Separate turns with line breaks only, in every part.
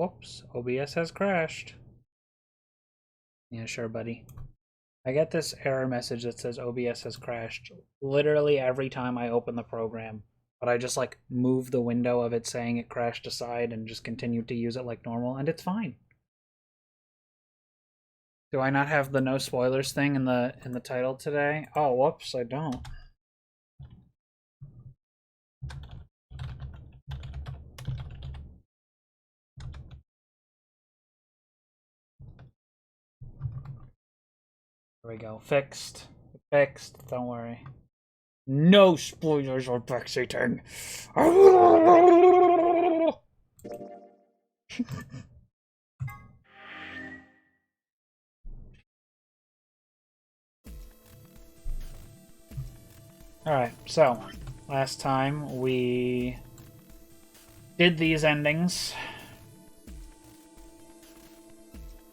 Whoops, OBS has crashed. Yeah, sure, buddy. I get this error message that says OBS has crashed literally every time I open the program. But I just like move the window of it saying it crashed aside and just continue to use it like normal, and it's fine. Do I not have the no spoilers thing in the title today? Oh, whoops, I don't. There we go. Fixed. Fixed. Don't worry. No spoilers or backseating. Alright, so last time we did these endings.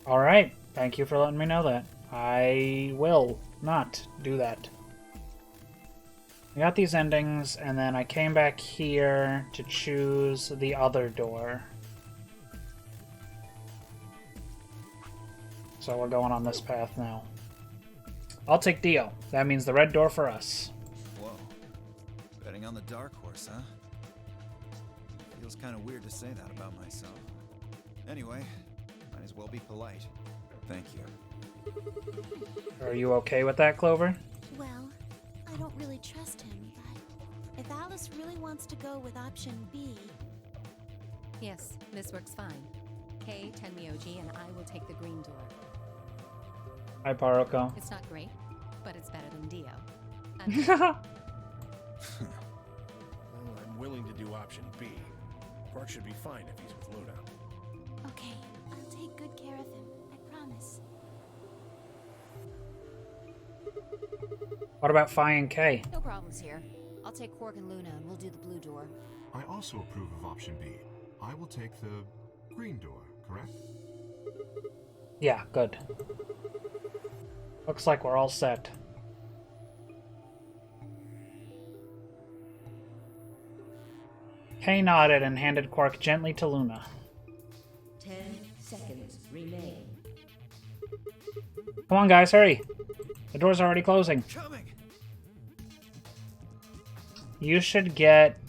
Alright, thank you for letting me know that. I will not do that. I got these endings, and then I came back here to choose the other door. So we're going on this path now. I'll take Dio. That means the red door for us.
Whoa. Betting on the dark horse, huh? Feels kind of weird to say that about myself. Anyway, might as well be polite. Thank you.
Are you okay with that, Clover?
Well, I don't really trust him, but if Alice really wants to go with option B...
Yes, this works fine. Kay, Tenmyoji, and I will take the green door.
Hi, Baroko.
It's not great, but it's better than Dio.
Well, I'm willing to do option B. Quark should be fine if he's with Luna.
Okay, I'll take good care of him, I promise.
What about Phi and K?
No problems here. I'll take Quark and Luna and we'll do the blue door.
I also approve of option B. I will take the green door, correct?
Yeah, good. Looks like we're all set. Kay nodded and handed Quark gently to Luna.
10 seconds remain.
Come on, guys, hurry! The door's already closing.
Coming.
You should get,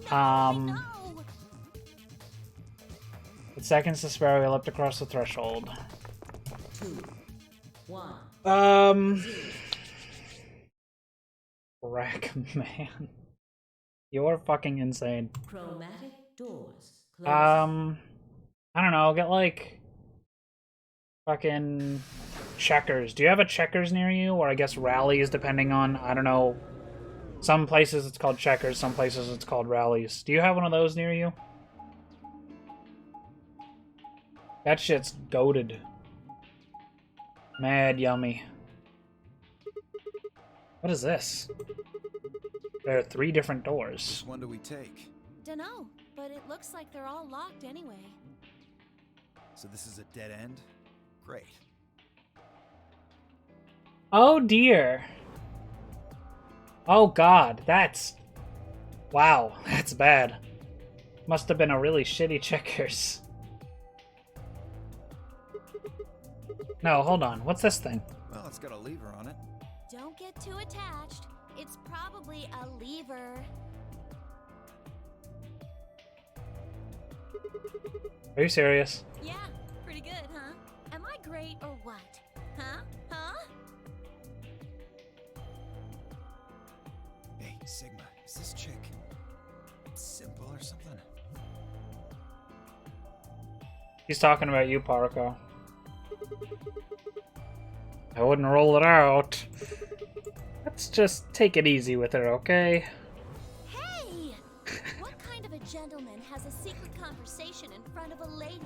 I know!
with seconds to spare, we leapt across the threshold.
2, 1.
Rack, man. You're fucking insane.
Chromatic doors. Close.
I don't know, get like fucking checkers. Do you have a checkers near you? Or I guess rallies, depending on, I don't know. Some places it's called checkers, some places it's called rallies. Do you have one of those near you? That shit's goated. Mad yummy. What is this? There are 3 different doors.
Which one do we take?
Dunno, but it looks like they're all locked anyway.
So this is a dead end? Great.
Oh dear. Oh god, that's... Wow, that's bad. Must have been a really shitty checkers. No, hold on. What's this thing?
Well, it's got a lever on it.
Don't get too attached. It's probably a lever.
Are you serious?
Yeah, pretty good, huh? Am I great or what? Huh? Huh?
Hey, Sigma, is this chick simple or something?
He's talking about you, Parako. I wouldn't roll it out. Let's just take it easy with her, okay?
Hey! What kind of a gentleman has a secret conversation in front of a lady?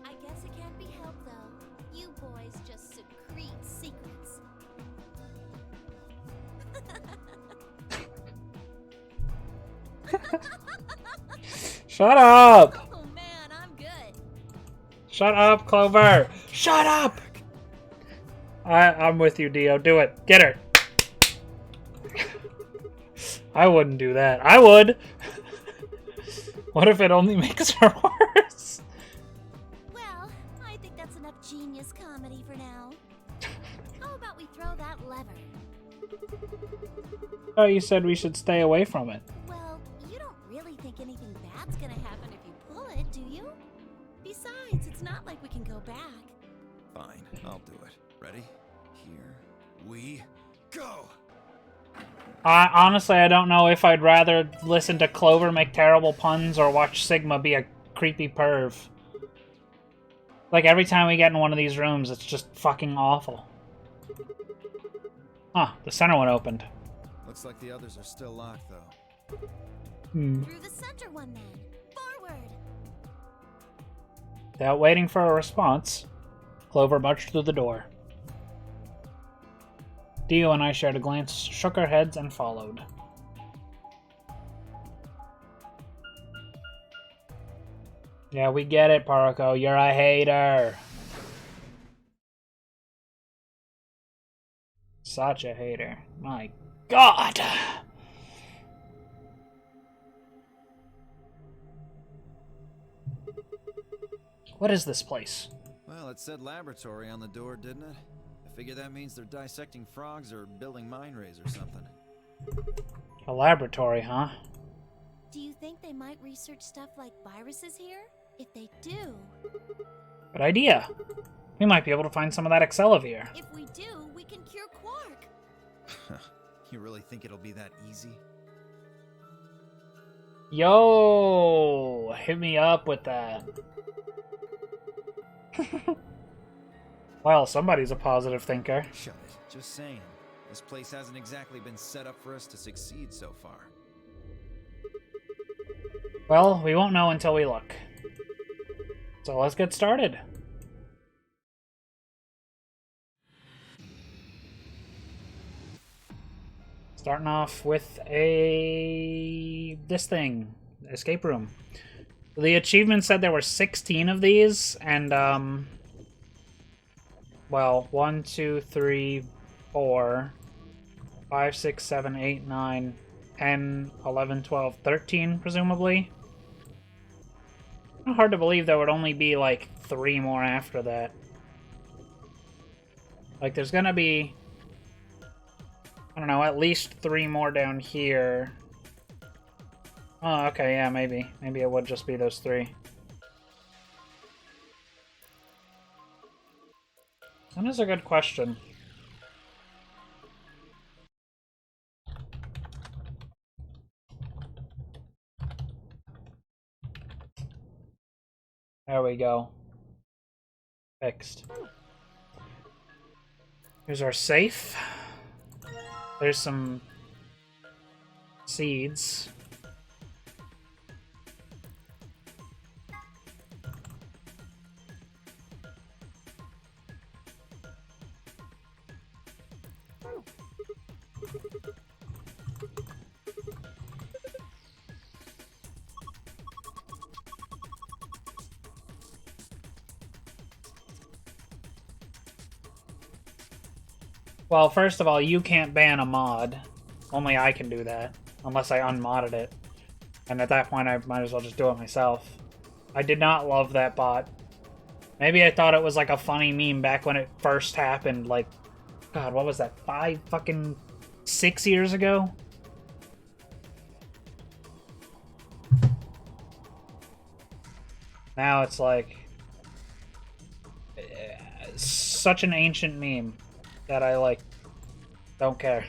I guess it can't be helped, though. You boys just secrete secrets.
Shut up!
Oh man, I'm good.
Shut up, Clover! Shut up! I'm with you, Dio. Do it. Get her. I wouldn't do that. I would! What if it only makes her worse?
clever.
Oh, you said we should stay away from it.
Well, you don't really think anything bad's gonna happen if you pull it, do you? Besides, it's not like we can go back.
Fine, I'll do it. Ready? Here we go!
Honestly, I don't know if I'd rather listen to Clover make terrible puns or watch Sigma be a creepy perv. Like, every time we get in one of these rooms, it's just fucking awful. Huh, the center one opened.
Looks like the others are still locked, though.
Through the center one then. Forward!
Without waiting for a response, Clover marched through the door. Dio and I shared a glance, shook our heads, and followed. Yeah, we get it, Paruko. You're a hater. Such a hater. My God! What is this place?
Well, it said laboratory on the door, didn't it? I figure that means they're dissecting frogs or building mine rays or something.
A laboratory, huh?
Do you think they might research stuff like viruses here? If they do...
Good idea. We might be able to find some of that Excelavir.
If we do, we can cure Quark.
You really think it'll be that easy?
Yo! Hit me up with that. Well, somebody's a positive thinker.
Shut it. Just saying. This place hasn't exactly been set up for us to succeed so far.
Well, we won't know until we look. So let's get started. Starting off with this thing, escape room. The achievement said there were 16 of these, and well, 1, 2, 3, 4, 5, 6, 7, 8, 9, 10, 11, 12, 13, presumably. Hard to believe there would only be like 3 more after that. Like, there's gonna be, I don't know, at least 3 more down here. Oh, okay, yeah, maybe. Maybe it would just be those 3. That is a good question. There we go. Fixed. Here's our safe. There's some seeds. Well, first of all, you can't ban a mod. Only I can do that. Unless I unmodded it. And at that point, I might as well just do it myself. I did not love that bot. Maybe I thought it was like a funny meme back when it first happened. Like, God, what was that? 6 years ago? Now it's like... such an ancient meme. That I, like, don't care.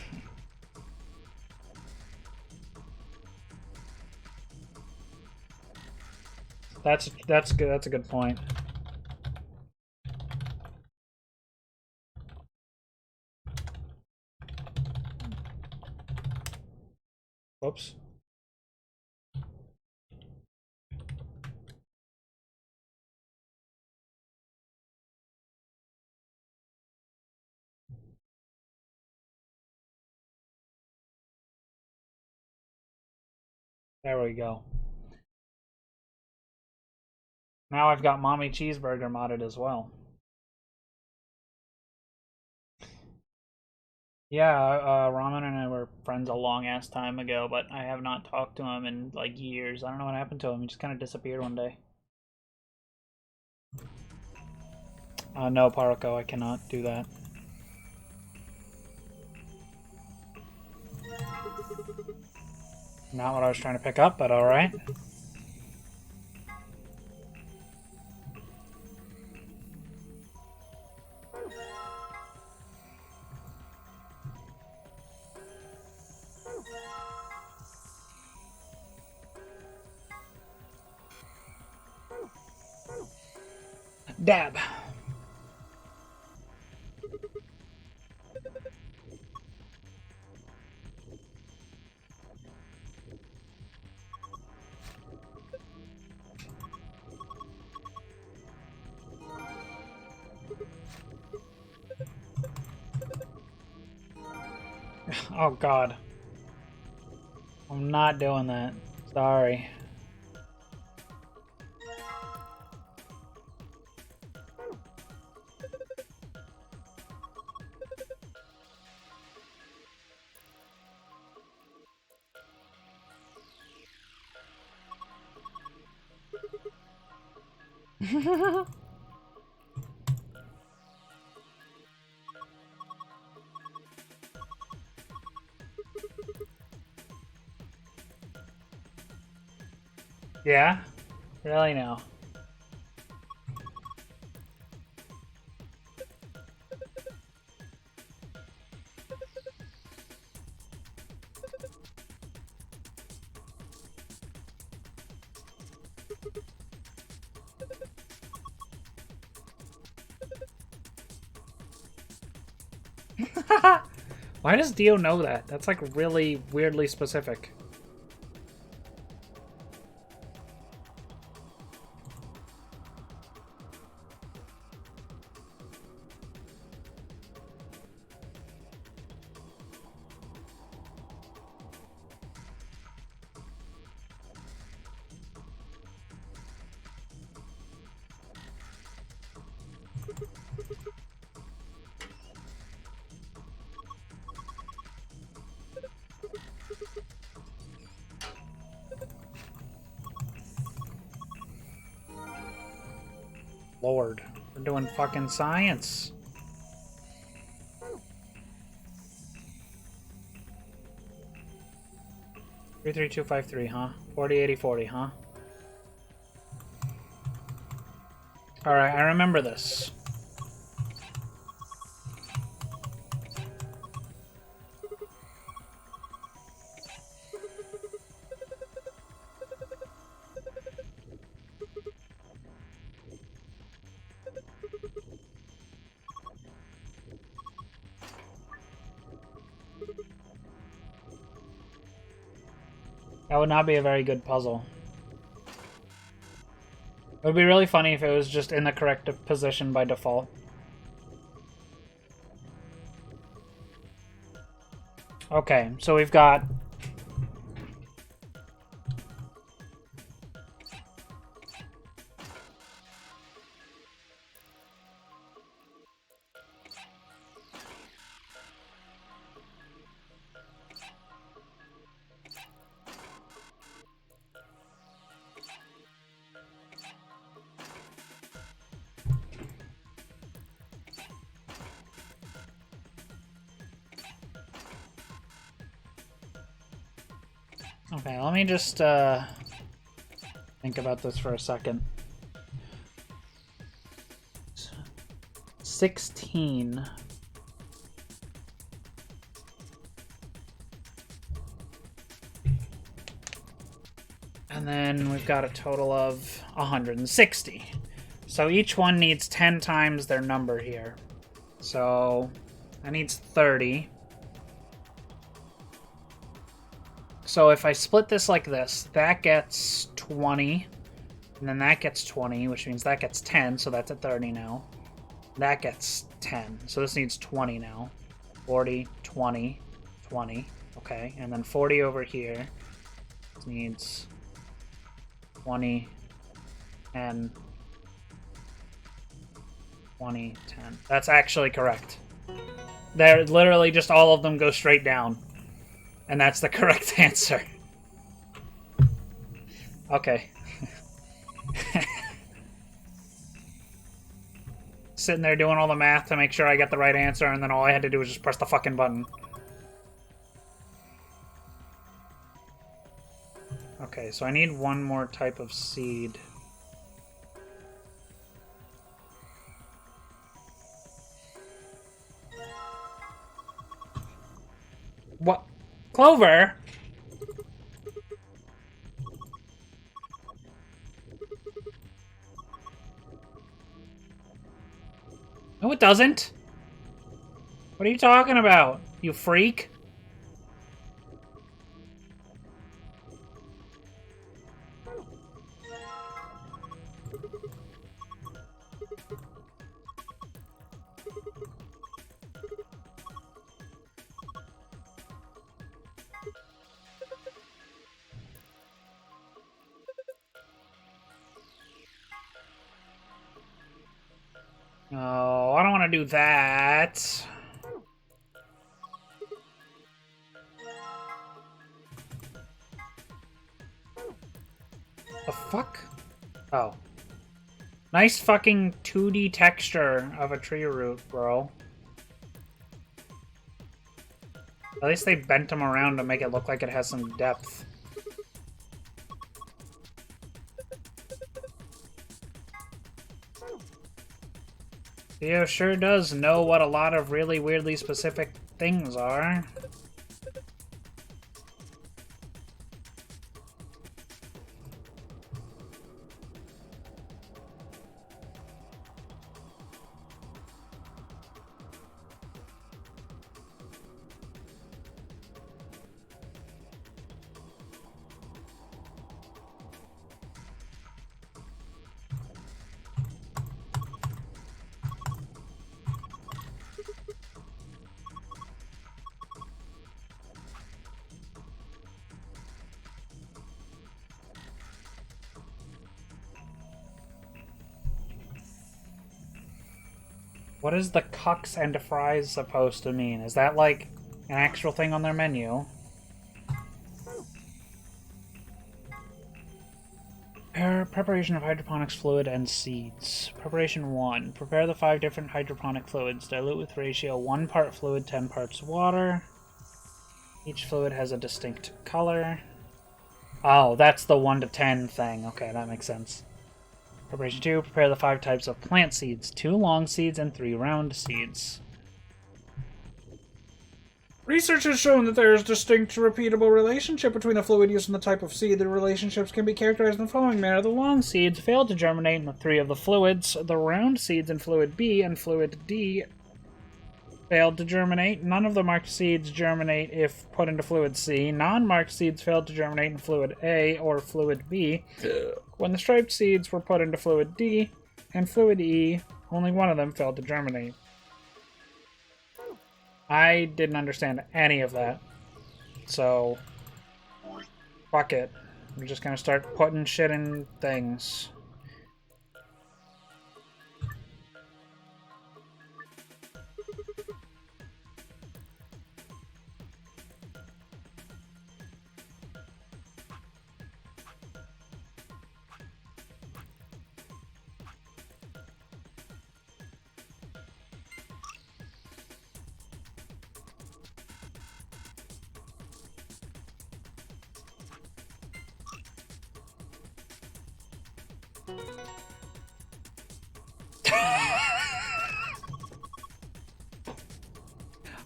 That's good. That's a good point. Whoops. There we go. Now I've got Mommy Cheeseburger modded as well. Yeah, Ramen and I were friends a long-ass time ago, but I have not talked to him in, like, years. I don't know what happened to him. He just kind of disappeared one day. No, Paruko, I cannot do that. Not what I was trying to pick up, but alright. Dab. Oh god. I'm not doing that. Sorry. Yeah? Really now? Why does Dio know that? That's like really weirdly specific. Lord, we're doing fucking science. Three, 253, huh? 40, 80, 40, huh? Alright, I remember this. That would not be a very good puzzle. It would be really funny if it was just in the correct position by default. Okay, so we've got... Okay, let me just think about this for a second. 16. And then we've got a total of 160. So each one needs 10 times their number here. So that needs 30. So if I split this like this, that gets 20, and then that gets 20, which means that gets 10, so that's at 30 now. That gets 10, so this needs 20 now. 40, 20, 20, okay. And then 40 over here needs 20, 10, 20, 10. That's actually correct. They're literally just all of them go straight down. And that's the correct answer. Okay. Sitting there doing all the math to make sure I get the right answer, and then all I had to do was just press the fucking button. Okay, so I need one more type of seed. What? Clover? No, it doesn't. What are you talking about, you freak? Oh, I don't want to do that. The fuck? Oh. Nice fucking 2D texture of a tree root, bro. At least they bent them around to make it look like it has some depth. Theo sure does know what a lot of really weirdly specific things are. What is the cucks and fries supposed to mean? Is that like an actual thing on their menu? Preparation of hydroponics fluid and seeds. Preparation 1. Prepare the 5 different hydroponic fluids. Dilute with ratio 1 part fluid, 10 parts water. Each fluid has a distinct color. Oh, that's the 1 to 10 thing. Okay, that makes sense. Preparation 2. Prepare the 5 types of plant seeds. 2 long seeds and 3 round seeds. Research has shown that there is a distinct, repeatable relationship between the fluid used and the type of seed. The relationships can be characterized in the following manner. The long seeds failed to germinate in the 3 of the fluids. The round seeds in fluid B and fluid D failed to germinate. None of the marked seeds germinate if put into fluid C. Non-marked seeds failed to germinate in fluid A or fluid B. When the striped seeds were put into fluid D and fluid E, only one of them failed to germinate. I didn't understand any of that. So, fuck it. I'm just gonna start putting shit in things.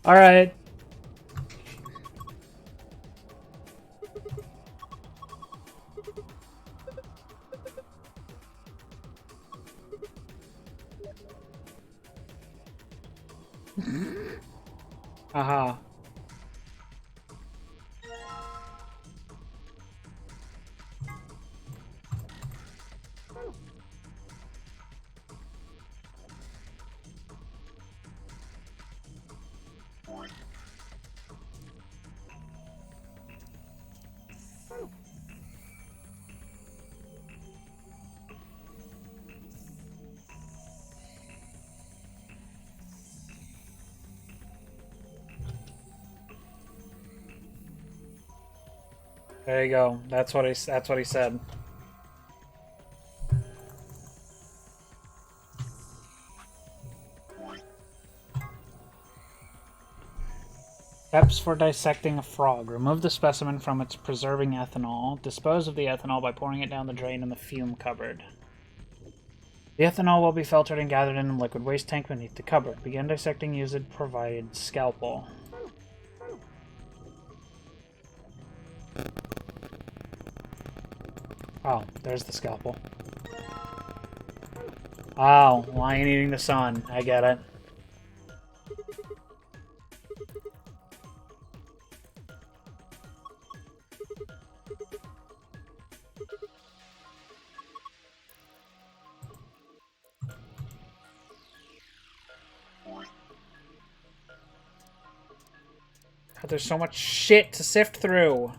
All right. Aha. There you go. That's what he said. Steps for dissecting a frog. Remove the specimen from its preserving ethanol. Dispose of the ethanol by pouring it down the drain in the fume cupboard. The ethanol will be filtered and gathered in a liquid waste tank beneath the cupboard. Begin dissecting using provided scalpel. Oh, there's the scalpel. Oh, lion eating the sun. I get it. God, there's so much shit to sift through.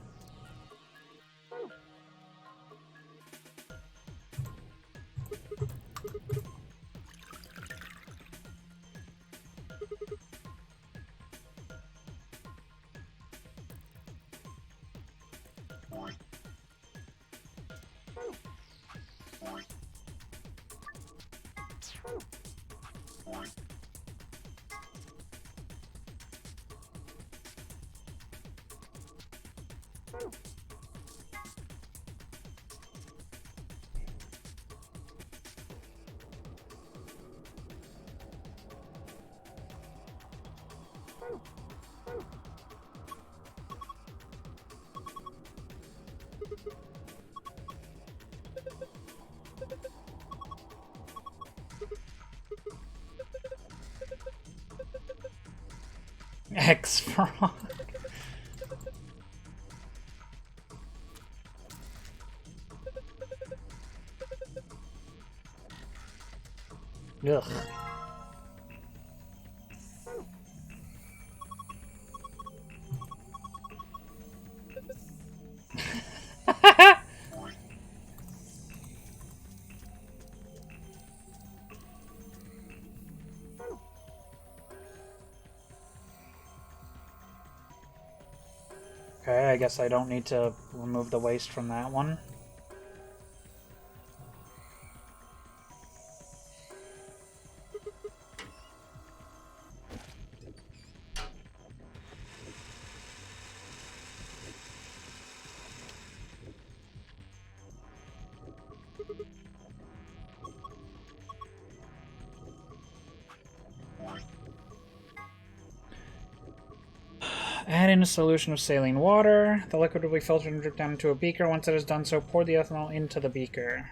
X-Frog. Ugh. Okay, I guess I don't need to remove the waste from that one. Add in a solution of saline water. The liquid will be filtered and dripped down into a beaker. Once it is done so, pour the ethanol into the beaker.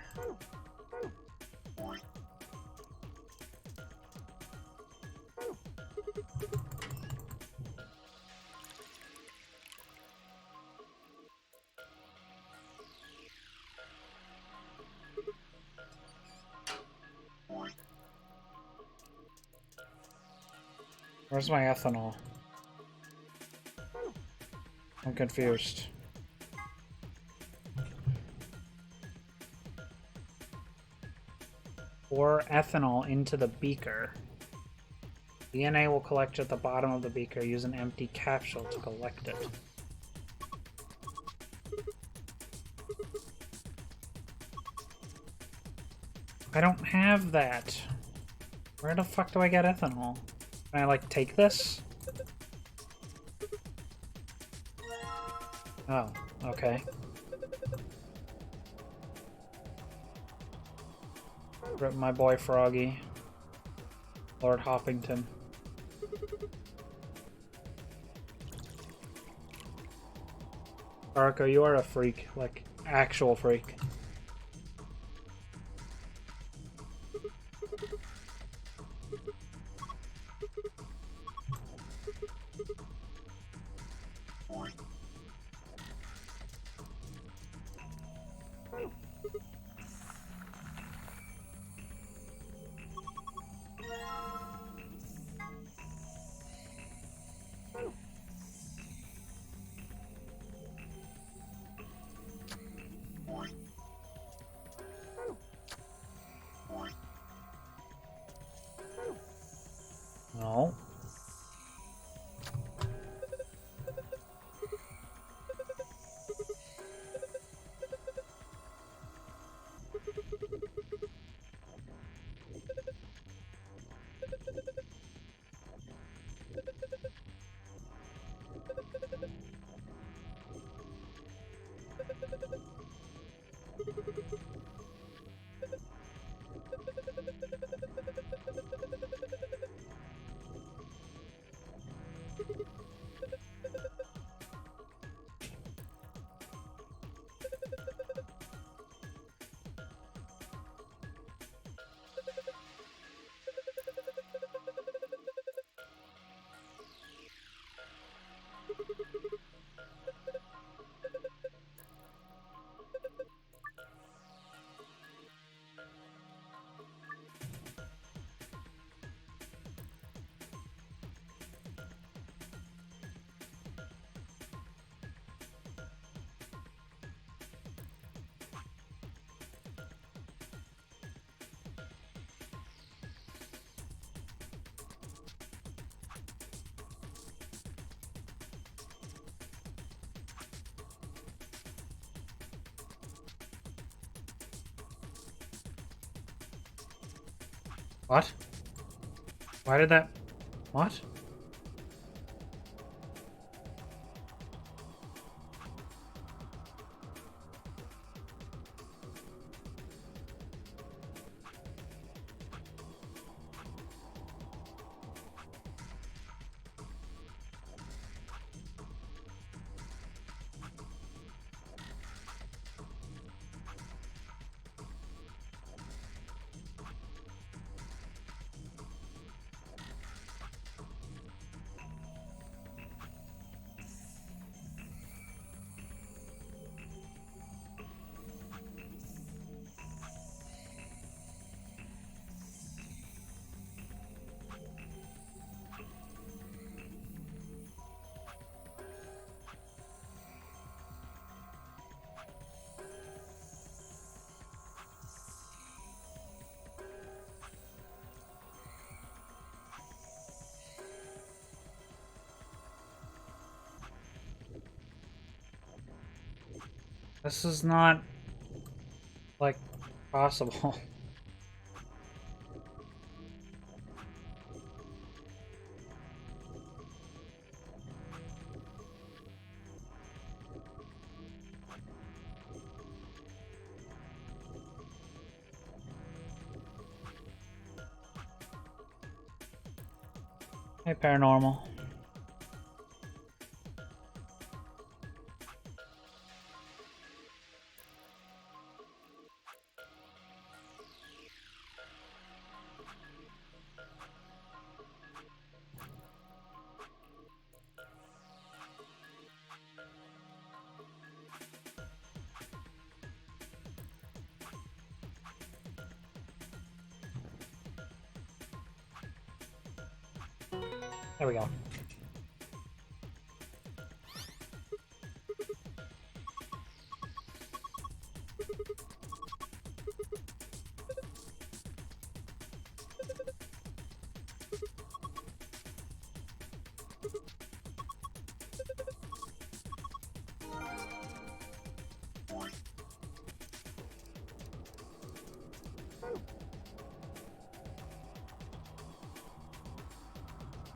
Where's my ethanol? I'm confused. Pour ethanol into the beaker. DNA will collect at the bottom of the beaker. Use an empty capsule to collect it. I don't have that. Where the fuck do I get ethanol? Can I, like, take this? Oh, okay. Rip my boy Froggy. Lord Hoppington. Arco, you are a freak. Like, actual freak. No. What? Why did that... What? This is not, like, possible. Hey, Paranormal. There we go.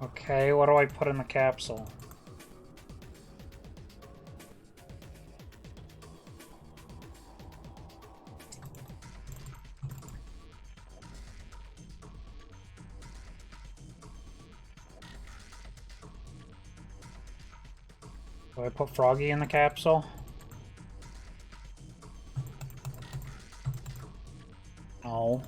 Okay, what do I put in the capsule? Do I put Froggy in the capsule? No.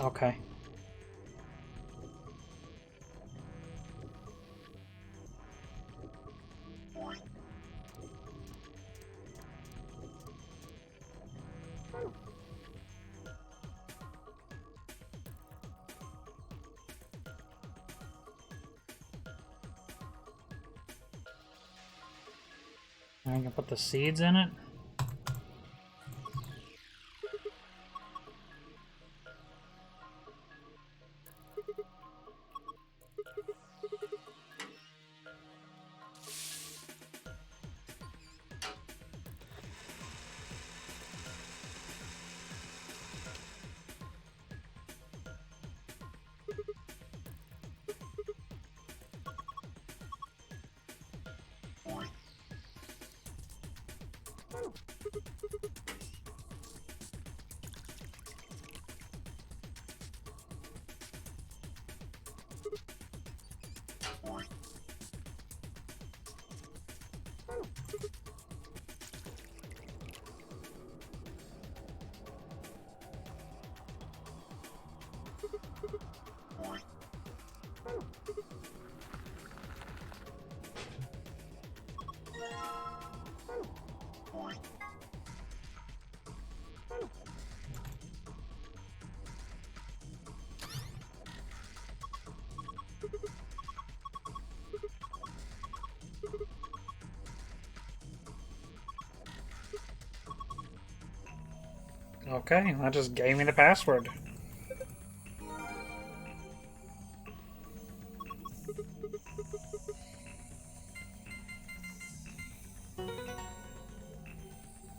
Okay. I can put the seeds in it. Okay, that just gave me the password.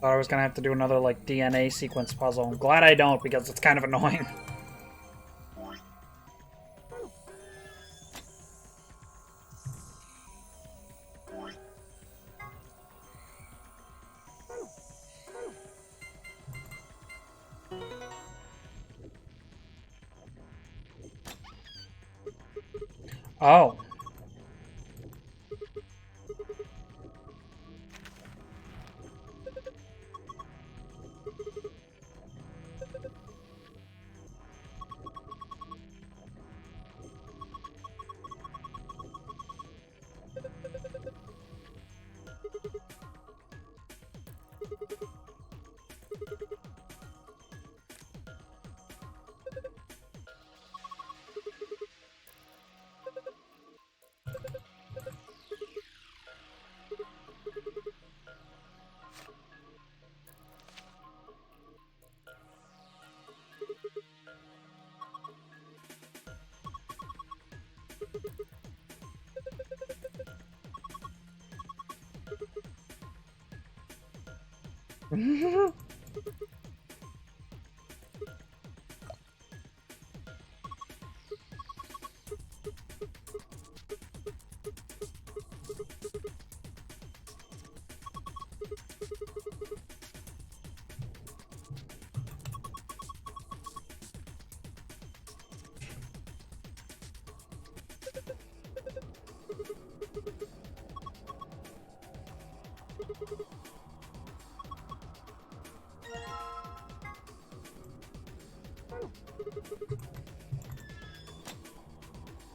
Thought I was gonna have to do another, like, DNA sequence puzzle. I'm glad I don't, because it's kind of annoying. Oh.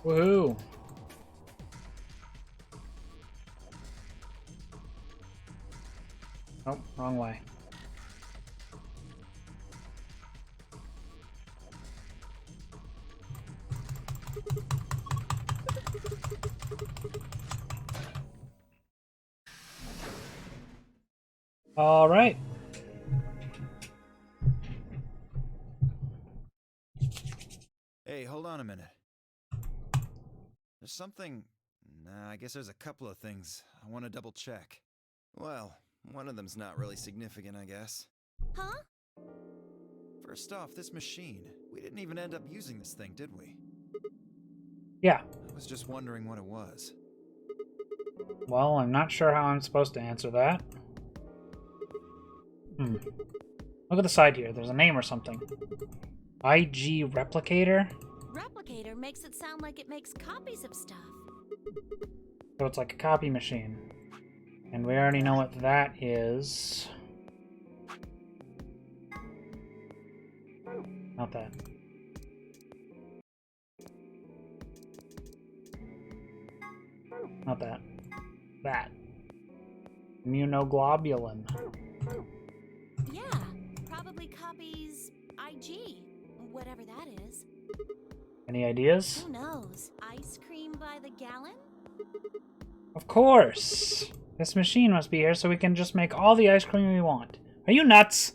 Woohoo! Oh, wrong way. All right.
Hey, hold on a minute. There's something... Nah, I guess there's a couple of things I want to double check. Well, one of them's not really significant, I guess.
Huh?
First off, this machine. We didn't even end up using this thing, did we?
Yeah.
I was just wondering what it was.
Well, I'm not sure how I'm supposed to answer that. Look at the side here. There's a name or something. IG Replicator?
Replicator makes it sound like it makes copies of stuff.
So it's like a copy machine. And we already know what that is. Not that. Not that. That. Immunoglobulin.
Yeah, probably copies IG, whatever that is.
Any ideas?
Who knows? Ice cream by the gallon?
Of course! This machine must be here so we can just make all the ice cream we want. Are you nuts?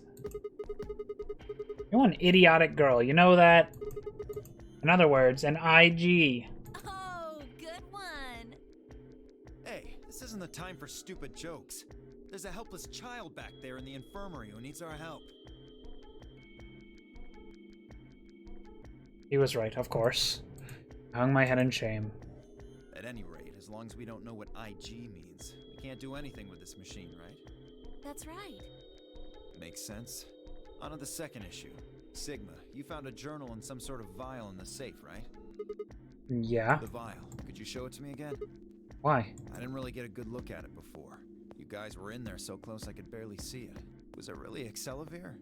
You're one idiotic girl, you know that? In other words, an IG.
Oh, good one.
Hey, this isn't the time for stupid jokes. There's a helpless child back there in the infirmary who needs our help.
He was right, of course. I hung my head in shame.
At any rate, as long as we don't know what IG means, we can't do anything with this machine, right?
That's right.
Makes sense. On to the second issue. Sigma, you found a journal and some sort of vial in the safe, right?
Yeah?
The vial. Could you show it to me again?
Why?
I didn't really get a good look at it before. You guys were in there so close I could barely see it. Was it really Excelavir?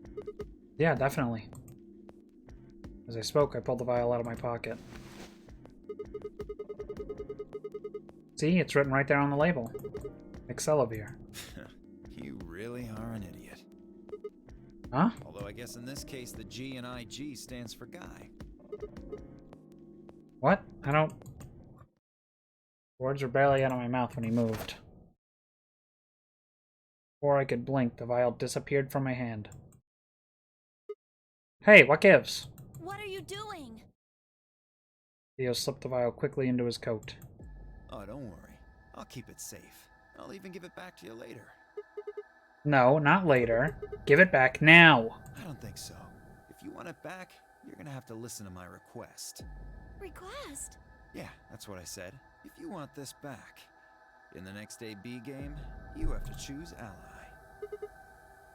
Yeah, definitely. As I spoke, I pulled the vial out of my pocket. See, it's written right there on the label. Excelavir.
You really are an idiot.
Huh?
Although I guess in this case the G in IG stands for guy.
What? I don't... Words were barely out of my mouth when he moved. Before I could blink, the vial disappeared from my hand. Hey, what gives?
What are you doing?
Theo slipped the vial quickly into his coat.
Oh, don't worry. I'll keep it safe. I'll even give it back to you later.
No, not later. Give it back now.
I don't think so. If you want it back, you're gonna have to listen to my request.
Request?
Yeah, that's what I said. If you want this back, in the next AB game, you have to choose ally.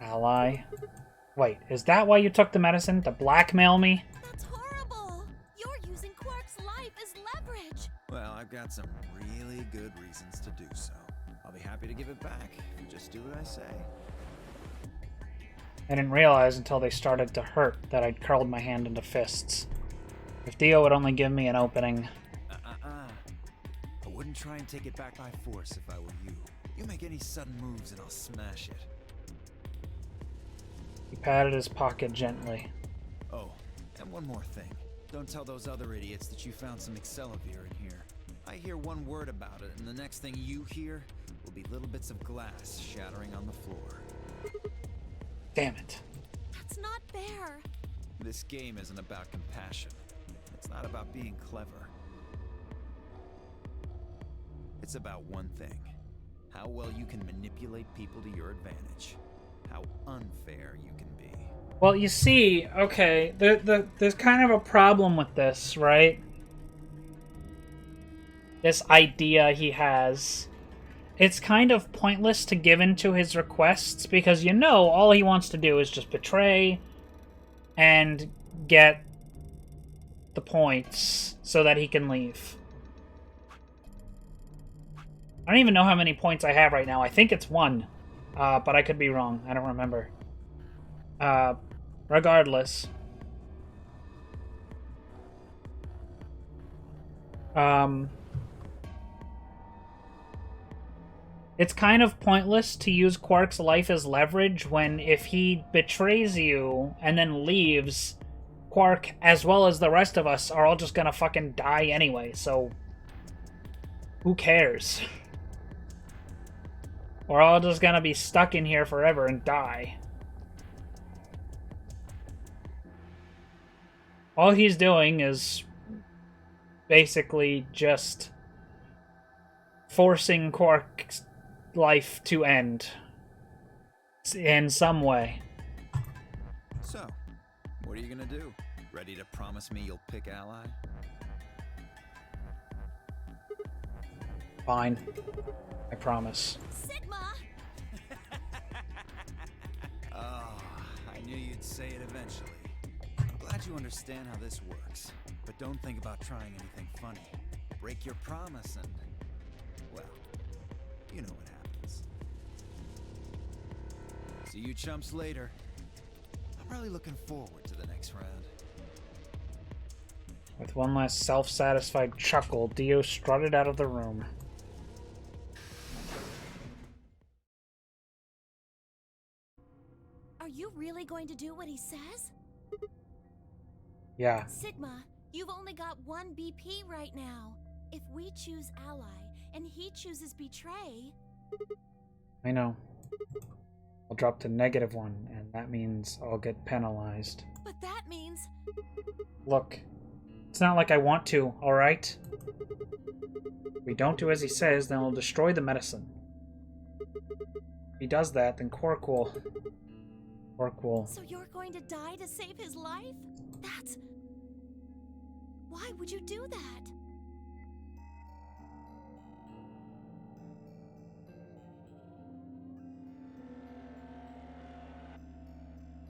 Ally. Wait, is that why you took the medicine? To blackmail me?
That's horrible! You're using Quark's life as leverage!
Well, I've got some really good reasons to do so. I'll be happy to give it back if you just do what I say.
I didn't realize until they started to hurt that I'd curled my hand into fists. If Theo would only give me an opening.
I wouldn't try and take it back by force if I were you. You make any sudden moves and I'll smash it.
He patted his pocket gently.
Oh, and one more thing. Don't tell those other idiots that you found some Excelavir in here. I hear one word about it, and the next thing you hear will be little bits of glass shattering on the floor.
Damn it.
That's not fair.
This game isn't about compassion. It's not about being clever. It's about one thing. How well you can manipulate people to your advantage. How unfair you can be.
Well, you see, okay, there's kind of a problem with this, right? This idea he has. It's kind of pointless to give in to his requests because you know all he wants to do is just betray and get the points so that he can leave. I don't even know how many points I have right now. I think it's 1, but I could be wrong. I don't remember. Regardless. It's kind of pointless to use Quark's life as leverage when if he betrays you and then leaves, Quark, as well as the rest of us, are all just gonna fucking die anyway, so who cares? We're all just gonna be stuck in here forever and die. All he's doing is basically just forcing Quark's life to end in some way.
So, what are you gonna do? Ready to promise me you'll pick ally?
Fine. I promise.
Sigma!
Oh, I knew you'd say it eventually. I'm glad you understand how this works, but don't think about trying anything funny. Break your promise and, well, you know what happens. See you chumps later. I'm really looking forward to the next round.
With one last self-satisfied chuckle, Dio strutted out of the room.
Are you really going to do what he says?
Yeah.
Sigma, you've only got 1 BP right now. If we choose ally and he chooses betray...
I know. I'll drop to -1, and that means I'll get penalized.
But that means...
Look, it's not like I want to, alright? If we don't do as he says, then he'll destroy the medicine. If he does that, then Quark will...
So you're going to die to save his life? That's... Why would you do that?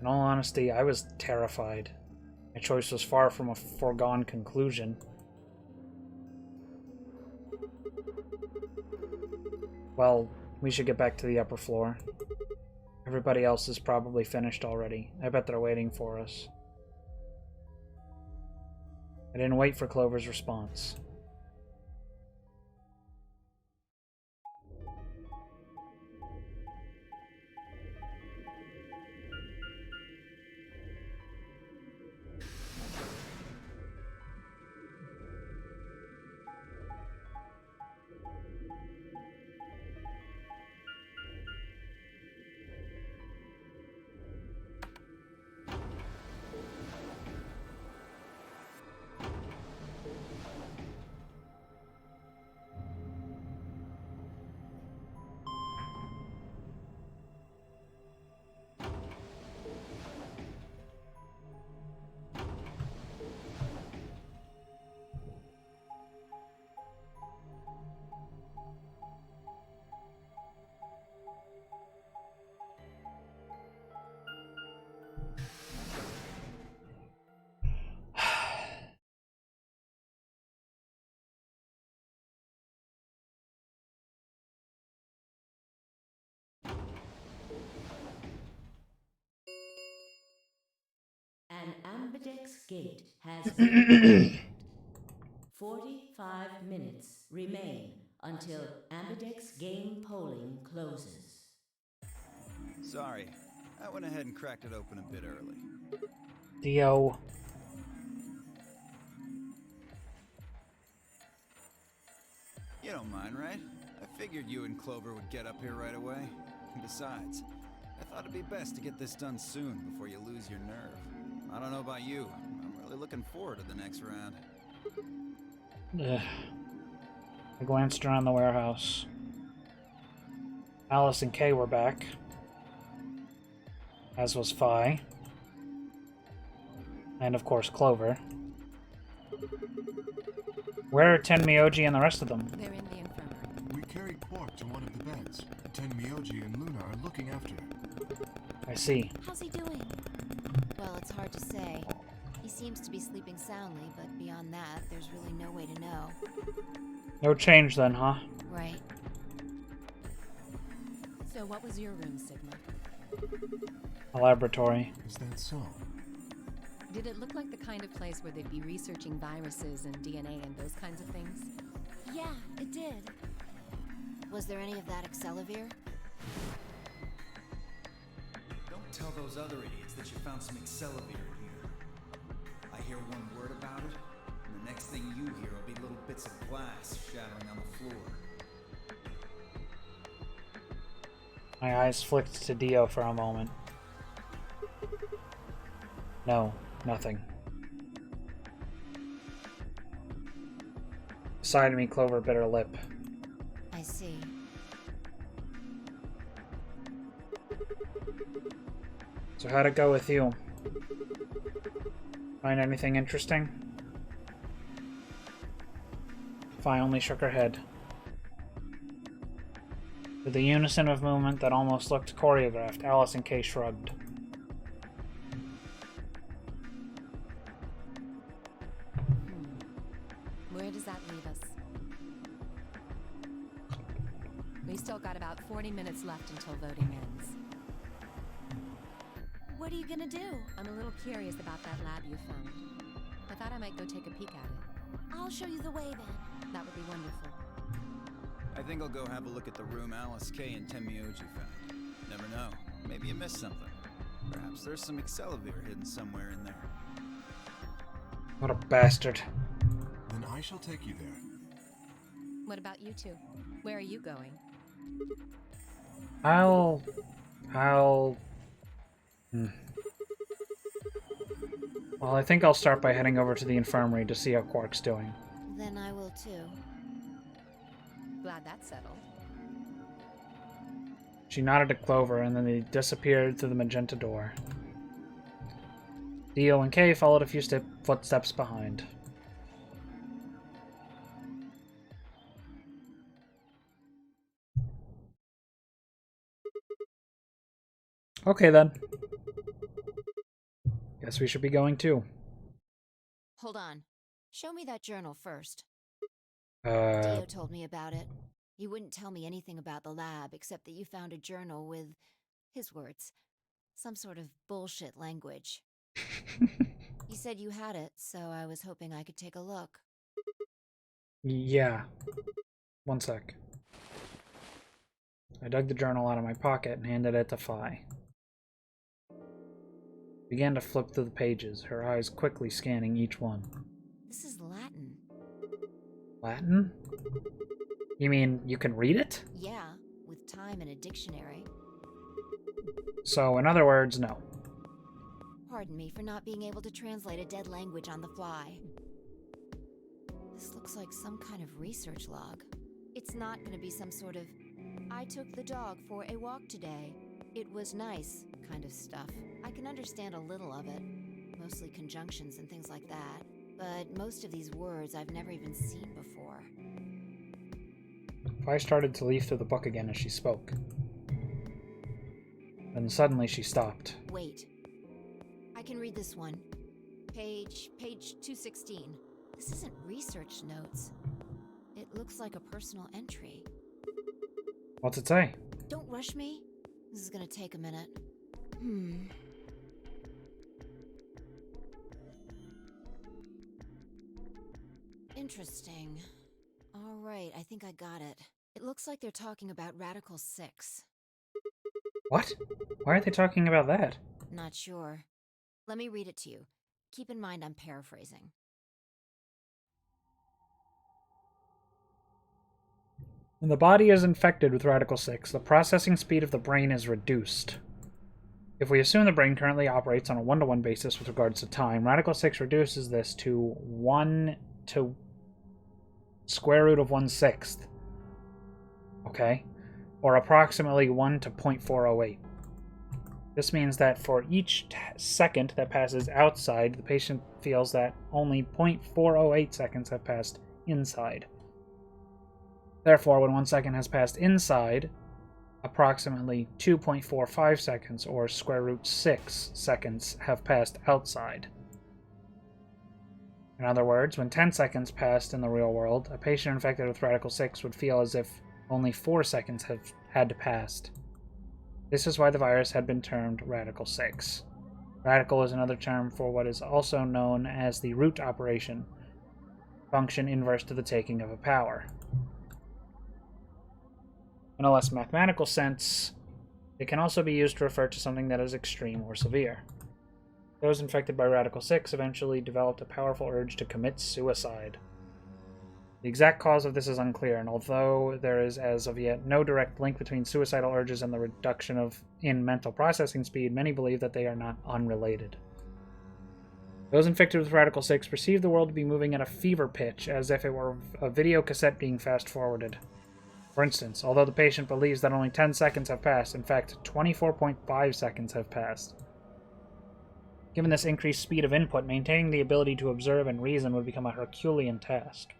In all honesty, I was terrified. My choice was far from a foregone conclusion. Well, we should get back to the upper floor. Everybody else is probably finished already. I bet they're waiting for us. I didn't wait for Clover's response.
Ambidex Gate has been 45 minutes remain until Ambidex game polling closes.
Sorry, I went ahead and cracked it open a bit early.
Dio.
You don't mind, right? I figured you and Clover would get up here right away. Besides, I thought it'd be best to get this done soon before you lose your nerve. I don't know about you, I'm really looking forward to the next round.
Ugh. I glanced around the warehouse. Alice and Kay were back, as was Phi, and of course Clover. Where are Tenmyoji and the rest of them?
They're in the infirmary.
We carried Quark to one of the beds. Tenmyoji and Luna are looking after him.
I see.
How's he doing?
Well, it's hard to say. He seems to be sleeping soundly, but beyond that, there's really no way to know.
No change then, huh?
Right.
So what was your room, Sigma?
A laboratory.
Is that so?
Did it look like the kind of place where they'd be researching viruses and DNA and those kinds of things?
Yeah, it did.
Was there any of that Excelavir?
Don't tell those other idiots that you found some Excelavir in here. I hear one word about it, and the next thing you hear will be little bits of glass shattering on the floor.
My eyes flicked to Dio for a moment. No, nothing. Beside me, Clover bit her lip.
I see.
So how'd it go with you? Find anything interesting? Phi only shook her head. With a unison of movement that almost looked choreographed, Alice and Kay shrugged.
Where does that leave us? We've still got about 40 minutes left until voting ends.
What are you gonna do?
I'm a little curious about that lab you found. I thought I might go take a peek at it.
I'll show you the way then.
That would be wonderful.
I think I'll go have a look at the room Alice, Kay, and Tenmyoji found. Never know. Maybe you missed something. Perhaps there's some Excelavir hidden somewhere in there.
What a bastard.
Then I shall take you there.
What about you two? Where are you going?
I'll... Well, I think I'll start by heading over to the infirmary to see how Quark's doing.
Then I will too.
Glad that's settled.
She nodded to Clover, and then they disappeared through the magenta door. Dio and Kay followed a few footsteps behind. Okay then. Guess we should be going too.
Hold on. Show me that journal first.
Uh,
Dio told me about it. He wouldn't tell me anything about the lab except that you found a journal with, his words, some sort of bullshit language. He said you had it, so I was hoping I could take a look.
Yeah. One sec. I dug the journal out of my pocket and handed it to Phi. Began to flip through the pages, her eyes quickly scanning each one.
This is Latin.
Latin? You mean you can read it?
Yeah, with time and a dictionary.
So, in other words, no.
Pardon me for not being able to translate a dead language on the fly. This looks like some kind of research log. It's not going to be some sort of, I took the dog for a walk today. It was nice kind of stuff. I can understand a little of it, mostly conjunctions and things like that. But most of these words I've never even seen before.
Phi started to leaf through the book again as she spoke. Then suddenly she stopped.
Wait. I can read this one. Page 216. This isn't research notes. It looks like a personal entry.
What's it say?
Don't rush me. This is gonna take a minute. Interesting. Alright, I think I got it. It looks like they're talking about Radical 6.
What? Why are they talking about that?
Not sure. Let me read it to you. Keep in mind I'm paraphrasing.
When the body is infected with Radical 6, the processing speed of the brain is reduced. If we assume the brain currently operates on a 1-to-1 basis with regards to time, Radical 6 reduces this to 1 to square root of 1/6. Okay? Or approximately 1 to 0.408. This means that for each second that passes outside, the patient feels that only 0.408 seconds have passed inside. Therefore, when 1 second has passed inside, approximately 2.45 seconds, or square root 6 seconds, have passed outside. In other words, when 10 seconds passed in the real world, a patient infected with Radical 6 would feel as if only 4 seconds had passed. This is why the virus had been termed Radical 6. Radical is another term for what is also known as the root operation, function inverse to the taking of a power. In a less mathematical sense, it can also be used to refer to something that is extreme or severe. Those infected by Radical 6 eventually developed a powerful urge to commit suicide. The exact cause of this is unclear, and although there is as of yet no direct link between suicidal urges and the reduction in mental processing speed, many believe that they are not unrelated. Those infected with Radical 6 perceive the world to be moving at a fever pitch, as if it were a video cassette being fast-forwarded. For instance, although the patient believes that only 10 seconds have passed, in fact, 24.5 seconds have passed. Given this increased speed of input, maintaining the ability to observe and reason would become a Herculean task.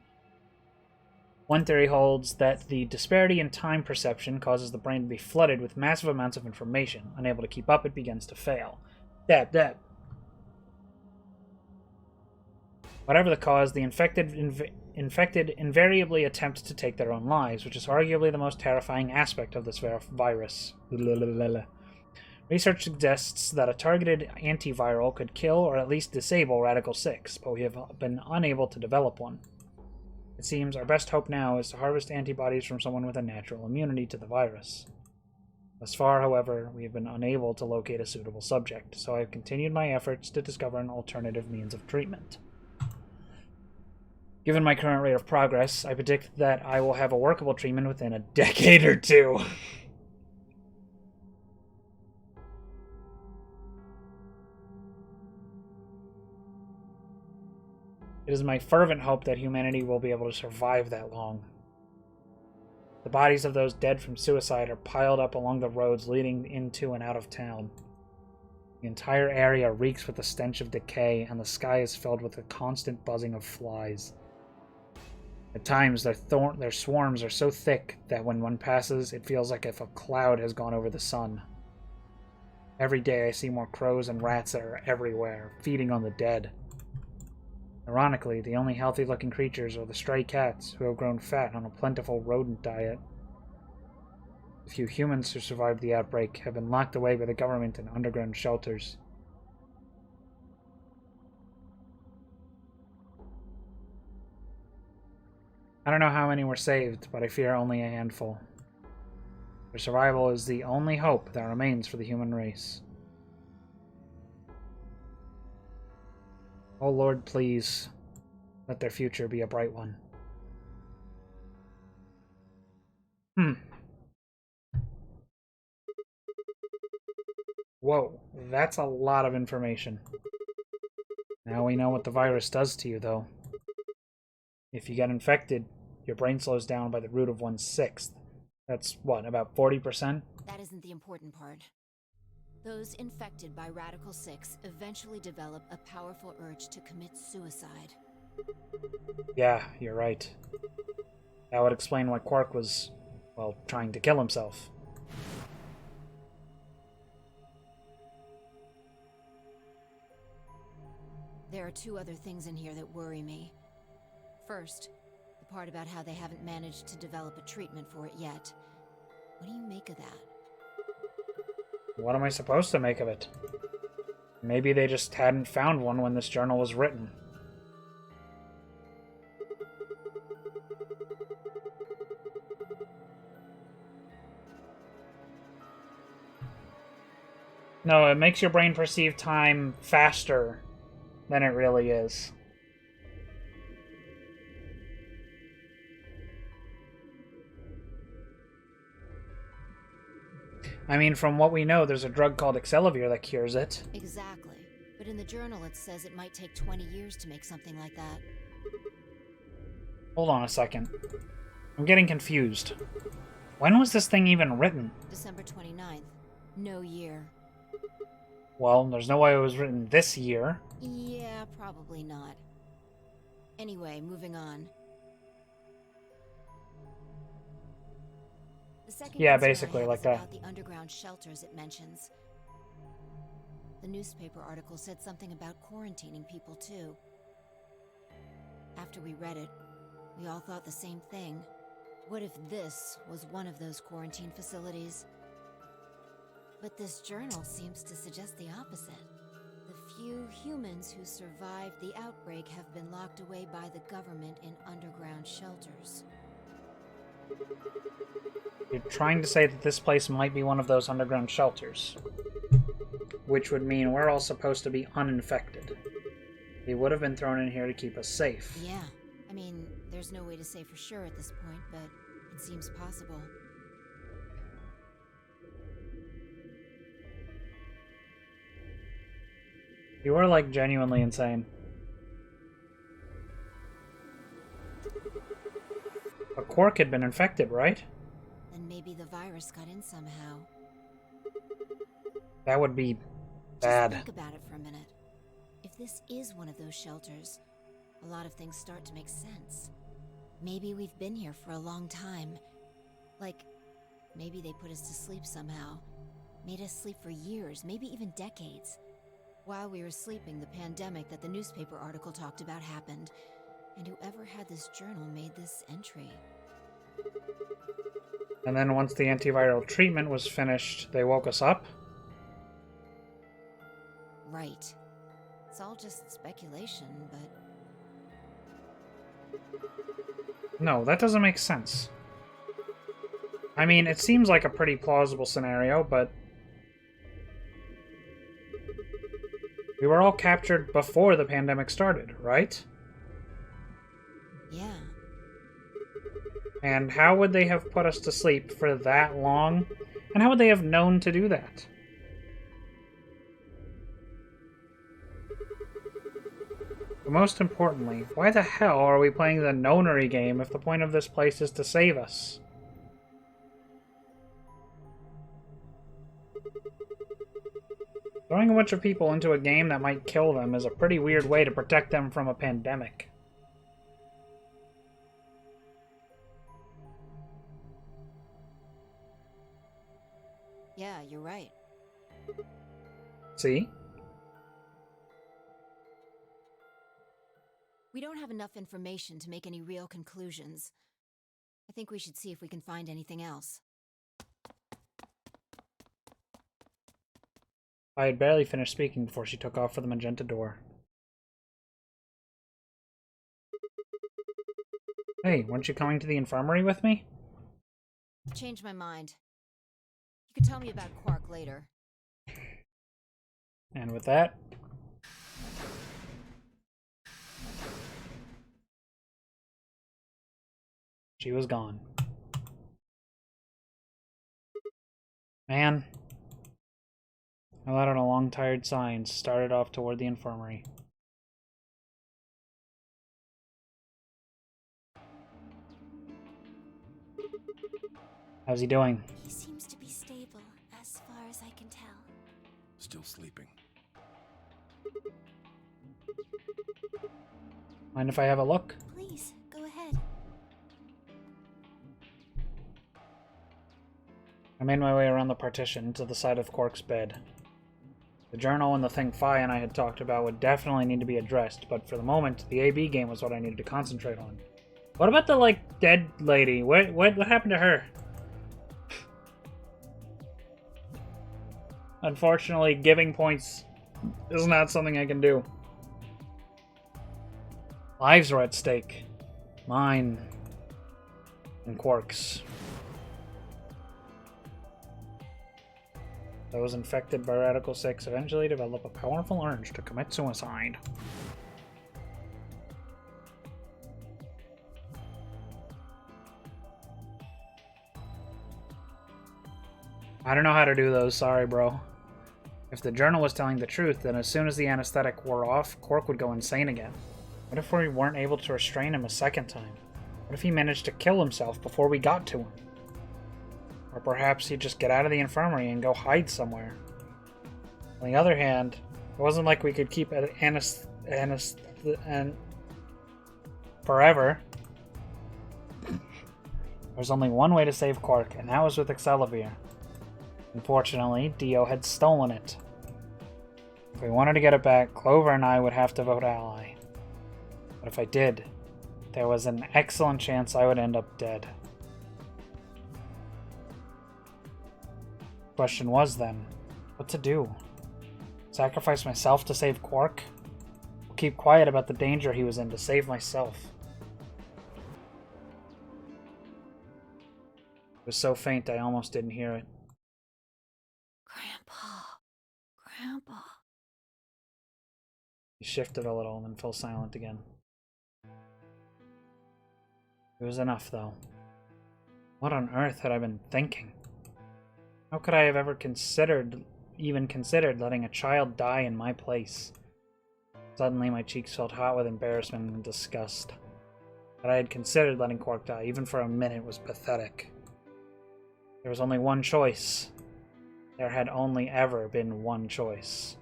One theory holds that the disparity in time perception causes the brain to be flooded with massive amounts of information. Unable to keep up, it begins to fail. Dab. Whatever the cause, the infected invariably attempt to take their own lives, which is arguably the most terrifying aspect of this virus. Research suggests that a targeted antiviral could kill or at least disable Radical 6, but we have been unable to develop one. It seems our best hope now is to harvest antibodies from someone with a natural immunity to the virus. Thus far, however, we have been unable to locate a suitable subject, so I have continued my efforts to discover an alternative means of treatment. Given my current rate of progress, I predict that I will have a workable treatment within a decade or two. It is my fervent hope that humanity will be able to survive that long. The bodies of those dead from suicide are piled up along the roads leading into and out of town. The entire area reeks with the stench of decay, and the sky is filled with the constant buzzing of flies. At times, their swarms are so thick that when one passes, it feels like if a cloud has gone over the sun. Every day I see more crows and rats that are everywhere, feeding on the dead. Ironically, the only healthy-looking creatures are the stray cats, who have grown fat on a plentiful rodent diet. The few humans who survived the outbreak have been locked away by the government in underground shelters. I don't know how many were saved, but I fear only a handful. Their survival is the only hope that remains for the human race. Oh Lord, please, let their future be a bright one. Whoa, that's a lot of information. Now we know what the virus does to you, though. If you get infected, your brain slows down by the root of 1/6. That's what, about 40%?
That isn't the important part. Those infected by Radical 6 eventually develop a powerful urge to commit suicide.
Yeah, you're right. That would explain why Quark was, well, trying to kill himself.
There are two other things in here that worry me. First, the part about how they haven't managed to develop a treatment for it yet. What do you make of that?
What am I supposed to make of it? Maybe they just hadn't found one when this journal was written. No, it makes your brain perceive time faster than it really is. I mean, from what we know, there's a drug called Excelivir that cures it.
Exactly. But in the journal it says it might take 20 years to make something like that.
Hold on a second. I'm getting confused. When was this thing even written?
December 29th. No year.
Well, there's no way it was written this year.
Yeah, probably not. Anyway, moving on. The second
Yeah,
concern I
basically
have
like
is
that.
about the underground shelters it mentions. The newspaper article said something about quarantining people too. After we read it, we all thought the same thing. What if this was one of those quarantine facilities? But this journal seems to suggest the opposite. The few humans who survived the outbreak have been locked away by the government in underground shelters.
You're trying to say that this place might be one of those underground shelters. Which would mean we're all supposed to be uninfected. They would have been thrown in here to keep us safe.
Yeah, I mean, there's no way to say for sure at this point, but it seems possible.
You are, like, genuinely insane. A Quark had been infected, right?
Then maybe the virus got in somehow.
That would be bad.
Just think about it for a minute. If this is one of those shelters, a lot of things start to make sense. Maybe we've been here for a long time. Like, maybe they put us to sleep somehow. Made us sleep for years, maybe even decades. While we were sleeping, the pandemic that the newspaper article talked about happened. And whoever had this journal made this entry.
And then once the antiviral treatment was finished, they woke us up?
Right. It's all just speculation, but...
No, that doesn't make sense. I mean, it seems like a pretty plausible scenario, but... we were all captured before the pandemic started, right?
yeah.
And how would they have put us to sleep for that long? And how would they have known to do that? But most importantly, why the hell are we playing the Nonary game if the point of this place is to save us? Throwing a bunch of people into a game that might kill them is a pretty weird way to protect them from a pandemic.
Yeah, you're right.
See?
We don't have enough information to make any real conclusions. I think we should see if we can find anything else.
I had barely finished speaking before she took off for the magenta door. Hey, weren't you coming to the infirmary with me?
Changed my mind. You could tell me about Quark later.
And with that... she was gone. Man. I let out a long, tired sigh and started off toward the infirmary. How's he doing?
He seems to be stable, as far as I can tell.
Still sleeping.
Mind if I have a look?
Please, go ahead.
I made my way around the partition to the side of Quark's bed. The journal and the thing Phi and I had talked about would definitely need to be addressed, but for the moment, the AB game was what I needed to concentrate on. What about the, like, dead lady? What happened to her? Unfortunately, giving points is not something I can do. Lives are at stake. Mine. And Quark's. Those infected by Radical 6 eventually develop a powerful urge to commit suicide. I don't know how to do those, sorry bro. If the journal was telling the truth, then as soon as the anesthetic wore off, Quark would go insane again. What if we weren't able to restrain him a second time? What if he managed to kill himself before we got to him? Or perhaps he'd just get out of the infirmary and go hide somewhere. On the other hand, it wasn't like we could keep forever. There's only one way to save Quark, and that was with Excelivir. Unfortunately, Dio had stolen it. If we wanted to get it back, Clover and I would have to vote ally. But if I did, there was an excellent chance I would end up dead. The question was then, what to do? Sacrifice myself to save Quark? Or keep quiet about the danger he was in to save myself? It was so faint I almost didn't hear it.
Grandpa.
He shifted a little and then fell silent again. It was enough, though. What on earth had I been thinking? How could I have ever even considered letting a child die in my place? Suddenly my cheeks felt hot with embarrassment and disgust. That I had considered letting Quark die, even for a minute, was pathetic. There was only one choice. There had only ever been one choice.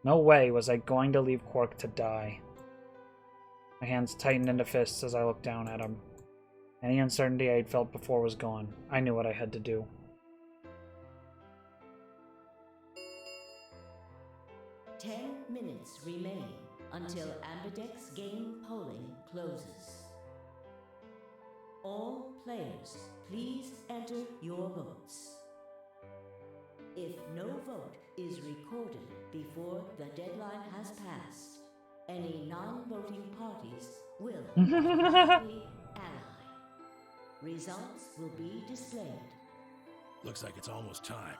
No way was I going to leave Quark to die. My hands tightened into fists as I looked down at him. Any uncertainty I had felt before was gone. I knew what I had to do.
Ten minutes remain until Ambidex game polling closes. All players, please enter your votes. If no vote is recorded before the deadline has passed, any non-voting parties will automatically ally. Results will be displayed.
Looks like it's almost time.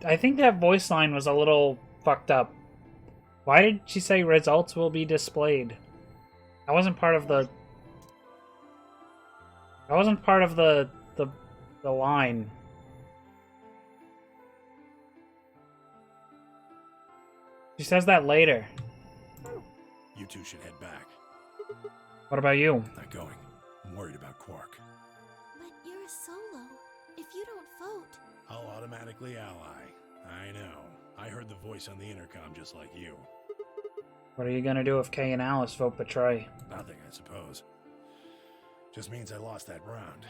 I think that voice line was a little fucked up. Why did she say results will be displayed? I wasn't part of the line. She says that later.
You two should head back.
What about you?
Not going. I'm worried about Quark.
But you're a solo. If you don't vote...
I'll automatically ally. I know. I heard the voice on the intercom just like you.
What are you gonna do if Kay and Alice vote betray?
Nothing, I suppose. Just means I lost that round.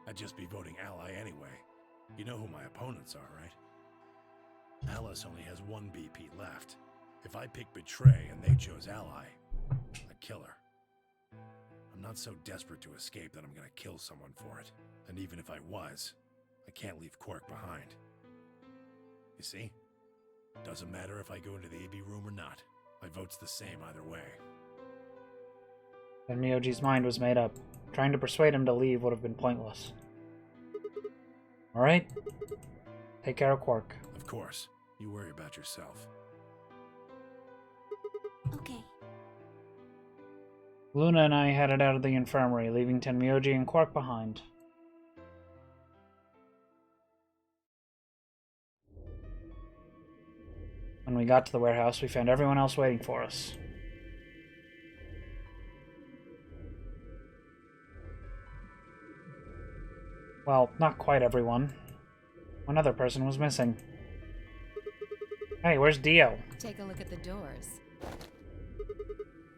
I'd just be voting ally anyway. You know who my opponents are, right? Alice only has one BP left. If I pick betray and they chose ally, I'd kill her. I'm not so desperate to escape that I'm gonna kill someone for it. And even if I was, I can't leave Quark behind. You see? Doesn't matter if I go into the AB room or not. My vote's the same either way.
And Myoji's mind was made up. Trying to persuade him to leave would have been pointless. Alright? Take care of Quark.
Of course. You worry about yourself.
Okay.
Luna and I headed out of the infirmary, leaving Tenmyoji and Quark behind. When we got to the warehouse, we found everyone else waiting for us. Well, not quite everyone. One other person was missing. Hey, where's Dio?
Take a look at the doors.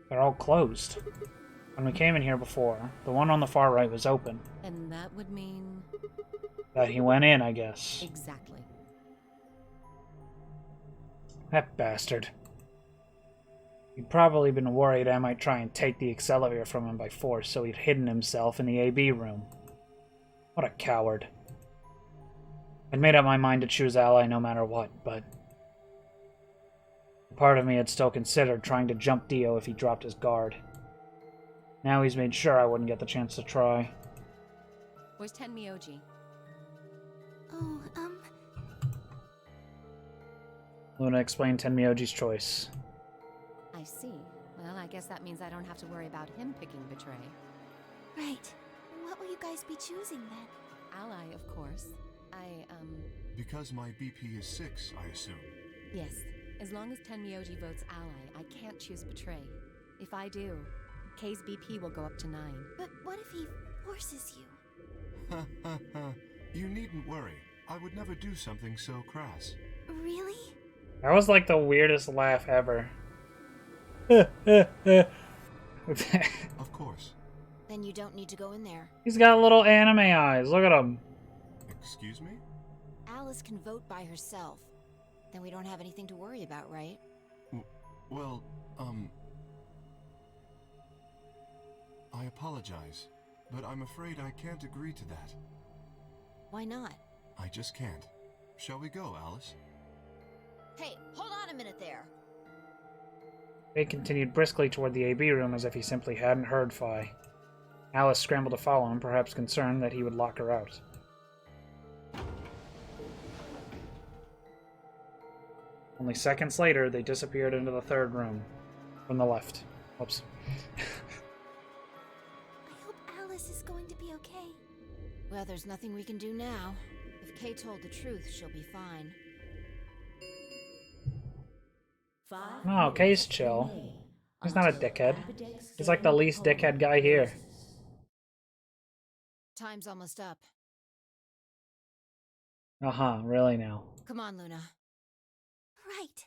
They're all closed. When we came in here before, the one on the far right was open.
And that would mean...
That he went in, I guess.
Exactly.
That bastard. He'd probably been worried I might try and take the Excelivir from him by force, so he'd hidden himself in the AB room. What a coward. I'd made up my mind to choose ally no matter what, but... part of me had still considered trying to jump Dio if he dropped his guard. Now he's made sure I wouldn't get the chance to try.
Where's Tenmyoji?
Oh,
Luna explained Tenmyoji's choice.
I see. Well, I guess that means I don't have to worry about him picking Betray.
right. What will you guys be choosing then?
Ally, of course.
Because my BP is 6, I assume.
Yes. As long as Tenmyoji votes Ally, I can't choose Betray. If I do, K's BP will go up to 9.
But what if he forces you?
Ha ha ha. You needn't worry. I would never do something so crass.
Really?
That was like the weirdest laugh ever.
Of course.
Then you don't need to go in there.
He's got little anime eyes. Look at him.
Excuse me?
Alice can vote by herself. Then we don't have anything to worry about, right?
Well, I apologize, but I'm afraid I can't agree to that.
Why not?
I just can't. Shall we go, Alice?
Hey, hold on a minute there.
They continued briskly toward the AB room as if he simply hadn't heard Phi. Alice scrambled to follow him, perhaps concerned that he would lock her out. Only seconds later, they disappeared into the third room. From the left. Whoops.
I hope Alice is going to be okay.
Well, there's nothing we can do now. If Kay told the truth, she'll be fine.
5
No, Kay's
minutes
chill.
remain
He's not a
until
dickhead.
Apodex
He's like the
scheduled
least
polling
dickhead guy here.
closes.
Time's almost up.
Uh-huh, really now.
Come on, Luna.
Right.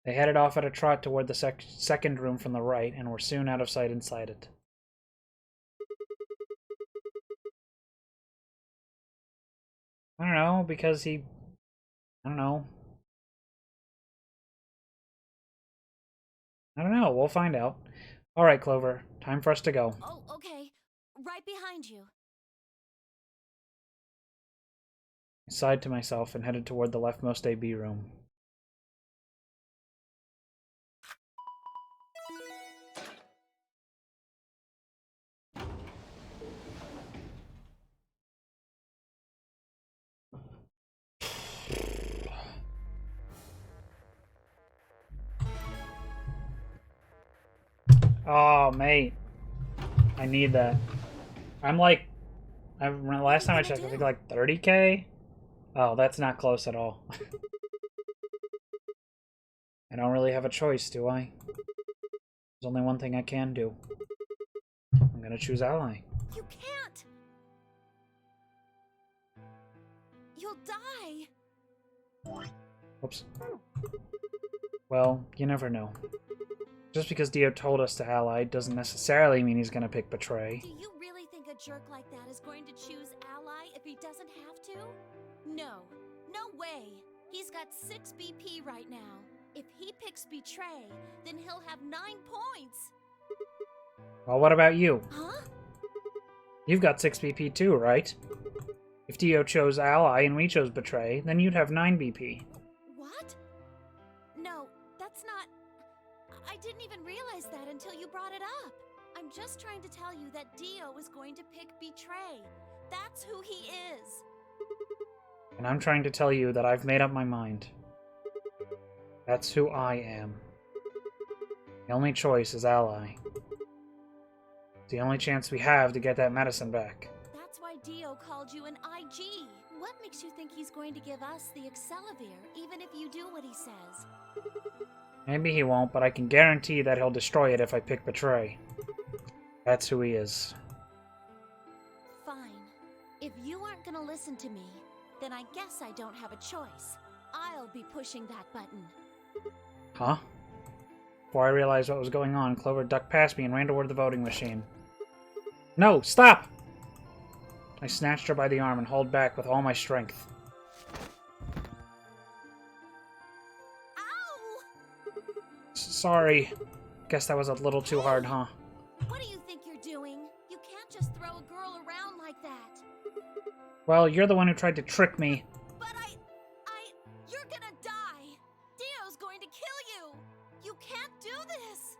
They headed off at a trot toward the second room from the right and were soon out of sight inside it. I don't know, because he... I don't know. I don't know, we'll find out. Alright, Clover, time for us to go.
Oh, okay. Right behind you.
I sighed to myself and headed toward the leftmost AB room. Oh, mate. I need that. I'm like... last time I checked, I think like 30k? Oh, that's not close at all. I don't really have a choice, do I? There's only one thing I can do. I'm gonna choose Ally.
You can't! You'll die!
Oops. Well, you never know. Just because Dio told us to ally doesn't necessarily mean he's gonna pick Betray.
Do you really think a jerk like that is going to choose Ally if he doesn't have to? No. No way. He's got 6 BP right now. If he picks Betray, then he'll have 9 points.
Well, what about you?
Huh?
You've got 6 BP too, right? If Dio chose Ally and we chose Betray, then you'd have 9 BP.
What? No, that's not... I didn't even realize that until you brought it up. I'm just trying to tell you that Dio is going to pick Betray. That's who he is.
And I'm trying to tell you that I've made up my mind. That's who I am. The only choice is Ally. It's the only chance we have to get that medicine back.
That's why Dio called you an IG. What makes you think he's going to give us the Excelivir, even if you do what he says?
Maybe he won't, but I can guarantee that he'll destroy it if I pick Betray. That's who he is.
Fine. If you aren't gonna listen to me, then I guess I don't have a choice. I'll be pushing that button.
Huh? Before I realized what was going on, Clover ducked past me and ran toward the voting machine. No, stop! I snatched her by the arm and hauled back with all my strength.
Ow!
Sorry. Guess that was a little too hard, huh?
What do you think you're doing? You can't just throw a girl around like that.
Well, you're the one who tried to trick me.
But you're gonna die. Dio's going to kill you. You can't do this.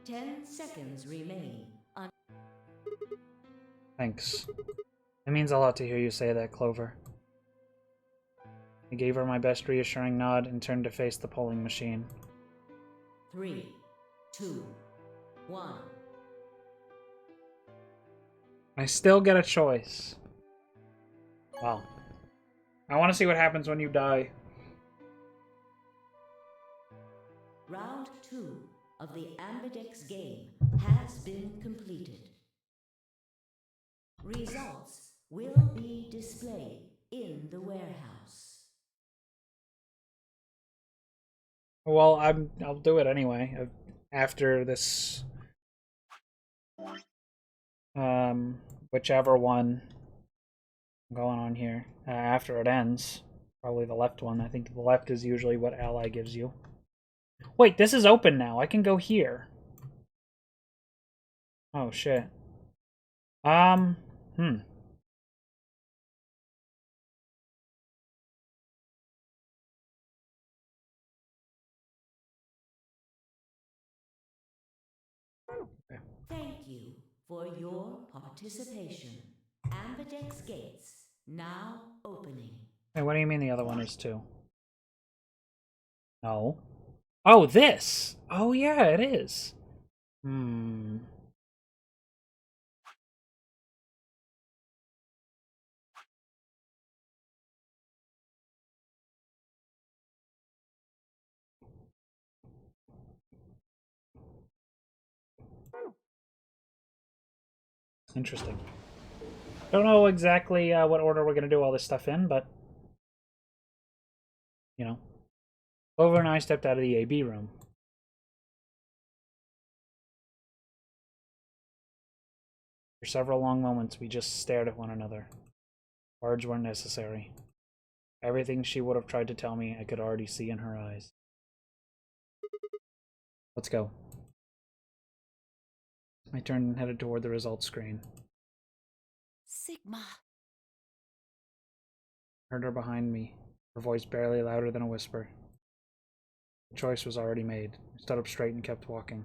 10 seconds remain.
Thanks. It means a lot to hear you say that, Clover. I gave her my best reassuring nod and turned to face the polling machine.
3, 2, 1.
I still get a choice. Wow. I want to see what happens when you die.
Round 2 of the Ambidex game has been completed. Results will be displayed in the warehouse.
Well, I'll do it anyway. After this, whichever one going on here. After it ends, probably the left one. I think the left is usually what ally gives you. Wait, this is open now. I can go here. Oh shit.
Thank you for your participation. Ambidex gates now opening.
Hey, what do you mean the other one is too? No. Oh, this! Oh yeah, it is. Interesting. Don't know exactly what order we're going to do all this stuff in, but, you know. Clover and I stepped out of the AB room. For several long moments, we just stared at one another. Words weren't necessary. Everything she would have tried to tell me, I could already see in her eyes. Let's go. I turned and headed toward the results screen.
Sigma.
Heard her behind me, her voice barely louder than a whisper. The choice was already made. I stood up straight and kept walking.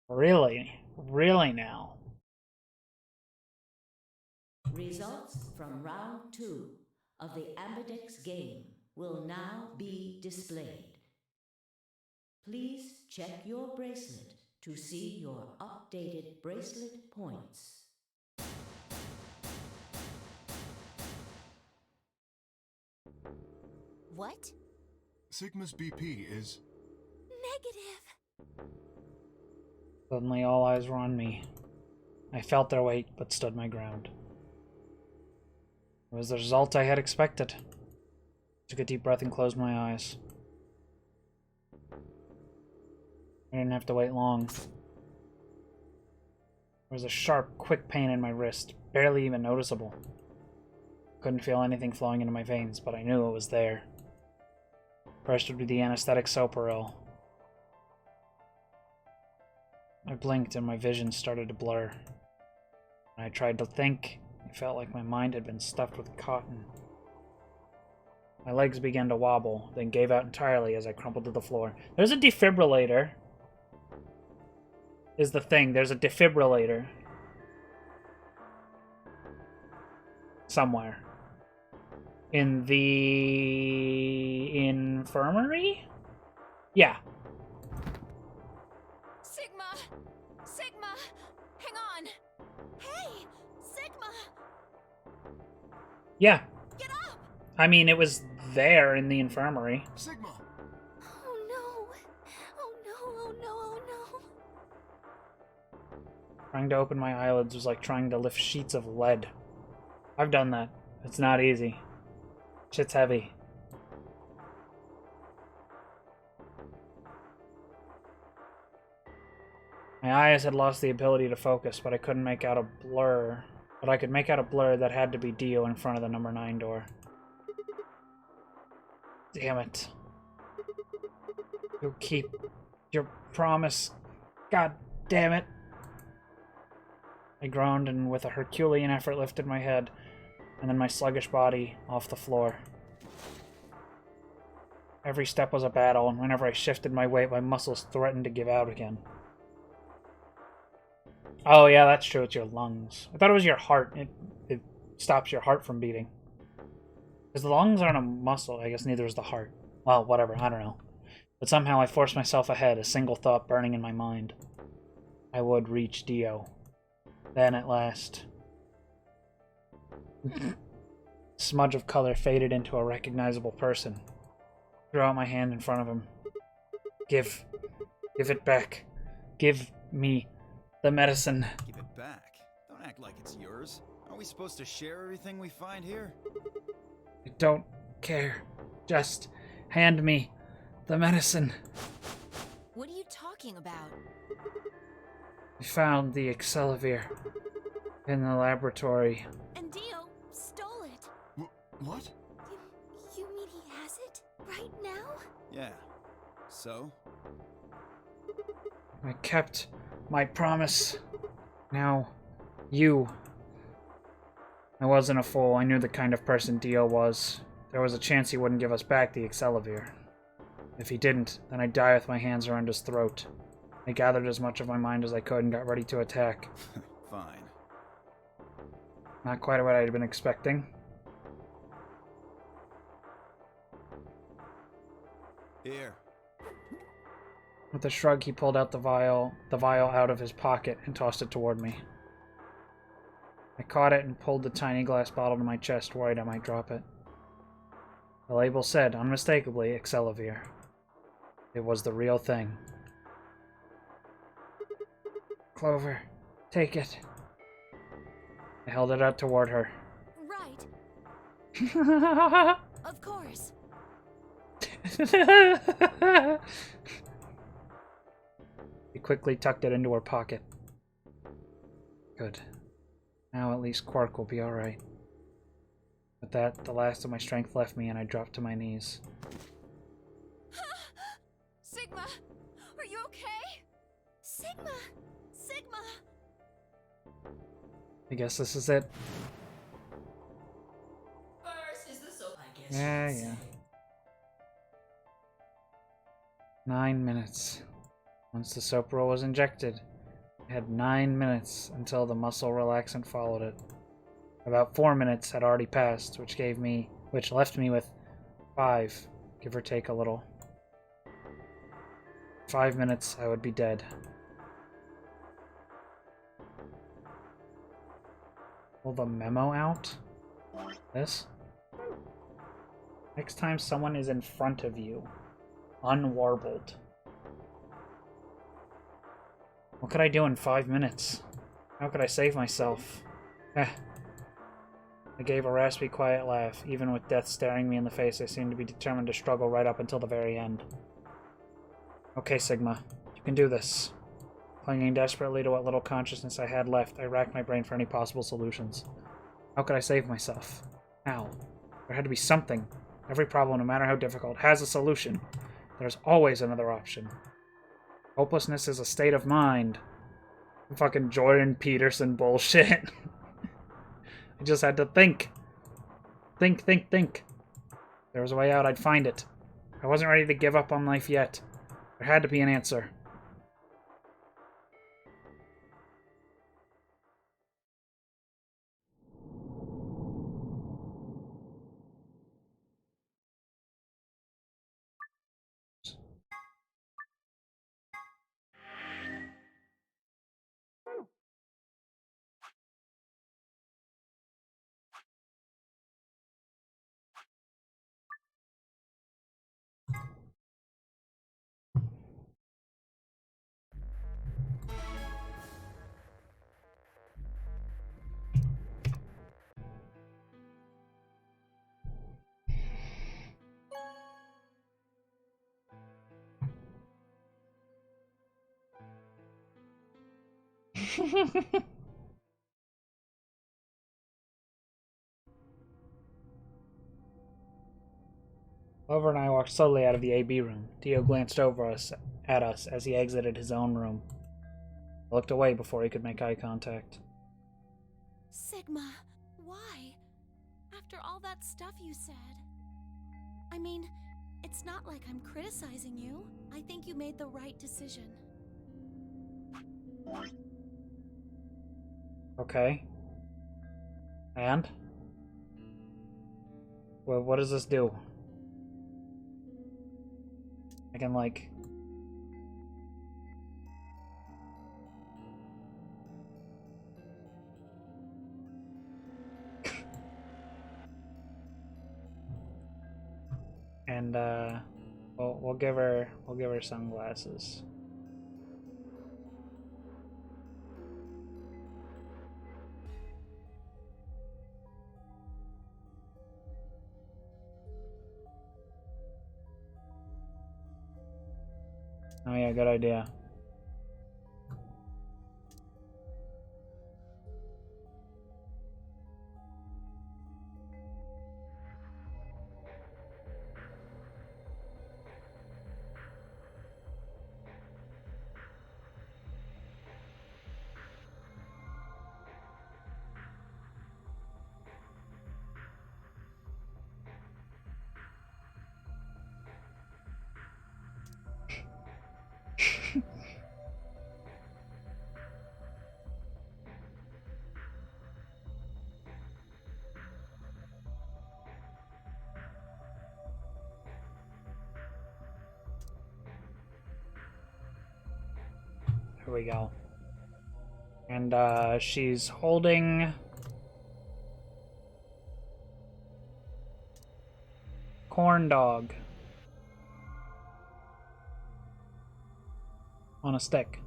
Really? Really now?
Results from round 2 of the Ambidex game will now be displayed. Please check your bracelet to see your updated bracelet points.
What?
Sigma's BP is...
Negative.
Suddenly all eyes were on me. I felt their weight, but stood my ground. It was the result I had expected. I took a deep breath and closed my eyes. I didn't have to wait long. There was a sharp, quick pain in my wrist, barely even noticeable. Couldn't feel anything flowing into my veins, but I knew it was there. First would be the anesthetic Soparil. I blinked and my vision started to blur. When I tried to think, it felt like my mind had been stuffed with cotton. My legs began to wobble, then gave out entirely as I crumpled to the floor. There's a defibrillator. Is the thing. There's a defibrillator. Somewhere. In the... infirmary? Yeah.
Sigma! Sigma! Hang on! Hey! Sigma!
Yeah.
Get up!
I mean, it was there in the infirmary.
Sigma!
Oh no! Oh no, oh no, oh no!
Trying to open my eyelids was like trying to lift sheets of lead. I've done that. It's not easy. Shit's heavy. My eyes had lost the ability to focus, but I couldn't make out a blur. but I could make out a blur that had to be Dio in front of the number 9 door. Damn it. You'll keep your promise. God damn it. I groaned and with a Herculean effort lifted my head, and then my sluggish body off the floor. Every step was a battle, and whenever I shifted my weight, my muscles threatened to give out again. Oh yeah, that's true, it's your lungs. I thought it was your heart. It stops your heart from beating. Because the lungs aren't a muscle, I guess neither is the heart. Well, whatever, I don't know. But somehow I forced myself ahead, a single thought burning in my mind. I would reach Dio. Then, at last... smudge of color faded into a recognizable person. Threw out my hand in front of him. Give it back. Give me the medicine.
Give it back? Don't act like it's yours. Aren't we supposed to share everything we find here?
I don't care. Just hand me the medicine.
What are you talking about?
I found the Excelivir in the laboratory.
And Dio stole it.
What?
You mean he has it? Right now?
Yeah. So?
I kept my promise. Now, you. I wasn't a fool. I knew the kind of person Dio was. There was a chance he wouldn't give us back the Excelivir. If he didn't, then I'd die with my hands around his throat. I gathered as much of my mind as I could and got ready to attack.
Fine.
Not quite what I'd been expecting.
Here.
With a shrug, he pulled out the vial out of his pocket and tossed it toward me. I caught it and pulled the tiny glass bottle to my chest, worried I might drop it. The label said, unmistakably, Excelivir. It was the real thing. Clover, take it. I held it out toward her.
Right. Of course.
He quickly tucked it into her pocket. Good. Now at least Quark will be alright. With that, the last of my strength left me and I dropped to my knees.
Sigma, are you okay? Sigma! Sigma!
I guess this is it.
First is the soap, I guess.
Yeah, yeah. 9 minutes. Once the soap roll was injected, I had 9 minutes until the muscle relaxant followed it. About 4 minutes had already passed, which left me with 5, give or take a little. 5 minutes, I would be dead. Pull the memo out? This? Next time someone is in front of you, unwarbled. What could I do in 5 minutes? How could I save myself? I gave a raspy, quiet laugh. Even with death staring me in the face, I seemed to be determined to struggle right up until the very end. Okay, Sigma. You can do this. Clinging desperately to what little consciousness I had left, I racked my brain for any possible solutions. How could I save myself? How? There had to be something. Every problem, no matter how difficult, has a solution. There's always another option. Hopelessness is a state of mind. Fucking Jordan Peterson bullshit. I just had to think. Think. If there was a way out, I'd find it. I wasn't ready to give up on life yet. There had to be an answer. Clover and I walked slowly out of the AB room. Dio glanced over at us as he exited his own room. I looked away before he could make eye contact.
Sigma, why? After all that stuff you said. I mean, it's not like I'm criticizing you. I think you made the right decision.
Okay. And? Well, what does this do? I can, like... and, we'll give her sunglasses. Oh yeah, good idea. Here we go. And she's holding corn dog on a stick.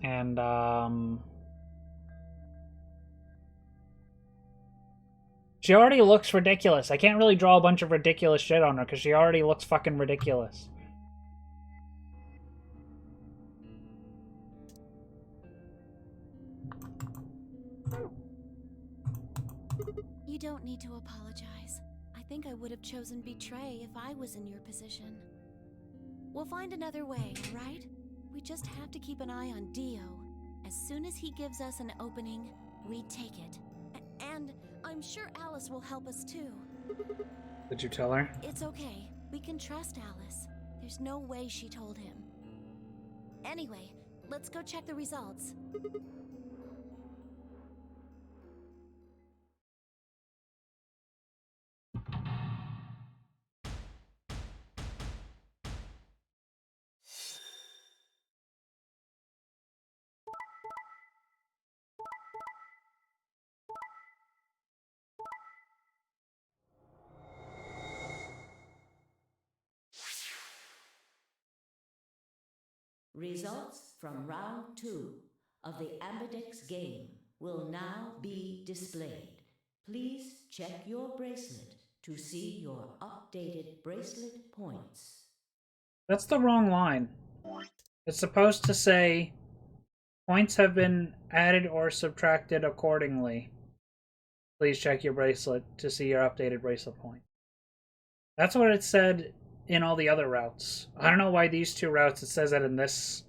And she already looks ridiculous. I can't really draw a bunch of ridiculous shit on her because she already looks fucking ridiculous.
You don't need to apologize. I think I would have chosen betray if I was in your position. We'll find another way, alright? We just have to keep an eye on Dio. As soon as he gives us an opening, we take it. And I'm sure Alice will help us too.
Did you tell her?
It's okay. We can trust Alice. There's no way she told him. Anyway, let's go check the results.
Results from round 2 of the Ambidex game will now be displayed. Please check your bracelet to see your updated bracelet points.
That's the wrong line. It's supposed to say, points have been added or subtracted accordingly. Please check your bracelet to see your updated bracelet point. That's what it said in all the other routes. I don't know why these two routes it says that in this,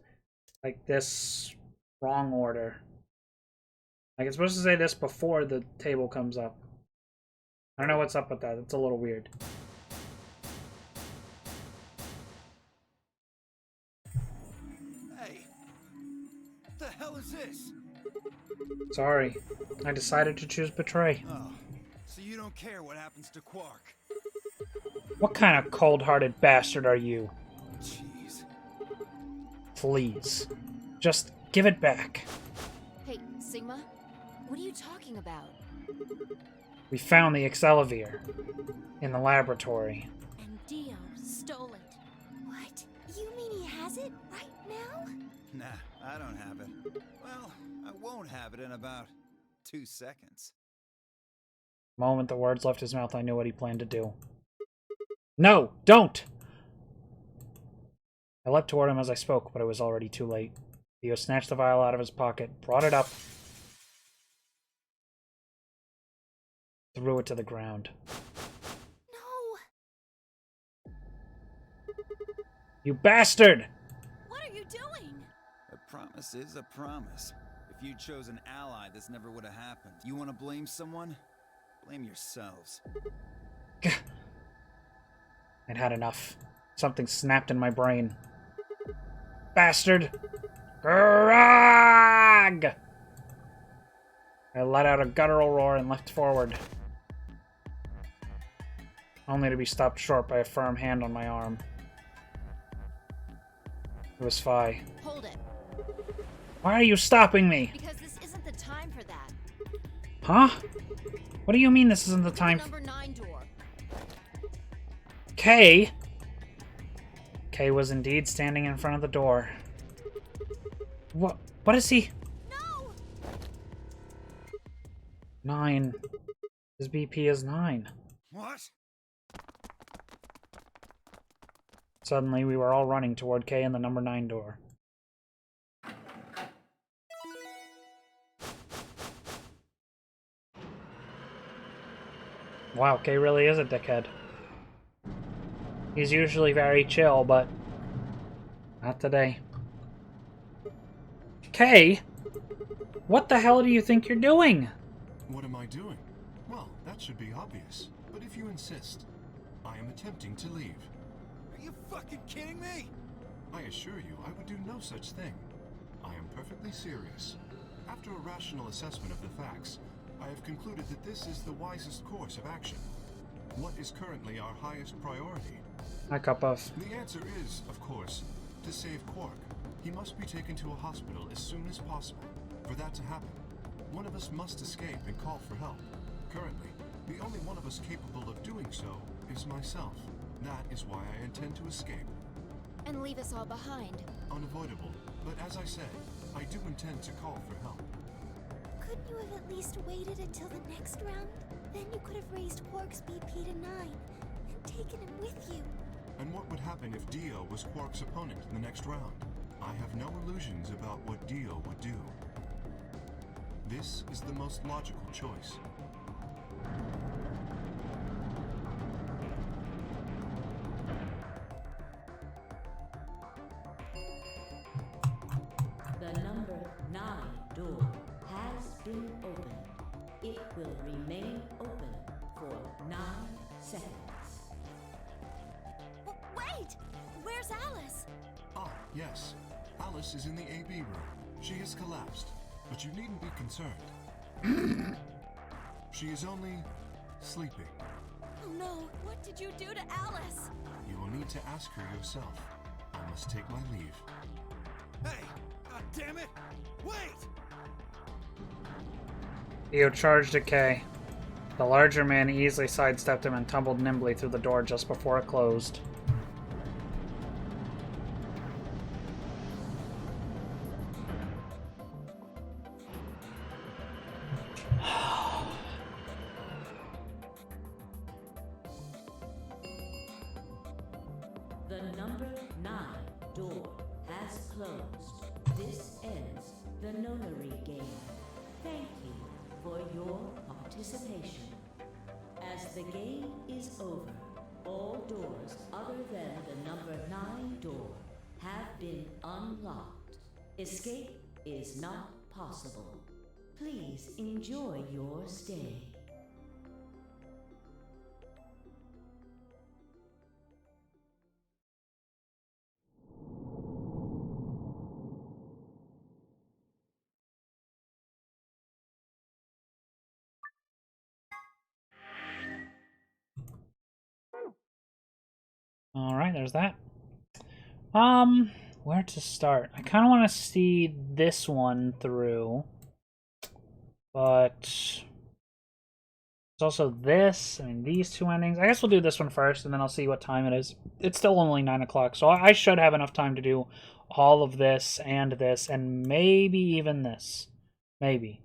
like, this wrong order. Like, it's supposed to say this before the table comes up. I don't know what's up with that. It's a little weird.
Hey, what the hell is this?
Sorry. I decided to choose Betray.
Oh, so you don't care what happens to Quark?
What kind of cold-hearted bastard are you?
Jeez.
Please. Just give it back.
Hey, Sigma, what are you talking about?
We found the Excelivir in the laboratory.
And Dio stole it.
What? You mean he has it right now?
Nah, I don't have it. Well, I won't have it in about 2 seconds.
The moment the words left his mouth, I knew what he planned to do. No, don't! I leapt toward him as I spoke, but it was already too late. Dio snatched the vial out of his pocket, brought it up, threw it to the ground.
No!
You bastard!
What are you doing?
A promise is a promise. If you'd chosen Ally, this never would have happened. You want to blame someone? Blame yourselves.
I'd had enough. Something snapped in my brain. Bastard! Grog! I let out a guttural roar and leapt forward, only to be stopped short by a firm hand on my arm. It was Phi.
Hold it.
Why are you stopping me?
Because this isn't the time for that.
Huh? What do you mean this isn't the time?
Number 9 door.
Kay? Kay was indeed standing in front of the door. What is he?
No!
9. His BP is 9.
What?
Suddenly, we were all running toward Kay and the number 9 door. Wow, Kay really is a dickhead. He's usually very chill, but not today. Kay? What the hell do you think you're doing?
What am I doing? Well, that should be obvious. But if you insist, I am attempting to leave.
Are you fucking kidding me?
I assure you, I would do no such thing. I am perfectly serious. After a rational assessment of the facts, I have concluded that this is the wisest course of action. What is currently our highest priority?
Hi, Cuppuff.
The answer is, of course, to save Quark. He must be taken to a hospital as soon as possible. For that to happen, one of us must escape and call for help. Currently, the only one of us capable of doing so is myself. That is why I intend to escape.
And leave us all behind.
Unavoidable, but as I said, I do intend to call for help.
Couldn't you have at least waited until the next round? Then you could have raised Quark's BP to 9 and taken him with you.
And what would happen if Dio was Quark's opponent in the next round? I have no illusions about what Dio would do. This is the most logical choice.
The number 9 door has been opened. It will remain open for 9 seconds.
Wait! Where's Alice?
Ah, yes. Alice is in the AB room. She has collapsed, but you needn't be concerned. She is only sleeping.
Oh no, what did you do to Alice?
You will need to ask her yourself. I must take my leave.
Hey! God damn it! Wait!
Dio charged at Kay. The larger man easily sidestepped him and tumbled nimbly through the door just before it closed.
The number 9 door has closed. This ends the Nonary game. Thank you for your participation. As the game is over, all doors other than the number 9 door have been unlocked. Escape is not possible. Please enjoy your stay.
Alright, there's that. Where to start? I kind of want to see this one through. But there's also this. I mean, these two endings. I guess we'll do this one first, and then I'll see what time it is. It's still only 9 o'clock, so I should have enough time to do all of this, and maybe even this. Maybe.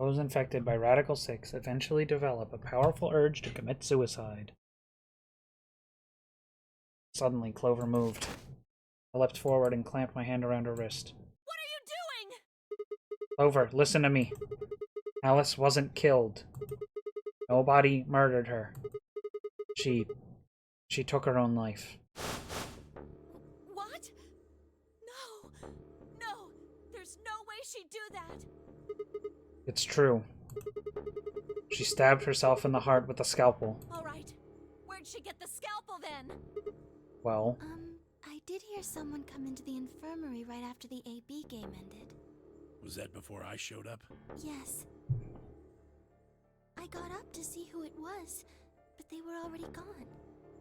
Those infected by Radical 6 eventually develop a powerful urge to commit suicide. Suddenly, Clover moved. I leapt forward and clamped my hand around her wrist.
What are you doing?
Clover, listen to me. Alice wasn't killed. Nobody murdered her. She took her own life.
What? No, there's no way she'd do that.
It's true. She stabbed herself in the heart with a scalpel.
All right, where'd she get the scalpel then?
Well,
I did hear someone come into the infirmary right after the AB game ended.
Was that before I showed up?
Yes. I got up to see who it was, but they were already gone.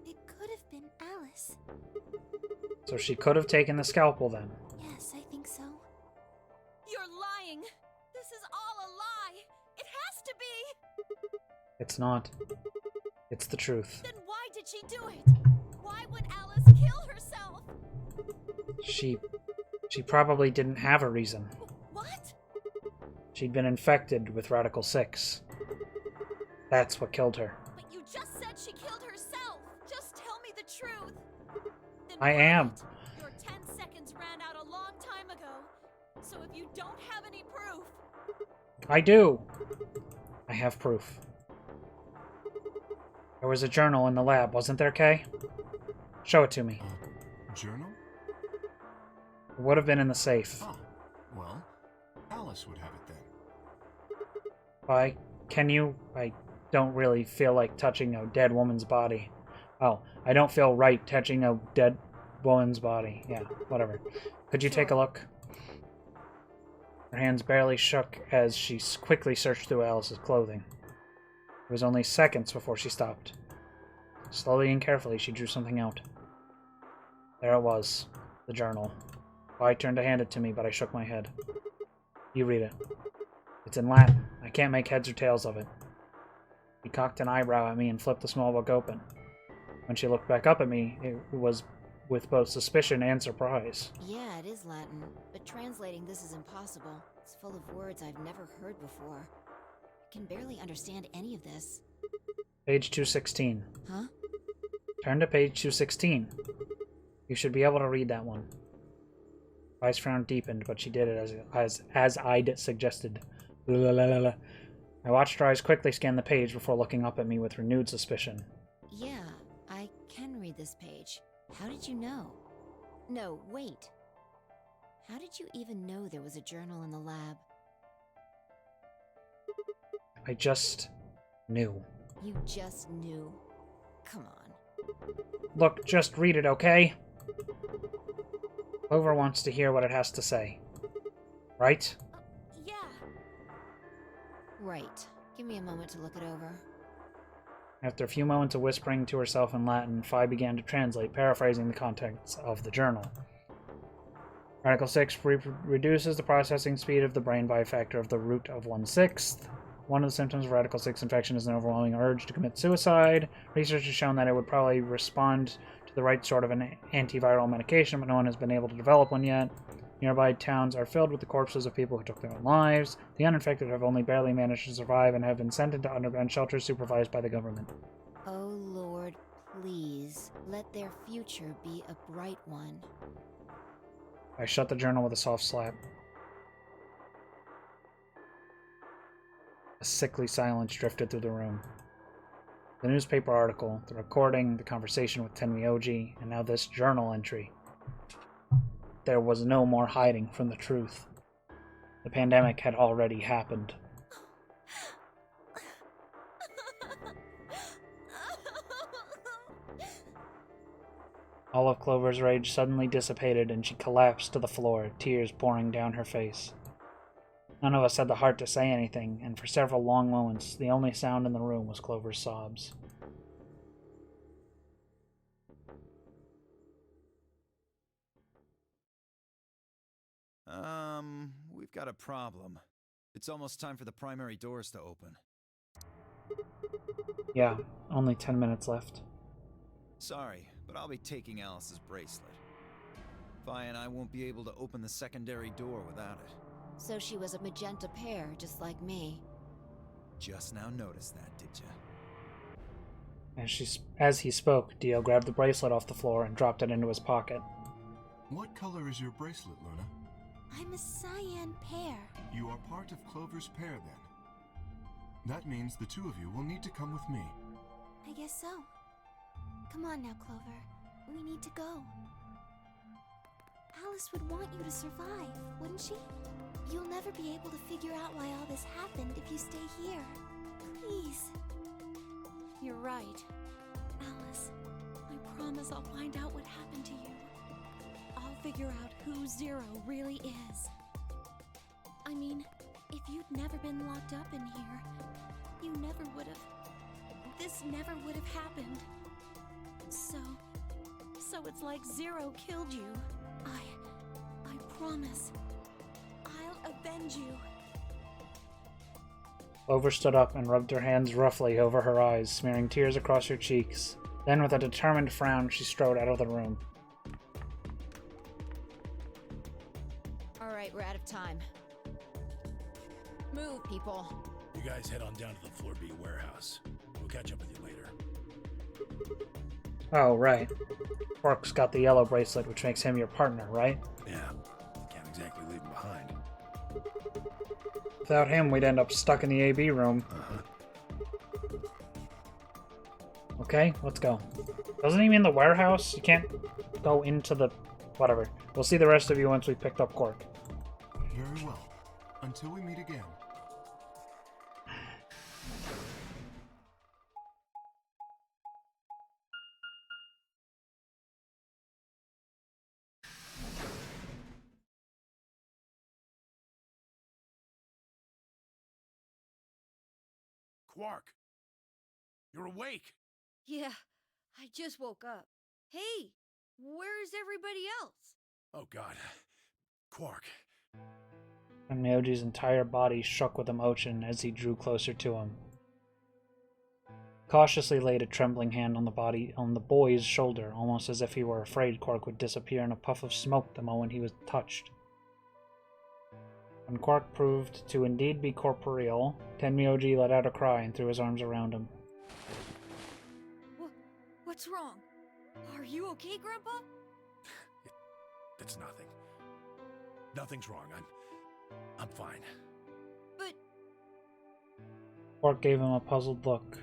It could have been Alice.
so she could have taken the scalpel then.
Yes, I think so. You're lying! This is all a lie! It has to be!
It's not. It's the truth.
Then why did she do it? Why would Alice kill herself?
She probably didn't have a reason.
What?
She'd been infected with Radical 6. That's what killed her.
But you just said she killed herself! Just tell me the truth! Then
I
prove
am.
it. Your 10 seconds ran out a long time ago. So if you don't have any proof...
I do! I have proof. There was a journal in the lab, wasn't there, Kay? Show it to me.
Journal?
It would have been in the safe.
Oh, well, Alice would have it then.
Why? Can you? I don't really feel like touching a dead woman's body. Oh, I don't feel right touching a dead woman's body. Yeah, whatever. Could you take a look? Her hands barely shook as she quickly searched through Alice's clothing. It was only seconds before she stopped. Slowly and carefully, she drew something out. There it was, the journal. I turned to hand it to me, but I shook my head. You read it. It's in Latin. I can't make heads or tails of it. He cocked an eyebrow at me and flipped the small book open. When she looked back up at me, it was with both suspicion and surprise.
Yeah, it is Latin, but translating this is impossible. It's full of words I've never heard before. I can barely understand any of this.
Page 216.
Huh?
Turn to page 216. You should be able to read that one. Vi's frown deepened, but she did it as I'd suggested. I watched her eyes quickly scan the page before looking up at me with renewed suspicion.
Yeah, I can read this page. How did you know? No, wait. How did you even know there was a journal in the lab?
I just knew.
You just knew. Come on.
Look, just read it, okay? Clover wants to hear what it has to say. Right?
Yeah.
Right. Give me a moment to look it over.
After a few moments of whispering to herself in Latin, Vi began to translate, paraphrasing the contents of the journal. Radical 6 reduces the processing speed of the brain by a factor of the root of 1/6. One of the symptoms of Radical 6 infection is an overwhelming urge to commit suicide. Research has shown that it would probably respond to the right sort of an antiviral medication, but no one has been able to develop one yet. Nearby towns are filled with the corpses of people who took their own lives. The uninfected have only barely managed to survive and have been sent into underground shelters supervised by the government.
Oh Lord, please, let their future be a bright one.
I shut the journal with a soft slap. A sickly silence drifted through the room. The newspaper article, the recording, the conversation with Tenryoji, and now this journal entry. There was no more hiding from the truth. The pandemic had already happened. All of Clover's rage suddenly dissipated and she collapsed to the floor, tears pouring down her face. None of us had the heart to say anything, and for several long moments, the only sound in the room was Clover's sobs.
We've got a problem. It's almost time for the primary doors to open.
Yeah, only 10 minutes left.
Sorry, but I'll be taking Alice's bracelet. Vi and I won't be able to open the secondary door without it.
So she was a magenta pair, just like me.
just now noticed that, did you?
As he spoke, Dio grabbed the bracelet off the floor and dropped it into his pocket.
What color is your bracelet, Luna?
I'm a cyan pear.
You are part of Clover's pair, then. That means the two of you will need to come with me.
I guess so. Come on now, Clover. We need to go. Alice would want you to survive, wouldn't she? You'll never be able to figure out why all this happened if you stay here. Please. You're right. Alice, I promise I'll find out what happened to you. I'll figure out who Zero really is. I mean, if you'd never been locked up in here, you never would have... This never would have happened. So it's like Zero killed you. I promise. I'll avenge you.
Clover stood up and rubbed her hands roughly over her eyes, smearing tears across her cheeks. Then, with a determined frown, she strode out of the room.
Alright, we're out of time. Move, people.
You guys head on down to the Floor B warehouse. We'll catch up with you later.
Oh, right. Quark's got the yellow bracelet, which makes him your partner, right?
Yeah, can't exactly leave him behind.
Without him, we'd end up stuck in the AB room. Okay, let's go. Doesn't he mean the warehouse? You can't go into the... whatever. We'll see the rest of you once we picked up Quark.
Very well. Until we meet again.
Quark! You're awake!
Yeah, I just woke up. Hey, where's everybody else?
Oh god. Quark.
And Myoji's entire body shook with emotion as he drew closer to him. Cautiously laid a trembling hand on the boy's shoulder, almost as if he were afraid Quark would disappear in a puff of smoke the moment he was touched. When Quark proved to indeed be corporeal, Tenmyoji let out a cry and threw his arms around him.
What's wrong? Are you okay, Grandpa?
It's nothing. Nothing's wrong. I'm fine.
But...
Quark gave him a puzzled look.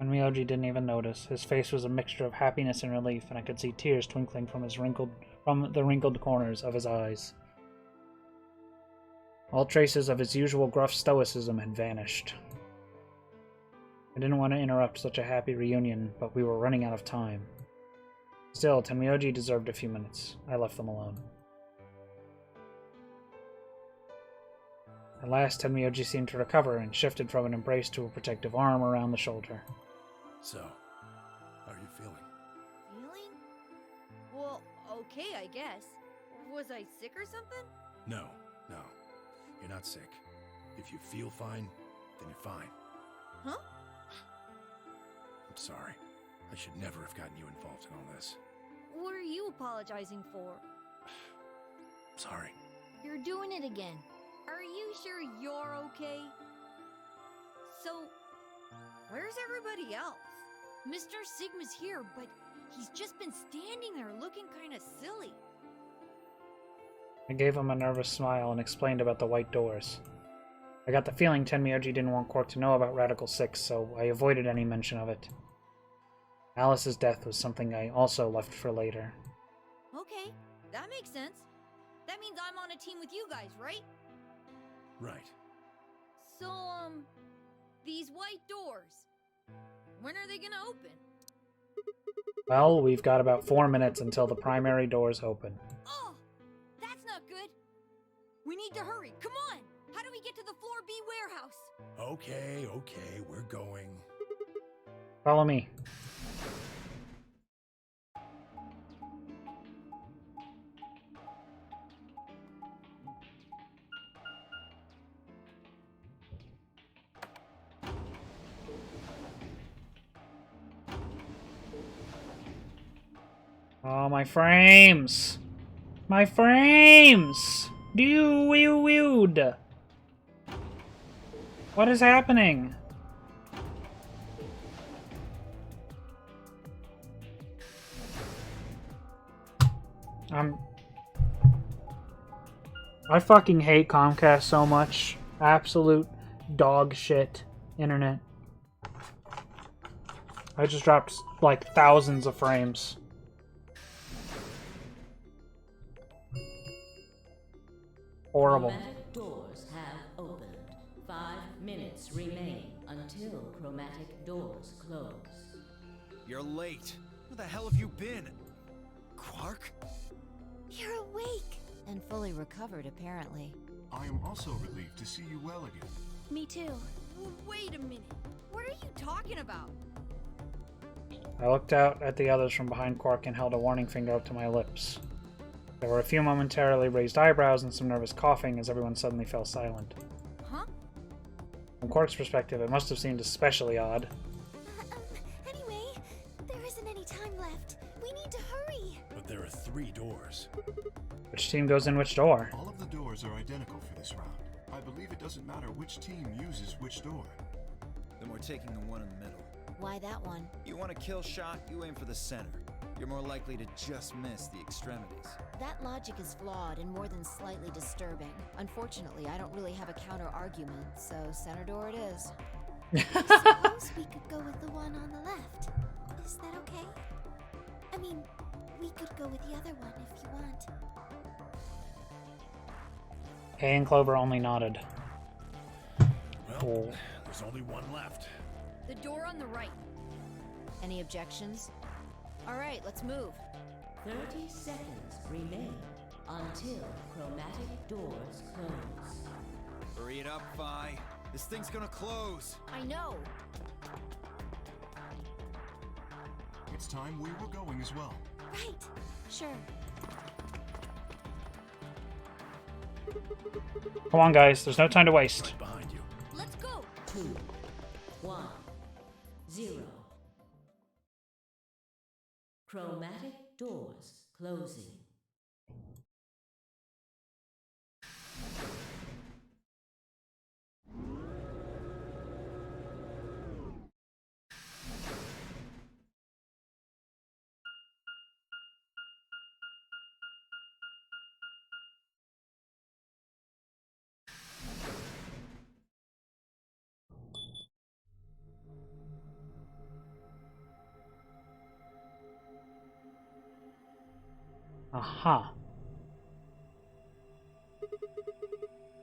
And Myoji didn't even notice. His face was a mixture of happiness and relief, and I could see tears twinkling from the wrinkled corners of his eyes. All traces of his usual gruff stoicism had vanished. I didn't want to interrupt such a happy reunion, but we were running out of time. Still, Tenmyoji deserved a few minutes. I left them alone. At last, Tenmyoji seemed to recover and shifted from an embrace to a protective arm around the shoulder.
So, how are you feeling?
Feeling? Well, okay, I guess. Was I sick or something?
No. You're not sick. If you feel fine, then you're fine.
Huh?
I'm sorry. I should never have gotten you involved in all this.
What are you apologizing for?
Sorry.
You're doing it again. Are you sure you're okay? So, where's everybody else? Mr. Sigma's here, but he's just been standing there looking kind of silly.
I gave him a nervous smile and explained about the white doors. I got the feeling Tenmyoji didn't want Quark to know about Radical 6, so I avoided any mention of it. Alice's death was something I also left for later.
Okay, that makes sense. That means I'm on a team with you guys, right?
Right.
So, these white doors, when are they gonna open?
Well, we've got about 4 minutes until the primary doors open.
Oh, that's not good. We need to hurry. Come on. How do we get to the Floor B warehouse?
Okay, we're going.
Follow me. Oh, my frames! My frames! Dude! What is happening? I fucking hate Comcast so much. Absolute dog shit internet. I just dropped like thousands of frames. Horrible.
Chromatic doors have opened. 5 minutes remain until chromatic doors close.
You're late. Where the hell have you been? Quark?
You're awake.
And fully recovered, apparently.
I am also relieved to see you well again.
Me too.
Wait a minute. What are you talking about?
I looked out at the others from behind Quark and held a warning finger up to my lips. There were a few momentarily raised eyebrows and some nervous coughing as everyone suddenly fell silent.
Huh?
From Quark's perspective, it must have seemed especially odd.
Anyway, there isn't any time left. We need to hurry.
But there are 3 doors.
Which team goes in which door?
All of the doors are identical for this round. I believe it doesn't matter which team uses which door.
Then we're taking the one in the middle.
Why that one?
You want a kill shot, you aim for the center. You're more likely to just miss the extremities.
That logic is flawed and more than slightly disturbing. Unfortunately, I don't really have a counter-argument, so center door it is.
Suppose we could go with the one on the left. Is that okay? I mean, we could go with the other one if you want.
Hay and Clover only nodded.
Well,
Cool.
there's only one left.
The door on the right.
Any objections? Alright, let's move.
30 seconds remain until chromatic doors close.
Hurry it up, Vi. This thing's gonna close.
I know.
It's time we were going as well.
Right. Sure.
Come on, guys. There's no time to waste.
Right behind you.
Let's go.
2, 1, 0. Chromatic doors closing.
Aha.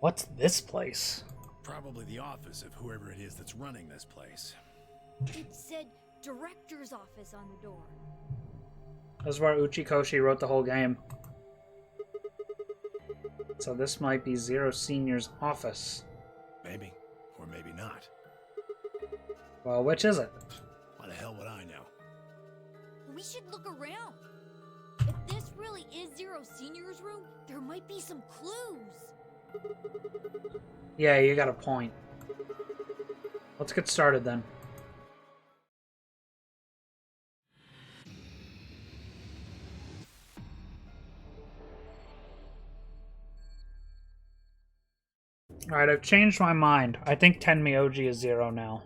What's this place?
Probably the office of whoever it is that's running this place.
It said director's office on the door.
This is where Uchikoshi wrote the whole game. So this might be Zero Senior's office.
Maybe. Or maybe not.
Well, which is it?
Why the hell would I know?
We should look around. If this really is Zero Senior's room, there might be some clues.
Yeah, you got a point. Let's get started then. Alright, I've changed my mind. I think Tenmyoji is 0 now.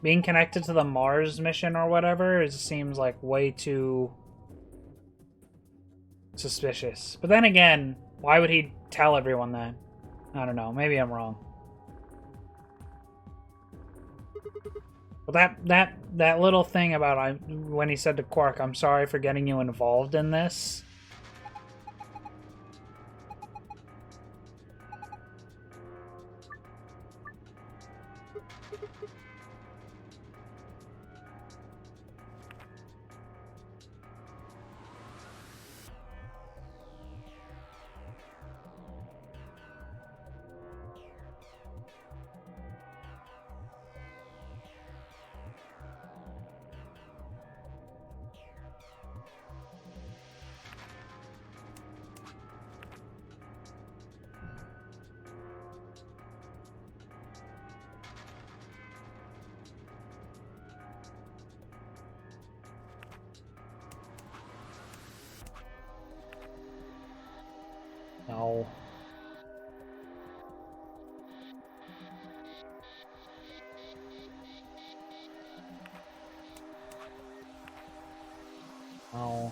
Being connected to the Mars mission or whatever seems like way too suspicious. But then again, why would he tell everyone that? I don't know. Maybe I'm wrong. But that little thing about when he said to Quark, "I'm sorry for getting you involved in this." Oh.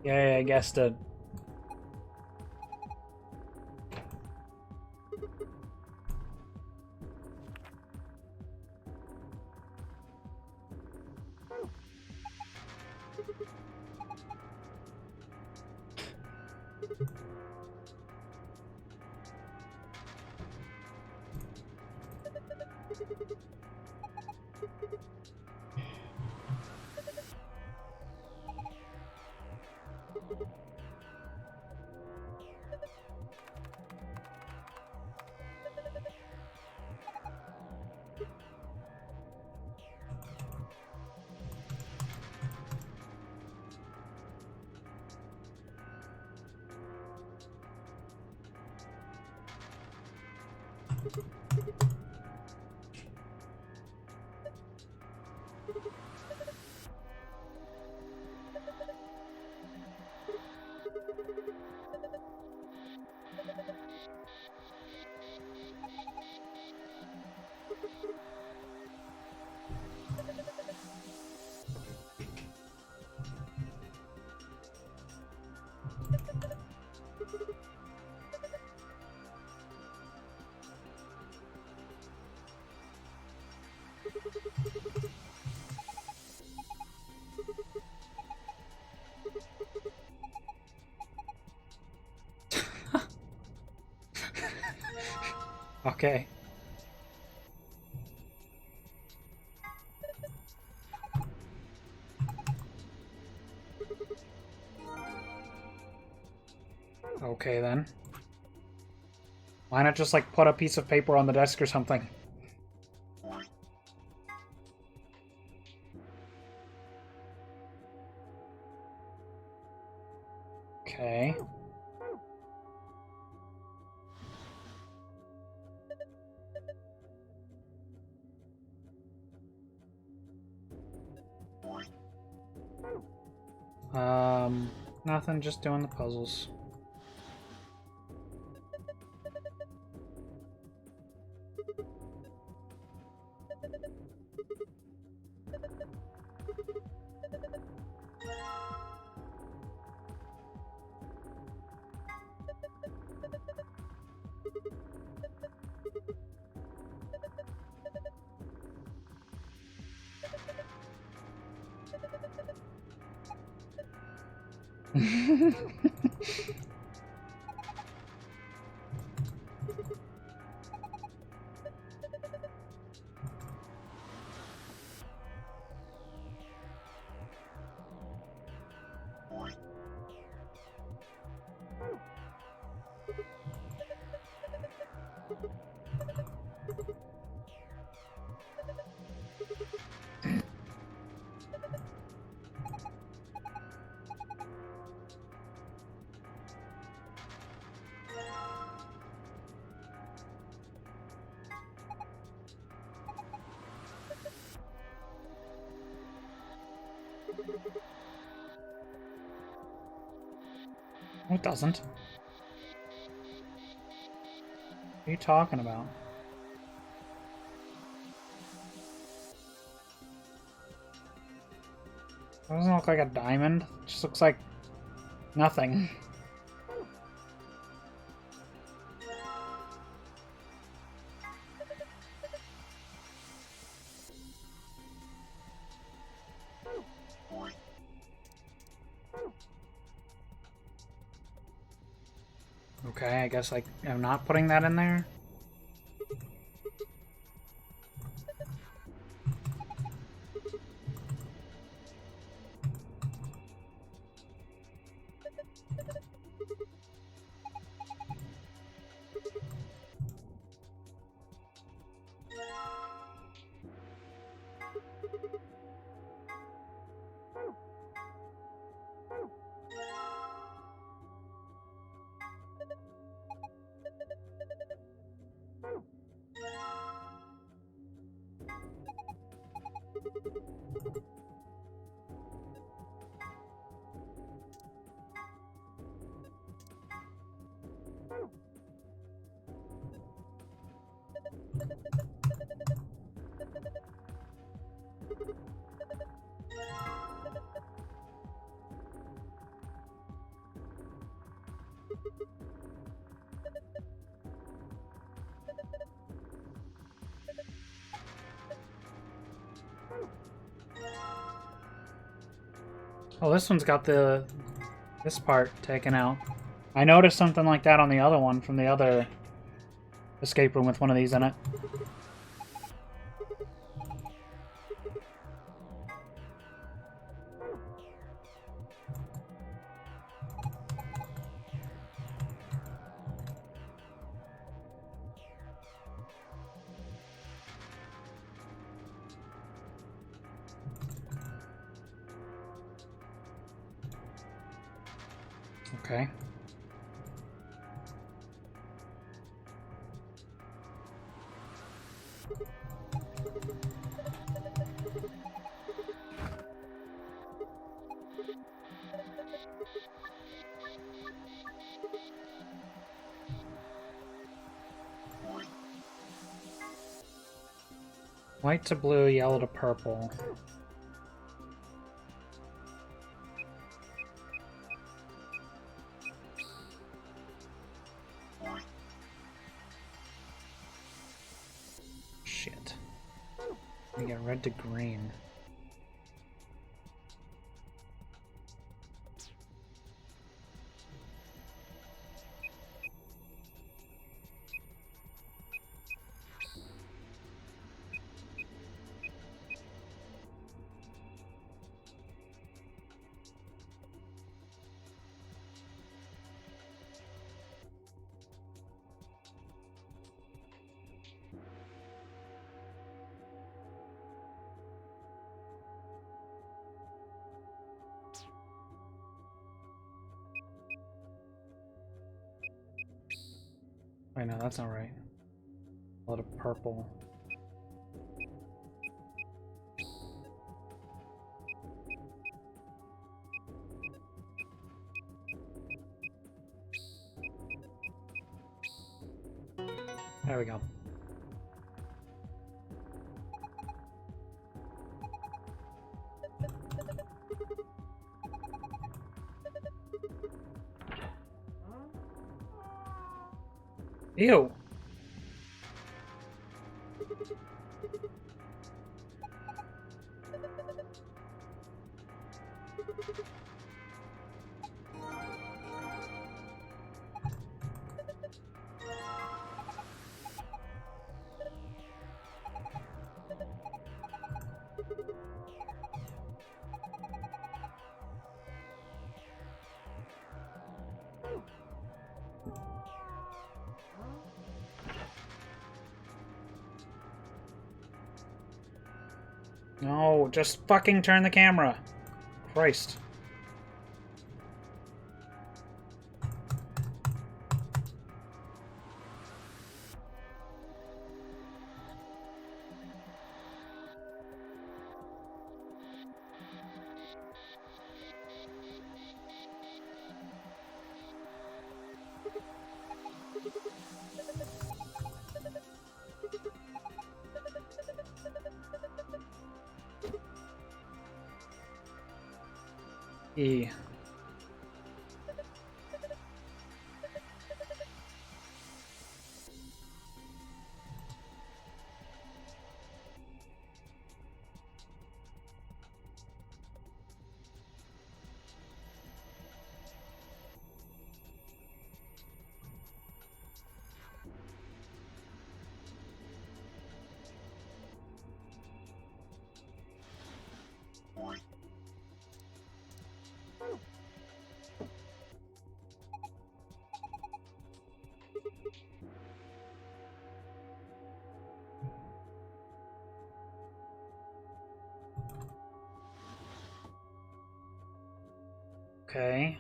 Yeah, I guess the okay. Okay then. Why not just like put a piece of paper on the desk or something? Okay. Nothing, just doing the puzzles. No, it doesn't. What are you talking about? That doesn't look like a diamond. It just looks like nothing. Okay, I guess like I'm not putting that in there. Oh, this one's got this part taken out. I noticed something like that on the other one from the other escape room with one of these in it. Okay. White to blue, yellow to purple. Shit. We get red to green. Wait, no, that's not right. A lot of purple. There we go. Ew. No, just fucking turn the camera. Christ. E. Okay.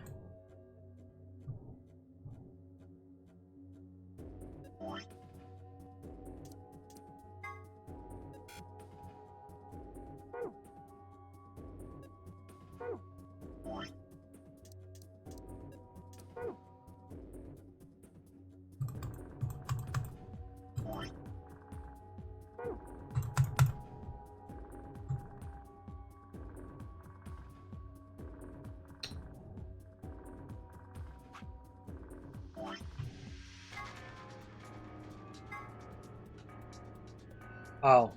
Oh.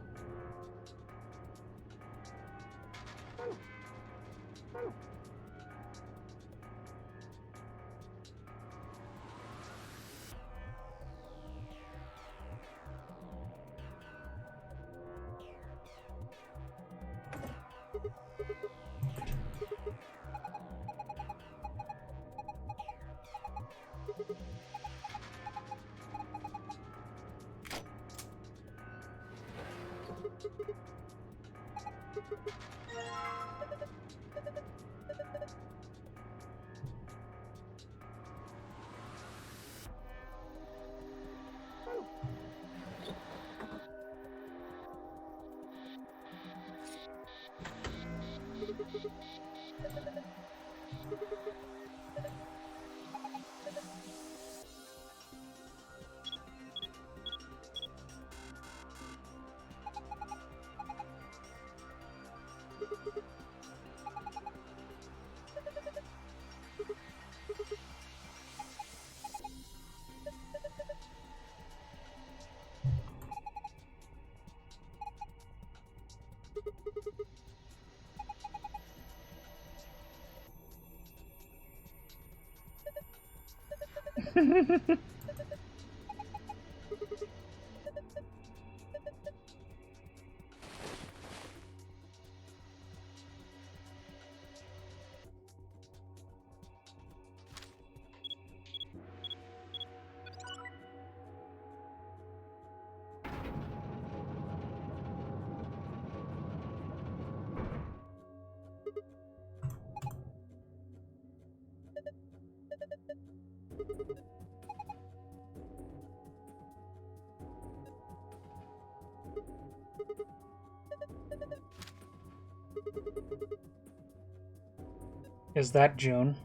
Is that June?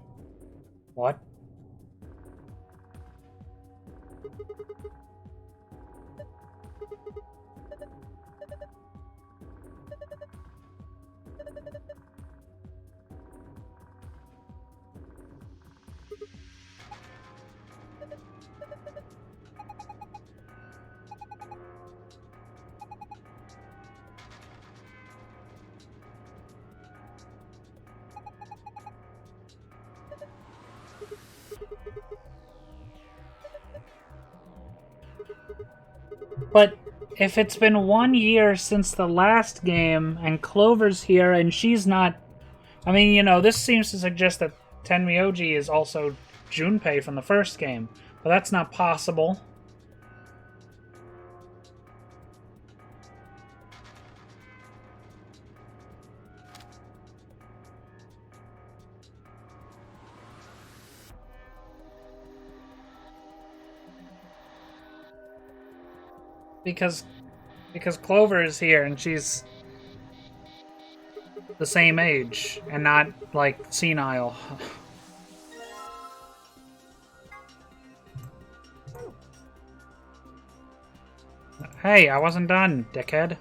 What? But if it's been 1 year since the last game, and Clover's here, and she's not... I mean, you know, this seems to suggest that Tenmyoji is also Junpei from the first game, but that's not possible. Because Clover is here and she's the same age and not like senile. Hey, I wasn't done, dickhead.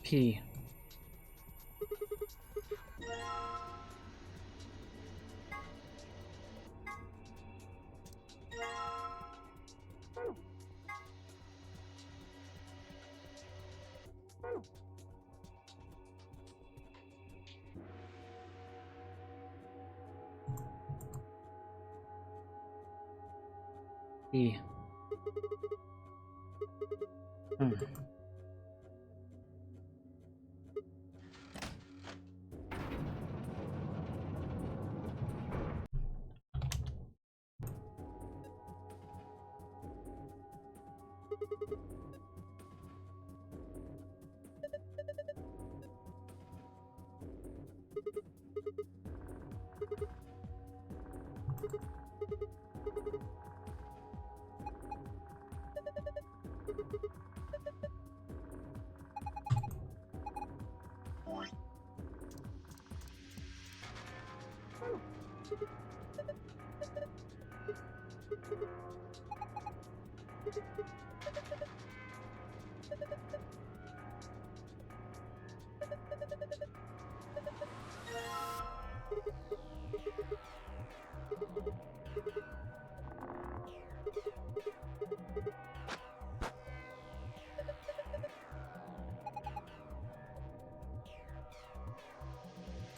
P. E.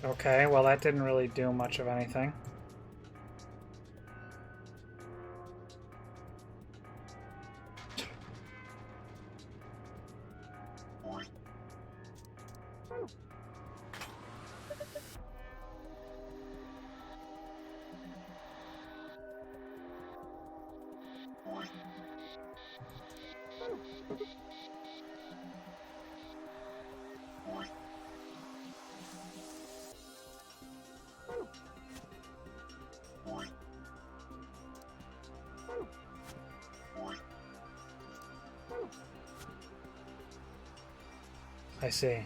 Okay, well that didn't really do much of anything. I see.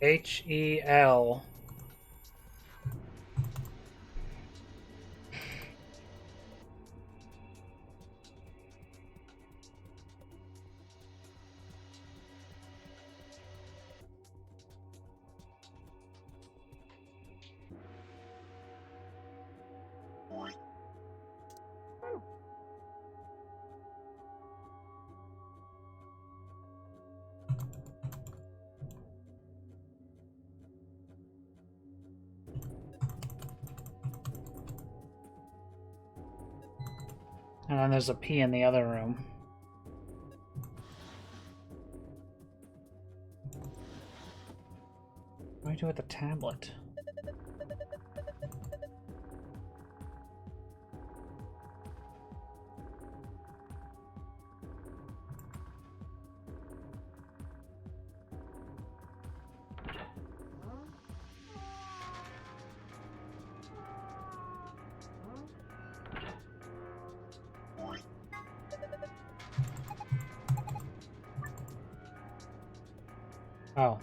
H-E-L. And then there's a P in the other room. What do I do with the tablet? Oh.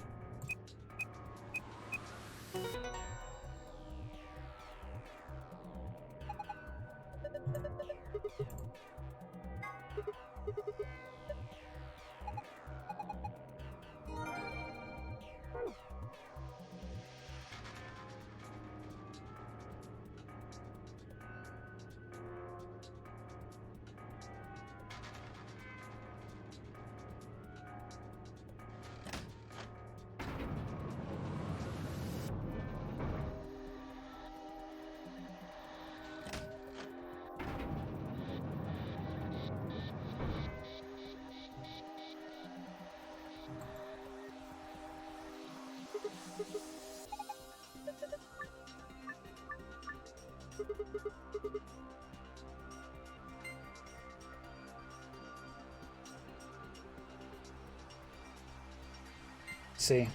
See.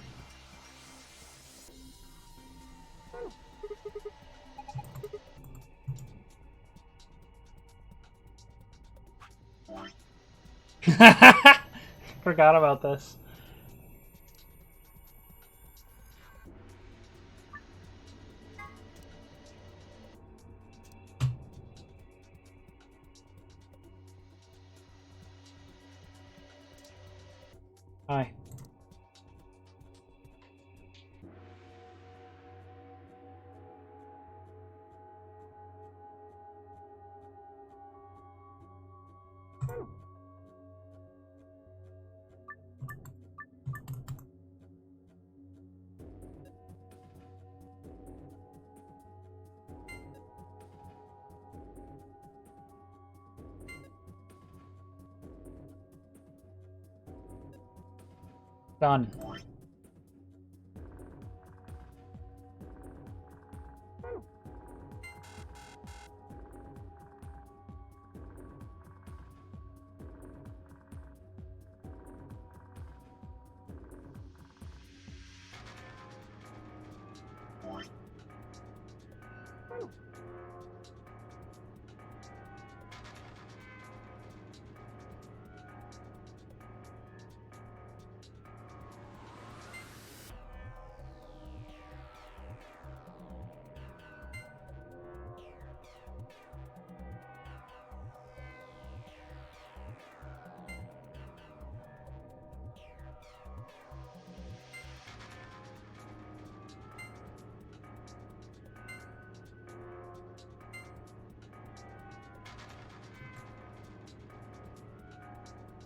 Forgot about this. Hi. Done.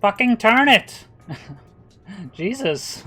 Fucking turn it! Jesus.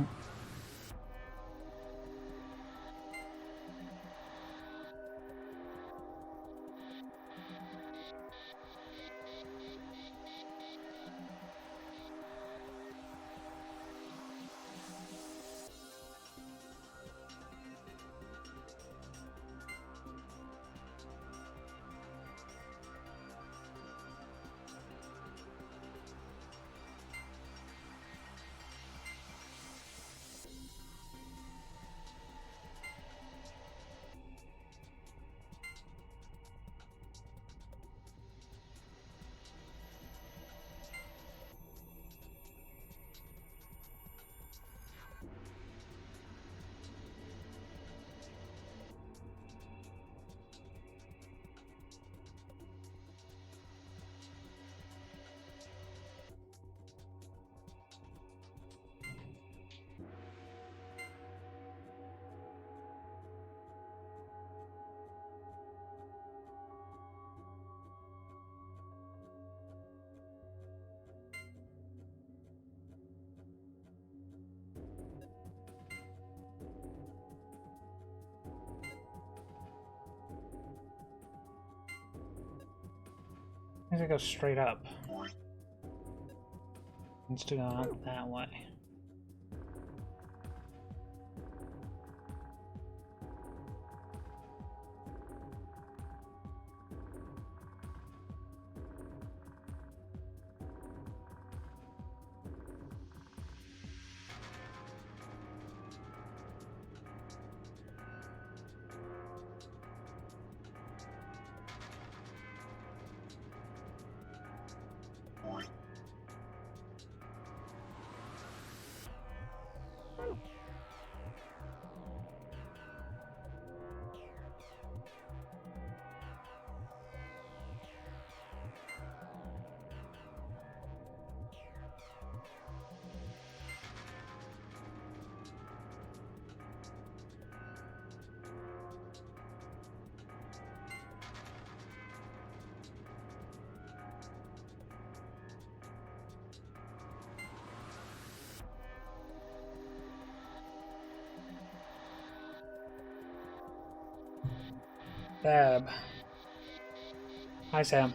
I think it goes straight up. Needs to go out that way. Fab. Hi, Sam.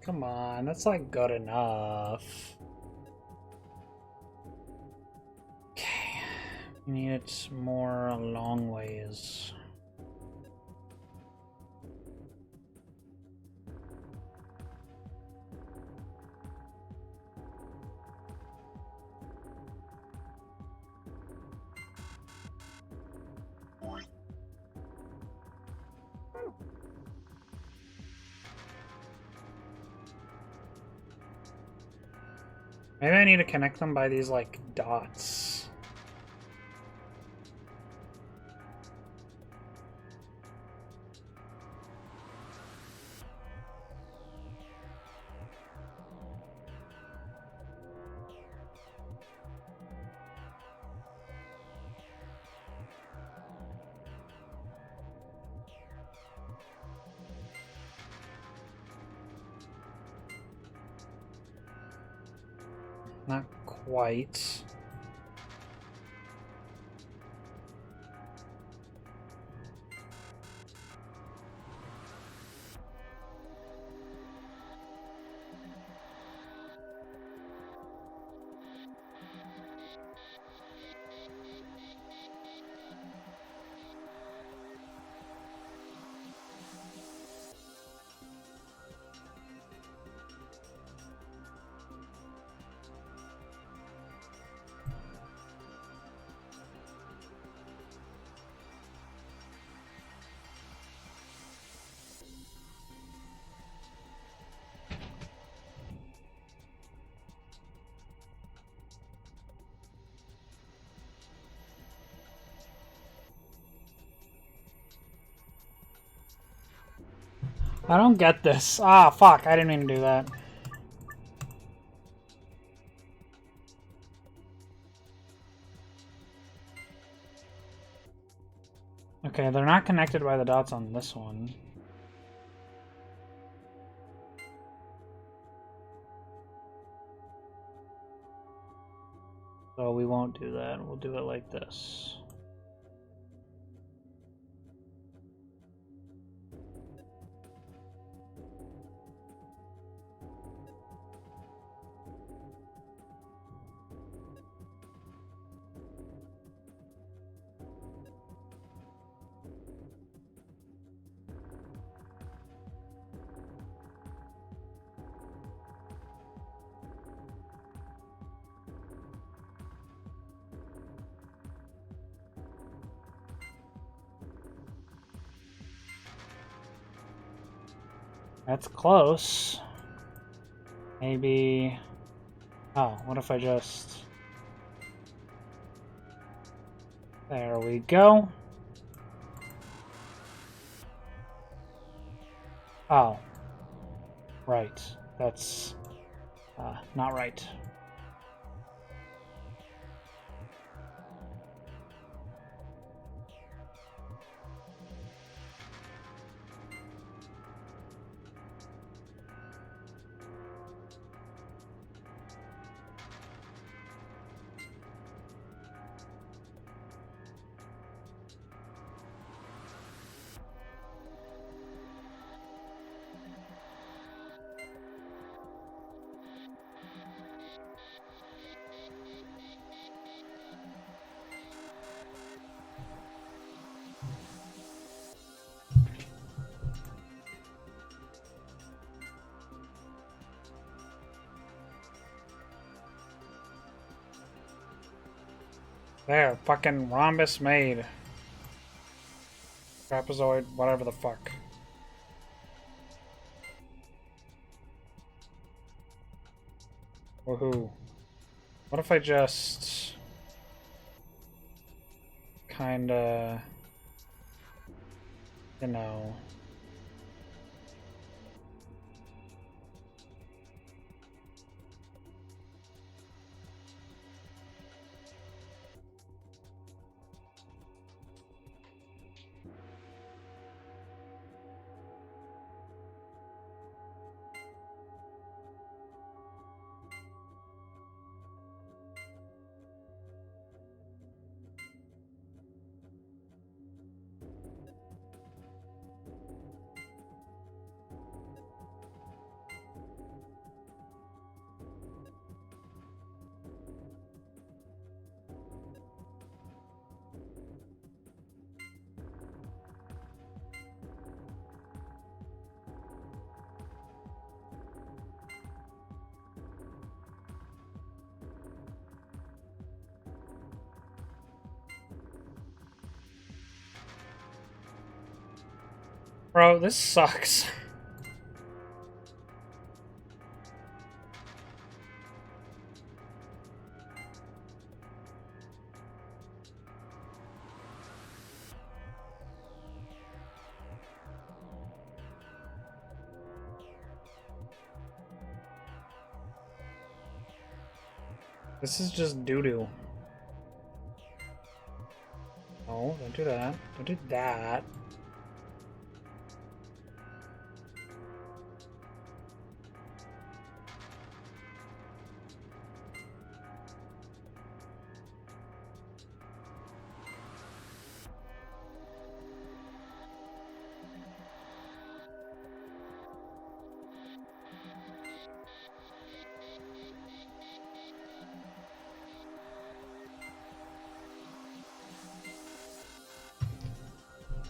Come on, that's like good enough. Okay. We need it more long ways. Maybe I need to connect them by these, like, dots. Not quite. I don't get this. Ah, fuck. I didn't mean to do that. Okay, they're not connected by the dots on this one. So we won't do that. We'll do it like this. That's close. Maybe... Oh, what if I just... There we go. Oh. Right. That's... not right. There, fucking rhombus made. Trapezoid, whatever the fuck. Woohoo. What if I just... kinda... you know... Bro, this sucks. This is just doo-doo. No, don't do that. Don't do that.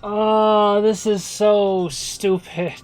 Oh, this is so stupid.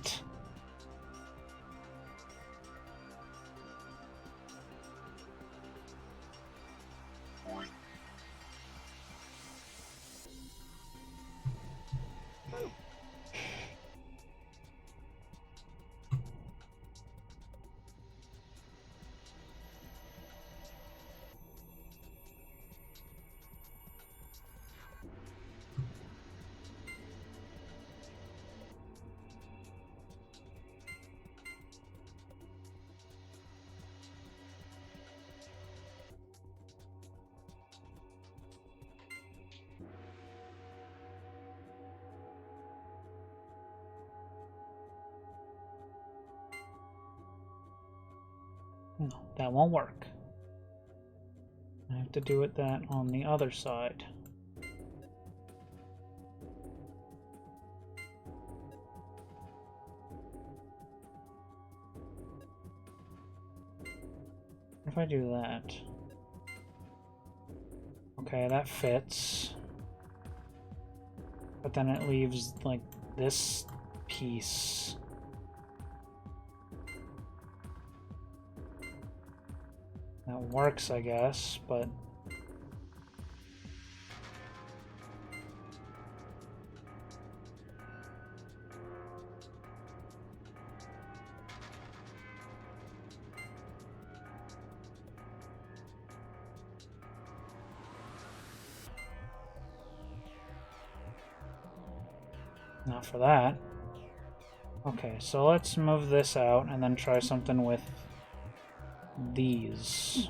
No, that won't work. I have to do it that on the other side. If I do that. Okay, that fits. But then it leaves, like, this piece. That works, I guess, but... not for that. Okay, so let's move this out and then try something with these.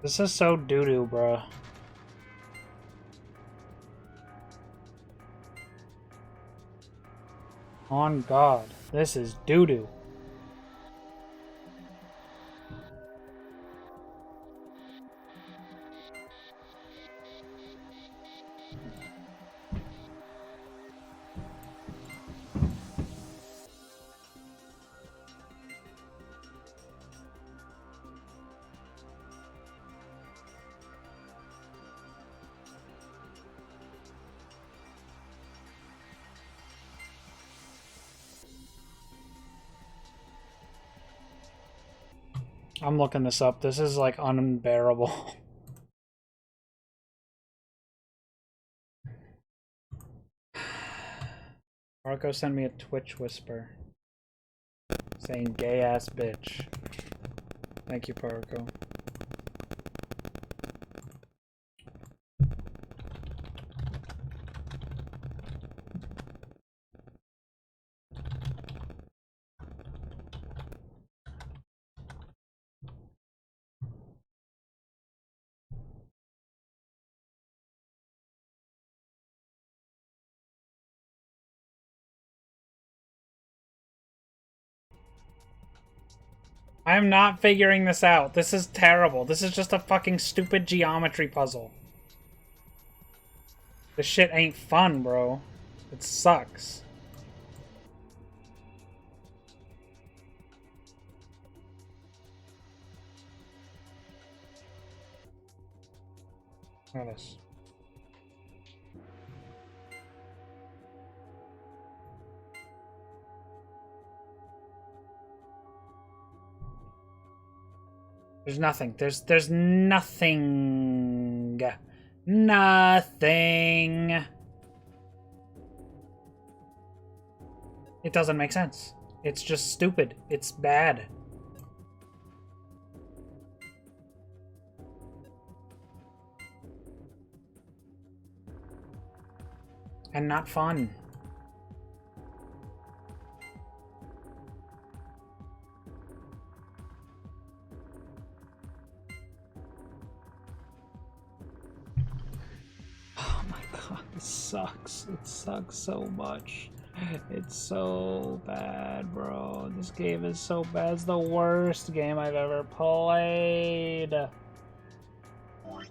This is so doo-doo, bruh. On God, this is doo-doo. I'm looking this up. This is like unbearable. Marco sent me a Twitch whisper saying gay ass bitch. Thank you, Parco. I'm not figuring this out. This is terrible. This is just a fucking stupid geometry puzzle. This shit ain't fun, bro. It sucks. Look at this. There's nothing. There's nothing. Nothing. It doesn't make sense. It's just stupid. It's bad. And not fun. Oh my god, this sucks. It sucks so much. It's so bad, bro. This game is so bad. It's the worst game I've ever played.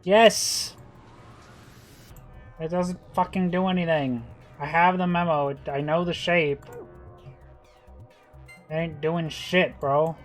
Yes! It doesn't fucking do anything. I have the memo. I know the shape. It ain't doing shit, bro.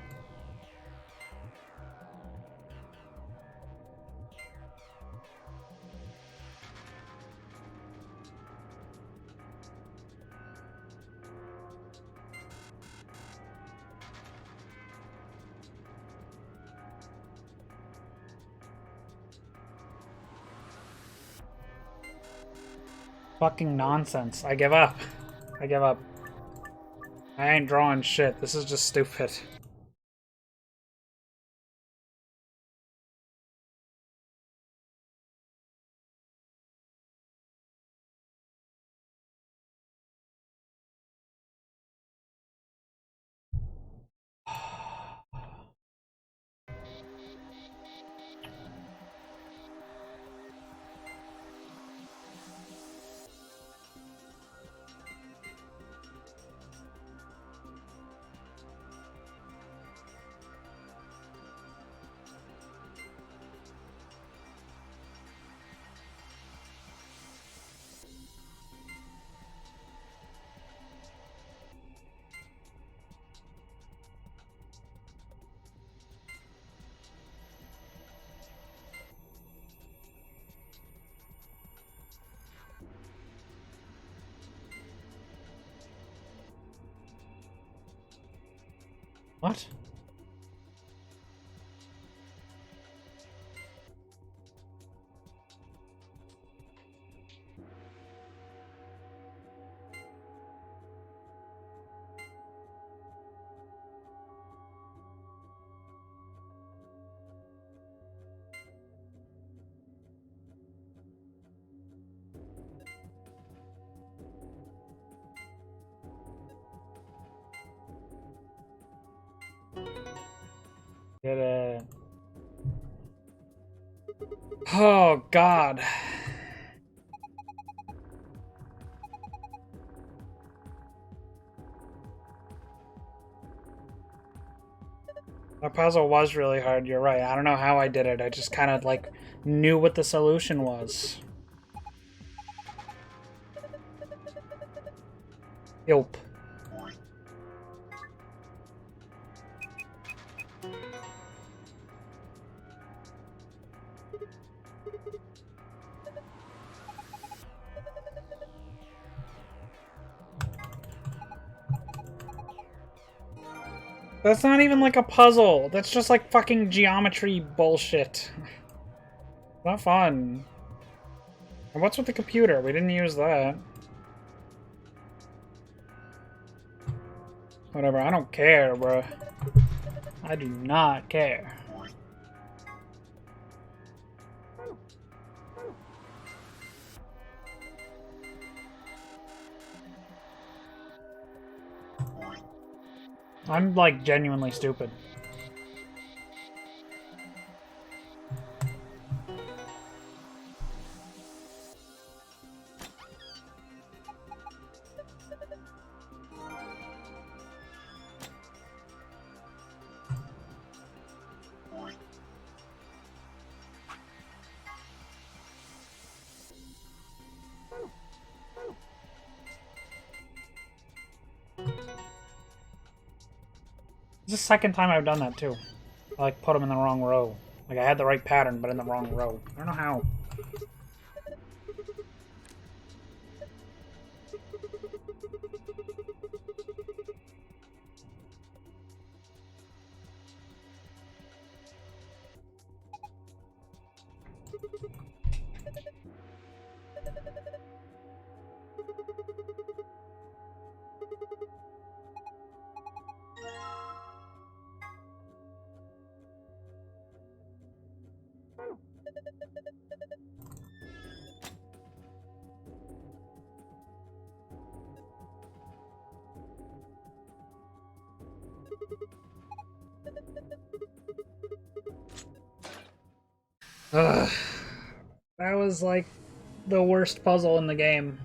Fucking nonsense. I give up. I give up. I ain't drawing shit. This is just stupid. What? Get it. Oh, God. That puzzle was really hard, you're right. I don't know how I did it. I just kind of, like, knew what the solution was. Yelp. That's not even like a puzzle. That's just like fucking geometry bullshit. Not fun. And what's with the computer? We didn't use that. Whatever, I don't care, bro. I do not care. I'm like genuinely stupid. It's the second time I've done that too. I like put them in the wrong row. Like I had the right pattern, but in the wrong row. I don't know how. Ugh. That was like the worst puzzle in the game.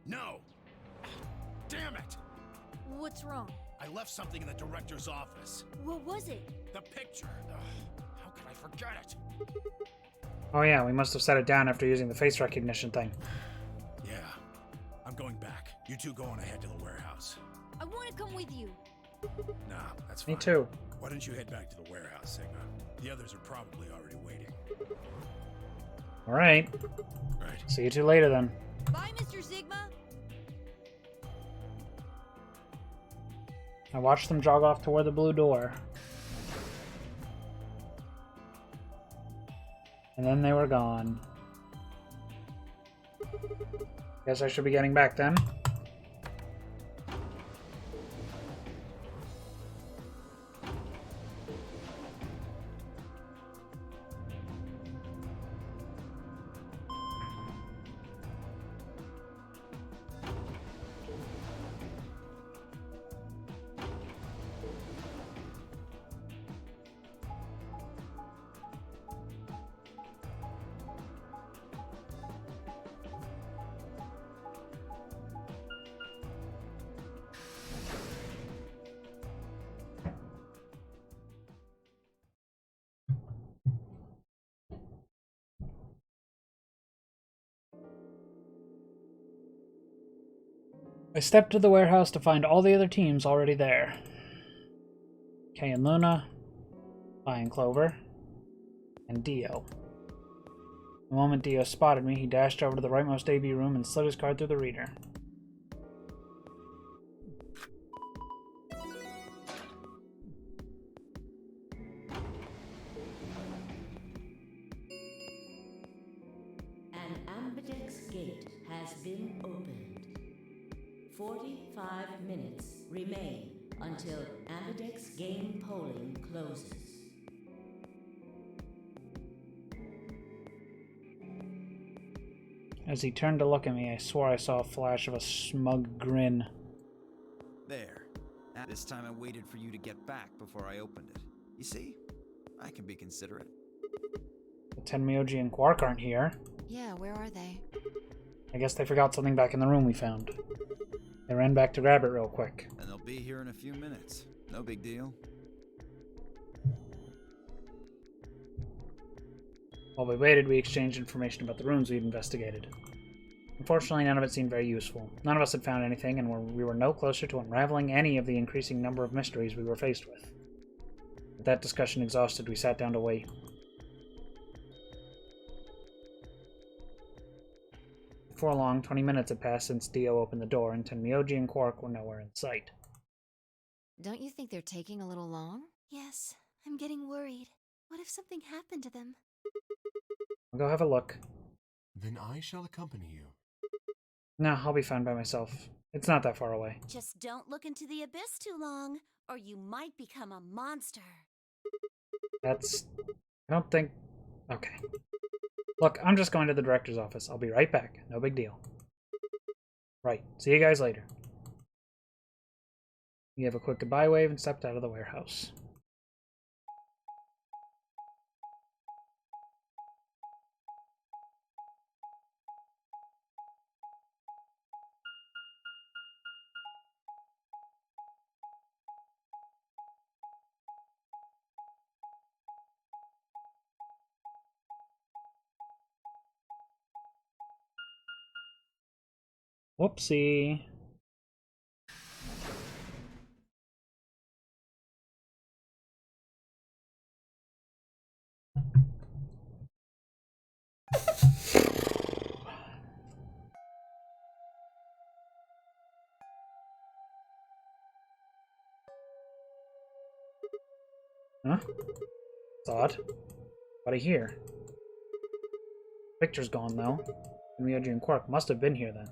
No! Damn it!
What's wrong?
I left something in the director's office.
What was it?
The picture. Ugh, how could I forget it?
Oh yeah, we must have set it down after using the face recognition thing.
Yeah. I'm going back. You two go on ahead to the warehouse.
I want to come with you.
Nah, that's fine.
Me too.
Why don't you head back to the warehouse, Sigma? The others are probably already waiting.
Alright.
Right.
See you two later then.
Bye, Mr. Sigma.
I watched them jog off toward the blue door. And then they were gone. Guess I should be getting back then. I stepped to the warehouse to find all the other teams already there. Kay and Luna, Vi and Clover, and Dio. The moment Dio spotted me, he dashed over to the rightmost AB room and slid his card through the reader.
An Ambidex gate has been opened. 45 minutes remain until Ambidex game polling closes.
As he turned to look at me, I swore I saw a flash of a smug grin.
There. This time I waited for you to get back before I opened it. You see? I can be considerate.
The Tenmyoji and Quark aren't here.
Yeah, where are they?
I guess they forgot something back in the room we found. They ran back to grab it real quick.
And they'll be here in a few minutes. No big deal.
While we waited, we exchanged information about the rooms we'd investigated. Unfortunately, none of it seemed very useful. None of us had found anything, and we were no closer to unraveling any of the increasing number of mysteries we were faced with. With that discussion exhausted, we sat down to wait. Before long, 20 minutes had passed since Dio opened the door, and Tenmyoji and Quark were nowhere in sight.
Don't you think they're taking a little long?
Yes, I'm getting worried. What if something happened to them?
I'll go have a look.
Then I shall accompany you.
No, I'll be fine by myself. It's not that far away.
Just don't look into the abyss too long, or you might become a monster.
That's... I don't think... Okay. Look, I'm just going to the director's office. I'll be right back. No big deal. Right. See you guys later. We gave a quick goodbye wave and stepped out of the warehouse. Whoopsie. Huh? It's odd. What I hear? Victor's gone, though. And Myoji and Quark must have been here then.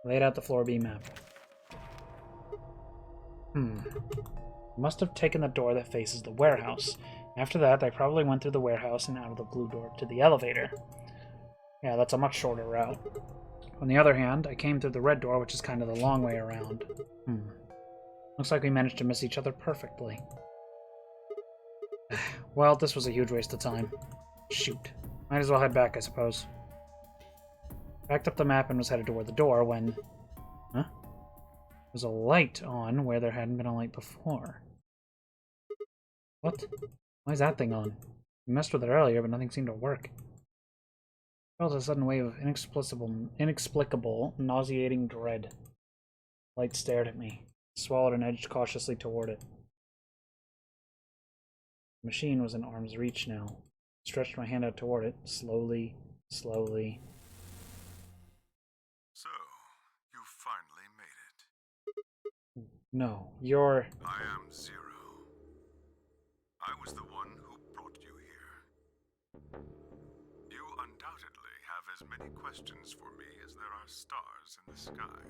Laid out the floor B map. Must have taken the door that faces the warehouse. After that, they probably went through the warehouse and out of the blue door to the elevator. Yeah, that's a much shorter route. On the other hand, I came through the red door, which is kind of the long way around. Looks like we managed to miss each other perfectly. Well, this was a huge waste of time. Shoot. Might as well head back, I suppose. Backed up the map and was headed toward the door when... Huh? There was a light on where there hadn't been a light before. What? Why is that thing on? We messed with it earlier, but nothing seemed to work. I felt a sudden wave of inexplicable, nauseating dread. The light stared at me, swallowed and edged cautiously toward it. The machine was in arm's reach now. I stretched my hand out toward it, slowly, slowly.
So, you finally made it.
No, you're...
I am Zero. I was the one who brought you here. You undoubtedly have as many questions for me as there are stars in the sky.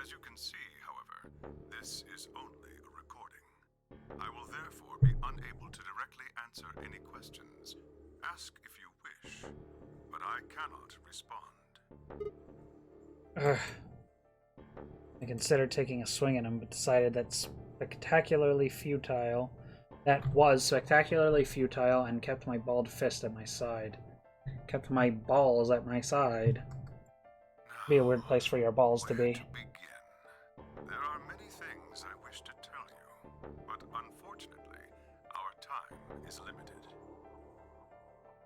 As you can see, however, this is only a recording. I will therefore be unable to directly answer any questions. Ask if you wish, but I cannot respond.
I considered taking a swing at him, but decided that was spectacularly futile and kept my balled fist at my side. Kept my balls at my side. Be a weird place for your balls to be.
There are many things I wish to tell you, but unfortunately, our time is limited.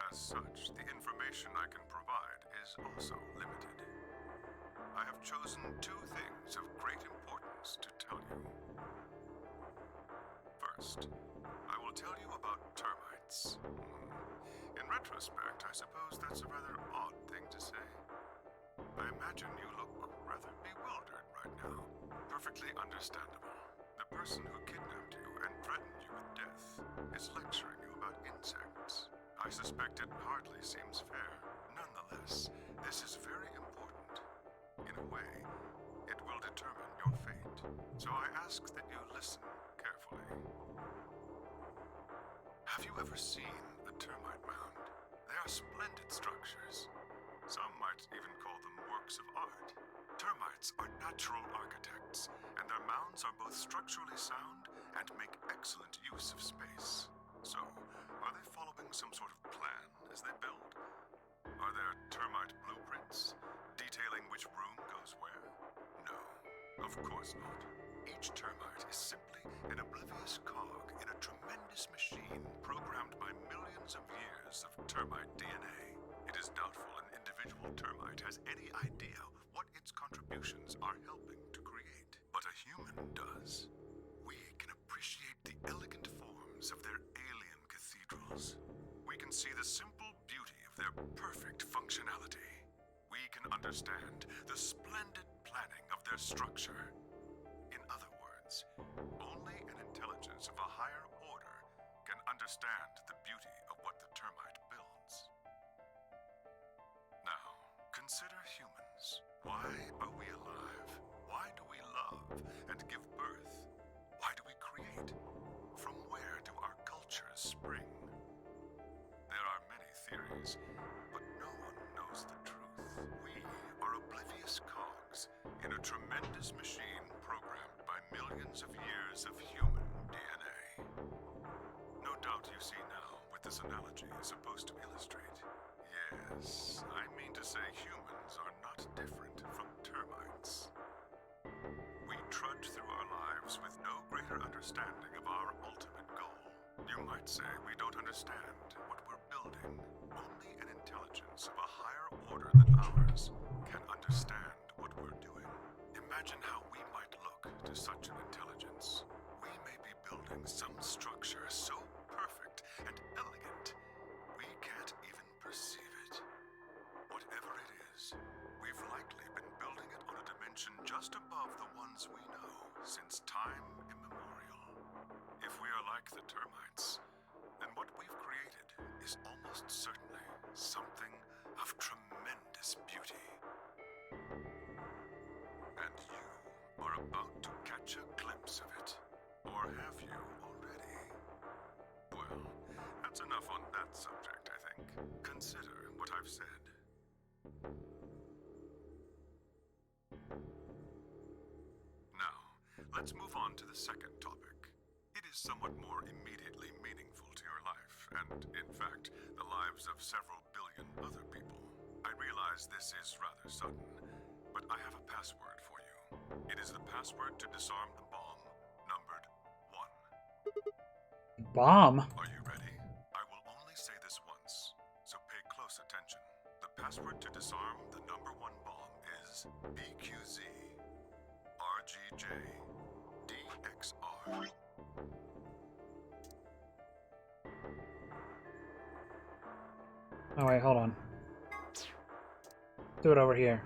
As such, the information I can provide is also limited. I have chosen two things of great importance to tell you. First, I will tell you about termites. In retrospect, I suppose that's a rather odd thing to say. I imagine you look rather bewildered right now. Perfectly understandable. The person who kidnapped you and threatened you with death is lecturing you about insects. I suspect it hardly seems fair. Nonetheless, Nonetheless, this is very important. In a way, it will determine your fate. So I ask that you listen carefully. Have you ever seen a termite mound? They are splendid structures. Some might even call them works of art. Termites are natural architects, and their mounds are both structurally sound and make excellent use of space. So, are they following some sort of plan as they build? Are there termite blueprints detailing which room goes where? No, of course not. Each termite is simply an oblivious cog in a tremendous machine programmed by millions of years of termite DNA. It is doubtful an individual termite has any idea what its contributions are helping to create. But a human does. We can appreciate the elegant forms of their alien cathedrals. We can see the simple beauty of their perfect functionality. We can understand the splendid planning of their structure. In other words, only an intelligence of a higher order can understand the beauty of what the termite builds. Now, consider humans. Why are we alive? Why do we love and give birth? Why do we create? From where do our cultures spring? There are many theories, but no one knows the truth. We are oblivious cogs in a tremendous machine programmed by millions of years of human DNA. No doubt you see now what this analogy is supposed to illustrate. Yes, I mean to say humans are not different from termites. We trudge through our lives with no greater understanding of our ultimate goal. You might say we don't understand what we're building. Only an intelligence of a higher order than ours can understand what we're doing. Imagine how we might look to such an intelligence. We may be building some structure so perfect and elegant, we can't even perceive it. Whatever it is, we've likely been building it on a dimension just above the ones we know since time immemorial. If we are like the termites, then what we've created is almost certainly something of tremendous beauty. And you are about to catch a glimpse of it. Or have you already? Well, that's enough on that subject, I think. Consider what I've said. Now, let's move on to the second topic. It is somewhat more immediately meaningful to your life, and, in fact, the lives of several billion other people. I realize this is rather sudden, but I have a password for you. It is the password to disarm the bomb, numbered 1.
Bomb?
Are you ready? I will only say this once, so pay close attention. The password to disarm the number 1 bomb is BQZ RGJ DXR.
Oh wait, hold on. Do it over here.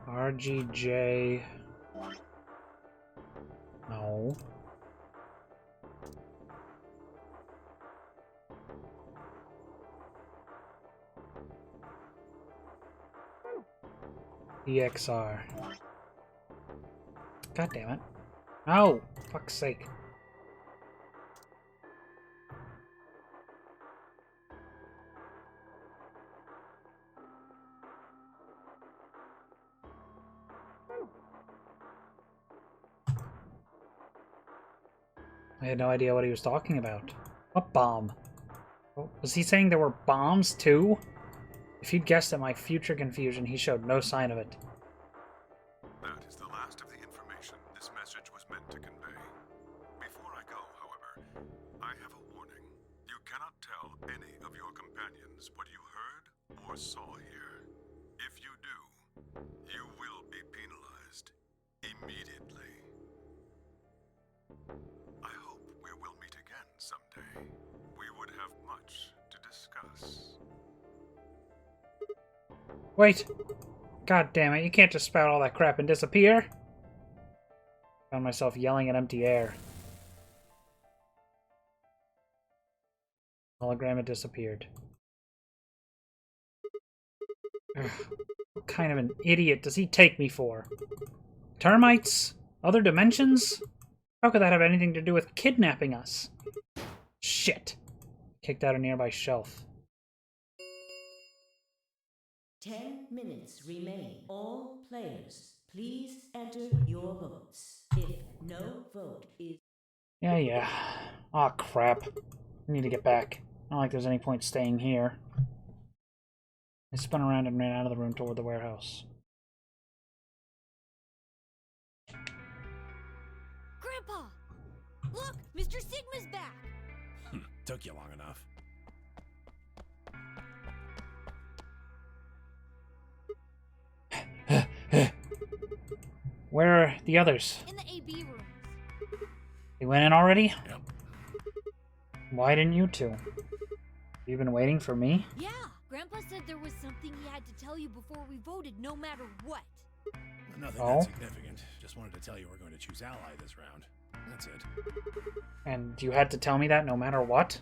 RGJ. No. EXR. God damn it. No! Fuck's sake. I had no idea what he was talking about. What bomb? Oh, was he saying there were bombs too? If he'd guessed at my future confusion, he showed no sign of it.
That is the last of the information this message was meant to convey. Before I go, however, I have a warning. You cannot tell any of your companions what you heard or saw here. If you do, you will be penalized immediately. I hope we will meet again someday. We would have much to discuss.
Wait! God damn it, you can't just spout all that crap and disappear! Found myself yelling at empty air. Hologram had disappeared. Ugh. What kind of an idiot does he take me for? Termites? Other dimensions? How could that have anything to do with kidnapping us? Shit. Kicked out a nearby shelf.
10 minutes remain. All players, please enter your votes. If no vote is...
Yeah. Aw, crap. I need to get back. Not like there's any point staying here. I spun around and ran out of the room toward the warehouse.
Grandpa! Look! Mr. Sigma's back!
Took you long enough.
Where are the others?
In the AB rooms.
They went in already?
Yep.
Why didn't you two? You been waiting for me?
Yeah! Grandpa said there was something he had to tell you before we voted, no matter what.
Nothing
Oh?
that significant. Just wanted to tell you we're going to choose Ally this round. That's it.
And you had to tell me that no matter what?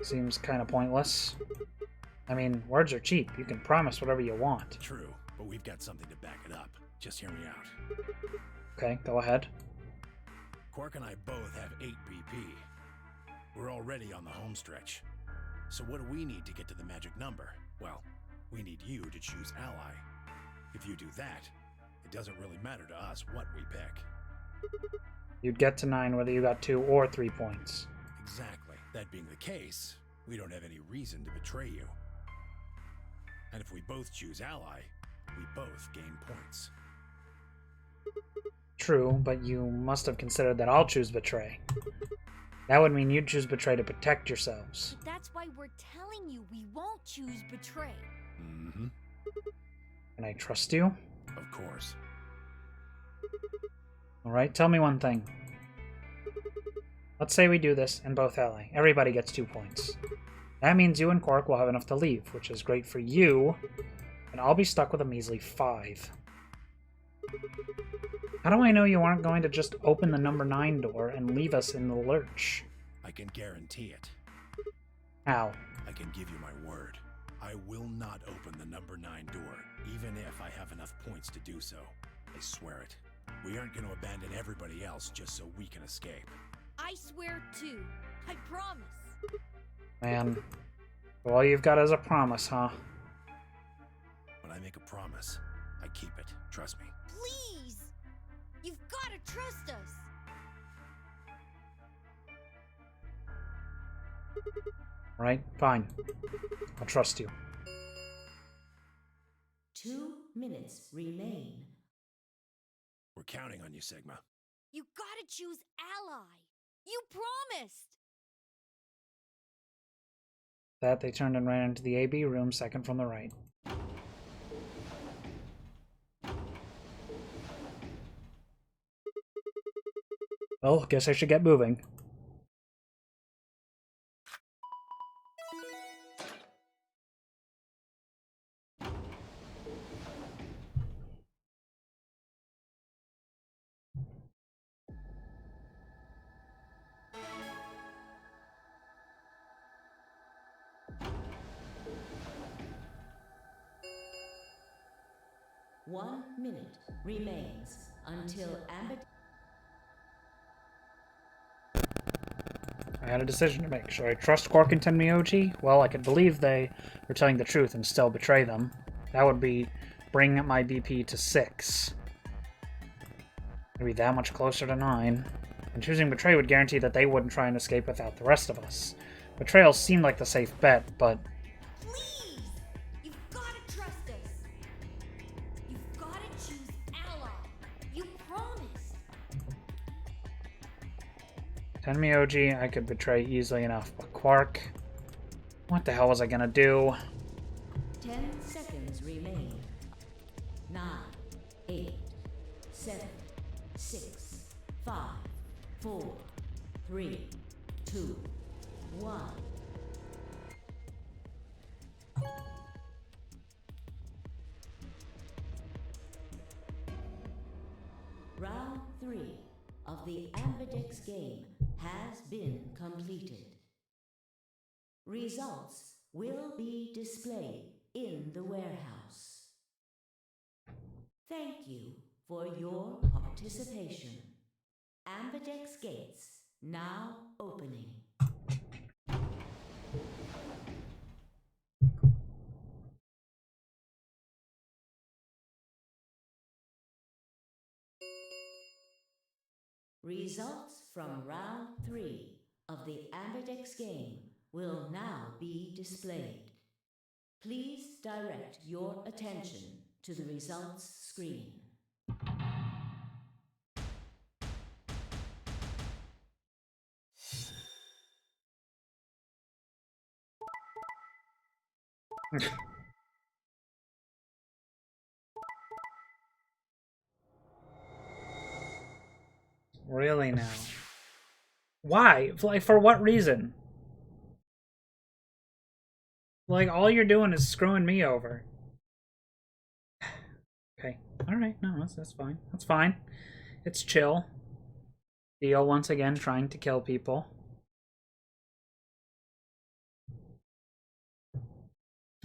Seems kind of pointless. I mean, words are cheap. You can promise whatever you want.
True, but we've got something to back it up. Just hear me out.
Okay, go ahead.
Quark and I both have 8 BP. We're already on the home stretch. So what do we need to get to the magic number? Well, we need you to choose Ally. If you do that, it doesn't really matter to us what we pick.
You'd get to 9 whether you got 2 or 3 points.
Exactly. That being the case, we don't have any reason to betray you. And if we both choose Ally, we both gain points.
True, but you must have considered that I'll choose Betray. That would mean you'd choose Betray to protect yourselves.
But that's why we're telling you we won't choose Betray.
Mm-hmm.
Can I trust you?
Of course.
Alright, tell me one thing. Let's say we do this and both ally. Everybody gets 2 points. That means you and Quark will have enough to leave, which is great for you, and I'll be stuck with a measly 5. How do I know you aren't going to just open the number 9 door and leave us in the lurch?
I can guarantee it.
How?
I can give you my word. I will not open the number 9 door, even if I have enough points to do so. I swear it. We aren't going to abandon everybody else just so we can escape.
I swear too. I promise.
Man, all you've got is a promise, huh?
When I make a promise, I keep it. Trust me.
Please! You've got to trust us!
Right? Fine. I'll trust you.
2 minutes remain.
We're counting on you, Sigma.
You gotta choose Ally! You promised!
That they turned and ran into the AB room, second from the right. Well, guess I should get moving.
One minute remains until Ambit.
I had a decision to make. Should I trust Quark and Tenmyoji? Well, I could believe they were telling the truth and still betray them. That would be bring my BP to 6. Maybe that much closer to 9. And choosing Betray would guarantee that they wouldn't try and escape without the rest of us. Betrayal seemed like the safe bet, but...
Please! You've gotta trust us! You've gotta choose Ally! You promised!
Tenmyoji I could betray easily enough, but Quark... What the hell was I gonna do?
10 seconds remain. 9, 8, 7, 6, 5, 4, 3, 2, 1. Round 3 of the Ambidex game has been completed. Results will be displayed in the warehouse. Thank you for your participation. Ambidex gates now opening. Results from round 3 of the Ambidex game will now be displayed. Please direct your attention to the results screen.
Really now? Why? Like, for what reason? Like, all you're doing is screwing me over. Okay. Alright, no, that's fine. That's fine. It's chill. Dio once again trying to kill people.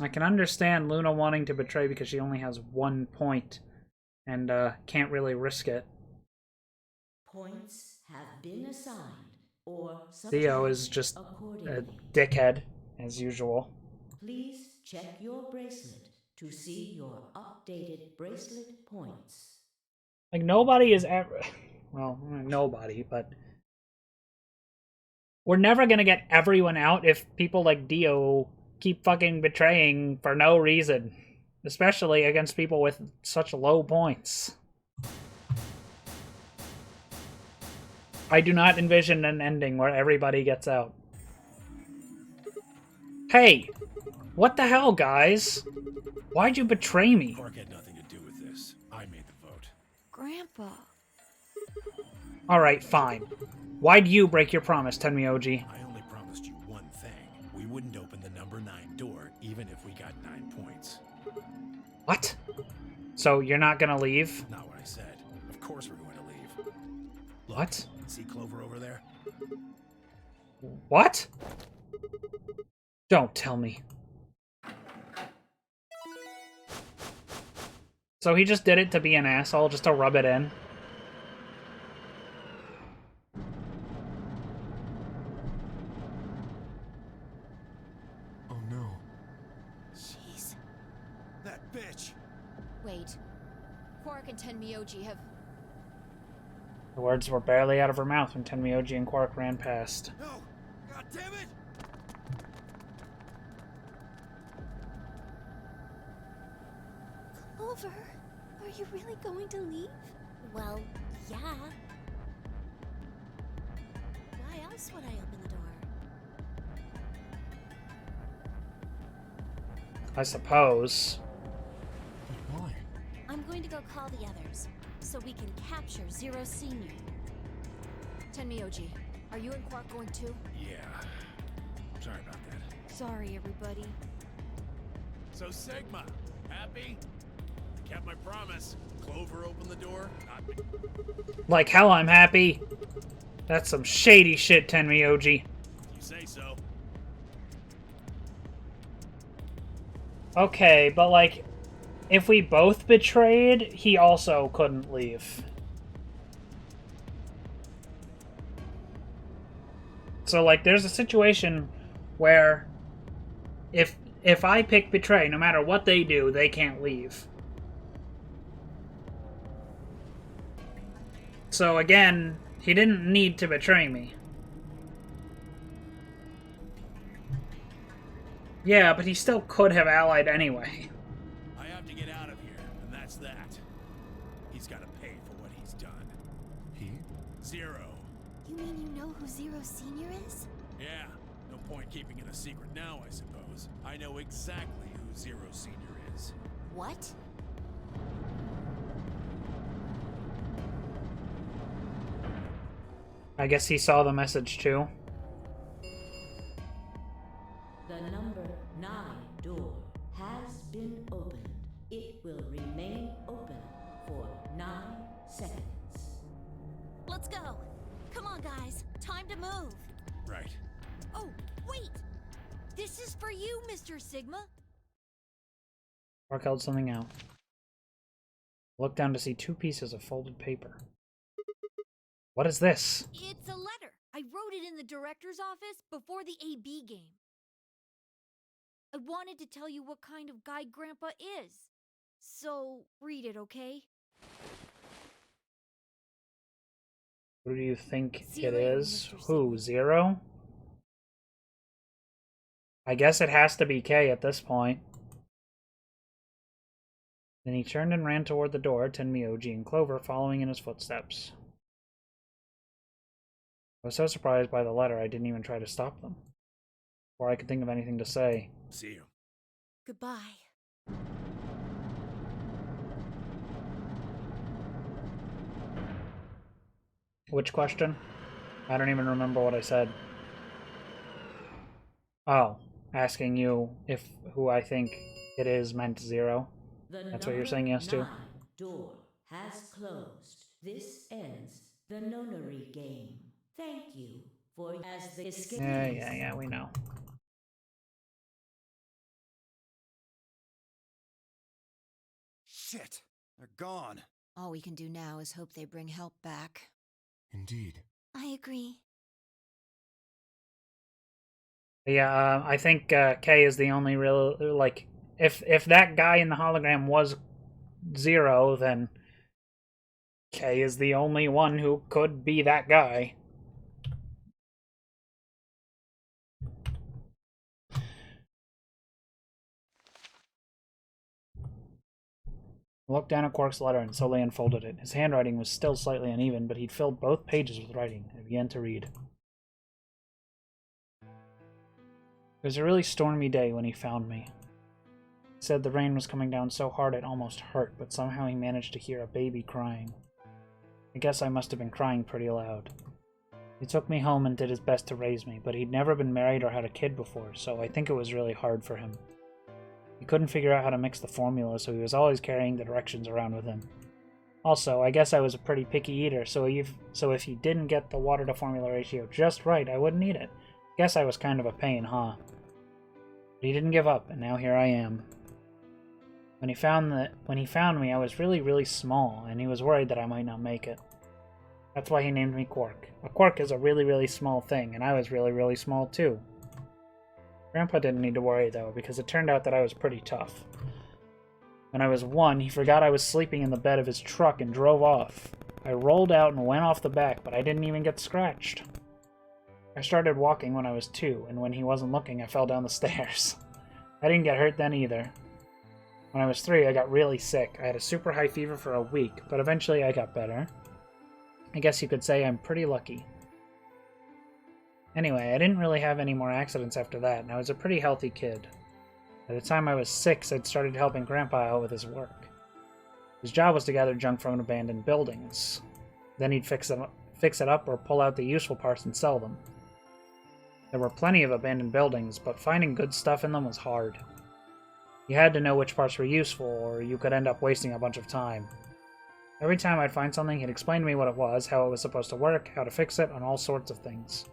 I can understand Luna wanting to betray because she only has 1 point and can't really risk it.
Points have been assigned or
Dio is just a dickhead, as usual.
Please check your bracelet to see your updated bracelet points.
Like, nobody is ever... Well, nobody, but... We're never gonna get everyone out if people like Dio keep fucking betraying for no reason. Especially against people with such low points. I do not envision an ending where everybody gets out. Hey! What the hell, guys? Why'd you betray me?
Quark had nothing to do with this. I made the vote.
Grandpa.
Alright, fine. Why'd you break your promise, Tenmyoji?
I only promised you one thing. We wouldn't open the number 9 door, even if we got 9 points.
What? So you're not gonna leave?
Not what I said. Of course we're going to leave. Look,
What?
see Clover over there?
What? Don't tell me. So he just did it to be an asshole, just to rub it in?
Oh no.
Jeez.
That bitch!
Wait. Quark and Tenmyoji have...
The words were barely out of her mouth when Tenmyoji and Quark ran past.
No! God damn it!
Clover, are you really going to leave? Well, yeah. Why else would I open the door?
I suppose.
But why?
I'm going to go call the others, so we can capture Zero Senior.
Tenmyoji, are you and Quark going too?
Yeah. Sorry about that.
Sorry, everybody.
So Sigma, happy? Kept my promise. Clover opened the door, not me.
Like hell I'm happy. That's some shady shit, Tenmyoji.
You say so.
Okay, but like, if we both betrayed, he also couldn't leave. So like, there's a situation where if I pick betray, no matter what they do, they can't leave. So again, he didn't need to betray me. Yeah, but he still could have allied anyway.
I have to get out of here, and that's that. He's got to pay for what he's done.
He?
Zero.
You mean you know who Zero Senior is?
Yeah, no point keeping it a secret now, I suppose. I know exactly who Zero Senior is.
What?
I guess he saw the message too.
The number 9 door has been opened. It will remain open for 9 seconds.
Let's go. Come on, guys. Time to move.
Right.
Oh, wait! This is for you, Mr. Sigma.
Quark held something out. Looked down to see 2 pieces of folded paper. What is this?
It's a letter. I wrote it in the director's office before the AB game. I wanted to tell you what kind of guy Grandpa is. So, read it, okay?
Who do you think
See you
it
later,
is?
Mr.
Who?
Sigma.
Zero? I guess it has to be K at this point. Then he turned and ran toward the door, Tenmyoji and Clover following in his footsteps. I was so surprised by the letter I didn't even try to stop them. Before I could think of anything to say.
See you.
Goodbye.
Which question? I don't even remember what I said. Oh, asking you if who I think it is meant Zero. That's what you're saying yes to?
9 door has closed. This ends the nonary game. Thank you for as the escape.
Yeah, we know.
Shit! They're gone.
All we can do now is hope they bring help back.
Indeed.
I agree.
Yeah, I think K is the only real, like, if that guy in the hologram was Zero, then K is the only one who could be that guy. I looked down at Quark's letter and slowly unfolded it. His handwriting was still slightly uneven, but he'd filled both pages with writing. I began to read. It was a really stormy day when he found me. He said the rain was coming down so hard it almost hurt, but somehow he managed to hear a baby crying. I guess I must have been crying pretty loud. He took me home and did his best to raise me, but he'd never been married or had a kid before, so I think it was really hard for him. He couldn't figure out how to mix the formula, so he was always carrying the directions around with him. Also, I guess I was a pretty picky eater, so if he didn't get the water to formula ratio just right, I wouldn't eat it. Guess I was kind of a pain, huh? But he didn't give up, and now here I am. When he found me, I was really, really small, and he was worried that I might not make it. That's why he named me Quark. A quark is a really, really small thing, and I was really, really small too. Grandpa didn't need to worry, though, because it turned out that I was pretty tough. When I was 1, he forgot I was sleeping in the bed of his truck and drove off. I rolled out and went off the back, but I didn't even get scratched. I started walking when I was 2, and when he wasn't looking, I fell down the stairs. I didn't get hurt then either. When I was 3, I got really sick. I had a super high fever for a week, but eventually I got better. I guess you could say I'm pretty lucky. Anyway, I didn't really have any more accidents after that, and I was a pretty healthy kid. By the time I was 6, I'd started helping Grandpa out with his work. His job was to gather junk from abandoned buildings. Then he'd fix it up or pull out the useful parts and sell them. There were plenty of abandoned buildings, but finding good stuff in them was hard. You had to know which parts were useful, or you could end up wasting a bunch of time. Every time I'd find something, he'd explain to me what it was, how it was supposed to work, how to fix it, and all sorts of things.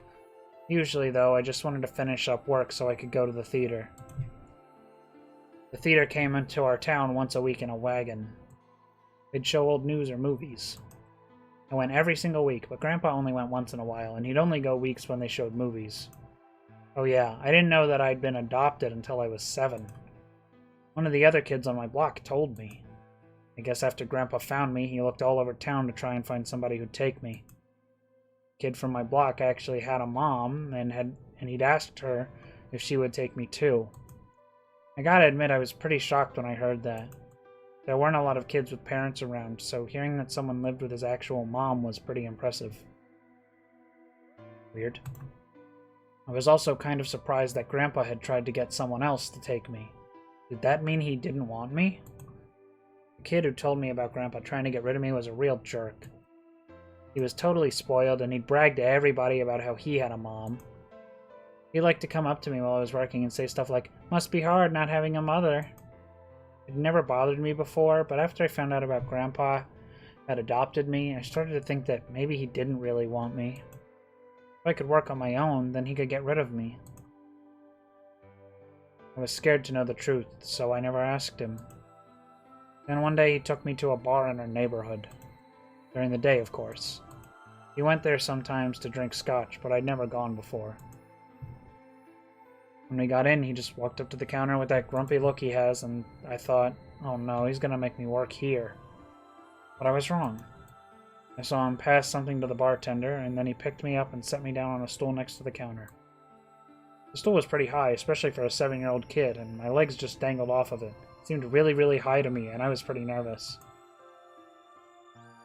Usually, though, I just wanted to finish up work so I could go to the theater. The theater came into our town once a week in a wagon. They'd show old news or movies. I went every single week, but Grandpa only went once in a while, and he'd only go weeks when they showed movies. Oh yeah, I didn't know that I'd been adopted until I was 7. One of the other kids on my block told me. I guess after Grandpa found me, he looked all over town to try and find somebody who'd take me. Kid from my block actually had a mom, and he'd asked her if she would take me too. I gotta admit I was pretty shocked when I heard that. There weren't a lot of kids with parents around, so hearing that someone lived with his actual mom was pretty impressive. Weird. I was also kind of surprised that Grandpa had tried to get someone else to take me. Did that mean he didn't want me? The kid who told me about Grandpa trying to get rid of me was a real jerk. He was totally spoiled, and he'd brag to everybody about how he had a mom. He liked to come up to me while I was working and say stuff like, "Must be hard not having a mother." It never bothered me before, but after I found out about Grandpa, had adopted me, I started to think that maybe he didn't really want me. If I could work on my own, then he could get rid of me. I was scared to know the truth, so I never asked him. Then one day he took me to a bar in our neighborhood. During the day, of course. He went there sometimes to drink scotch, but I'd never gone before. When we got in, he just walked up to the counter with that grumpy look he has, and I thought, oh no, he's gonna make me work here. But I was wrong. I saw him pass something to the bartender, and then he picked me up and set me down on a stool next to the counter. The stool was pretty high, especially for a 7-year-old kid, and my legs just dangled off of it. It seemed really, really high to me, and I was pretty nervous.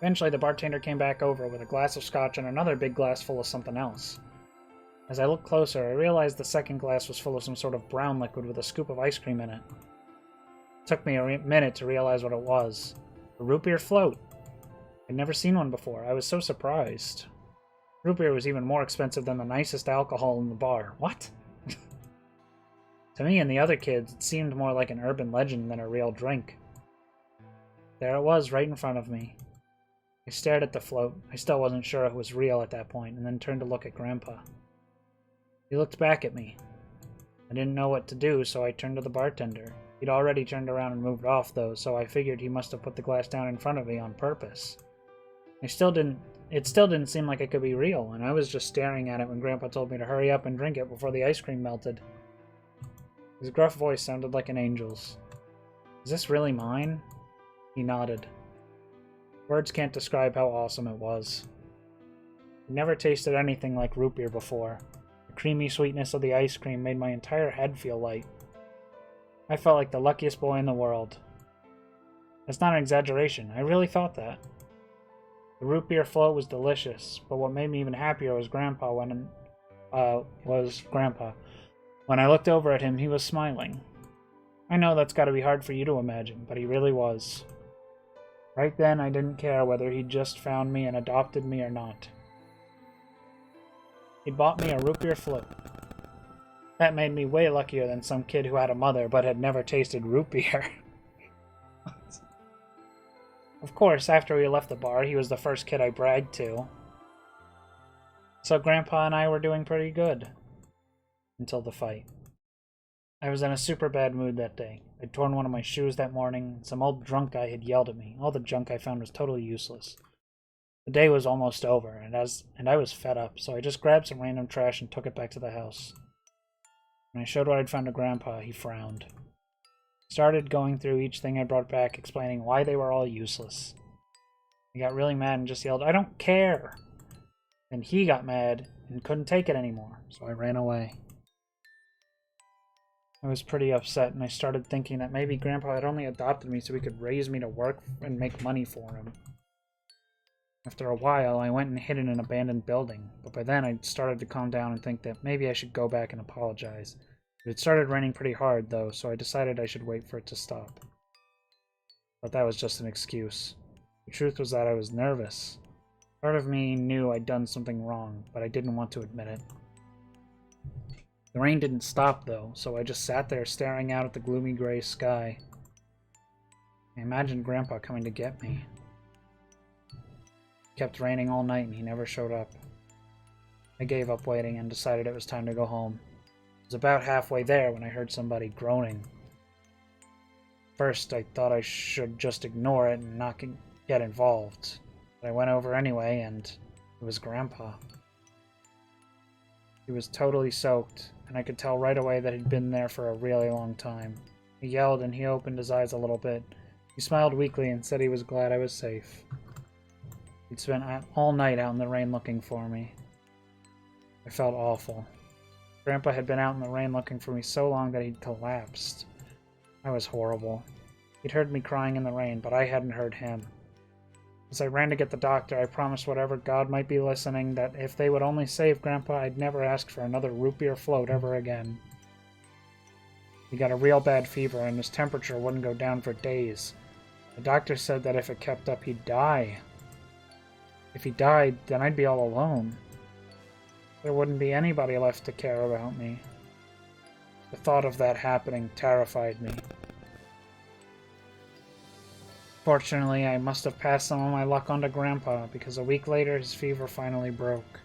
Eventually, the bartender came back over with a glass of scotch and another big glass full of something else. As I looked closer, I realized the second glass was full of some sort of brown liquid with a scoop of ice cream in it. It took me a minute to realize what it was. A root beer float. I'd never seen one before. I was so surprised. Root beer was even more expensive than the nicest alcohol in the bar. What? To me and the other kids, it seemed more like an urban legend than a real drink. There it was, right in front of me. I stared at the float. I still wasn't sure it was real at that point, and then turned to look at Grandpa. He looked back at me. I didn't know what to do, so I turned to the bartender. He'd already turned around and moved off, though, so I figured he must have put the glass down in front of me on purpose. It still didn't seem like it could be real, and I was just staring at it when Grandpa told me to hurry up and drink it before the ice cream melted. His gruff voice sounded like an angel's. Is this really mine? He nodded. Words can't describe how awesome it was. I'd never tasted anything like root beer before. The creamy sweetness of the ice cream made my entire head feel light. I felt like the luckiest boy in the world. That's not an exaggeration. I really thought that. The root beer float was delicious, but what made me even happier was Grandpa. When I looked over at him, he was smiling. I know that's got to be hard for you to imagine, but he really was. Right then, I didn't care whether he'd just found me and adopted me or not. He'd bought me a root beer float. That made me way luckier than some kid who had a mother but had never tasted root beer. Of course, after we left the bar, he was the first kid I bragged to. So Grandpa and I were doing pretty good. Until the fight. I was in a super bad mood that day. I'd torn one of my shoes that morning, and some old drunk guy had yelled at me. All the junk I found was totally useless. The day was almost over, and I was fed up, so I just grabbed some random trash and took it back to the house. When I showed what I'd found to Grandpa, he frowned. He started going through each thing I brought back, explaining why they were all useless. He got really mad and just yelled, "I don't care!" And he got mad and couldn't take it anymore, so I ran away. I was pretty upset, and I started thinking that maybe Grandpa had only adopted me so he could raise me to work and make money for him. After a while, I went and hid in an abandoned building, but by then I started to calm down and think that maybe I should go back and apologize. It had started raining pretty hard, though, so I decided I should wait for it to stop. But that was just an excuse. The truth was that I was nervous. Part of me knew I'd done something wrong, but I didn't want to admit it. The rain didn't stop, though, so I just sat there staring out at the gloomy gray sky. I imagined Grandpa coming to get me. It kept raining all night and he never showed up. I gave up waiting and decided it was time to go home. I was about halfway there when I heard somebody groaning. First, I thought I should just ignore it and not get involved. But I went over anyway, and it was Grandpa. He was totally soaked, and I could tell right away that he'd been there for a really long time. He yelled and he opened his eyes a little bit. He smiled weakly and said he was glad I was safe. He'd spent all night out in the rain looking for me. I felt awful. Grandpa had been out in the rain looking for me so long that he'd collapsed. I was horrible. He'd heard me crying in the rain, but I hadn't heard him. As I ran to get the doctor, I promised whatever God might be listening that if they would only save Grandpa, I'd never ask for another root beer float ever again. He got a real bad fever, and his temperature wouldn't go down for days. The doctor said that if it kept up, he'd die. If he died, then I'd be all alone. There wouldn't be anybody left to care about me. The thought of that happening terrified me. Fortunately, I must have passed some of my luck on to Grandpa, because a week later his fever finally broke.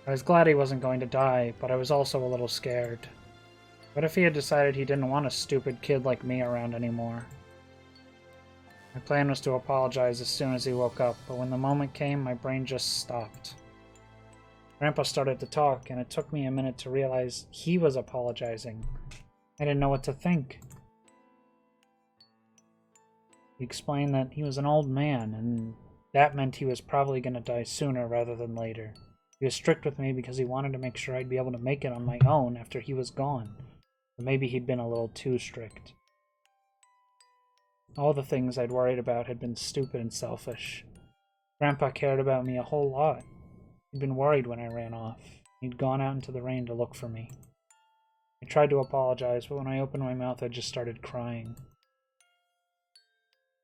I was glad he wasn't going to die, but I was also a little scared. What if he had decided he didn't want a stupid kid like me around anymore? My plan was to apologize as soon as he woke up, but when the moment came, my brain just stopped. Grandpa started to talk, and it took me a minute to realize he was apologizing. I didn't know what to think. He explained that he was an old man, and that meant he was probably going to die sooner rather than later. He was strict with me because he wanted to make sure I'd be able to make it on my own after he was gone. But maybe he'd been a little too strict. All the things I'd worried about had been stupid and selfish. Grandpa cared about me a whole lot. He'd been worried when I ran off. He'd gone out into the rain to look for me. I tried to apologize, but when I opened my mouth, I just started crying.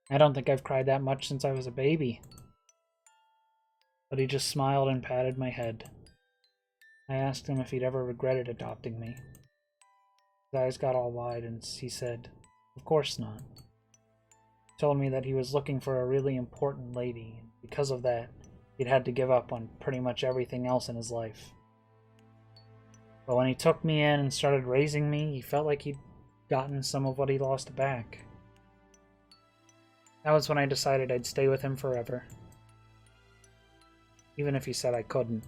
I don't think I've cried that much since I was a baby. But he just smiled and patted my head. I asked him if he'd ever regretted adopting me. His eyes got all wide and he said, "Of course not." He told me that he was looking for a really important lady, and because of that, he'd had to give up on pretty much everything else in his life. But when he took me in and started raising me, he felt like he'd gotten some of what he lost back. That was when I decided I'd stay with him forever. Even if he said I couldn't.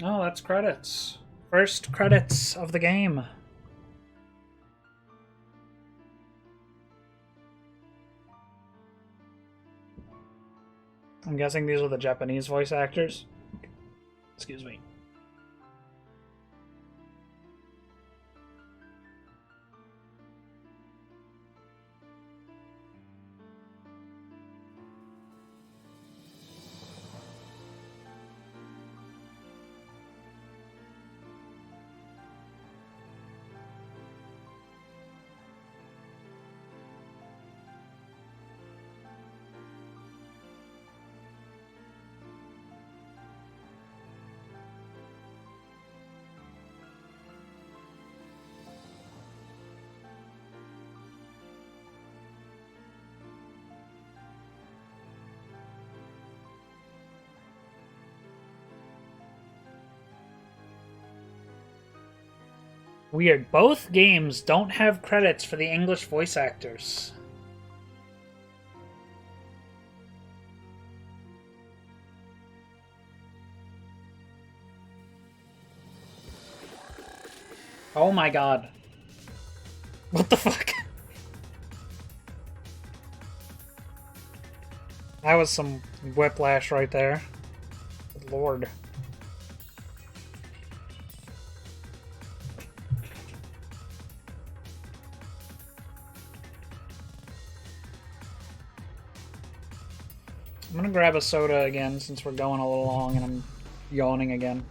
Oh, that's credits. First credits of the game. I'm guessing these are the Japanese voice actors. Excuse me. Weird. Both games don't have credits for the English voice actors. Oh my god. What the fuck? That was some whiplash right there. Good lord. I'm gonna grab a soda again since we're going a little long and I'm yawning again.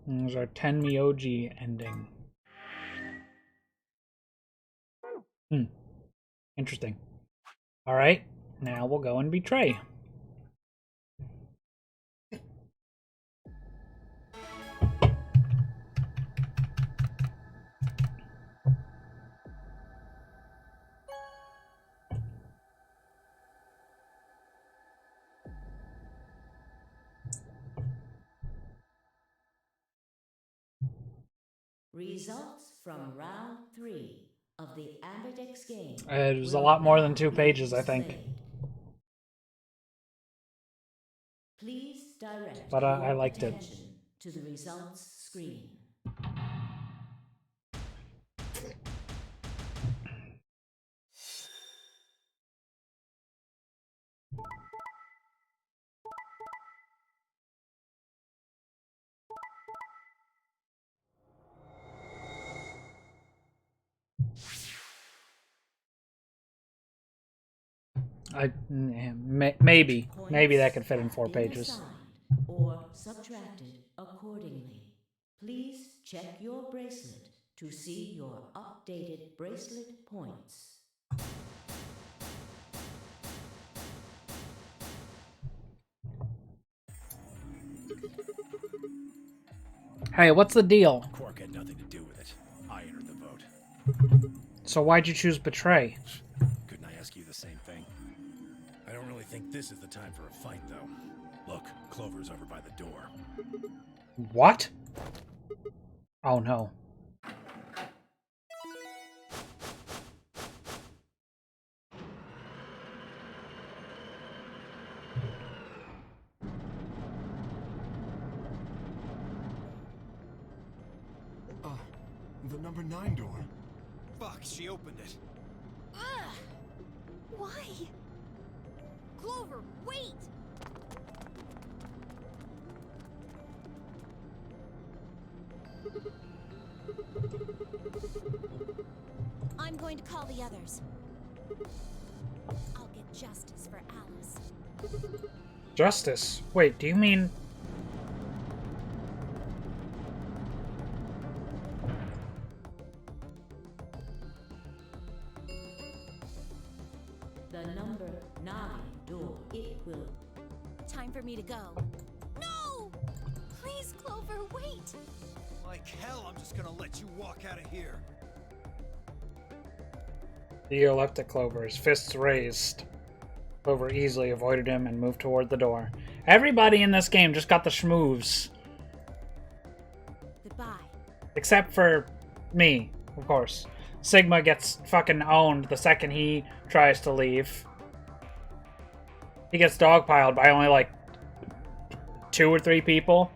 And there's our Tenmyoji ending. Interesting. Alright, now we'll go and betray.
Results from round 3 of the Amberdex game.
It was a
will
lot more than
now
2
be
pages, I think.
displayed. Please direct
But I
your
liked it.
attention to the results screen.
Maybe that could fit in 4
Points have been
pages.
assigned or subtracted accordingly. Please check your bracelet to see your updated bracelet points.
Hey, what's the deal?
Quark had nothing to do with it. I entered the vote.
So why'd you choose Betray?
Couldn't I ask you the same thing? I don't really think this is the time for a fight, though. Look, Clover's over by the door.
What? Oh no.
The number 9 door.
Fuck, she opened it.
Ugh! Why? Clover, wait! I'm going to call the others. I'll get justice for Alice.
Justice? Wait, do you mean...
The number 9 door, it will...
Time for me to go. No! Please, Clover, wait!
Like hell, I'm just gonna let you walk out of here.
Theo leapt at Clover, his fists raised. Clover easily avoided him and moved toward the door. Everybody in this game just got the schmoves.
Goodbye.
Except for me, of course. Sigma gets fucking owned the second he tries to leave. He gets dogpiled by only like 2 or 3 people.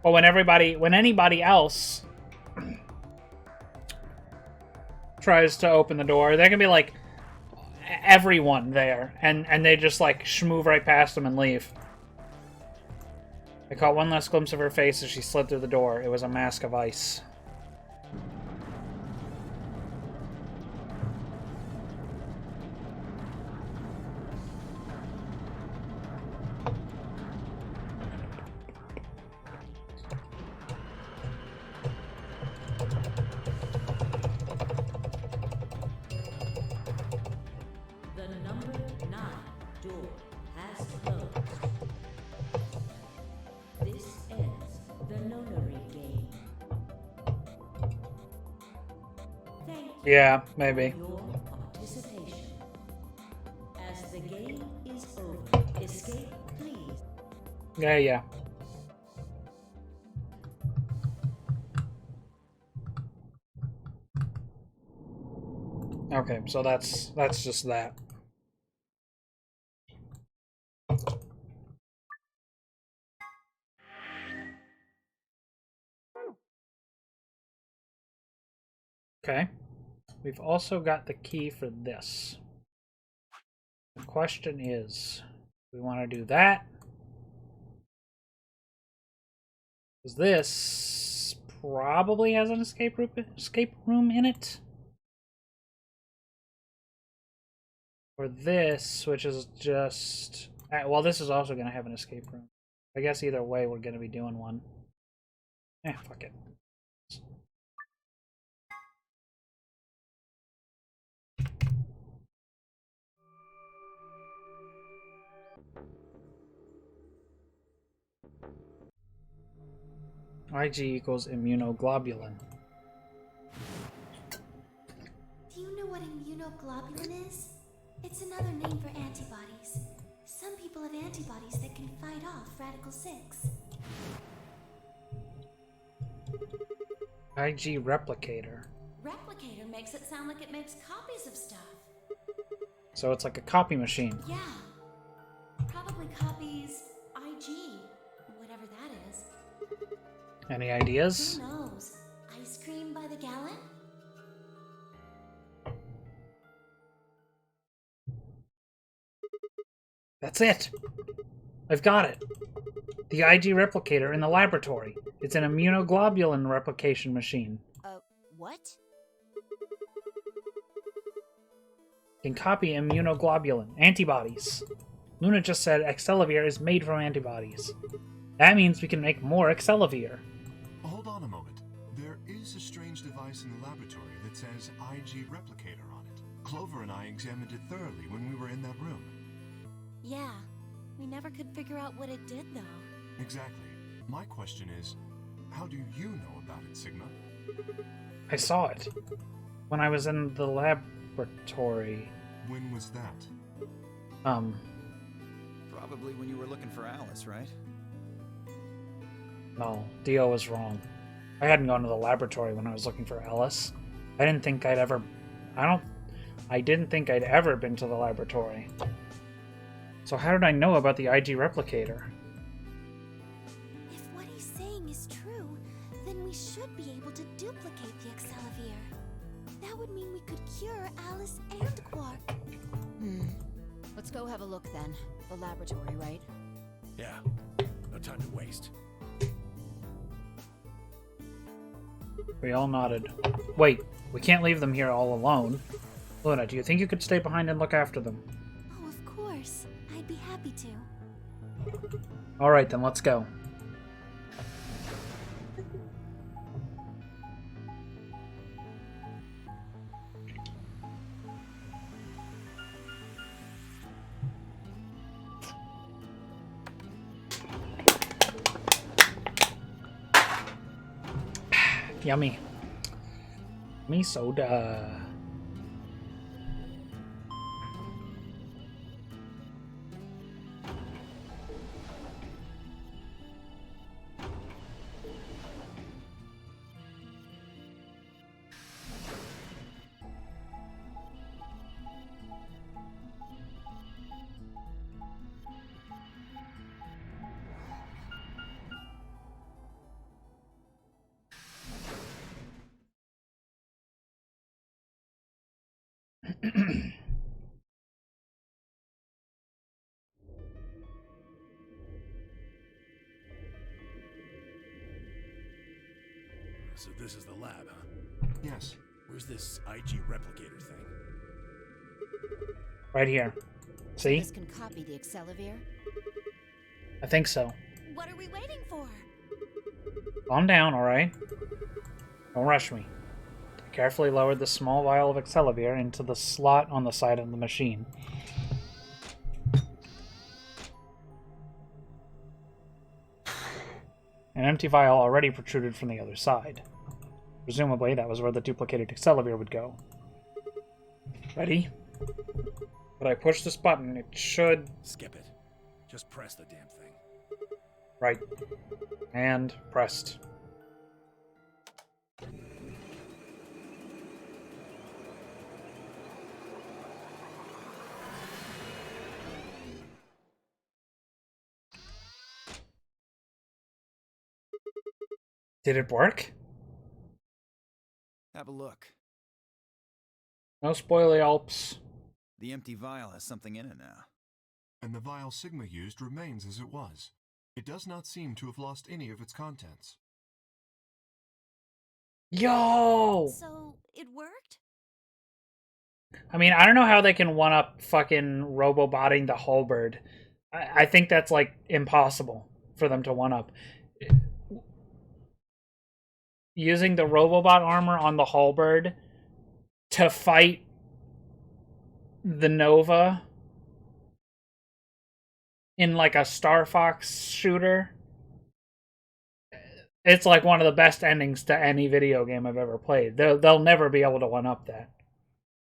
But when anybody else tries to open the door, there can be like everyone there, and they just like schmoove right past them and leave. I caught one last glimpse of her face as she slid through the door. It was a mask of ice.
The number 9 door has closed. This ends the nonary game. Thank you
Yeah, maybe.
for your participation. As the game is over, escape, please.
Yeah. Okay, so that's just that. Okay. We've also got the key for this. The question is, do we want to do that? Because this probably has an escape room in it. Or this, which is just... Well, this is also going to have an escape room. I guess either way, we're going to be doing one. Fuck it. IG equals immunoglobulin.
Do you know what immunoglobulin is? It's another name for antibodies. Some people have antibodies that can fight off Radical 6.
IG replicator.
Replicator makes it sound like it makes copies of stuff.
So it's like a copy machine.
Yeah. Probably copies IG, whatever that is.
Any ideas?
Who knows? Ice cream by the gallon?
That's it! I've got it! The IG replicator in the laboratory. It's an immunoglobulin replication machine.
What?
Can copy immunoglobulin, antibodies. Luna just said Excelavir is made from antibodies. That means we can make more Excelavir.
Hold on a moment. There is a strange device in the laboratory that says IG replicator on it. Clover and I examined it thoroughly when we were in that room.
Yeah. We never could figure out what it did, though.
Exactly. My question is, how do you know about it, Sigma?
I saw it. When I was in the laboratory.
When was that?
Probably when you were looking for Alice, right?
No, Dio was wrong. I hadn't gone to the laboratory when I was looking for Alice. I didn't think I'd ever... I didn't think I'd ever been to the laboratory. So how did I know about the IG replicator?
If what he's saying is true, then we should be able to duplicate the Excelavir. That would mean we could cure Alice and Quark.
Let's go have a look then. The laboratory, right?
Yeah. No time to waste.
We all nodded. Wait, we can't leave them here all alone. Luna, do you think you could stay behind and look after them?
Oh, of course. I'd be happy to.
Alright then, let's go. Yummy. Me soda.
So this is the lab, huh?
Yes.
Where's this IG replicator thing?
Right here. See?
This can copy the Excelavir?
I think so.
What are we waiting for?
Calm down, alright? Don't rush me. I carefully lowered the small vial of Excelavir into the slot on the side of the machine. An empty vial already protruded from the other side. Presumably, that was where the duplicated Excelavir would go. Ready? When I push this button, it should...
Skip it. Just press the damn thing.
Right. And pressed. Did it work?
Have a look.
No spoily Alps.
The empty vial has something in it now.
And the vial Sigma used remains as it was. It does not seem to have lost any of its contents.
Yo!
So, it worked?
I mean, I don't know how they can one-up fucking Robobotting the Halberd. I think that's, like, impossible for them to one-up. Using the Robobot armor on the Halberd to fight the Nova in, like, a Star Fox shooter. It's, like, one of the best endings to any video game I've ever played. They'll never be able to one-up that.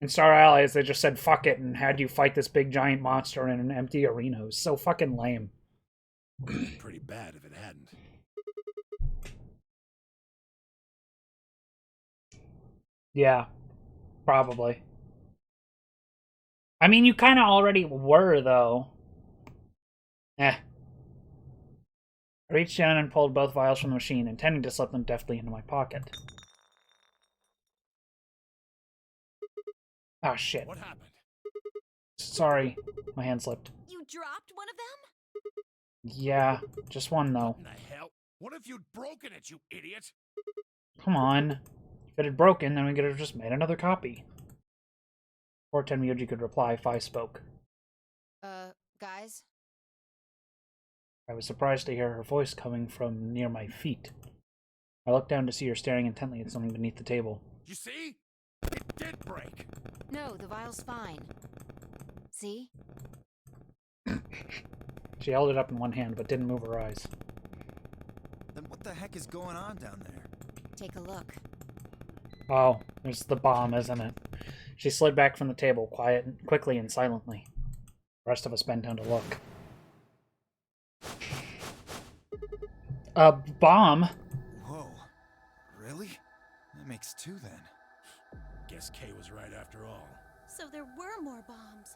In Star Allies, they just said fuck it and had you fight this big giant monster in an empty arena. It was so fucking lame.
Would have been pretty bad if it hadn't.
Yeah, probably. I mean, you kind of already were, though. Eh. I reached down and pulled both vials from the machine, intending to slip them deftly into my pocket. Ah, shit.
What happened?
Sorry, my hand slipped.
You dropped one of them?
Yeah, just one, though.
What in the hell? What if you'd broken it, you idiot?
Come on. If it had broken, then we could have just made another copy. Before Tenmyoji could reply, Fi spoke.
Guys?
I was surprised to hear her voice coming from near my feet. I looked down to see her staring intently at something beneath the table.
You see? It did break.
No, the vial's fine. See?
She held it up in one hand, but didn't move her eyes.
Then what the heck is going on down there?
Take a look.
Oh, there's the bomb, isn't it? She slid back from the table, quickly and silently. The rest of us bent down to look. A bomb?
Whoa. Really? That makes two then.
Guess Kay was right after all.
So there were more bombs.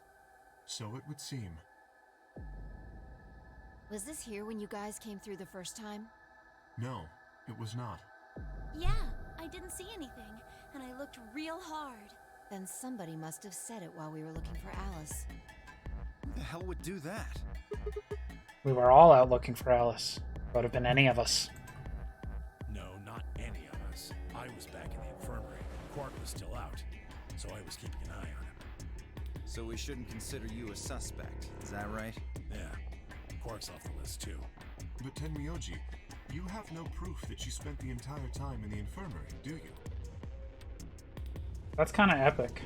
So it would seem.
Was this here when you guys came through the first time?
No, it was not.
Yeah, I didn't see anything, and I looked real hard.
Then somebody must have said it while we were looking for Alice.
Who the hell would do that?
We were all out looking for Alice. Could have been any of us.
No, not any of us. I was back in the infirmary. Quark was still out, so I was keeping an eye on him.
So we shouldn't consider you a suspect, is that right?
Yeah, Quark's off the list too.
But Tenmyoji, you have no proof that you spent the entire time in the infirmary, do you?
That's kind of epic.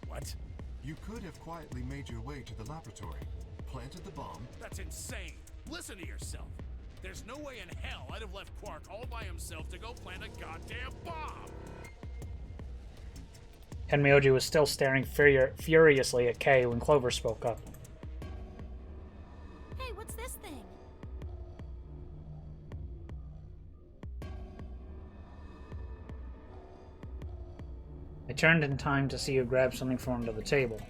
What?
You could have quietly made your way to the laboratory, planted the bomb.
That's insane. Listen to yourself. There's no way in hell I'd have left Quark all by himself to go plant a goddamn bomb.
Tenmyoji was still staring furiously at Kay when Clover spoke up.
Hey, what's this thing?
I turned in time to see you grab something from under the table.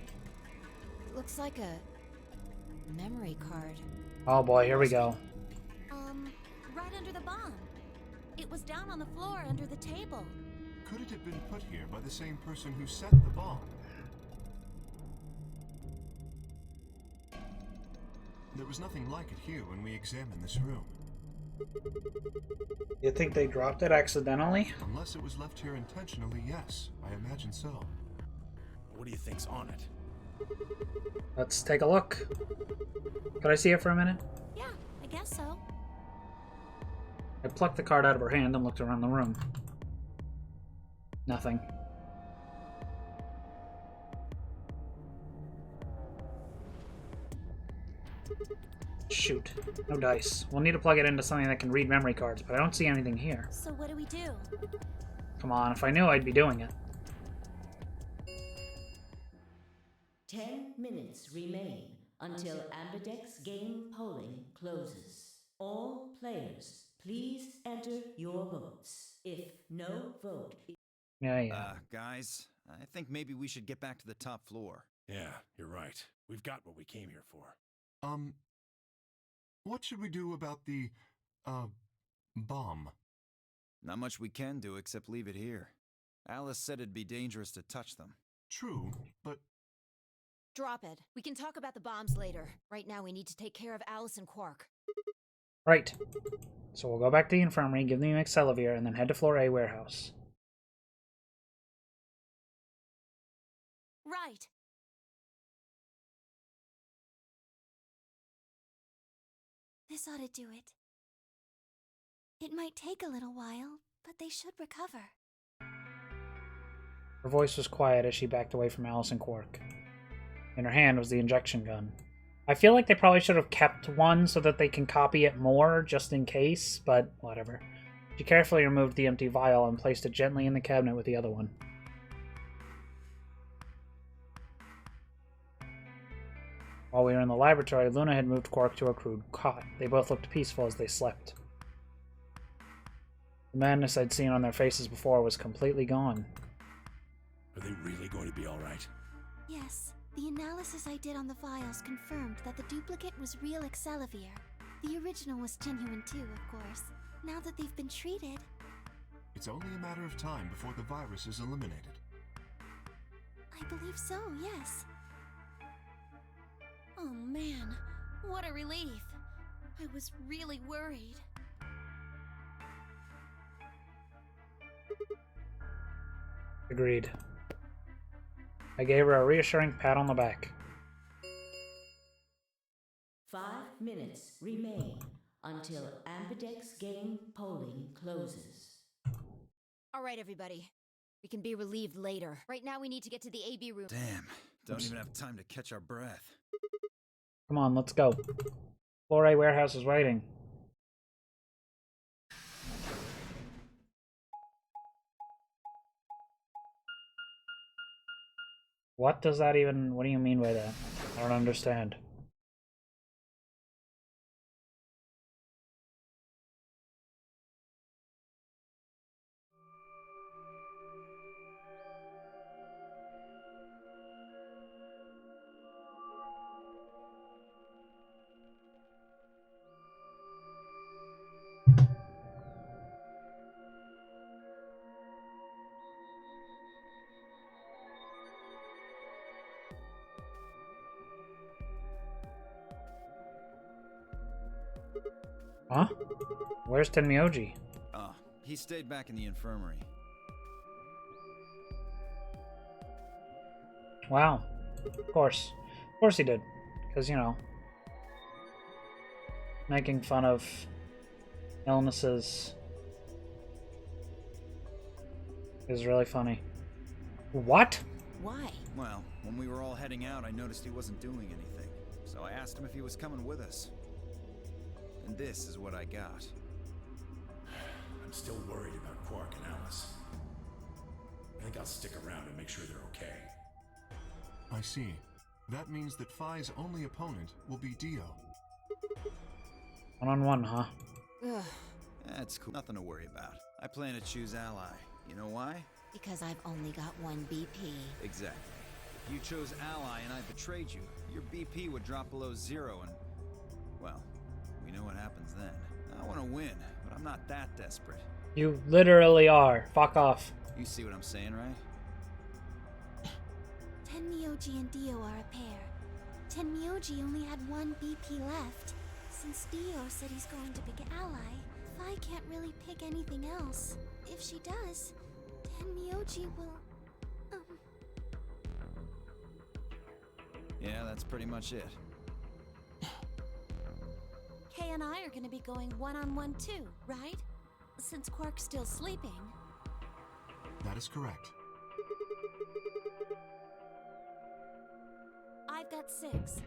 Looks like a memory card.
Oh boy, here we go.
Right under the bomb. It was down on the floor under the table.
Could it have been put here by the same person who set the bomb? There was nothing like it here when we examined this room.
You think they dropped it accidentally?
Unless it was left here intentionally, yes. I imagine so.
What do you think's on it?
Let's take a look. Could I see it for a minute?
Yeah, I guess so.
I plucked the card out of her hand and looked around the room. Nothing. Shoot. No dice. We'll need to plug it into something that can read memory cards, but I don't see anything here.
So what do we do?
Come on, if I knew, I'd be doing it.
10 minutes remain until Ambidex game polling closes. All players, please enter your votes. If no vote
Yeah.
Guys, I think maybe we should get back to the top floor.
Yeah, you're right. We've got what we came here for.
What should we do about the, bomb?
Not much we can do except leave it here. Alice said it'd be dangerous to touch them.
True, but
Drop it. We can talk about the bombs later. Right now we need to take care of Alice and Quark.
Right. So we'll go back to the infirmary, give them Excelivir, and then head to Floor A warehouse.
Right. This ought to do it. It might take a little while, but they should recover.
Her voice was quiet as she backed away from Alice and Quark. In her hand was the injection gun. I feel like they probably should have kept one so that they can copy it more, just in case, but whatever. She carefully removed the empty vial and placed it gently in the cabinet with the other one. While we were in the laboratory, Luna had moved Quark to a crude cot. They both looked peaceful as they slept. The madness I'd seen on their faces before was completely gone.
Are they really going to be alright?
Yes, the analysis I did on the vials confirmed that the duplicate was real Excelivir. The original was genuine too, of course. Now that they've been treated...
It's only a matter of time before the virus is eliminated.
I believe so, yes.
Oh man, what a relief. I was really worried.
Agreed. I gave her a reassuring pat on the back.
5 minutes remain until Ambidex game polling closes.
All right, everybody. We can be relieved later. Right now, we need to get to the AB room.
Damn, don't even have time to catch our breath.
Come on, let's go. Floor A warehouse is waiting. What does that even... What do you mean by that? I don't understand. Huh? Where's Tenmyoji?
Oh, he stayed back in the infirmary.
Wow. Of course. Of course he did. Because, you know, making fun of illnesses is really funny. What?
Why?
Well, when we were all heading out, I noticed he wasn't doing anything. So I asked him if he was coming with us. And this is what I got.
I'm still worried about Quark and Alice. I think I'll stick around and make sure they're okay.
I see. That means that Phi's only opponent will be Dio.
One-on-one, huh?
Ugh,
That's cool. Nothing to worry about. I plan to choose Ally. You know why?
because I've only got one BP.
Exactly. If you chose Ally and I betrayed you, your BP would drop below 0 and... well, we know what happens then. I want to win, but I'm not that desperate.
You literally are. Fuck off.
You see what I'm saying, right?
Tenmyoji and Dio are a pair. Tenmyoji only had one BP left. Since Dio said he's going to pick Ally, Phi can't really pick anything else. If she does, Tenmyoji will...
Yeah, that's pretty much it.
Kay and I are gonna be going one-on-one too, right? Since Quark's still sleeping.
That is correct.
I've got 6.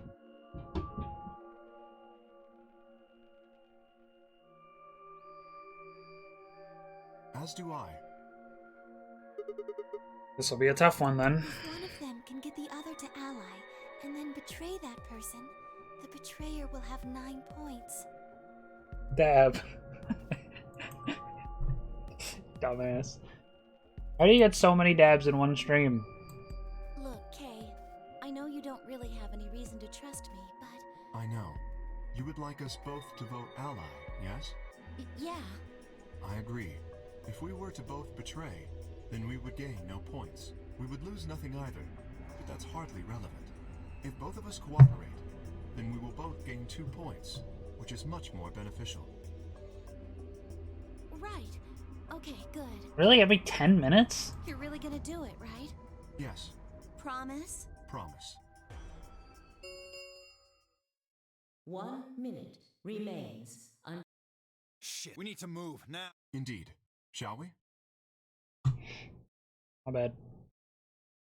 As do I.
This will be a tough one then.
If one of them can get the other to Ally, and then betray that person, the betrayer will have 9 points.
Dab. Dumbass. How do you get so many dabs in one stream?
Look, Kay, I know you don't really have any reason to trust me, but...
I know. You would like us both to vote Ally, yes?
Yeah.
I agree. If we were to both betray, then we would gain no points. We would lose nothing either, but that's hardly relevant. If both of us cooperate, then we will both gain 2 points, which is much more beneficial.
Right. Okay, good.
Really? Every 10 minutes?
You're really gonna do it, right?
Yes,
Promise?
promise.
1 minute remains until
Shit, we need to move, now!
Indeed. Shall we?
My bad.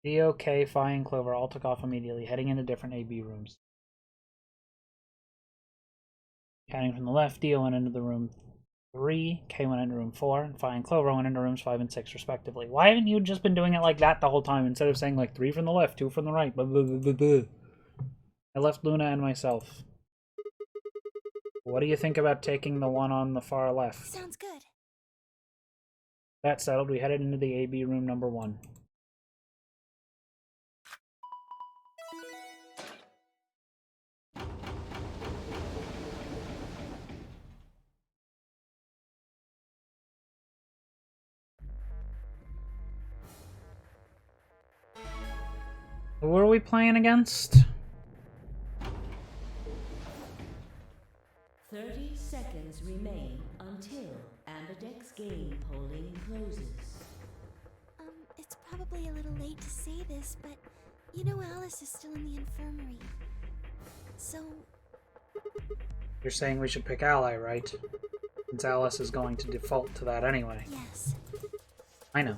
Dio, Kay, Phi, and Clover all took off immediately, heading into different AB rooms. Counting from the left, Dio went into the room 3, Kay went into room 4, and Phi and Clover went into rooms 5 and 6, respectively. Why haven't you just been doing it like that the whole time, instead of saying, like, 3 from the left, 2 from the right, blah, blah, blah, blah, blah. I left Luna and myself. What do you think about taking the one on the far left?
Sounds good.
That settled, we headed into the AB room number 1. Who are we playing against?
30 seconds remain until Ambidex game polling closes.
It's probably a little late to say this, but you know Alice is still in the infirmary. So,
You're saying we should pick Ally, right? Since Alice is going to default to that anyway.
yes.
I know.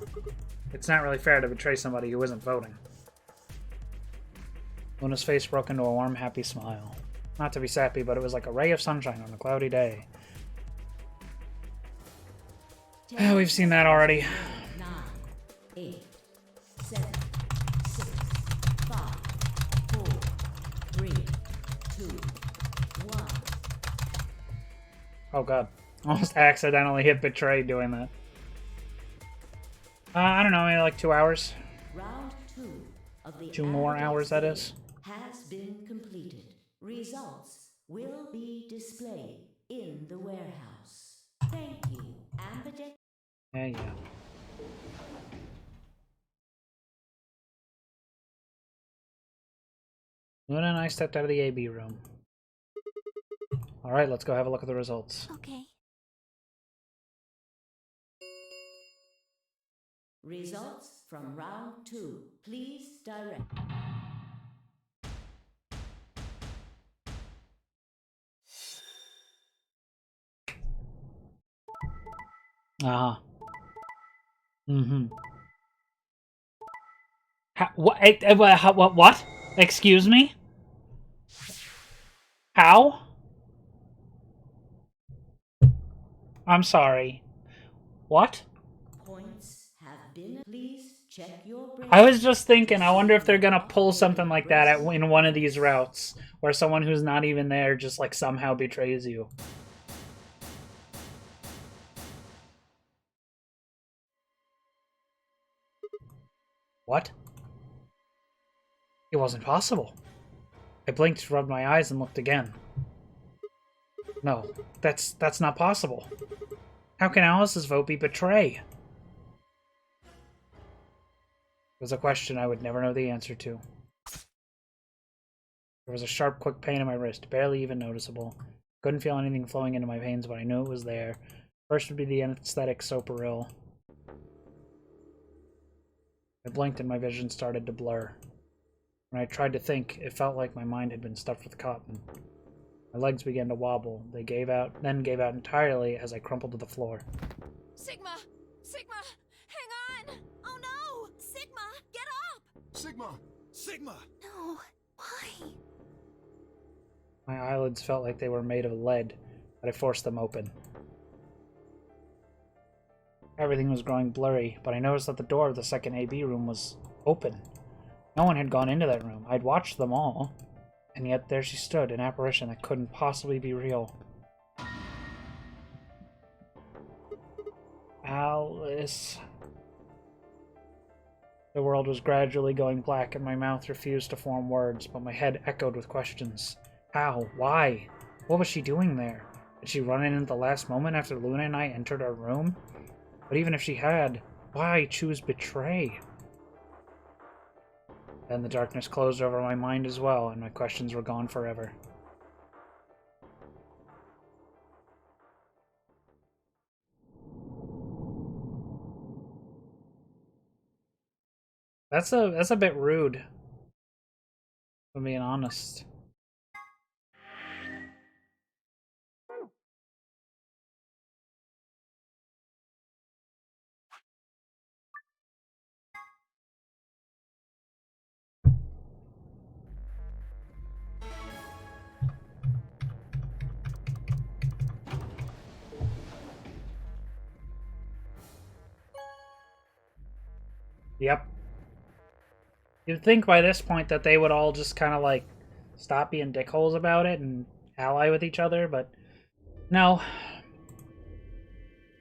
It's not really fair to betray somebody who isn't voting. Luna's face broke into a warm, happy smile. Not to be sappy, but it was like a ray of sunshine on a cloudy day. We've seen that already.
9, 8, 7, 6, 5, 4, 3, 2, 1.
Oh god. Almost accidentally hit betray doing that. I don't know, maybe like 2 hours.
Round 2 of the
2 more
Ambidex
hours, that
game
is.
has been completed. Results will be displayed in the warehouse. Thank you, Ambidex.
Yeah. Luna and I stepped out of the AB room. Alright, let's go have a look at the results.
Okay.
Results from round 2. Please direct.
Uh-huh. What? Excuse me? How? I'm sorry. What?
Points have been. Please check your brain.
I was just thinking, I wonder if they're gonna pull something like that in one of these routes, where someone who's not even there just like somehow betrays you. What? It wasn't possible. I blinked, rubbed my eyes, and looked again. No, that's not possible. How can Alice's vote be betray? It was a question I would never know the answer to. There was a sharp, quick pain in my wrist, barely even noticeable. Couldn't feel anything flowing into my veins, but I knew it was there. First would be the anesthetic Soparil. I blinked and my vision started to blur. When I tried to think, it felt like my mind had been stuffed with cotton. My legs began to wobble. They then gave out entirely as I crumpled to the floor.
Sigma! Sigma! Hang on! Oh no! Sigma! Get up!
Sigma!
Sigma!
No. Why?
My eyelids felt like they were made of lead, but I forced them open. Everything was growing blurry, but I noticed that the door of the second AB room was open. No one had gone into that room. I'd watched them all, and yet there she stood, an apparition that couldn't possibly be real. Alice. The world was gradually going black, and my mouth refused to form words, but my head echoed with questions. How? Why? What was she doing there? Did she run in at the last moment after Luna and I entered our room? But even if she had, why choose betray? Then the darkness closed over my mind as well, and my questions were gone forever. That's a bit rude, if I'm being honest. Yep. You'd think by this point that they would all just kind of like stop being dickholes about it and ally with each other, but no.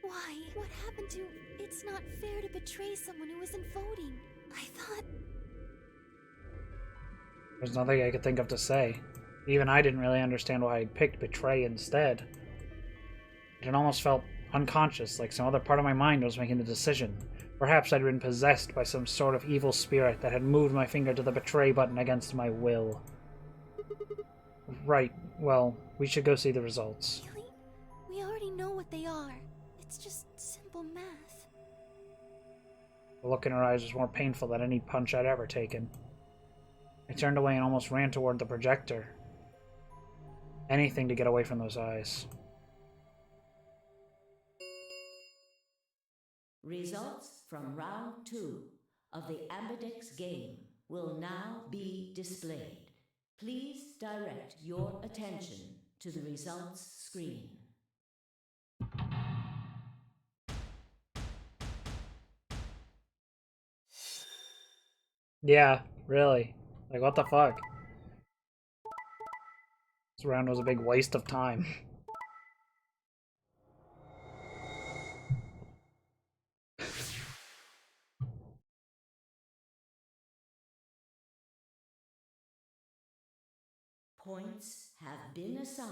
Why? What happened to... It's not fair to betray someone who isn't voting. I thought...
There's nothing I could think of to say. Even I didn't really understand why I'd picked betray instead. It almost felt unconscious, like some other part of my mind was making the decision. Perhaps I'd been possessed by some sort of evil spirit that had moved my finger to the betray button against my will. Right, well, we should go see the results.
Really? We already know what they are. It's just simple math.
The look in her eyes was more painful than any punch I'd ever taken. I turned away and almost ran toward the projector. Anything to get away from those eyes.
Results from round 2 of the Ambidex game will now be displayed. Please direct your attention to the results screen.
Yeah, really. Like, what the fuck? This round was a big waste of time.
Points have been assigned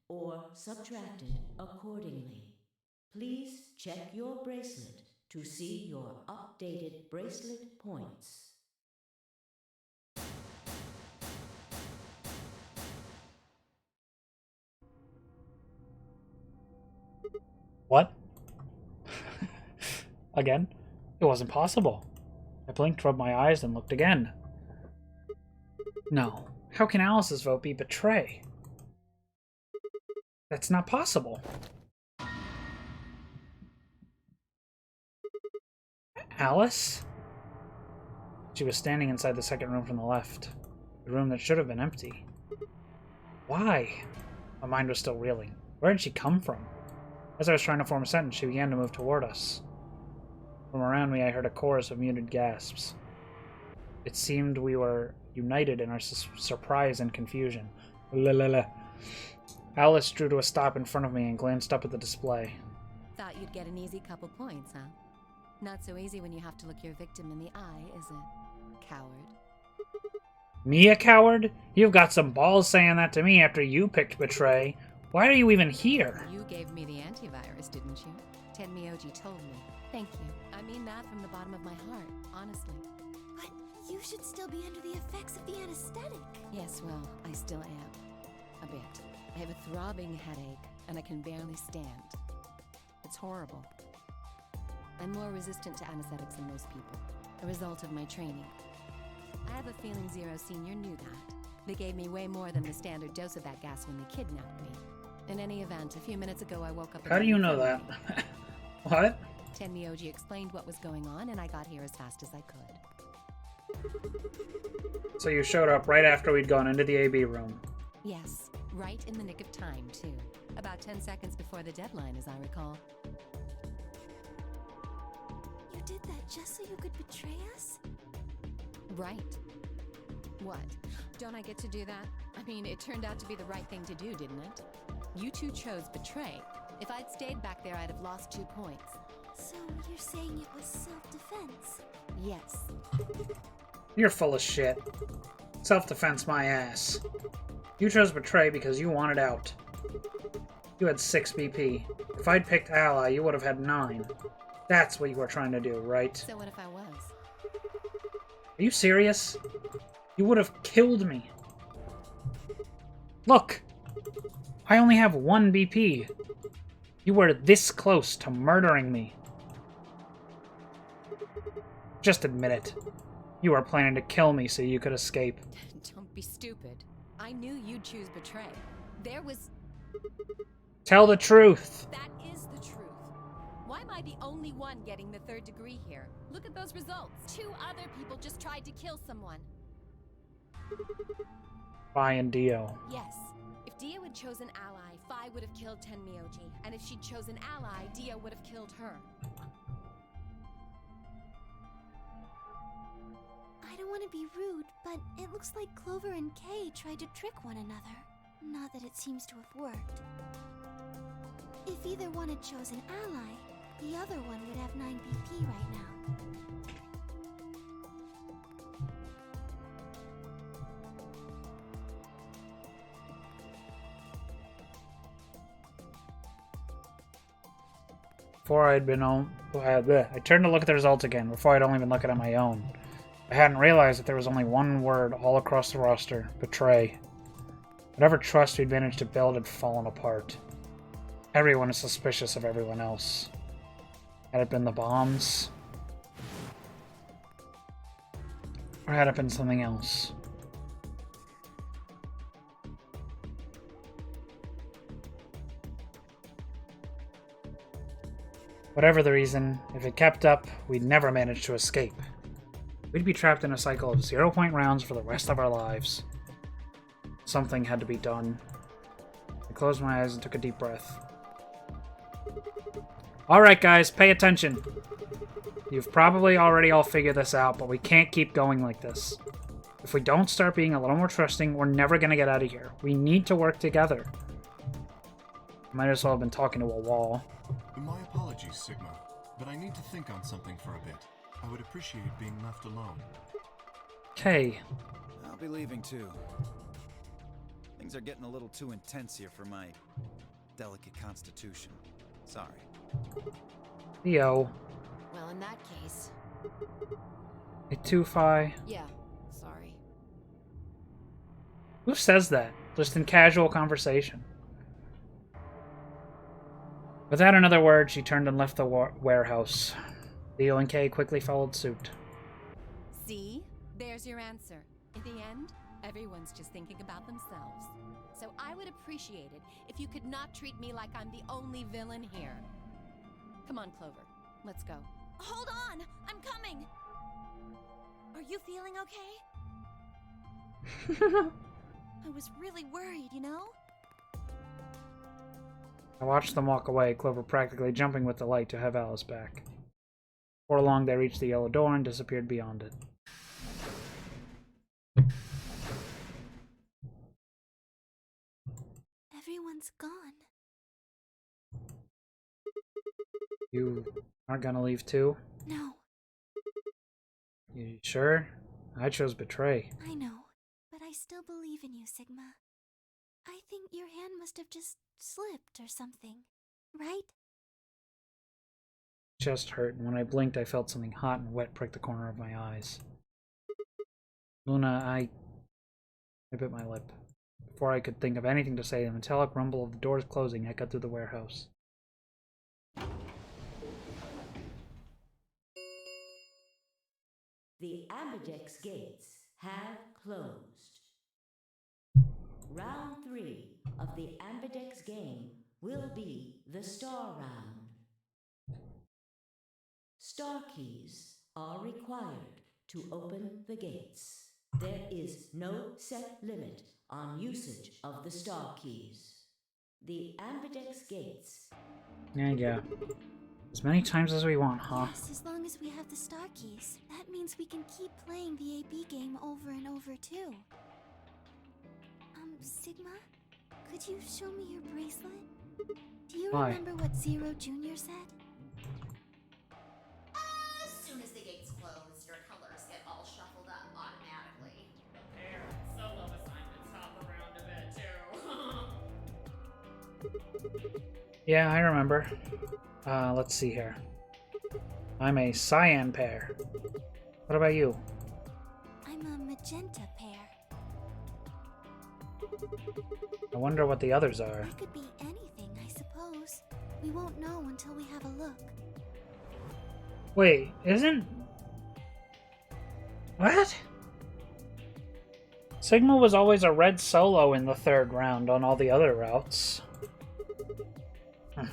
or subtracted accordingly. Please check your bracelet to see your updated bracelet points.
What? Again? It wasn't possible. I blinked, rubbed my eyes, and looked again. No. How can Alice's vote be betray? That's not possible. Alice? She was standing inside the second room from the left. The room that should have been empty. Why? My mind was still reeling. Where did she come from? As I was trying to form a sentence, she began to move toward us. From around me, I heard a chorus of muted gasps. It seemed we were united in our surprise and confusion. La la la. Alice drew to a stop in front of me and glanced up at the display.
Thought you'd get an easy couple points, huh? Not so easy when you have to look your victim in the eye, is it? Coward.
Me a coward? You've got some balls saying that to me after you picked betray. Why are you even here?
You gave me the antivirus, didn't you? Tenmyoji told me. Thank you. I mean that from the bottom of my heart, honestly.
But you should still be under the effects of the anesthetic.
Yes, well, I still am. A bit. I have a throbbing headache, and I can barely stand. It's horrible. I'm more resistant to anesthetics than most people, a result of my training. I have a feeling Zero Senior knew that. They gave me way more than the standard dose of that gas when they kidnapped me. In any event, a few minutes ago I woke up...
How do you know that? What?
Tenmyoji explained what was going on, and I got here as fast as I could.
So you showed up right after we'd gone into the AB room.
Yes, right in the nick of time, too. About 10 seconds before the deadline, as I recall.
You did that just so you could betray us?
Right. What? Don't I get to do that? I mean, it turned out to be the right thing to do, didn't it? You two chose betray. If I'd stayed back there, I'd have lost 2 points.
So you're saying it was self-defense?
Yes.
You're full of shit. Self-defense my ass. You chose betray because you wanted out. You had 6 BP. If I'd picked ally, you would have had 9. That's what you were trying to do, right?
So what if I was?
Are you serious? You would have killed me. Look! I only have 1 BP. You were this close to murdering me. Just admit it. You were planning to kill me so you could escape.
Don't be stupid. I knew you'd choose betray. There was...
Tell the truth.
That is the truth. Why am I the only one getting the 3rd degree here? Look at those results. 2 other people just tried to kill someone.
Fi and Dio.
Yes. If Dio had chosen ally, Fi would have killed Tenmyoji. And if she'd chosen ally, Dio would have killed her.
I don't want to be rude, but it looks like Clover and Kay tried to trick one another. Not that it seems to have worked. If either one had chosen ally, The other one would have 9 BP right now.
Before I'd been on, I turned to look at the results again. Before I'd only been looking at my own. I hadn't realized that there was only one word all across the roster: betray. Whatever trust we'd managed to build had fallen apart. Everyone is suspicious of everyone else. Had it been the bombs? Or had it been something else? Whatever the reason, if it kept up, we'd never manage to escape. We'd be trapped in a cycle of 0-point rounds for the rest of our lives. Something had to be done. I closed my eyes and took a deep breath. Alright guys, pay attention. You've probably already all figured this out, but we can't keep going like this. If we don't start being a little more trusting, we're never gonna get out of here. We need to work together. Might as well have been talking to a wall.
My apologies, Sigma, but I need to think on something for a bit. I would appreciate being left alone.
Okay.
I'll be leaving too. Things are getting a little too intense here for my delicate constitution. Sorry.
Theo.
Well, in that case...
Hey, Tufi.
Yeah, sorry.
Who says that? Just in casual conversation. Without another word, she turned and left the warehouse. Theo and Kay quickly followed suit.
See? There's your answer. In the end, everyone's just thinking about themselves. So I would appreciate it if you could not treat me like I'm the only villain here. Come on, Clover. Let's go.
Hold on! I'm coming! Are you feeling okay? I was really worried, you know?
I watched them walk away, Clover practically jumping with delight to have Alice back. Before long, they reached the yellow door and disappeared beyond it.
Everyone's gone.
You aren't gonna leave too?
No,
You sure? I chose betray.
I know, but I still believe in you, Sigma. I think your hand must have just slipped or something, right?
Chest hurt, and when I blinked, I felt something hot and wet prick the corner of my eyes. Luna, I bit my lip. Before I could think of anything to say, the metallic rumble of the doors closing echoed through the warehouse.
The Ambidex gates have closed. Round 3 of the Ambidex game will be the Star Round. Star keys are required to open the gates. There is no set limit on usage of the Star keys. The Ambidex gates...
Yeah. As many times as we want, huh?
Yes, as long as we have the star keys. That means we can keep playing the AB game over and over, too. Sigma? Could you show me your bracelet? Do you
Why?
remember what Zero Jr. said?
As soon as the gates close, your colors get all shuffled up automatically. Solo assignments hop around a bit too.
Yeah, I remember. Let's see here. I'm a cyan pair. What about you?
I'm a magenta pair.
I wonder what the others are.
I could be anything, I suppose. We won't know until we have a look.
Wait, isn't... What? Sigma was always a red solo in the third round on all the other routes.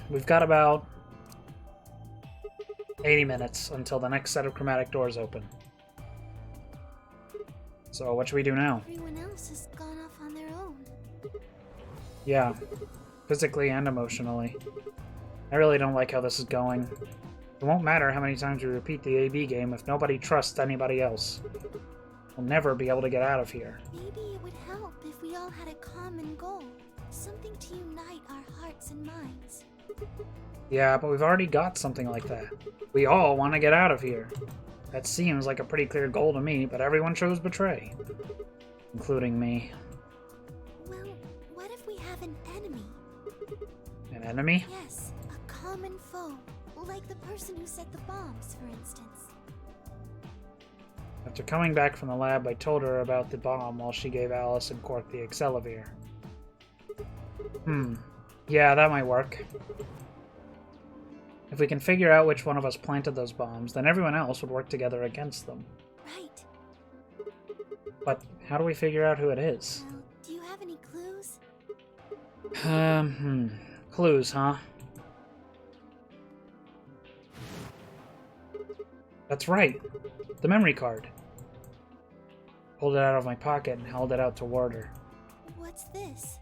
We've got about 80 minutes until the next set of chromatic doors open. So what should we do now?
Everyone else has gone off on their own.
Yeah, physically and emotionally. I really don't like how this is going. It won't matter how many times we repeat the AB game if nobody trusts anybody else. We'll never be able to get out of here.
Maybe it would help if we all had a common goal. Something to unite our hearts and minds.
Yeah, but we've already got something like that. We all want to get out of here. That seems like a pretty clear goal to me, but everyone chose betray. Including me.
Well, what if we have an enemy?
An enemy?
Yes, a common foe. Like the person who set the bombs, for instance.
After coming back from the lab, I told her about the bomb while she gave Alice and Quark the Accelavir. Yeah, that might work. If we can figure out which one of us planted those bombs, then everyone else would work together against them.
Right.
But how do we figure out who it is?
Well, do you have any clues?
Clues, huh? That's right. The memory card. Pulled it out of my pocket and held it out toward her.
What's this?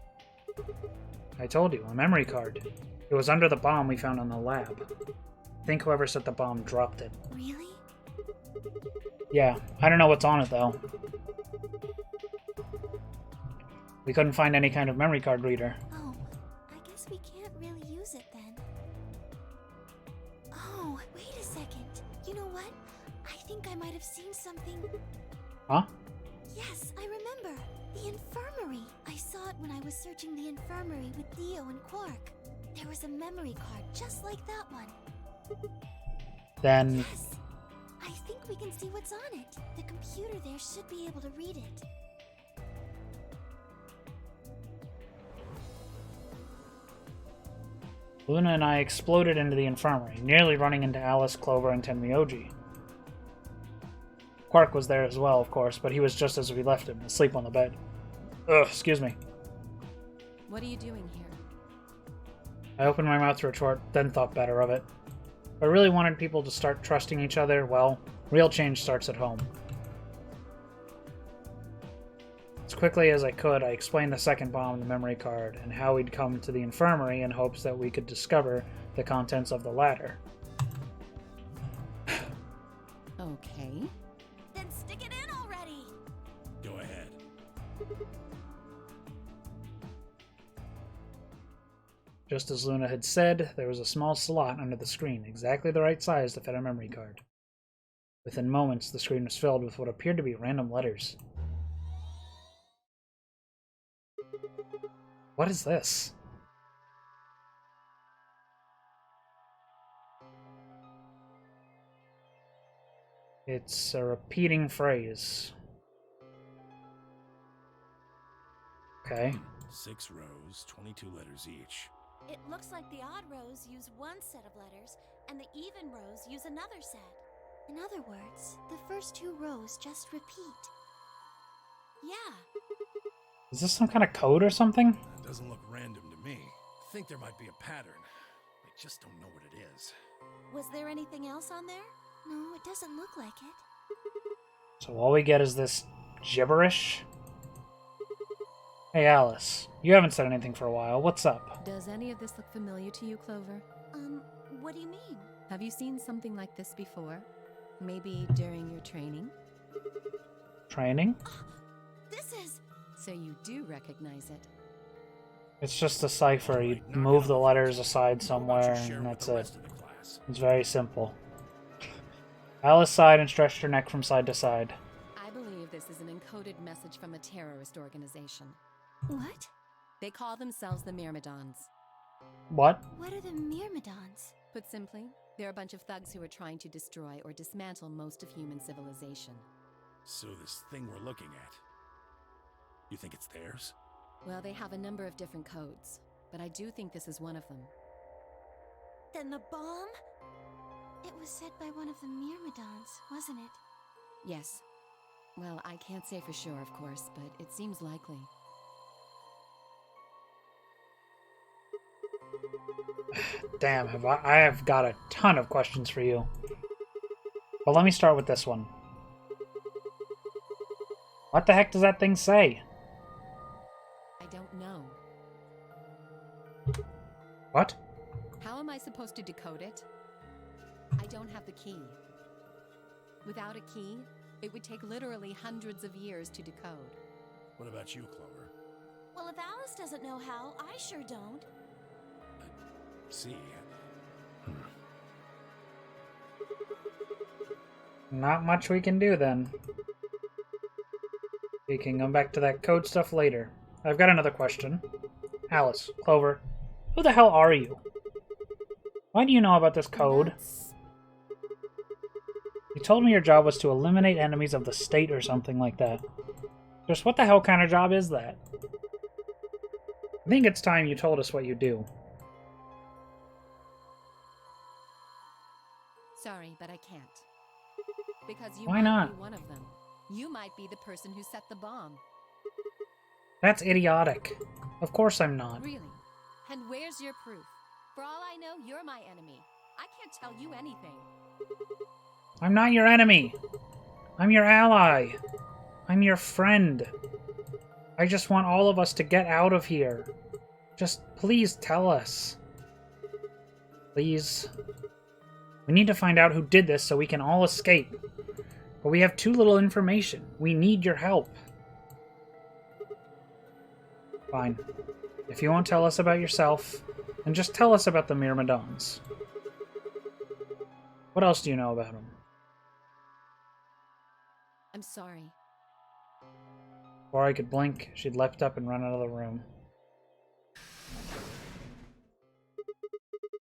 I told you, a memory card. It was under the bomb we found in the lab. I think whoever set the bomb dropped it.
Really?
Yeah, I don't know what's on it though. We couldn't find any kind of memory card reader.
Oh, I guess we can't really use it then. Oh, wait a second. You know what? I think I might have seen something.
Huh?
Yes, I remember. The infirmary. I saw it when I was searching the infirmary with Theo and Quark. There was a memory card just like that one.
Then...
Yes! I think we can see what's on it. The computer there should be able to read it.
Luna and I exploded into the infirmary, nearly running into Alice, Clover, and Tenryoji. Quark was there as well, of course, but he was just as we left him, asleep on the bed. Ugh, excuse me.
What are you doing here?
I opened my mouth to retort, then thought better of it. If I really wanted people to start trusting each other, well, real change starts at home. As quickly as I could, I explained the second bomb in the memory card and how we'd come to the infirmary in hopes that we could discover the contents of the latter.
Okay.
Then stick it in already!
Go ahead.
Just as Luna had said, there was a small slot under the screen, exactly the right size to fit a memory card. Within moments, the screen was filled with what appeared to be random letters. What is this? It's a repeating phrase. Okay.
6 rows, 22 letters each.
It looks like the odd rows use one set of letters, and the even rows use another set. In other words, the first 2 rows just repeat. Yeah.
Is this some kind of code or something?
It doesn't look random to me. I think there might be a pattern. I just don't know what it is.
Was there anything else on there? No, it doesn't look like it.
So all we get is this gibberish? Hey Alice, you haven't said anything for a while. What's up?
Does any of this look familiar to you, Clover?
What do you mean?
Have you seen something like this before? Maybe during your training?
Training?
This is...
So you do recognize it.
It's just a cipher. You move the letters aside somewhere, and that's it. It's very simple. Alice sighed and stretched her neck from side to side.
I believe this is an encoded message from a terrorist organization.
What?
They call themselves the Myrmidons.
What?
What are the Myrmidons?
Put simply, they're a bunch of thugs who are trying to destroy or dismantle most of human civilization.
So this thing we're looking at, you think it's theirs?
Well, they have a number of different codes, but I do think this is one of them.
Then the bomb? It was set by one of the Myrmidons, wasn't it?
Yes. Well, I can't say for sure, of course, but it seems likely.
Damn, I have got a ton of questions for you. But let me start with this one. What the heck does that thing say?
I don't know.
What?
How am I supposed to decode it? I don't have the key. Without a key, it would take literally hundreds of years to decode.
What about you, Clover?
Well, if Alice doesn't know how, I sure don't.
see.
Not much we can do then. We can come back to that code stuff later. I've got another question. Alice, Clover, who the hell are you? Why do you know about this code? You told me your job was to eliminate enemies of the state or something like that. Just what the hell kind of job is that? I think it's time you told us what you do.
Sorry, but I can't. Because you
Why
might
not?
be one of them. You might be the person who set the bomb.
That's idiotic. Of course I'm not.
Really? And where's your proof? For all I know, you're my enemy. I can't tell you anything.
I'm not your enemy. I'm your ally. I'm your friend. I just want all of us to get out of here. Just please tell us. Please. We need to find out who did this so we can all escape. But we have too little information. We need your help. Fine. If you won't tell us about yourself, then just tell us about the Myrmidons. What else do you know about them?
I'm sorry.
Before I could blink, she'd leapt up and run out of the room.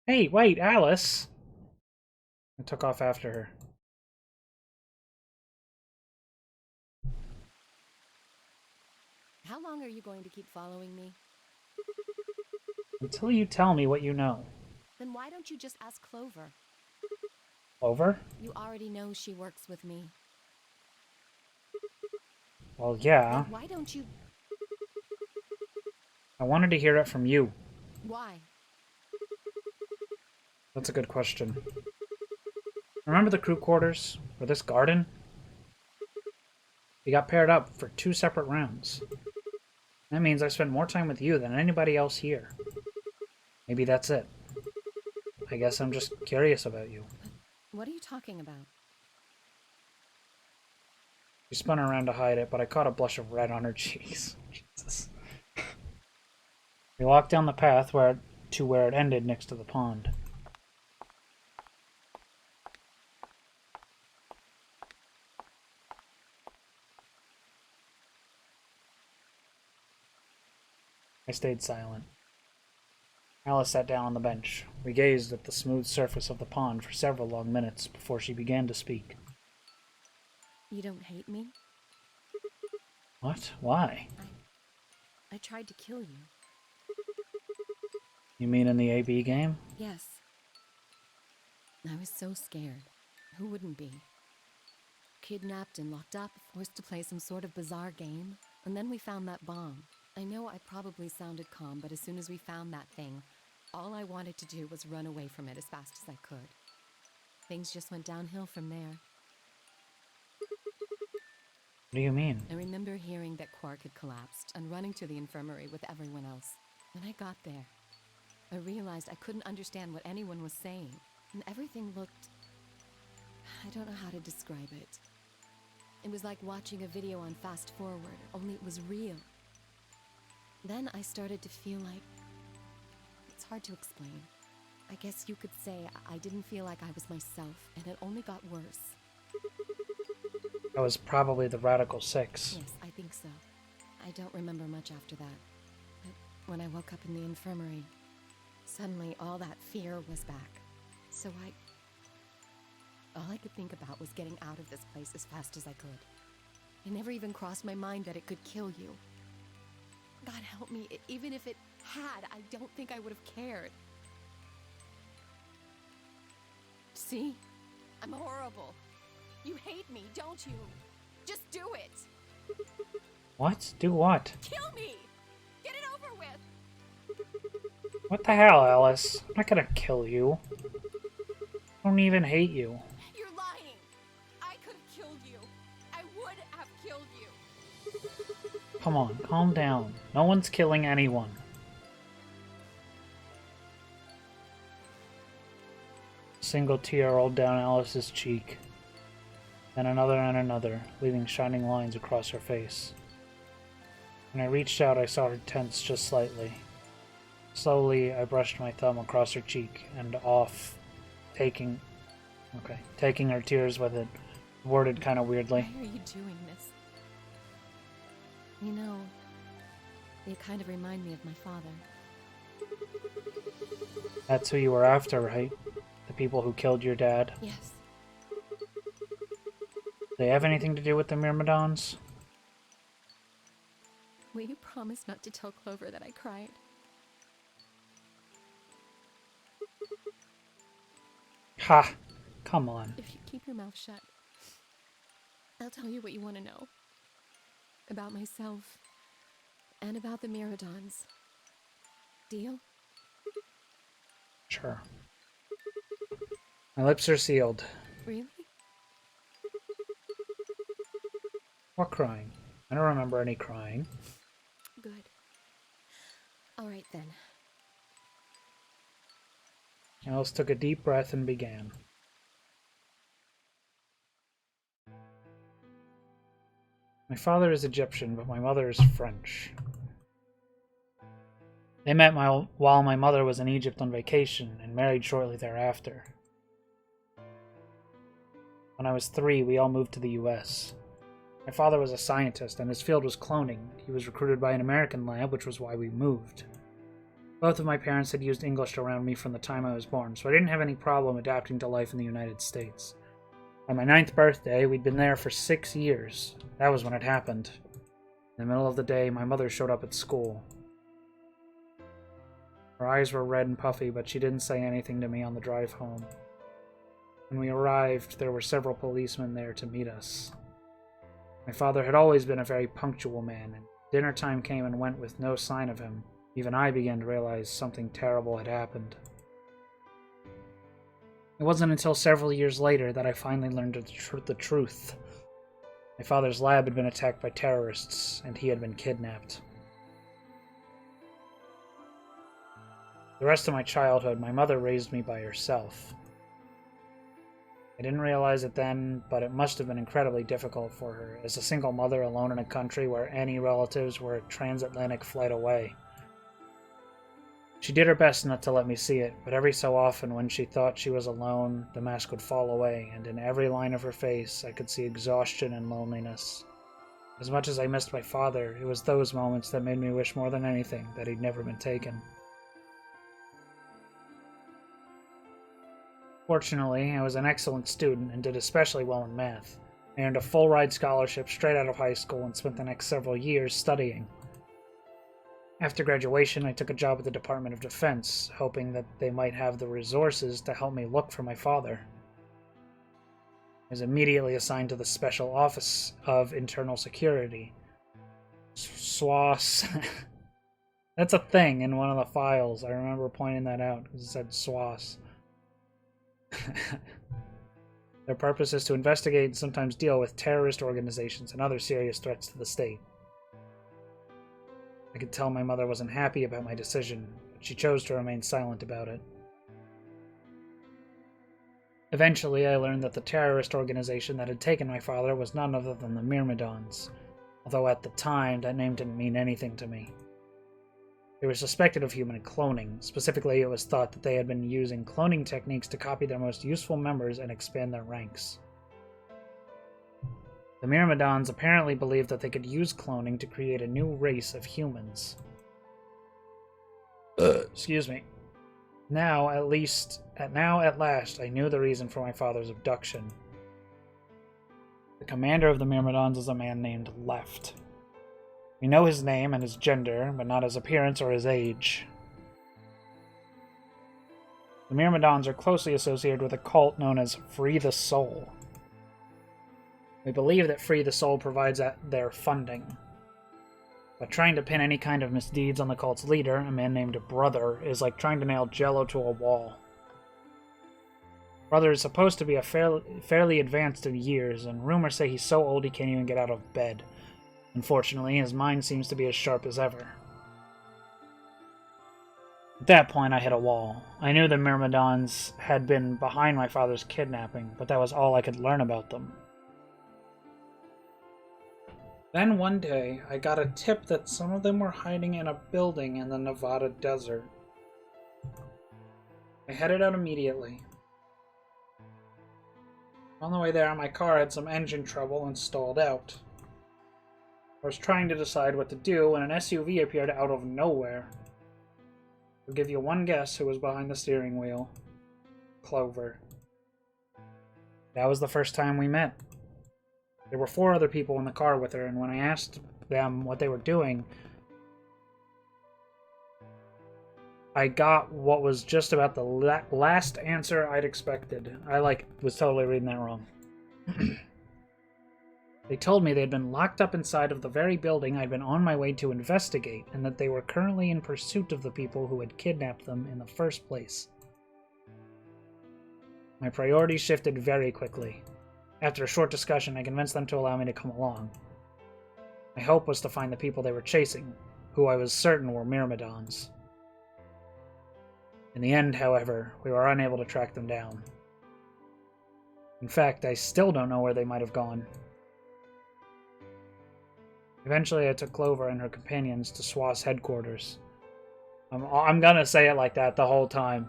Hey, wait, Alice! I took off after her.
How long are you going to keep following me?
Until you tell me what you know.
Then why don't you just ask Clover?
Clover?
You already know she works with me.
Well, yeah.
Then why don't you...
I wanted to hear it from you.
Why?
That's a good question. Remember the crew quarters? Or this garden? We got paired up for 2 separate rounds. That means I spent more time with you than anybody else here. Maybe that's it. I guess I'm just curious about you.
What are you talking about?
She spun around to hide it, but I caught a blush of red on her cheeks. Jesus. We walked down the path to where it ended next to the pond. I stayed silent. Alice sat down on the bench. We gazed at the smooth surface of the pond for several long minutes before she began to speak.
You don't hate me?
What? Why?
I tried to kill you.
You mean in the AB game?
Yes. I was so scared. Who wouldn't be? Kidnapped and locked up, forced to play some sort of bizarre game. And then we found that bomb. I know I probably sounded calm, but as soon as we found that thing, all I wanted to do was run away from it as fast as I could. Things just went downhill from there.
What do you mean?
I remember hearing that Quark had collapsed and running to the infirmary with everyone else. When I got there, I realized I couldn't understand what anyone was saying, and everything looked... I don't know how to describe it. It was like watching a video on fast forward, only it was real. Then I started to feel like... It's hard to explain. I guess you could say I didn't feel like I was myself, and it only got worse.
That was probably the Radical 6.
Yes, I think so. I don't remember much after that. But when I woke up in the infirmary, suddenly all that fear was back. So all I could think about was getting out of this place as fast as I could. It never even crossed my mind that it could kill you. God help me, even if it had, I don't think I would have cared. See? I'm horrible. You hate me, don't you? Just do it!
What? Do what?
Kill me! Get it over with!
What the hell, Alice? I'm not gonna kill you. I don't even hate you.
You're lying! I could have killed you. I would have killed you.
Come on, calm down. No one's killing anyone. A single tear rolled down Alice's cheek. Then another and another, leaving shining lines across her face. When I reached out, I saw her tense just slightly. Slowly, I brushed my thumb across her cheek and off, taking her tears with it, worded kind of weirdly.
Why are you doing this? You know, you kind of remind me of my father.
That's who you were after, right? The people who killed your dad?
Yes.
Do they have anything to do with the Myrmidons?
Will you promise not to tell Clover that I cried?
Ha! Come on.
If you keep your mouth shut, I'll tell you what you want to know. About myself, and about the Myrmidons. Deal?
Sure. My lips are sealed.
Really?
Or crying. I don't remember any crying.
Good. Alright then.
Alice took a deep breath and began. My father is Egyptian, but my mother is French. They met while my mother was in Egypt on vacation and married shortly thereafter. When I was 3, we all moved to the US. My father was a scientist, and his field was cloning. He was recruited by an American lab, which was why we moved. Both of my parents had used English around me from the time I was born, so I didn't have any problem adapting to life in the United States. On my 9th birthday, we'd been there for 6 years. That was when it happened. In the middle of the day, my mother showed up at school. Her eyes were red and puffy, but she didn't say anything to me on the drive home. When we arrived, there were several policemen there to meet us. My father had always been a very punctual man, and dinner time came and went with no sign of him. Even I began to realize something terrible had happened. It wasn't until several years later that I finally learned the truth. My father's lab had been attacked by terrorists, and he had been kidnapped. The rest of my childhood, my mother raised me by herself. I didn't realize it then, but it must have been incredibly difficult for her, as a single mother alone in a country where any relatives were a transatlantic flight away. She did her best not to let me see it, but every so often when she thought she was alone, the mask would fall away, and in every line of her face I could see exhaustion and loneliness. As much as I missed my father, it was those moments that made me wish more than anything that he'd never been taken. Fortunately, I was an excellent student and did especially well in math. I earned a full-ride scholarship straight out of high school and spent the next several years studying. After graduation, I took a job at the Department of Defense, hoping that they might have the resources to help me look for my father. I was immediately assigned to the Special Office of Internal Security. SWAS. That's a thing in one of the files. I remember pointing that out because it said SWAS. Their purpose is to investigate and sometimes deal with terrorist organizations and other serious threats to the state. I could tell my mother wasn't happy about my decision, but she chose to remain silent about it. Eventually, I learned that the terrorist organization that had taken my father was none other than the Myrmidons, although at the time that name didn't mean anything to me. They were suspected of human cloning. Specifically, it was thought that they had been using cloning techniques to copy their most useful members and expand their ranks. The Myrmidons apparently believed that they could use cloning to create a new race of humans. Excuse me. Now, at last, I knew the reason for my father's abduction. The commander of the Myrmidons is a man named Left. We know his name and his gender, but not his appearance or his age. The Myrmidons are closely associated with a cult known as Free the Soul. We believe that Free the Soul provides their funding. But trying to pin any kind of misdeeds on the cult's leader, a man named Brother, is like trying to nail Jello to a wall. Brother is supposed to be fairly advanced in years, and rumors say he's so old he can't even get out of bed. Unfortunately, his mind seems to be as sharp as ever. At that point, I hit a wall. I knew the Myrmidons had been behind my father's kidnapping, but that was all I could learn about them. Then one day, I got a tip that some of them were hiding in a building in the Nevada desert. I headed out immediately. On the way there, my car had some engine trouble and stalled out. I was trying to decide what to do when an SUV appeared out of nowhere. I'll give you one guess who was behind the steering wheel. Clover. That was the first time we met. There were 4 other people in the car with her, and when I asked them what they were doing, I got what was just about the last answer I'd expected. I, was totally reading that wrong. They told me they'd been locked up inside of the very building I'd been on my way to investigate, and that they were currently in pursuit of the people who had kidnapped them in the first place. My priorities shifted very quickly. After a short discussion, I convinced them to allow me to come along. My hope was to find the people they were chasing, who I was certain were Myrmidons. In the end, however, we were unable to track them down. In fact, I still don't know where they might have gone. Eventually, I took Clover and her companions to SWAT's headquarters. I'm gonna say it like that the whole time.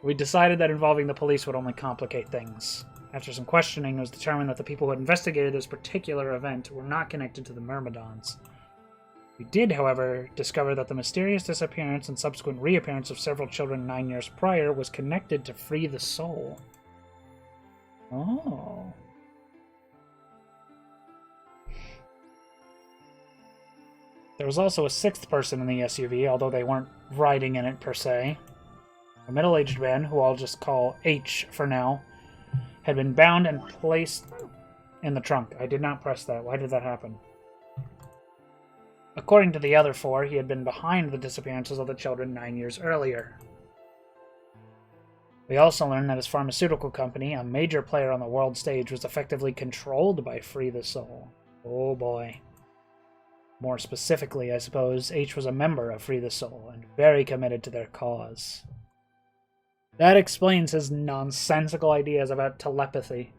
We decided that involving the police would only complicate things. After some questioning, it was determined that the people who had investigated this particular event were not connected to the Myrmidons. We did, however, discover that the mysterious disappearance and subsequent reappearance of several children 9 years prior was connected to Free the Soul. Oh. There was also a 6th person in the SUV, although they weren't riding in it per se. A middle-aged man, who I'll just call H for now, had been bound and placed in the trunk. I did not press that. Why did that happen? According to the other 4, he had been behind the disappearances of the children 9 years earlier. We also learned that his pharmaceutical company, a major player on the world stage, was effectively controlled by Free the Soul. Oh boy. More specifically, I suppose, H was a member of Free the Soul, and very committed to their cause. That explains his nonsensical ideas about telepathy.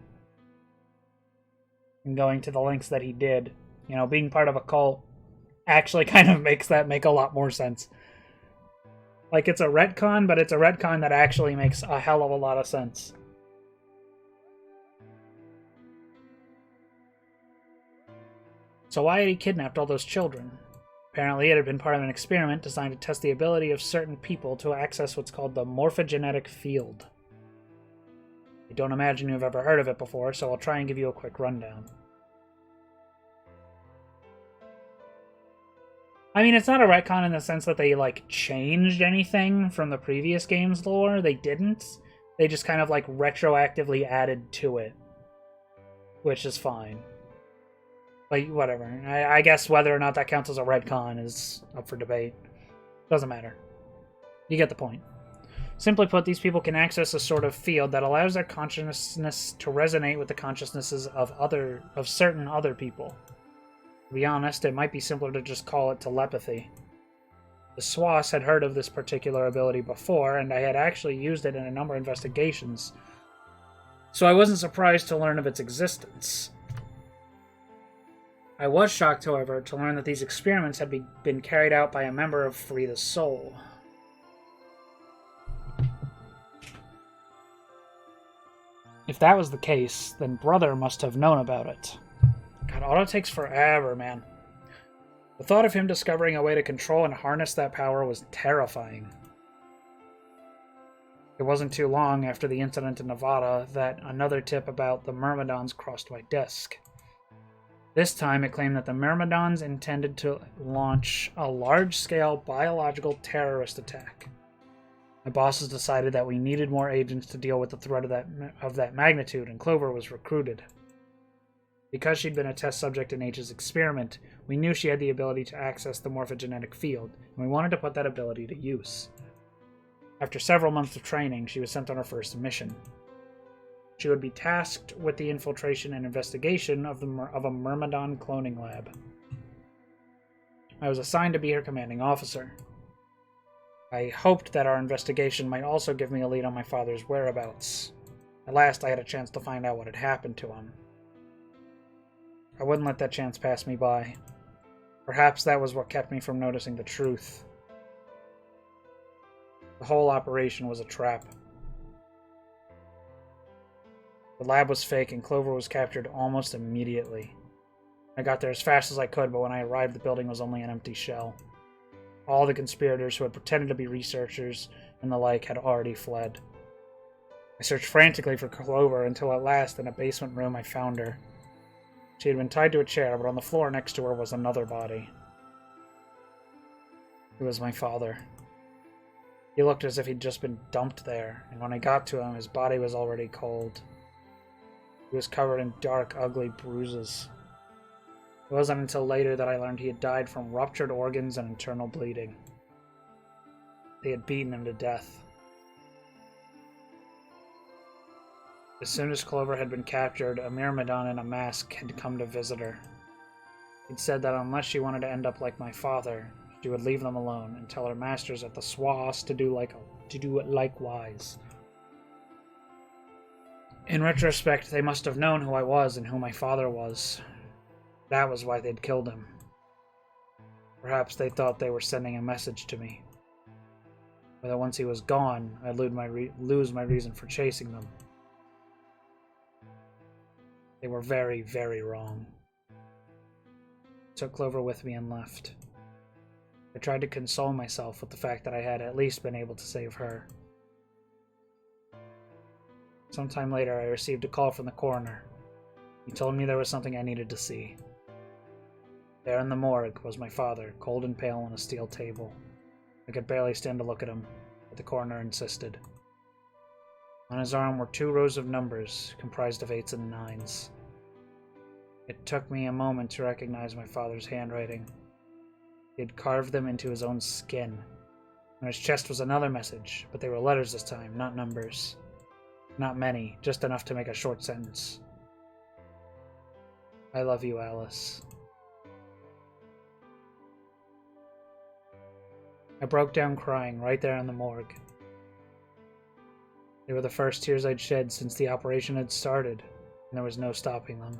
And going to the lengths that he did. You know, being part of a cult actually kind of makes that make a lot more sense. Like, it's a retcon, but it's a retcon that actually makes a hell of a lot of sense. So why had he kidnapped all those children? Apparently it had been part of an experiment designed to test the ability of certain people to access what's called the morphogenetic field. I don't imagine you've ever heard of it before, so I'll try and give you a quick rundown. I mean, it's not a retcon in the sense that they, changed anything from the previous game's lore. They didn't. They just kind of, retroactively added to it. Which is fine. But whatever. I guess whether or not that counts as a retcon is up for debate. Doesn't matter. You get the point. Simply put, these people can access a sort of field that allows their consciousness to resonate with the consciousnesses of certain other people. To be honest, it might be simpler to just call it telepathy. The SWAS had heard of this particular ability before, and I had actually used it in a number of investigations, so I wasn't surprised to learn of its existence. I was shocked, however, to learn that these experiments had been carried out by a member of Free the Soul. If that was the case, then Brother must have known about it. God, auto takes forever, man. The thought of him discovering a way to control and harness that power was terrifying. It wasn't too long after the incident in Nevada that another tip about the Myrmidons crossed my desk. This time it claimed that the Myrmidons intended to launch a large-scale biological terrorist attack. My bosses decided that we needed more agents to deal with the threat of that magnitude, and Clover was recruited. Because she'd been a test subject in H's experiment, we knew she had the ability to access the morphogenetic field, and we wanted to put that ability to use. After several months of training, she was sent on her first mission. She would be tasked with the infiltration and investigation of a Myrmidon cloning lab. I was assigned to be her commanding officer. I hoped that our investigation might also give me a lead on my father's whereabouts. At last, I had a chance to find out what had happened to him. I wouldn't let that chance pass me by. Perhaps that was what kept me from noticing the truth. The whole operation was a trap. The lab was fake and Clover was captured almost immediately. I got there as fast as I could, but when I arrived, the building was only an empty shell. All the conspirators who had pretended to be researchers and the like had already fled. I searched frantically for Clover until at last, in a basement room, I found her. She had been tied to a chair, but on the floor next to her was another body. It was my father. He looked as if he'd just been dumped there, and when I got to him, his body was already cold. He was covered in dark, ugly bruises. It wasn't until later that I learned he had died from ruptured organs and internal bleeding. They had beaten him to death. As soon as Clover had been captured, a Myrmidon in a mask had come to visit her. He'd said that unless she wanted to end up like my father, she would leave them alone and tell her masters at the SWAS to do it likewise. In retrospect, they must have known who I was and who my father was. That was why they'd killed him. Perhaps they thought they were sending a message to me. Or that once he was gone, I'd lose my reason for chasing them. They were very, very wrong. I took Clover with me and left. I tried to console myself with the fact that I had at least been able to save her. Sometime later, I received a call from the coroner. He told me there was something I needed to see. There in the morgue was my father, cold and pale on a steel table. I could barely stand to look at him, but the coroner insisted. On his arm were 2 rows of numbers, comprised of 8s and 9s. It took me a moment to recognize my father's handwriting. He had carved them into his own skin. On his chest was another message, but they were letters this time, not numbers. Not many, just enough to make a short sentence. I love you, Alice. I broke down crying right there in the morgue. They were the first tears I'd shed since the operation had started, and there was no stopping them.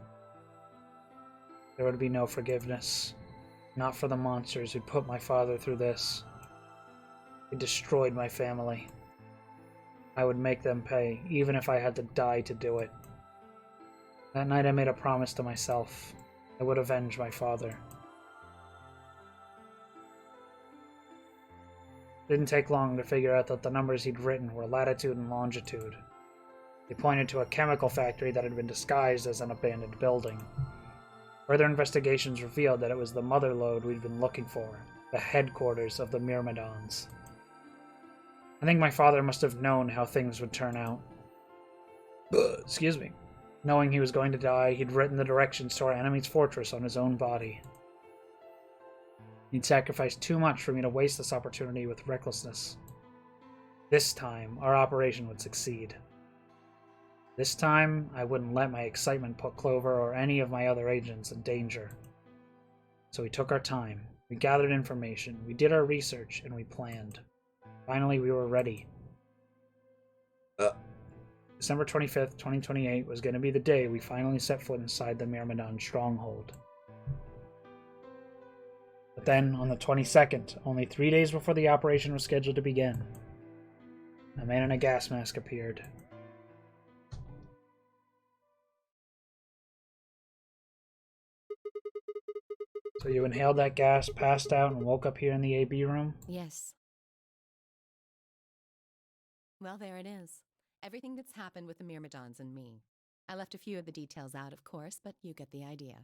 There would be no forgiveness. Not for the monsters who put my father through this. They destroyed my family. I would make them pay, even if I had to die to do it. That night I made a promise to myself. I would avenge my father. It didn't take long to figure out that the numbers he'd written were latitude and longitude. They pointed to a chemical factory that had been disguised as an abandoned building. Further investigations revealed that it was the mother lode we'd been looking for, the headquarters of the Myrmidons. I think my father must have known how things would turn out. Excuse me. Knowing he was going to die, he'd written the directions to our enemy's fortress on his own body. He'd sacrificed too much for me to waste this opportunity with recklessness. This time, our operation would succeed. This time, I wouldn't let my excitement put Clover or any of my other agents in danger. So we took our time, we gathered information, we did our research, and we planned. Finally, we were ready. December 25th, 2028 was going to be the day we finally set foot inside the Myrmidon stronghold. But then, on the 22nd, only 3 days before the operation was scheduled to begin, a man in a gas mask appeared. So you inhaled that gas, passed out, and woke up here in the AB room?
Yes. Well, there it is. Everything that's happened with the Myrmidons and me. I left a few of the details out, of course, but you get the idea.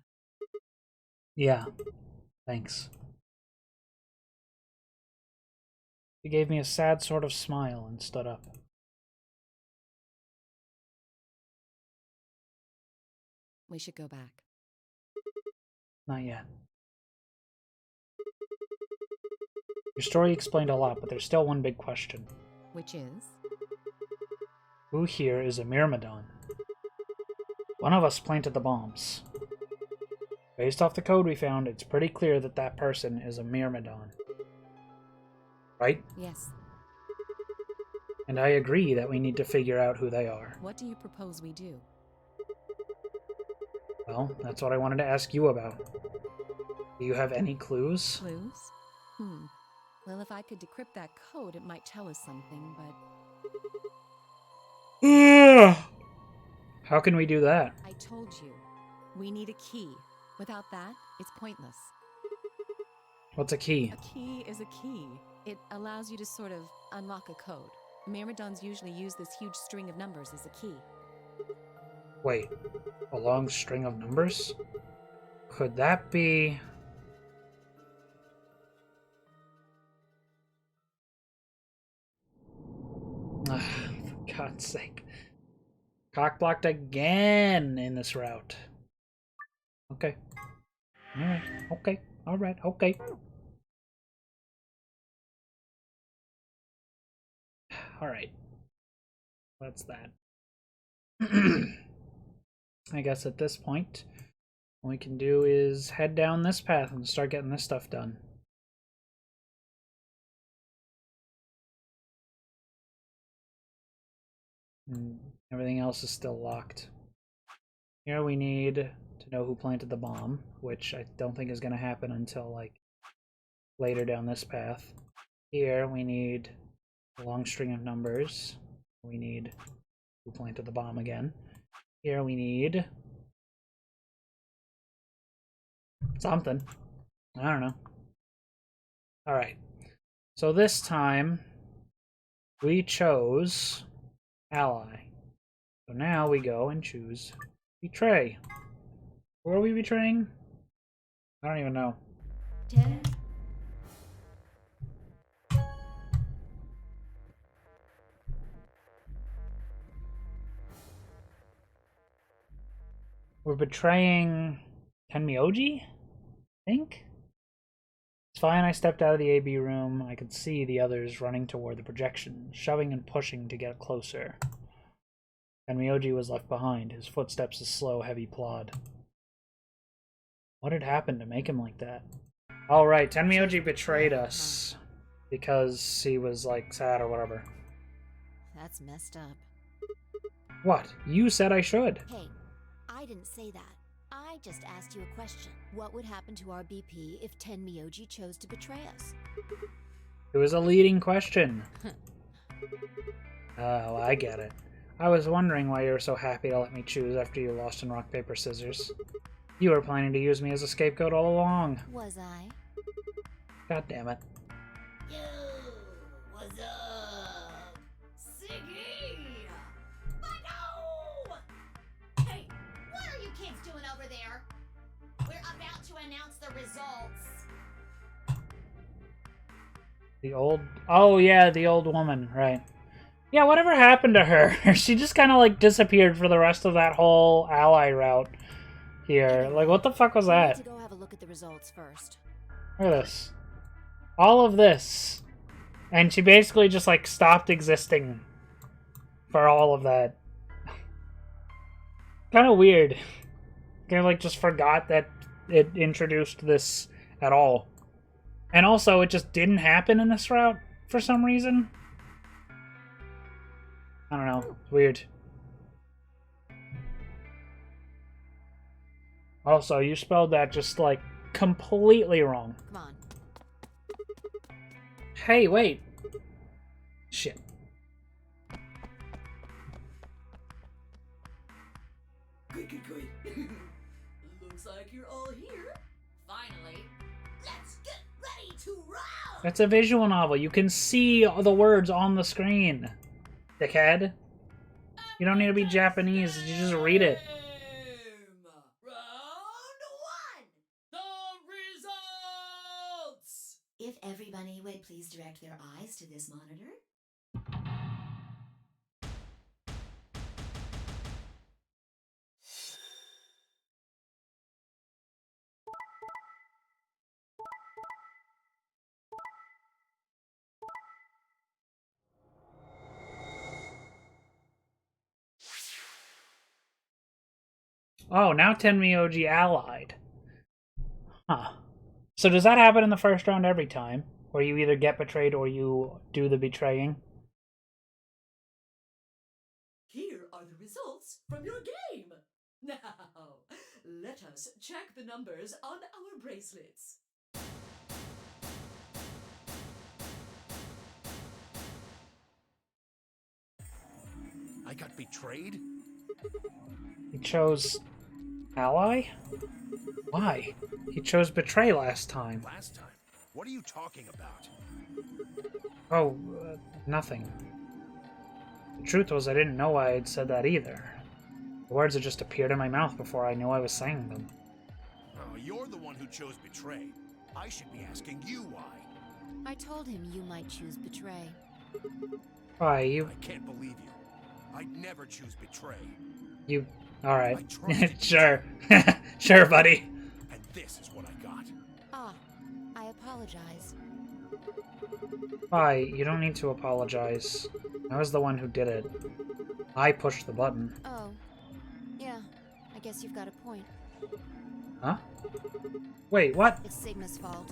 Yeah. Thanks. He gave me a sad sort of smile and stood up.
We should go back.
Not yet. Your story explained a lot, but there's still one big question.
Which is?
Who here is a Myrmidon? One of us planted the bombs. Based off the code we found, it's pretty clear that that person is a Myrmidon. Right?
Yes.
And I agree that we need to figure out who they are.
What do you propose we do?
Well, that's what I wanted to ask you about. Do you have any clues?
Clues? Well, if I could decrypt that code, it might tell us something, but
How can we do that?
I told you, we need a key. Without that, it's pointless.
What's a key?
A key is a key. It allows you to sort of unlock a code. Myrmidons usually use this huge string of numbers as a key.
Wait, a long string of numbers? Could that be... For God's sake. Cock-blocked again in this route. Okay. Alright, okay, alright, okay. Alright. That's that. I guess at this point, what we can do is head down this path and start getting this stuff done. And everything else is still locked. Here we need to know who planted the bomb, which I don't think is going to happen until, like, later down this path. Here we need a long string of numbers. We need who planted the bomb again. Here we need something. I don't know. Alright. So this time we chose ally. So now we go and choose betray. Who are we betraying? I don't even know.
10.
We're betraying Tenmyoji? I think? It's fine, I stepped out of the AB room. I could see the others running toward the projection, shoving and pushing to get closer. Tenmyoji was left behind, his footsteps a slow, heavy plod. What had happened to make him like that? Oh, right, Tenmyoji betrayed us because he was, like, sad or whatever.
That's messed up.
What? You said I should.
Hey, I didn't say that. I just asked you a question. What would happen to our BP if Tenmyoji chose to betray us?
It was a leading question. Oh, I get it. I was wondering why you were so happy to let me choose after you lost in rock, paper, scissors. You were planning to use me as a scapegoat all along.
Was I?
God damn it.
Yo, what's up? Siggy! No! Hey, what are you kids doing over there? We're about to announce the results.
The old... Oh, yeah, the old woman, right. Yeah, whatever happened to her? She just kind of, like, disappeared for the rest of that whole ally route here. Like, what the fuck was
We need
that?
to go have a look at the results first.
Look at this. All of this. And she basically just, like, stopped existing for all of that. Kind of weird. Kind of, like, just forgot that it introduced this at all. And also, it just didn't happen in this route for some reason. I don't know. It's weird. Also, you spelled that just, like, completely wrong.
Come on.
Hey, wait. Shit.
Looks like you're all here.
Finally, let's get ready to roll!
It's a visual novel. You can see the words on the screen. Dickhead. You don't need to be Japanese. You just read it.
Round 1. The results.
If everybody would please direct their eyes to this monitor.
Oh, now Tenmyoji allied. Huh. So does that happen in the first round every time? Where you either get betrayed or you do the betraying?
Here are the results from your game. Now, let us check the numbers on our bracelets.
I got betrayed?
He chose ally? Why? He chose betray last time.
Last time? What are you talking about?
Oh, nothing. The truth was I didn't know why I had said that either. The words had just appeared in my mouth before I knew I was saying them.
Oh, you're the one who chose betray. I should be asking you why.
I told him you might choose betray.
Why, you...
I can't believe you. I'd never choose betray.
You... Alright.
I trusted
Sure. Sure, buddy.
And this is what I got.
Ah, I apologize.
Why, you don't need to apologize. I was the one who did it. I pushed the button.
Oh, yeah, I guess you've got a point.
Huh? Wait, what?
It's Sigma's fault.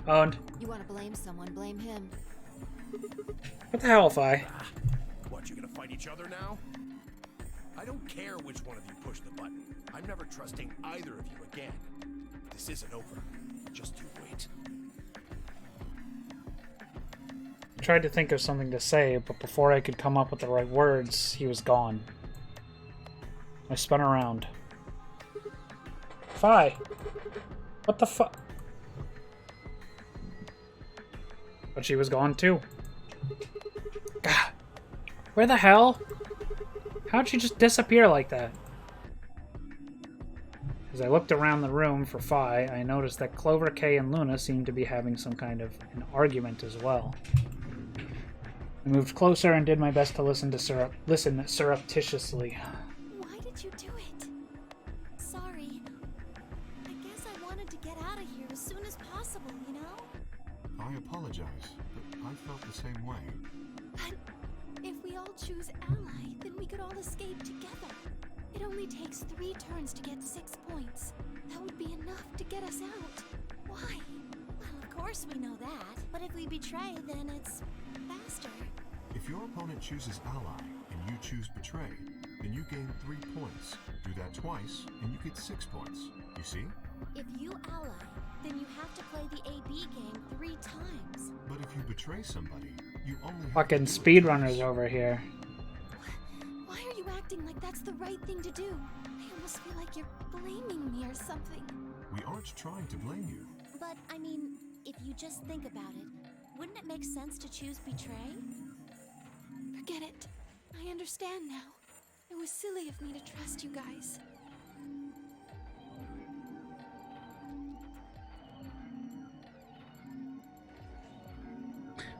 Owned.
You want to blame someone, blame him.
What the hell, Fi?
What, you gonna fight each other now? I don't care which one of you pushed the button. I'm never trusting either of you again. This isn't over. Just you wait.
I tried to think of something to say, but before I could come up with the right words, he was gone. I spun around. Fi! What the fuck? But she was gone too. God. Where the hell? How'd she just disappear like that? As I looked around the room for Fi, I noticed that Clover, Kay, and Luna seemed to be having some kind of an argument as well. I moved closer and did my best to listen surreptitiously.
Why did you do it? Sorry. I guess I wanted to get out of here as soon as possible, you know?
I apologize, but I felt the same way.
But if we all choose ally, then we could all escape together. It only takes 3 turns to get 6 points. That would be enough to get us out. Why? Well, of course we know that. But if we betray, then it's faster.
If your opponent chooses ally and you choose betray, then you gain 3 points. Do that twice, and you get 6 points. You see?
If you ally, then you have to play the AB game 3 times.
But if you betray somebody, you only have
Fucking
to do it
speedrunners
twice.
over here.
Why are you acting like that's the right thing to do? I almost feel like you're blaming me or something.
We aren't trying to blame you.
But, I mean, if you just think about it, wouldn't it make sense to choose betray? Forget it. I understand now. It was silly of me to trust you guys.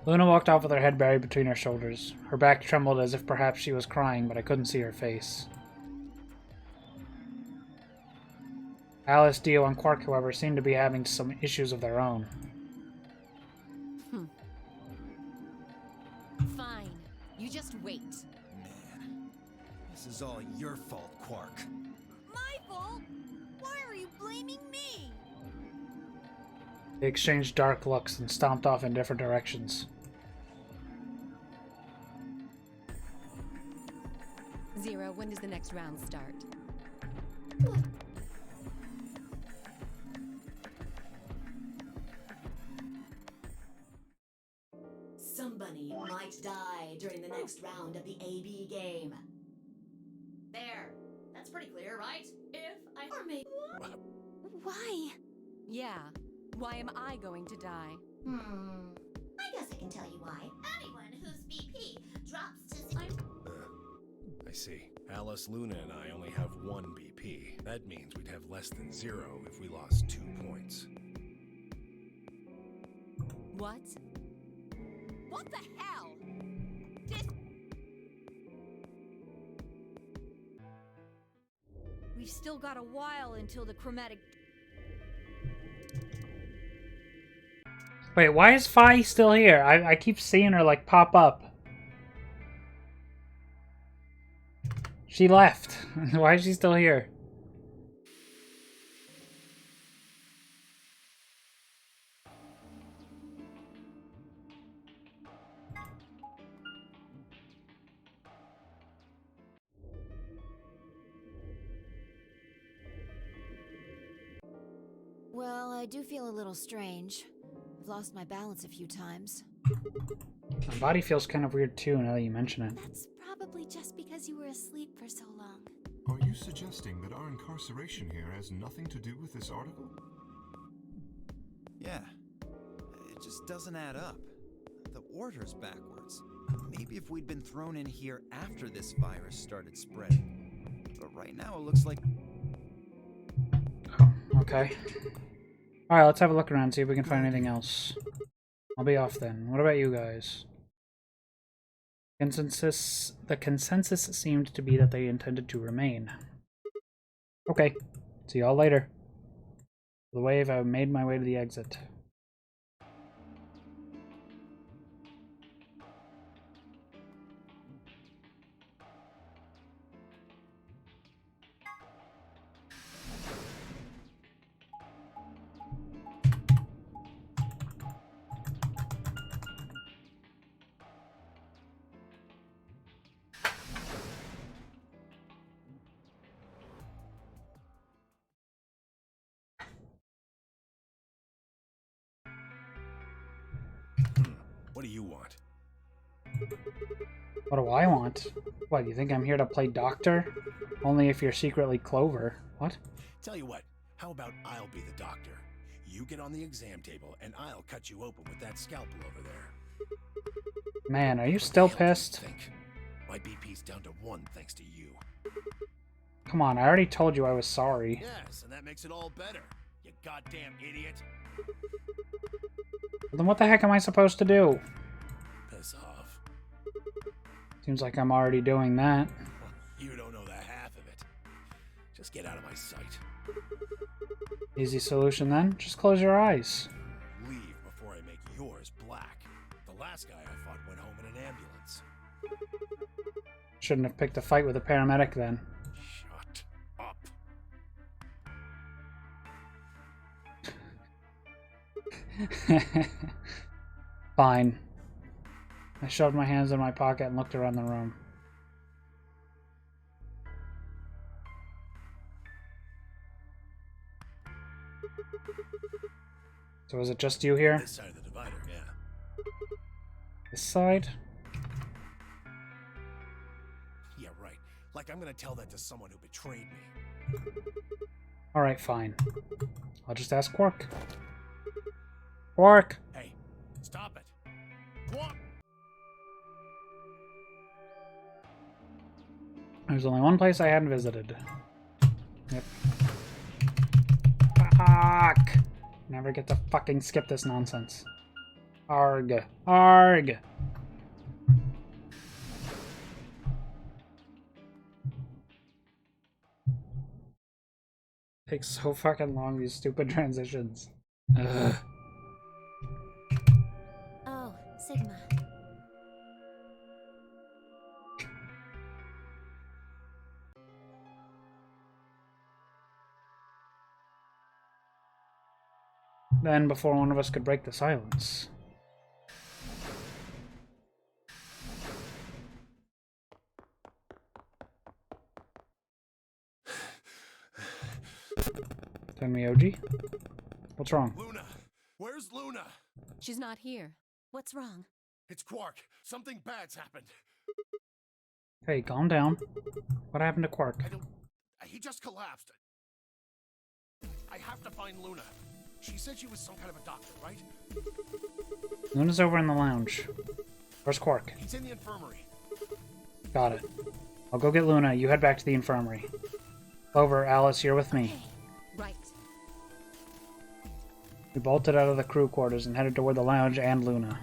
Luna walked off with her head buried between her shoulders. Her back trembled as if perhaps she was crying, but I couldn't see her face. Alice, Dio, and Quark, however, seemed to be having some issues of their own.
Fine. You just wait.
Man, this is all your fault, Quark.
My fault? Why are you blaming me?
They exchanged dark looks and stomped off in different directions.
Zero, when does the next round start?
Somebody might die during the next round of the AB game.
There. That's pretty clear, right? If I...
Or maybe... Why?
Yeah. Why am I going to die?
I guess I can tell you why.
Anyone whose BP drops to 0...
I see. Alice, Luna, and I only have 1 BP. That means we'd have less than 0 if we lost 2 points.
What?
What the hell? We've still got a while until the chromatic...
Wait, why is Fi still here? I keep seeing her, like, pop up. She left. Why is she still here?
Well, I do feel a little strange. I've lost my balance a few times.
My body feels kind of weird too now that you mention it.
That's probably just because you were asleep for so long.
Are you suggesting that our incarceration here has nothing to do with this article?
Yeah. It just doesn't add up. The order's backwards. Maybe if we'd been thrown in here after this virus started spreading. But right now it looks like...
Oh, okay. Alright, let's have a look around, see if we can find anything else. I'll be off then. What about you guys? The consensus seemed to be that they intended to remain. Okay. See y'all later. The wave, I've made my way to the exit.
What do you want?
What do I want? What, you think I'm here to play doctor? Only if you're secretly Clover. What?
Tell you what, how about I'll be the doctor? You get on the exam table, and I'll cut you open with that scalpel over there.
Man, are you still pissed?
Think. My BP's down to 1 thanks to you.
Come on, I already told you I was sorry.
Yes, and that makes it all better. You goddamn idiot.
Then what the heck am I supposed to do?
Piss off.
Seems like I'm already doing that.
You don't know the half of it. Just get out of my sight.
Easy solution then. Just close your eyes.
Leave before I make yours black. The last guy I fought went home in an ambulance.
Shouldn't have picked a fight with a paramedic then.
Shut up.
Fine. I shoved my hands in my pocket and looked around the room. So is it just you here?
This side of the divider, yeah.
This side?
Yeah, right. Like I'm gonna tell that to someone who betrayed me.
Alright, fine. I'll just ask Quark. Quark!
Hey, stop it. What?
There's only one place I hadn't visited. Yep. Fuck! Never get to fucking skip this nonsense. Arg. Arg! Takes so fucking long, these stupid transitions. Ugh.
Oh, Sigma.
Then, before one of us could break the silence. Tenmyoji? What's wrong?
Luna! Where's Luna?
She's not here.
What's wrong?
It's Quark. Something bad's happened.
Hey, calm down. What happened to Quark?
He just collapsed. I have to find Luna. She said she was some kind of a doctor, right?
Luna's over in the lounge. Where's Quark?
He's in the infirmary.
Got it. I'll go get Luna. You head back to the infirmary. Clover, Alice, you're with me.
Right.
We bolted out of the crew quarters and headed toward the lounge and Luna.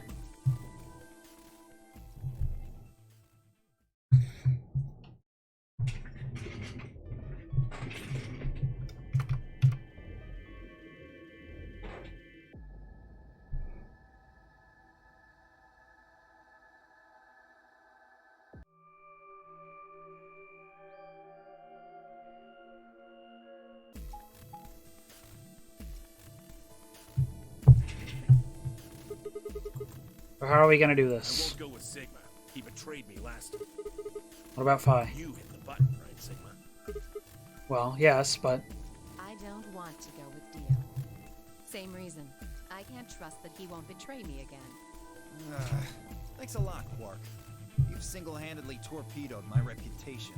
So how are we gonna do
I
this?
won't go with Sigma. He betrayed me last time.
What about Phi?
You hit the button, right, Sigma?
Well, yes, but
I don't want to go with Dio. Same reason. I can't trust that he won't betray me again.
Thanks a lot, Quark. You've single-handedly torpedoed my reputation.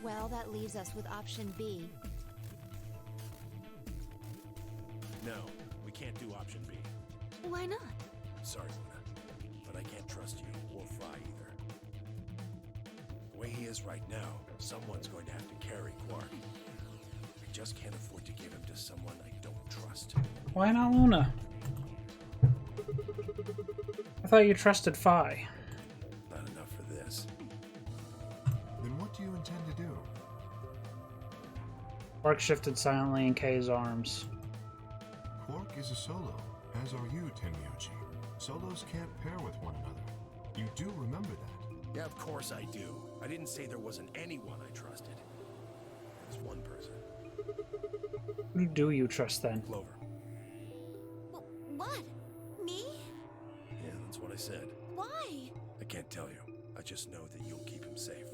Well, that leaves us with option B.
No, we can't do option B.
Why not?
Sorry, Luna, but I can't trust you or Fry either. The way he is right now, someone's going to have to carry Quark. I just can't afford to give him to someone I don't trust.
Why not Luna? I thought you trusted Phi.
Not enough for this.
Then what do you intend to do?
Quark shifted silently in Kay's arms.
Quark is a solo, as are you, Tenmyoji. Solos can't pair with one another. You do remember that?
Yeah, of course I do. I didn't say there wasn't anyone I trusted. There's one person.
Who do you trust then?
Clover.
What? Me?
Yeah, that's what I said.
Why?
I can't tell you. I just know that you'll keep him safe.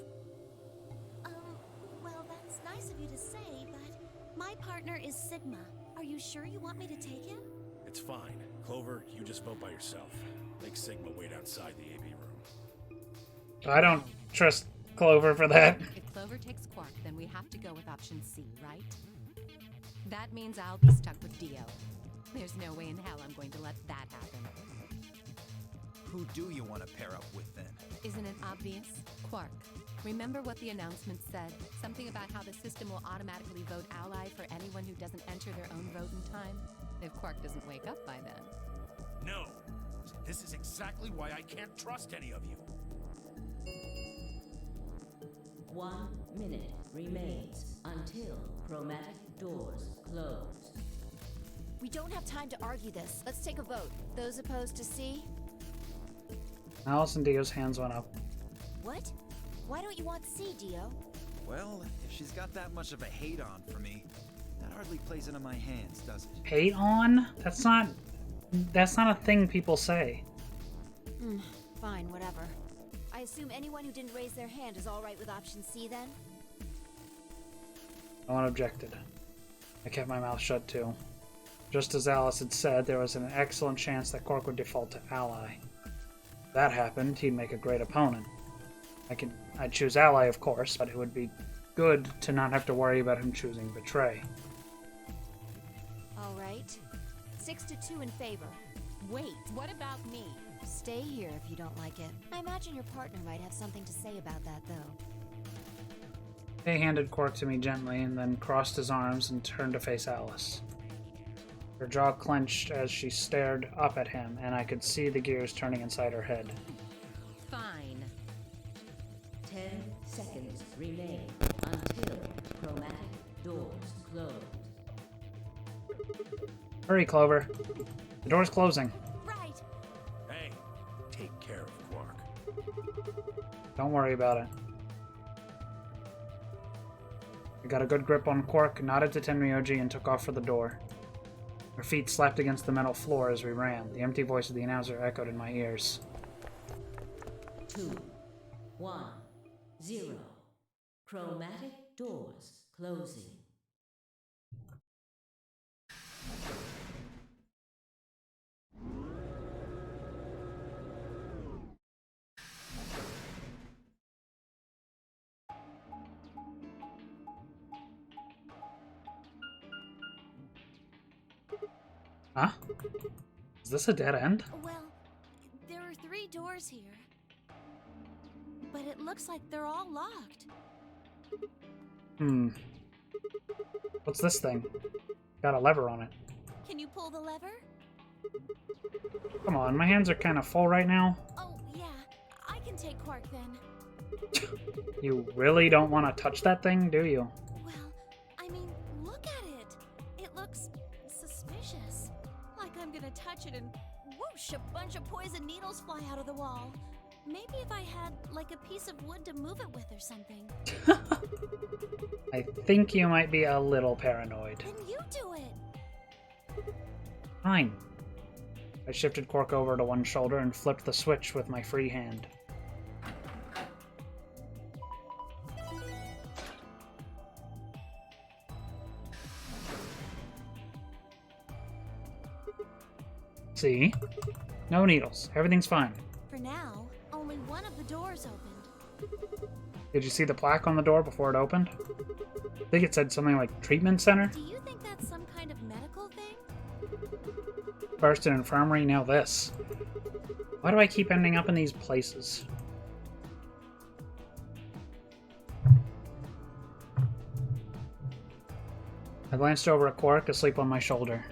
Well, that's nice of you to say, but my partner is Sigma. Are you sure you want me to take him?
It's fine. Clover, you just vote by yourself. Make Sigma wait outside the AV room.
I don't trust Clover for that.
If Clover takes Quark, then we have to go with option C, right? That means I'll be stuck with Dio. There's no way in hell I'm going to let that happen.
Who do you want to pair up with then?
Isn't it obvious? Quark. Remember what the announcement said? Something about how the system will automatically vote ally for anyone who doesn't enter their own vote in time? If Quark doesn't wake up by then.
No! This is exactly why I can't trust any of you.
1 minute remains until chromatic doors close.
We don't have time to argue this. Let's take a vote. Those opposed to C?
Alice and Dio's hands went up.
What? Why don't you want C, Dio?
Well, if she's got that much of a hate-on for me, that hardly plays into my hands, does it?
Hate on? That's not a thing people say.
Fine, whatever. I assume anyone who didn't raise their hand is all right with option C then?
No one objected. I kept my mouth shut too. Just as Alice had said, there was an excellent chance that Quark would default to ally. If that happened, he'd make a great opponent. I'd choose ally, of course, but it would be good to not have to worry about him choosing betray.
All right. 6-2 in favor.
Wait, what about me?
Stay here if you don't like it. I imagine your partner might have something to say about that, though.
He handed Quark to me gently and then crossed his arms and turned to face Alice. Her jaw clenched as she stared up at him, and I could see the gears turning inside her head.
Fine.
10 seconds remain until chromatic doors close.
Hurry, Clover. The door's closing.
Right.
Hey, take care of Quark.
Don't worry about it. I got a good grip on Quark, nodded to Tenryoji, and took off for the door. Our feet slapped against the metal floor as we ran. The empty voice of the announcer echoed in my ears.
2, 1, 0. Chromatic doors closing.
Huh? Is this a dead end?
Well, there are 3 doors here. But it looks like they're all locked.
What's this thing? Got a lever on it.
Can you pull the lever?
Come on, my hands are kind of full right now.
Oh, yeah. I can take Quark then.
You really don't want to touch that thing, do you?
Well, I mean, look at it. It looks suspicious. Like I'm gonna touch it and whoosh, a bunch of poison needles fly out of the wall. Maybe if I had, like, a piece of wood to move it with or something.
I think you might be a little paranoid.
Then you do it.
Fine. I shifted Quark over to one shoulder and flipped the switch with my free hand. See? No needles. Everything's fine.
For now, only one of the doors opened.
Did you see the plaque on the door before it opened? I think it said something like treatment center.
Do you think that's some kind of medical thing?
First an infirmary, now this. Why do I keep ending up in these places? I glanced over at Quark, asleep on my shoulder.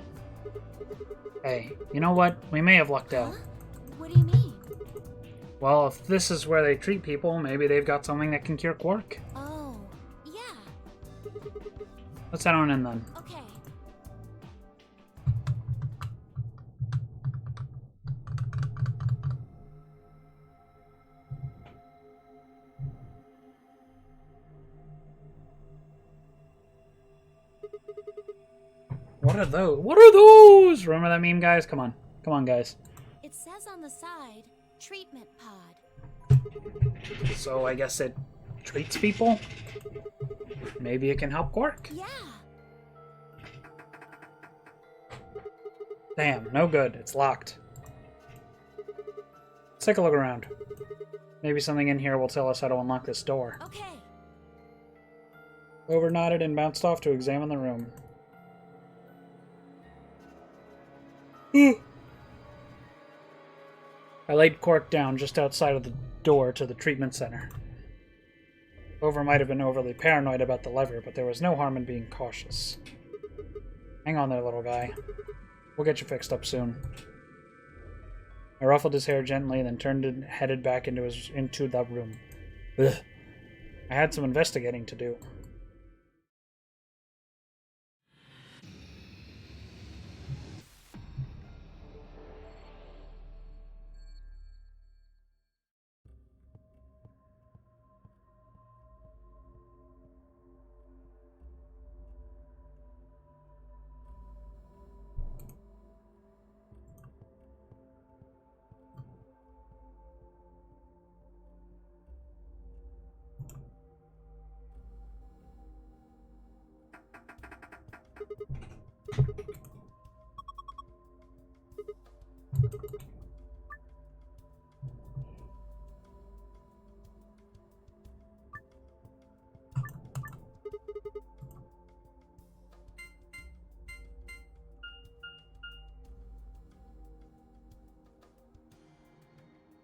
Hey, you know what? We may have lucked out.
Huh? What do you mean?
Well, if this is where they treat people, maybe they've got something that can cure Quark.
Oh, yeah.
Let's head on in then.
Okay.
What are those? What are those? Remember that meme, guys? Come on. Come on, guys.
It says on the side, treatment pod.
So I guess it treats people? Maybe it can help Quark?
Yeah.
Damn, no good. It's locked. Let's take a look around. Maybe something in here will tell us how to unlock this door.
Okay.
Clover nodded and bounced off to examine the room. I laid Quark down just outside of the door to the treatment center. Clover might have been overly paranoid about the lever, but there was no harm in being cautious. Hang on there, little guy. We'll get you fixed up soon. I ruffled his hair gently, then turned and headed back into the room. Ugh. I had some investigating to do.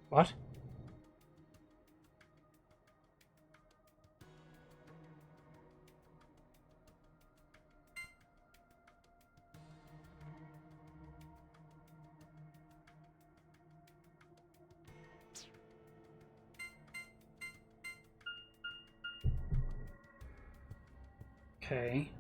What? Okay.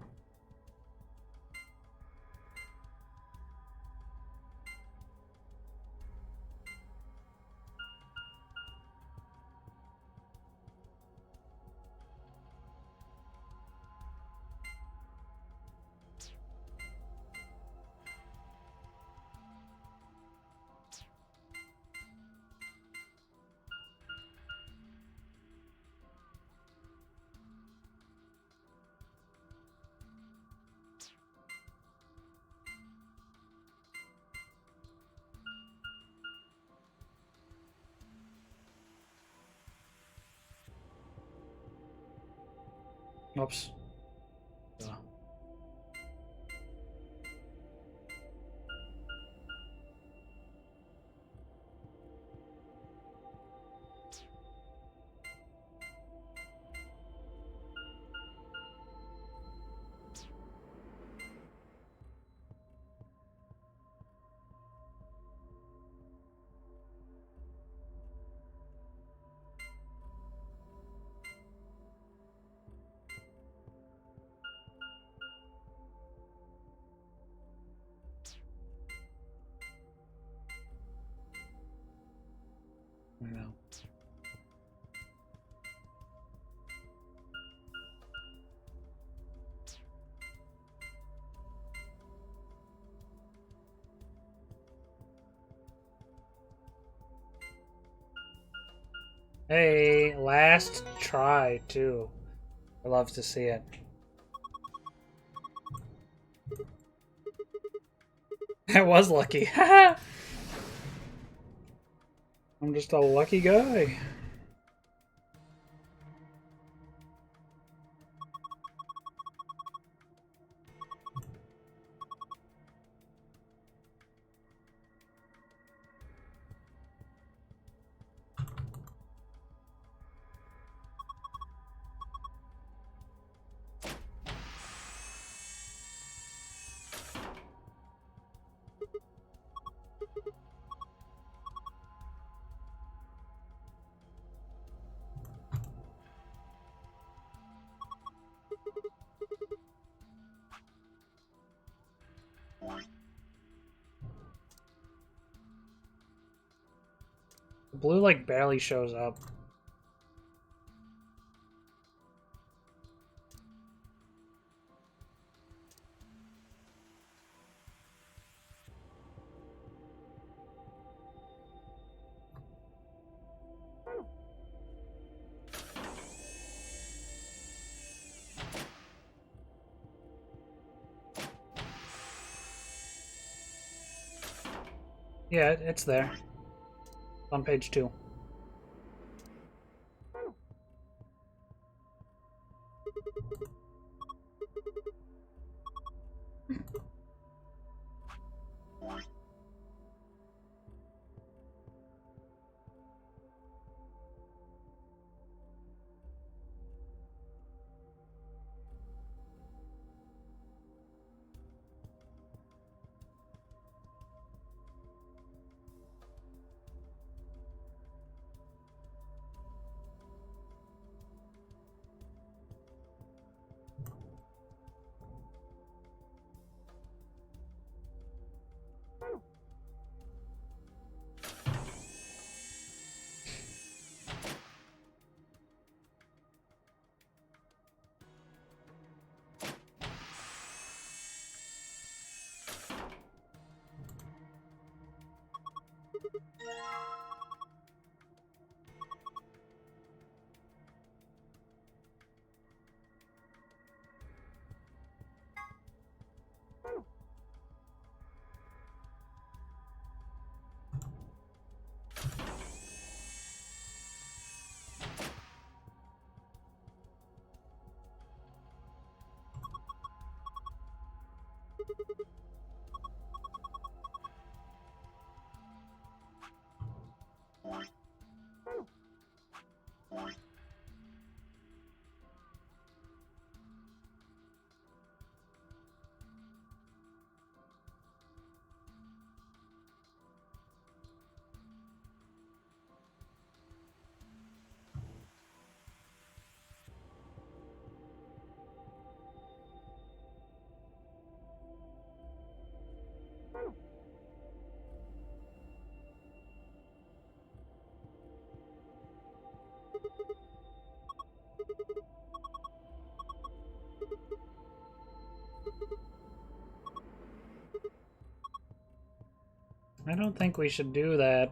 Oops. I know. Hey, last try too. I love to see it. That was lucky. I'm just a lucky guy. The blue like barely shows up. Yeah, it's there. On page 2. I don't think we should do that.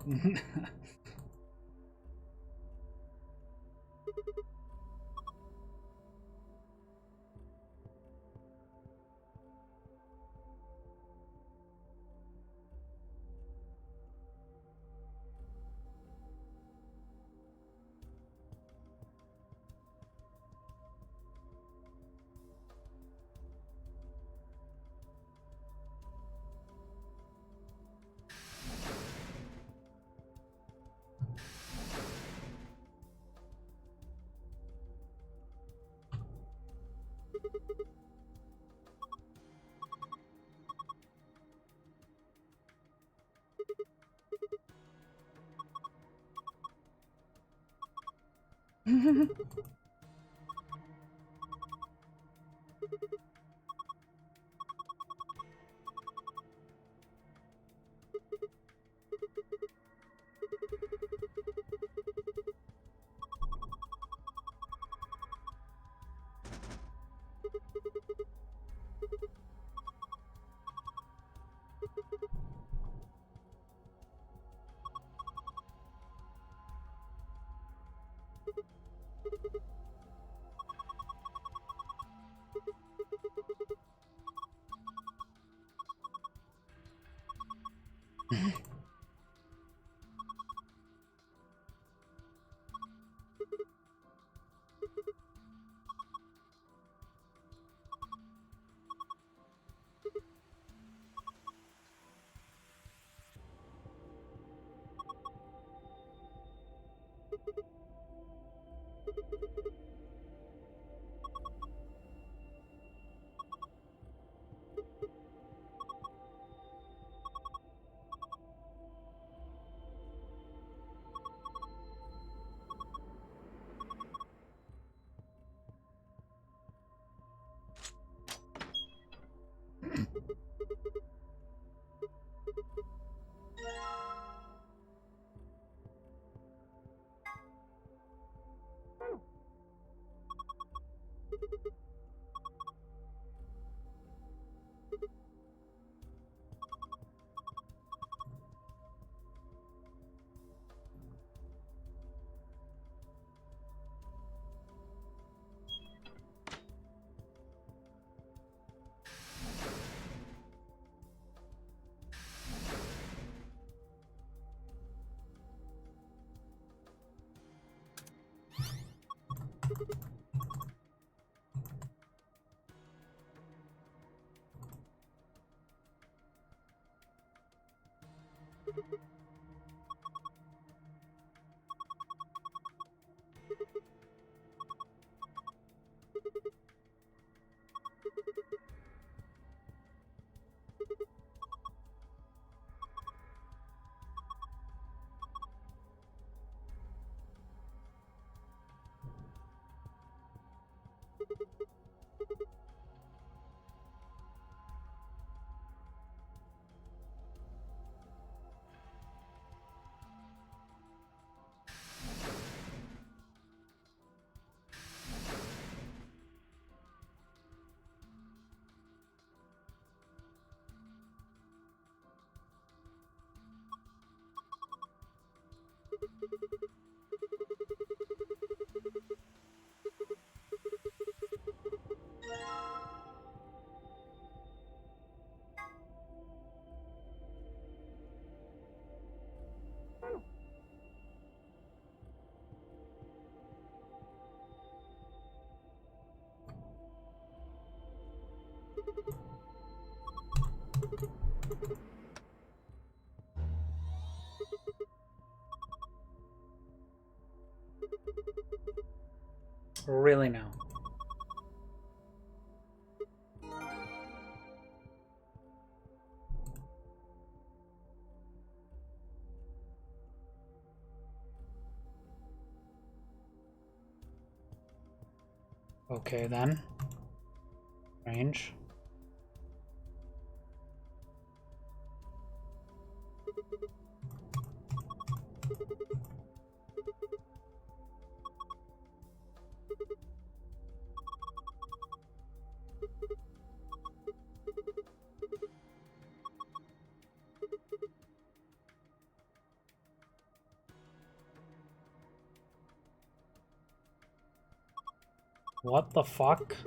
Really now. Okay then. Range. What the fuck?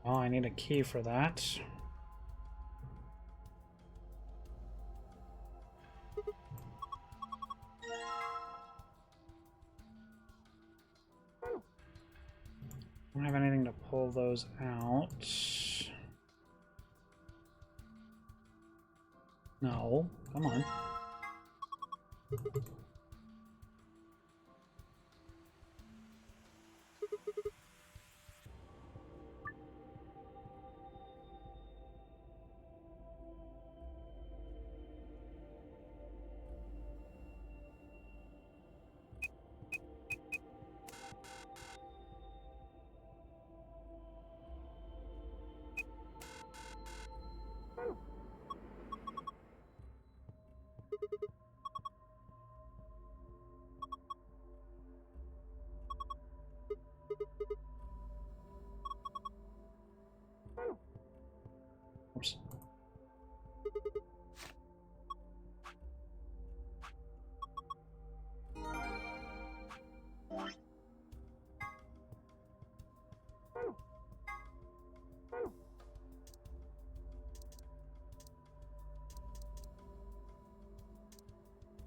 Oh, I need a key for that. I don't have anything to pull those out. No, come on. Oops.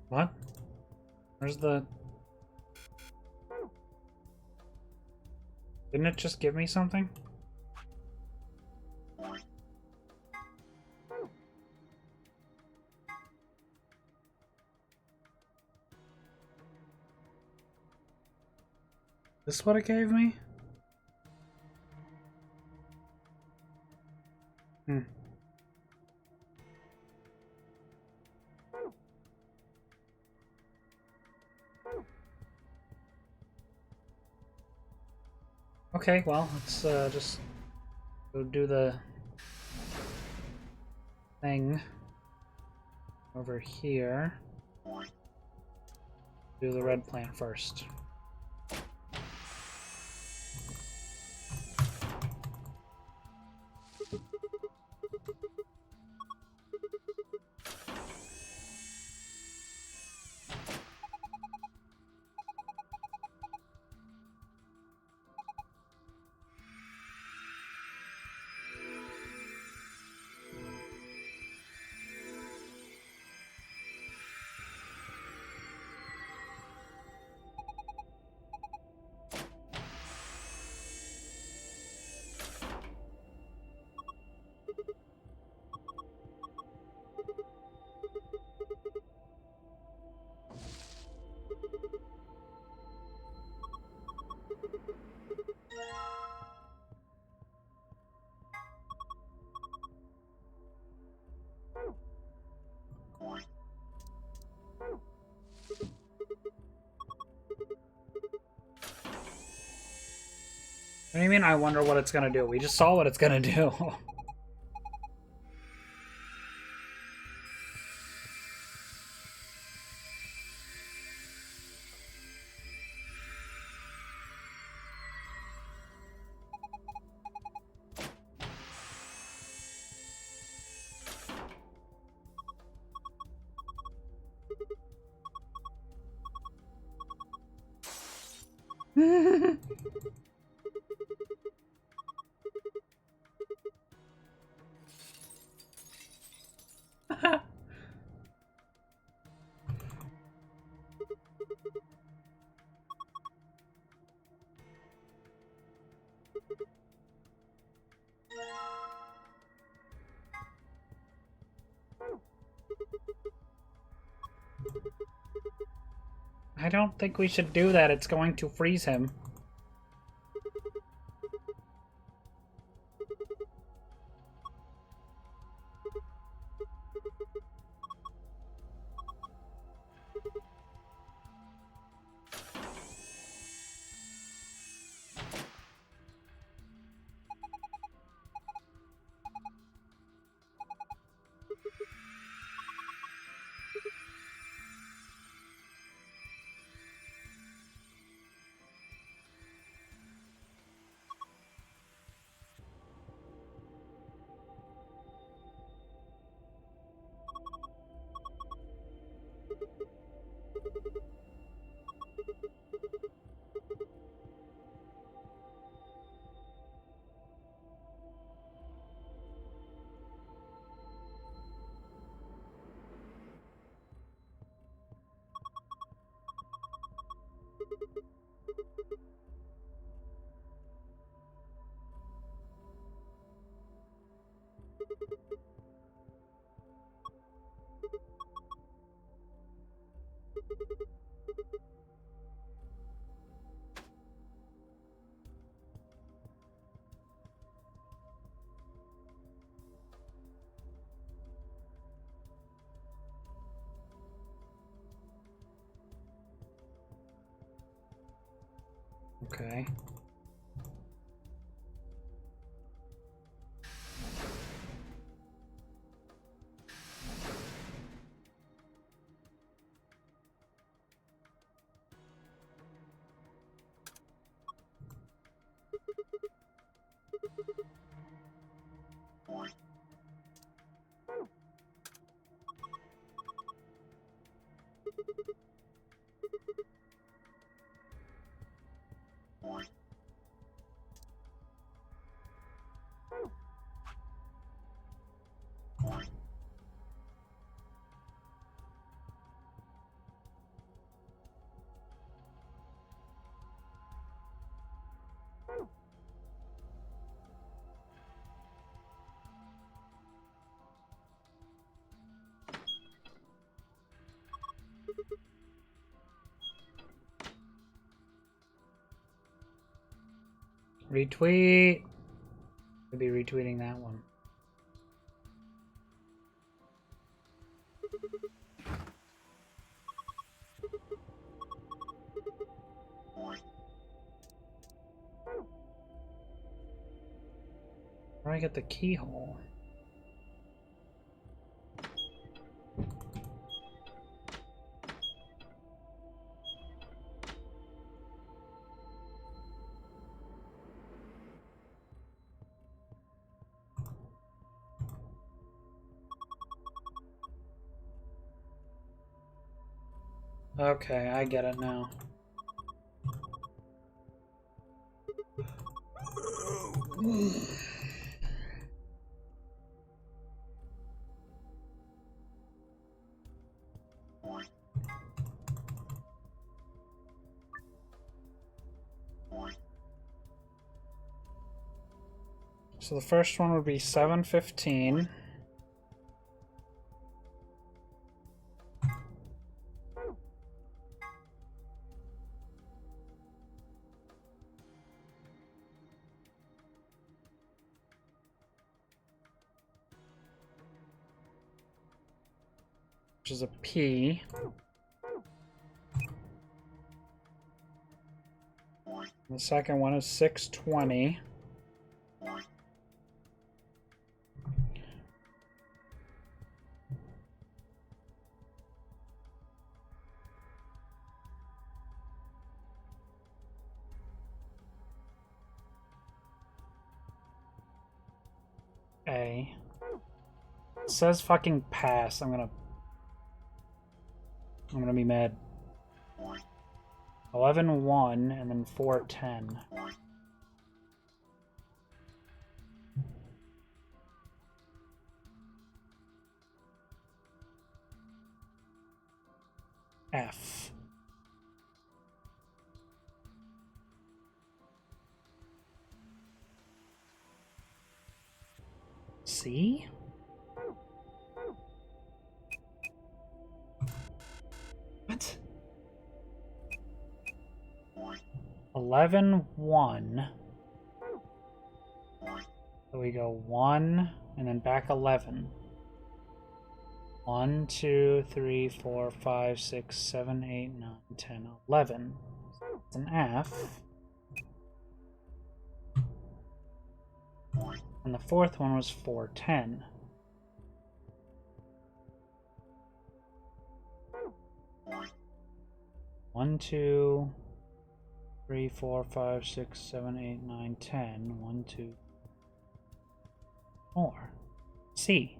What? Where's the... Didn't it just give me something? This what it gave me? Hmm. Okay, well, let's just go do the thing over here. Do the red plant first. What do you mean I wonder what it's gonna do? We just saw what it's gonna do. I don't think we should do that. It's going to freeze him. Okay. Retweet. Could be retweeting that one. Where do I get the keyhole? Okay, I get it now. So the first one would be 715. Which is a P. The second one is 620. A. It says fucking pass. I'm gonna be mad. 11-1 and then 4-10. F. C? What? 11-1. So we go 1 and then back 11. 1, 2, 3, 4, 5, 6, 7, 8, 9, 10, 11. It's an F. And the fourth one was 4-10. One, 2, 3, 4, 5, 6, 7, 8, 9, 10. 1, 2, 4. C.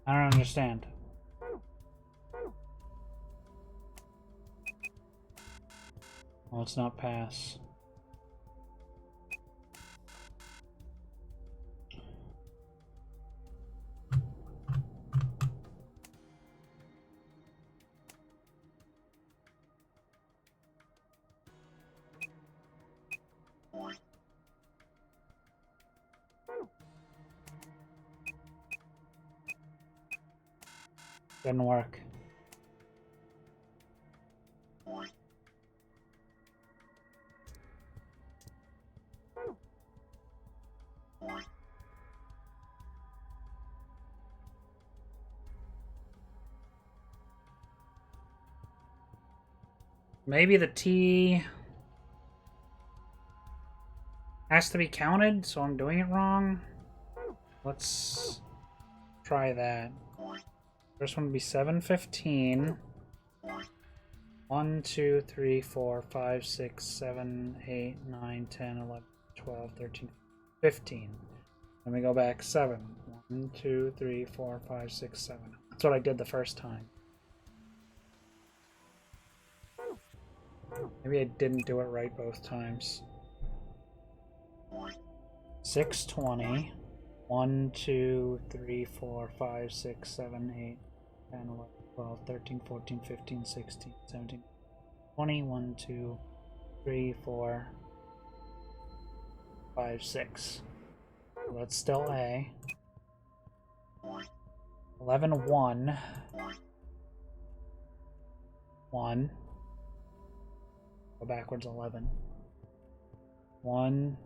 I don't understand. Well, it's not pass. Didn't work. Maybe the T has to be counted, so I'm doing it wrong. Let's try that. First one would be 7-15. 1, 2, 3, 4, 5, 6, 7, 8, 9, 10, 11, 12, 13, 15. Then we go back 7. 1, 2, 3, 4, 5, 6, 7. That's what I did the first time. Maybe I didn't do it right both times. 620. 1, 2, 3, 4, 5, 6, 7, 8, 10, 11, 12, 13, 14, 15, 16, 17, 20, 1, 2, 3, 4, 5, 6. So that's still A. 11-1. 1. Go backwards 11. 1,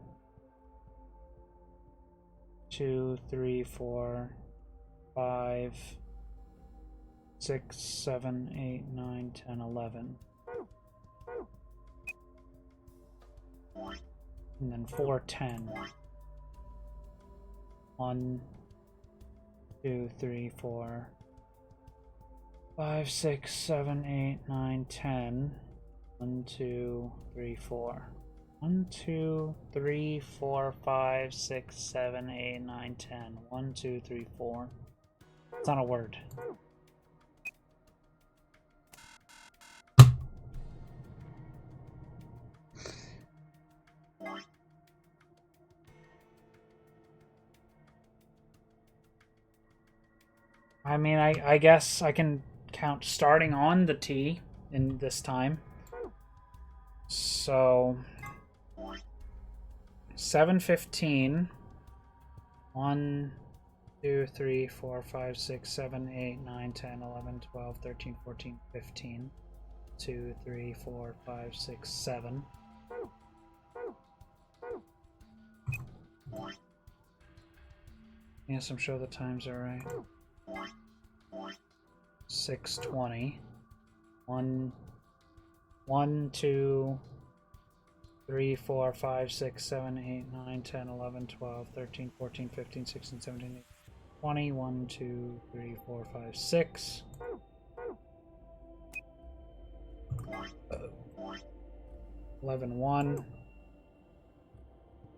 2, 3, 4, 5, 6, 7, 8, 9, 10, 11. And then 4-10. 1, 2, 3, 4, 5, 6, 7, 8, 9, 10. 1, 2, 3, 4. 1, 2, 3, 4, 5, 6, 7, 8, 9, 10. 1, 2, 3, 4. It's not a word. I mean, I guess I can count starting on the T in this time. So 7-15. 1, 2, 3, 4, 5, 6, 7, 8, 9, 10, 11, 12, 13, 14, 15. 2, 3, 4, 5, 6, 7. Yes, I'm sure the times are right. 6:20. 1, 2, 3, 4, 5, 6, 7, 8, 9, 10, 11, 12, 13, 14, 15, 16, 17, 18, 20. 1, 2, 3, 4, 5, 6. 11, 1.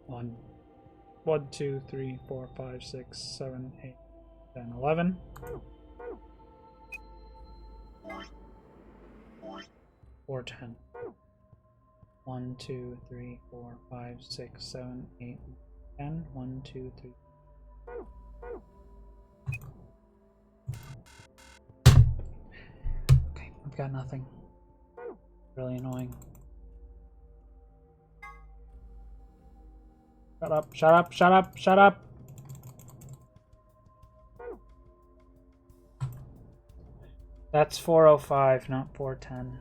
1, 2, 3, 4, 5, 6, 7, 8, 10, 11. 4, 10. 1, 2, 3, 4, 5, 6, 7, 8, 10. 1, 2, 3. Okay, I've got nothing. Really annoying. Shut up, shut up, shut up, shut up! That's 405, not 410.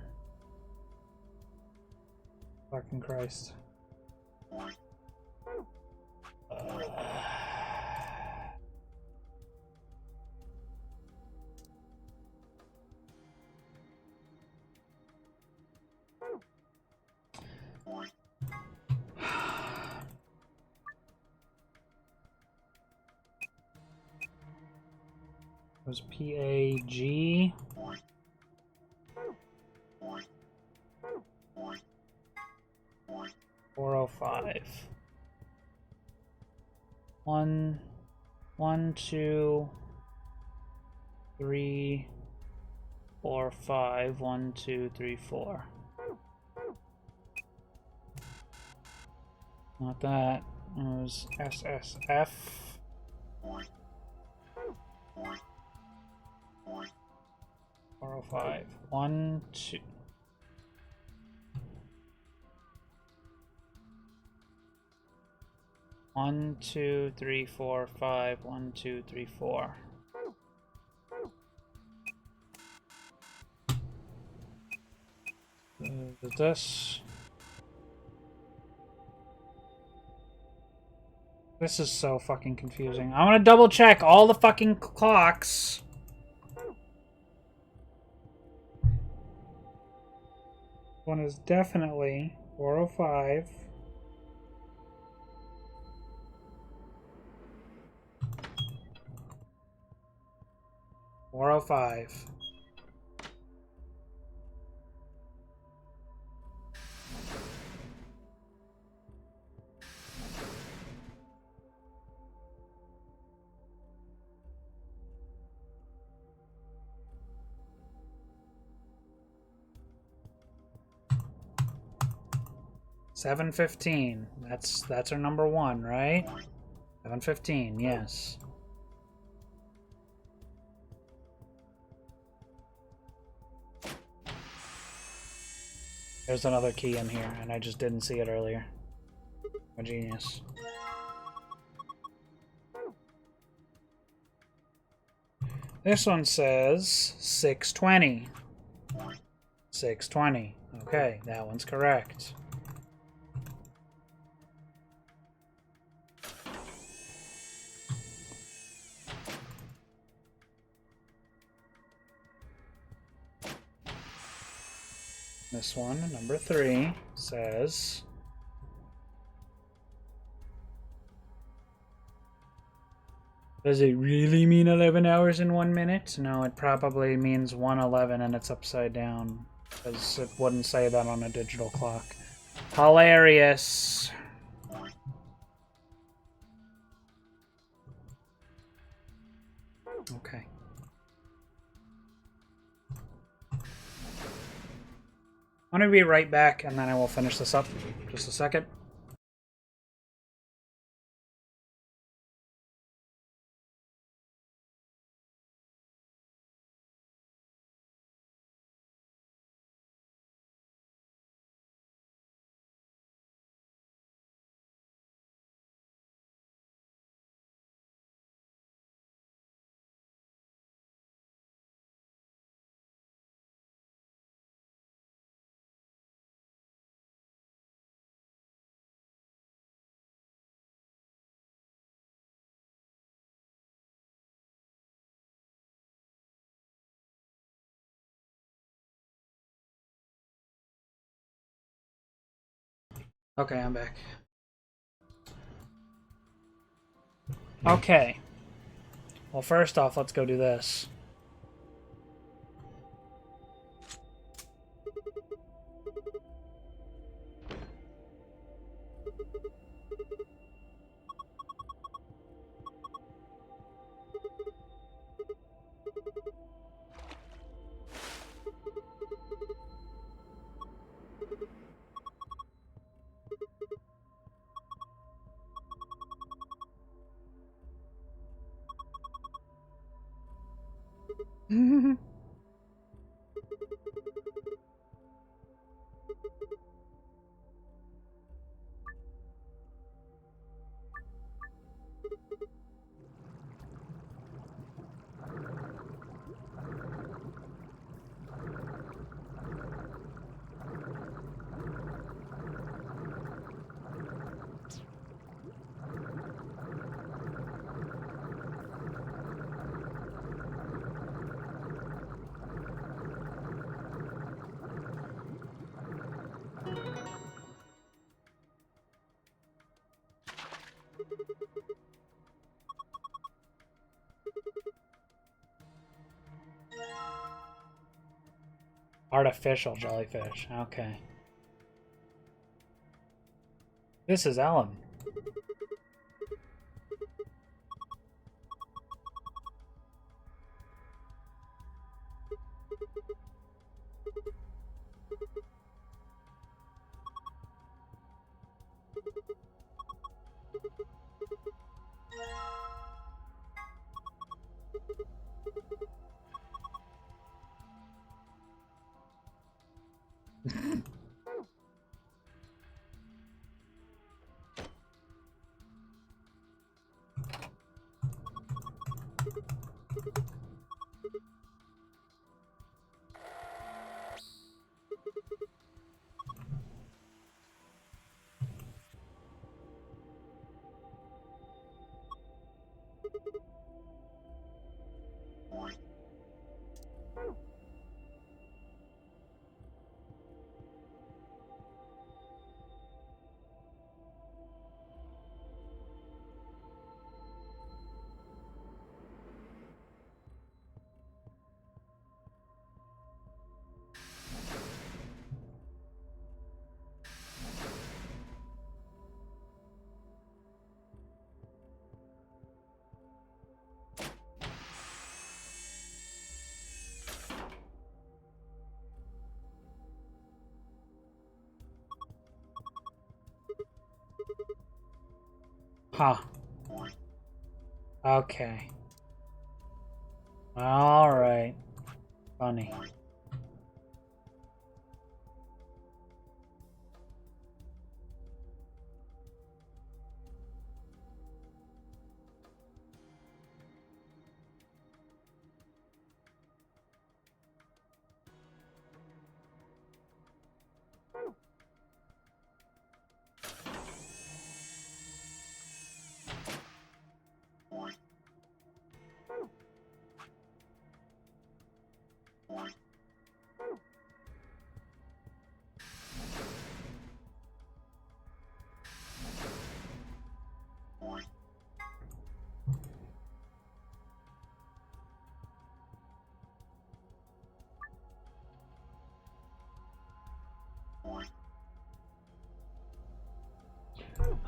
Fucking Christ. It was PAG. $405. 1, 2, 3, 4, 5. 1, 2, 3, 4. Not that. It was SSF. 405. 1, 2. One, 2, 3, 4, 5. 1, 2, 3, 4. This. This is so fucking confusing. I want to double check all the fucking clocks. One is definitely 405. $405. $7.15. That's our number one, right? $7.15, yes. There's another key in here, and I just didn't see it earlier. I'm a genius. This one says 620. 620. Okay, that one's correct. This one, number 3, says does it really mean 11 hours and 1 minute? No, it probably means 1:11 and it's upside down, because it wouldn't say that on a digital clock. Hilarious. Okay. I'm gonna be right back, and then I will finish this up. Just a second. Okay, I'm back. Okay. Well, first off, let's go do this. Artificial jellyfish. Okay. This is Ellen. Huh. Okay. Alright. Funny.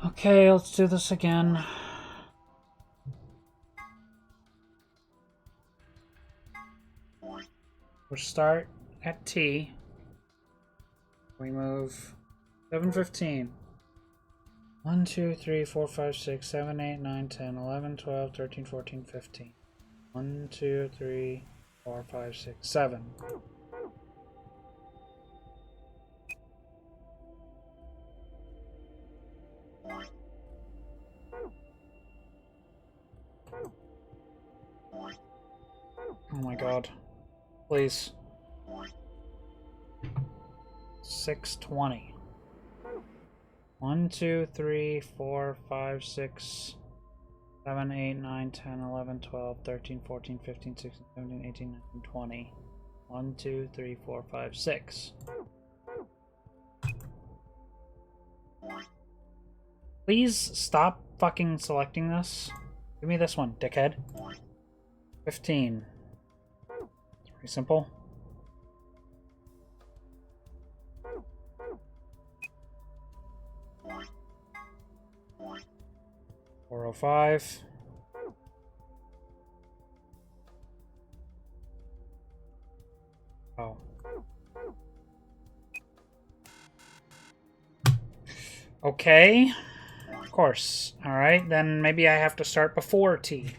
Okay, let's do this again. We'll start at T. We move 7:15. 1, 2, 3, 4, 5, 6, 7, 8, 9, 10, 11, 12, 13, 14, 15. 1, 2, 3, 4, 5, 6, 7. Oh my god. Please. 6:20. 1, 2, 3, 4, 5, 6, 7, 8, 9, 10, 11, 12, 13, 14, 15, 16, 17, 18, 19, 20. 1, 2, 3, 4, 5, 6. Please stop fucking selecting this. Give me this one, dickhead. 15. It's pretty simple. $405. Oh. Okay. Of course. Alright, then maybe I have to start before T.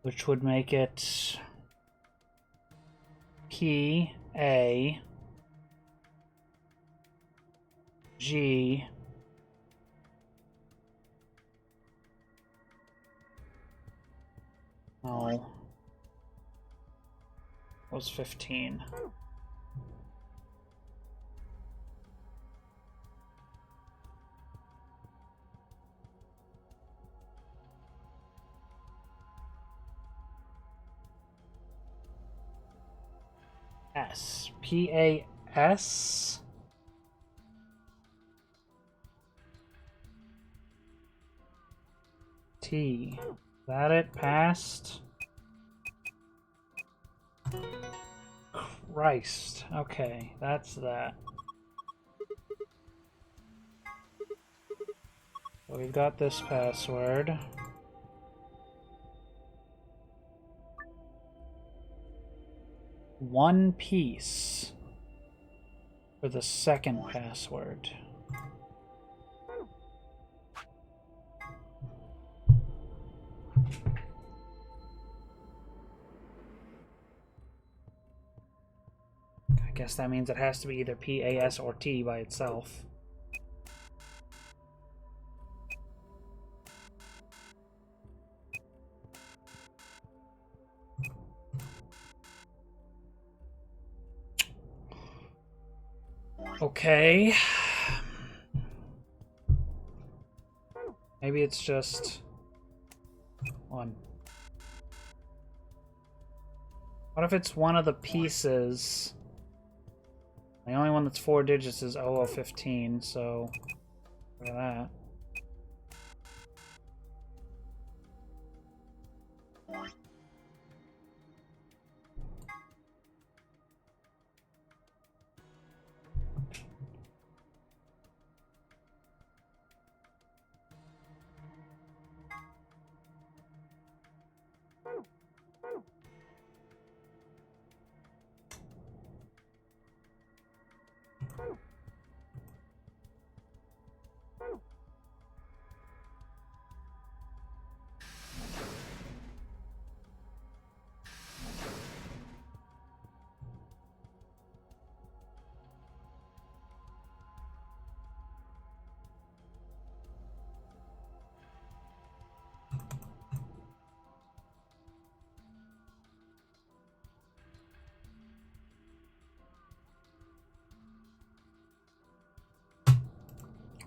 Which would make it P, A, G, no, was 15. S. P-A-S? T. Is that it? Passed? Christ. Okay, that's that. So we've got this password. One piece for the second password. I guess that means it has to be either P, A, S, or T by itself. Okay. Maybe it's just one. What if it's one of the pieces? The only one that's 4 digits is 0015, so look at that.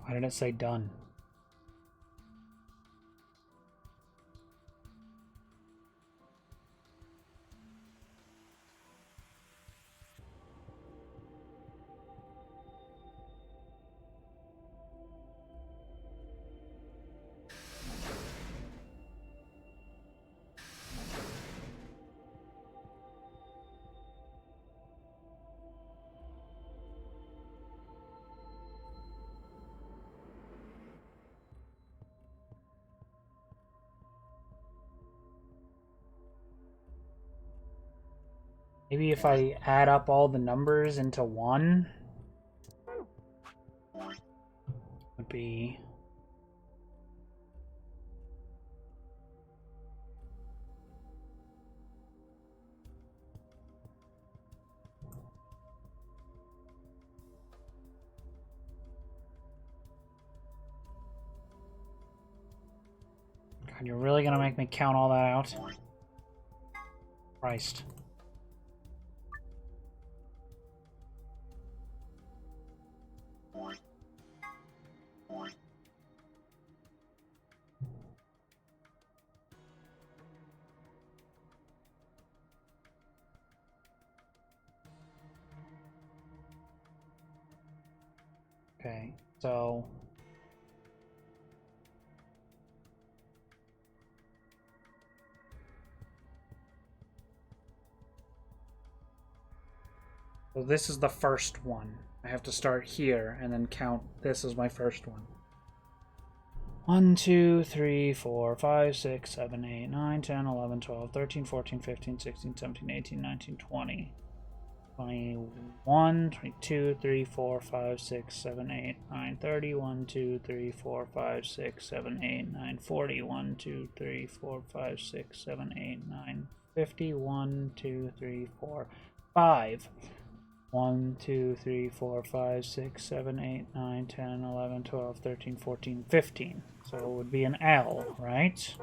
Why did it say done? Maybe if I add up all the numbers into one, would be God, you're really gonna make me count all that out? Christ. Okay, so So this is the first one. I have to start here and then count this as my first one. 1, 2, 3, 4, 5, 6, 7, 8, 9, 10, 11, 12, 13, 14, 15, 16, 17, 18, 19, 20. 21, 22, 3, 4, 5, 6, 7, 8, 9, 30, 1, 2, 3, 4, 5, 6, 7, 8, 9, 40, 1, 2, 3, 4, 5, 6, 7, 8, 9, 50, 1, 2, 3, 4, 5. 1, 2, 3, 4, 5, 6, 7, 8, 9, 10, 11, 12, 13, 14, 15. So it would be an L, right?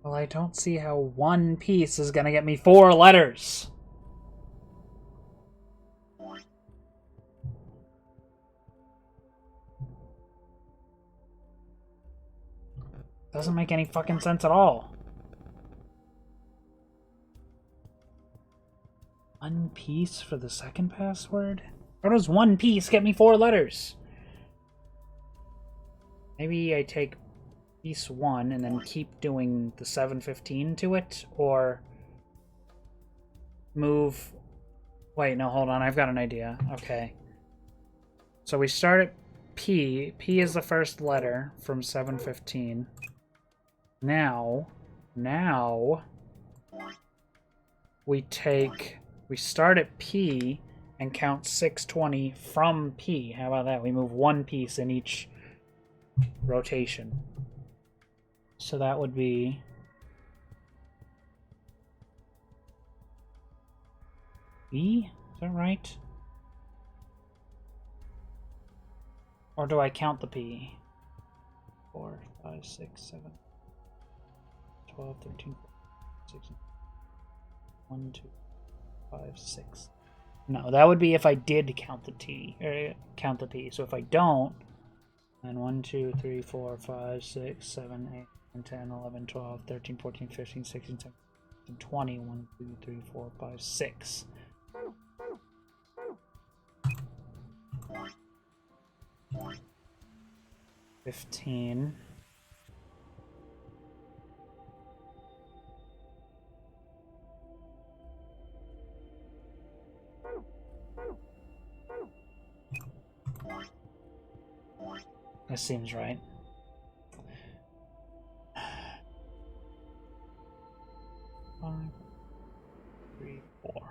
Well, I don't see how one piece is gonna get me 4 letters. Doesn't make any fucking sense at all. One piece for the second password? How does one piece get me 4 letters? Maybe I take piece 1 and then keep doing the 715 to it, or move... Wait, no, hold on, I've got an idea. Okay. So we start at P. P is the first letter from 715. Now, we start at P and count 620 from P. How about that? We move one piece in each rotation. So that would be B? Is that right? Or do I count the P? 4, 5, 6, 7, 12, 13, 16, 1, 2, 5, 6. No, that would be if I did count the T, or count the P. So if I don't, then 1, 2, 3, 4, 5, 6, 7, 8, 9, 10, 11, 12, 13, 14, 15, 16, 17, 20. 1, 2, 3, 4, 5, 6. $15. That seems right. Five, 3, 4.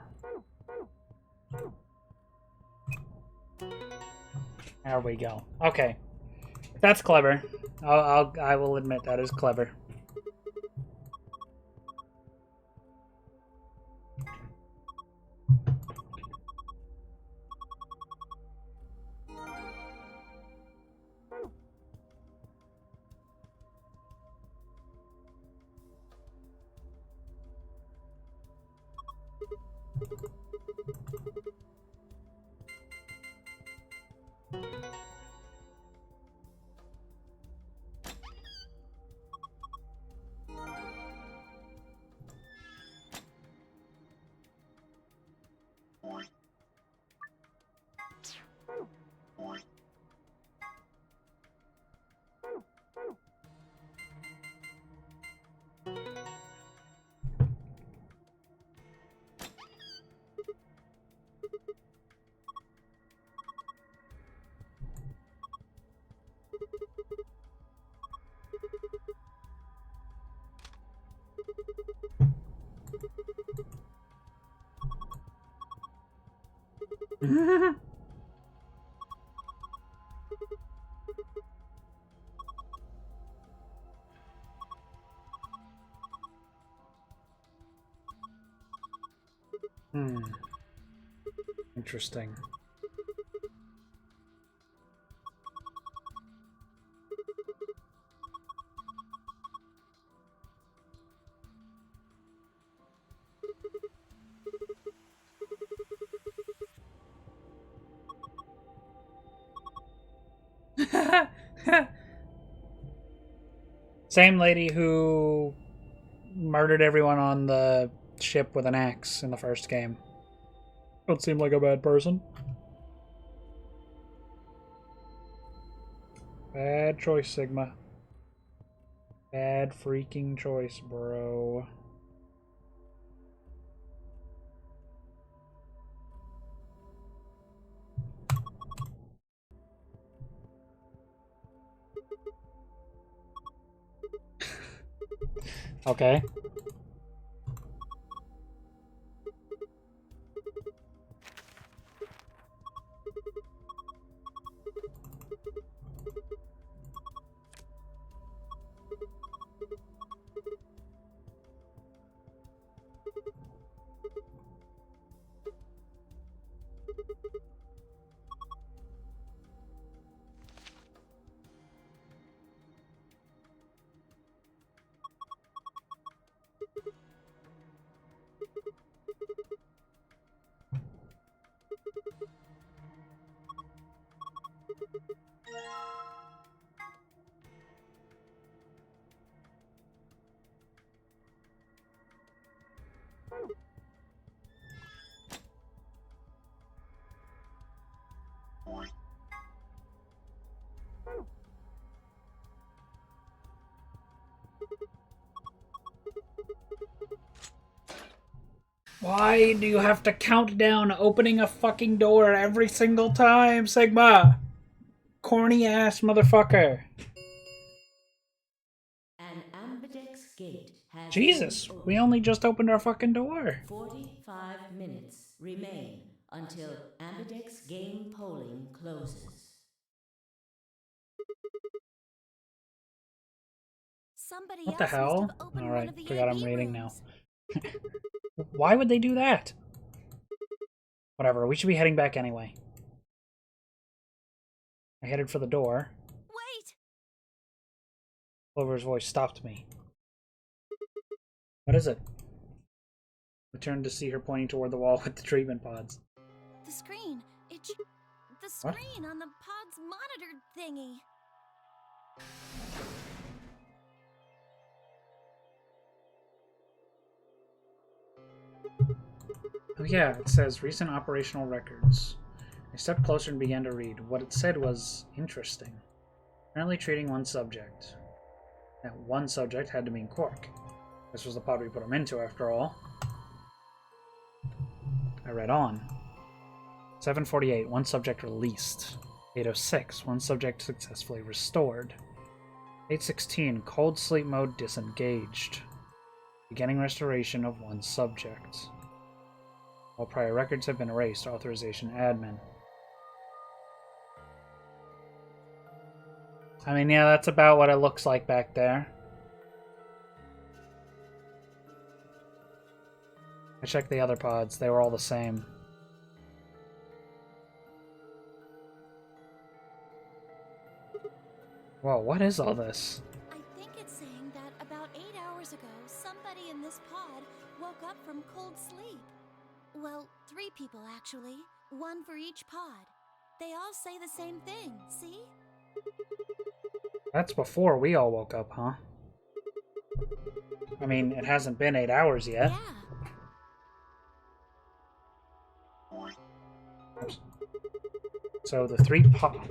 There we go. Okay, that's clever. I will admit that is clever. Interesting. Same lady who murdered everyone on the ship with an axe in the first game. Don't seem like a bad person. Bad choice, Sigma. Bad freaking choice, bro. Okay. Why do you have to count down opening a fucking door every single time, Sigma? Corny ass motherfucker.
An Ambidex gate has
Jesus,
been
we
opened.
only just opened our fucking door.
45 minutes remain until Ambidex game polling closes.
Somebody
What the
else must
hell?
have opened one
Alright,
of the
forgot I'm
AB
reading now.
rooms.
Why would they do that? Whatever, we should be heading back anyway. I headed for the door.
Wait!
Clover's voice stopped me. What is it? I turned to see her pointing toward the wall with the treatment pods.
The screen. The
What?
screen on the pod's monitor thingy.
Oh yeah, it says recent operational records. I stepped closer and began to read. What it said was interesting. Apparently treating one subject. That one subject had to mean Quark. This was the pod we put him into, after all. I read on. 7:48, one subject released. 8:06, one subject successfully restored. 8:16, cold sleep mode disengaged. Beginning restoration of one subject. All prior records have been erased. Authorization admin. I mean, yeah, that's about what it looks like back there. I checked the other pods. They were all the same. Whoa, what is all this?
I think it's saying that about 8 hours ago, somebody in this pod woke up from cold sleep. Well, 3 people actually. One for each pod. They all say the same thing, see?
That's before we all woke up, huh? I mean, it hasn't been 8 hours yet.
Yeah.
So the 3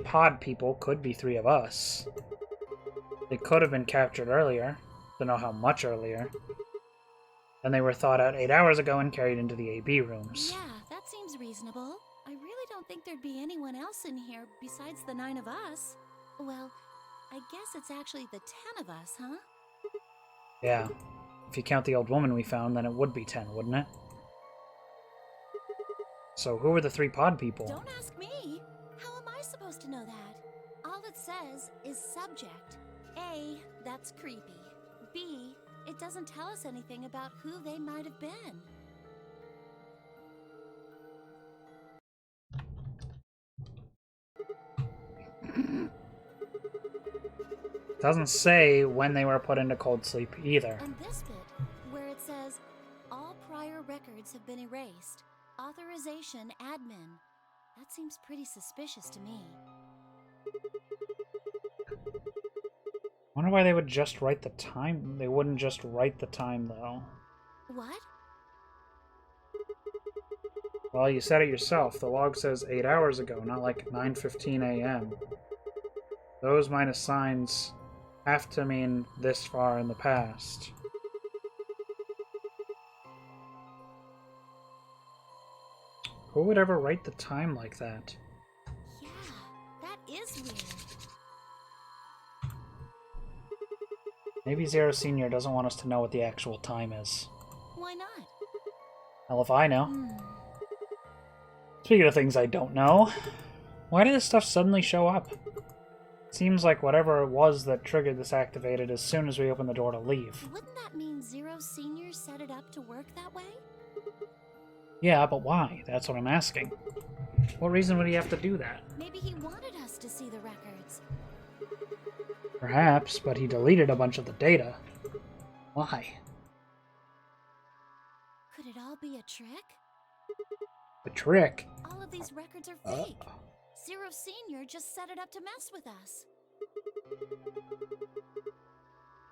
pod people could be 3 of us. They could have been captured earlier. Don't know how much earlier. Then they were thought out 8 hours ago and carried into the AB rooms.
Yeah, that seems reasonable. I really don't think there'd be anyone else in here besides the 9 of us. Well, I guess it's actually the 10 of us, huh?
Yeah. If you count the old woman we found, then it would be 10, wouldn't it? So who are the 3 pod people?
Don't ask me. How am I supposed to know that? All it says is subject. A, that's creepy. B, it doesn't tell us anything about who they might have been.
Doesn't say when they were put into cold sleep either.
And this bit, where it says, all prior records have been erased. Authorization admin. That seems pretty suspicious to me.
Wonder why they would just write the time. They wouldn't just write the time, though.
What?
Well, you said it yourself. The log says 8 hours ago, not like 9:15 a.m. Those minus signs have to mean this far in the past. Who would ever write the time like that?
Yeah, that is weird.
Maybe Zero Senior doesn't want us to know what the actual time is.
Why not?
Hell if I know. Speaking of things I don't know, why did this stuff suddenly show up? It seems like whatever it was that triggered this activated as soon as we opened the door to leave.
Wouldn't that mean Zero Senior set it up to work that way?
Yeah, but why? That's what I'm asking. What reason would he have to do that?
Maybe he wanted us to see the records.
Perhaps, but he deleted a bunch of the data. Why?
Could it all be a trick?
A trick?
All of these records are fake. Zero Senior just set it up to mess with us.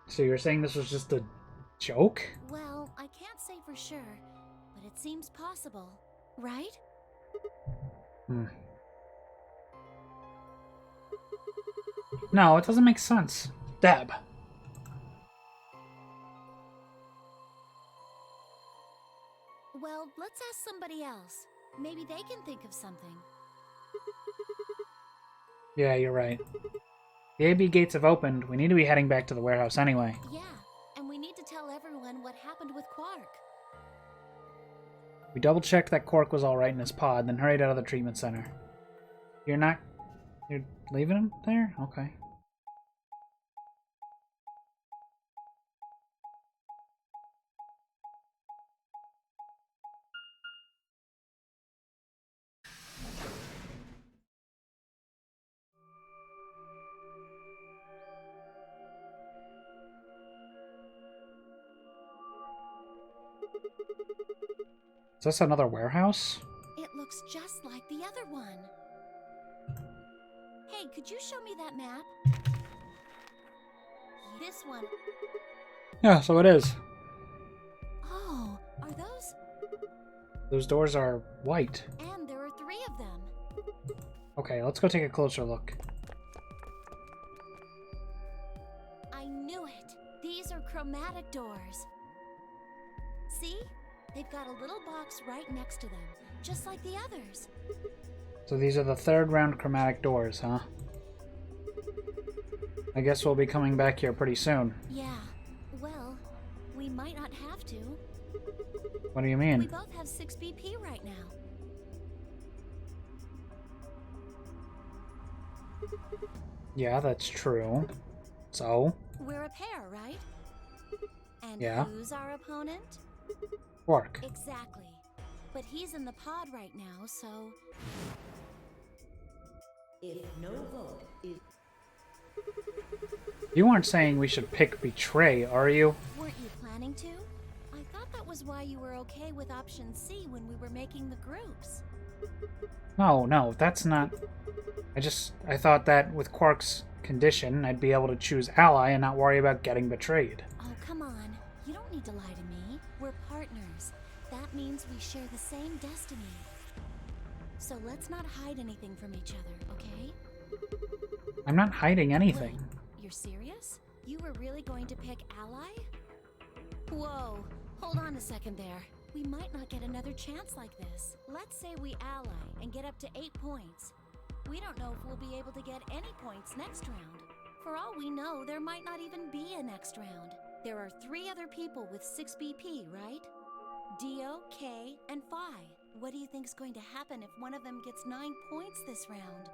So you're saying this was just a joke?
Well, I can't say for sure, but it seems possible, right?
No, it doesn't make sense. Deb.
Well, let's ask somebody else. Maybe they can think of something.
Yeah, you're right. The AB gates have opened. We need to be heading back to the warehouse anyway.
Yeah, and we need to tell everyone what happened with Quark.
We double-checked that Quark was alright in his pod, then hurried out of the treatment center. You're leaving him there? Okay. Is this another warehouse?
It looks just like the other one. Hey, could you show me that map? This one.
Yeah, so it is.
Oh, are those?
Those doors are white.
And there are 3 of them.
Okay, let's go take a closer look.
I knew it. These are chromatic doors. See? They've got a little box right next to them, just like the others.
So these are the 3rd round chromatic doors, huh? I guess we'll be coming back here pretty soon.
Yeah. Well, we might not have to.
What do you mean?
We both have 6 BP right now.
Yeah, that's true. So?
We're a pair, right? And
Yeah.
who's our opponent?
Quark.
Exactly. But he's in the pod right now, so...
If no vote is...
You aren't saying we should pick Betray, are you?
Weren't you planning to? I thought that was why you were okay with option C when we were making the groups.
No, that's not... I thought that with Quark's condition, I'd be able to choose Ally and not worry about getting betrayed.
Oh, come on. You don't need to lie to me. We're partners. That means we share the same destiny. So let's not hide anything from each other, okay?
I'm not hiding anything.
Wait, you're serious? You were really going to pick Ally? Whoa, hold on a second there. We might not get another chance like this. Let's say we ally and get up to 8 points. We don't know if we'll be able to get any points next round. For all we know, there might not even be a next round. There are 3 other people with 6 BP, right? Dio, K, and Phi. What do you think's going to happen if one of them gets 9 points this round?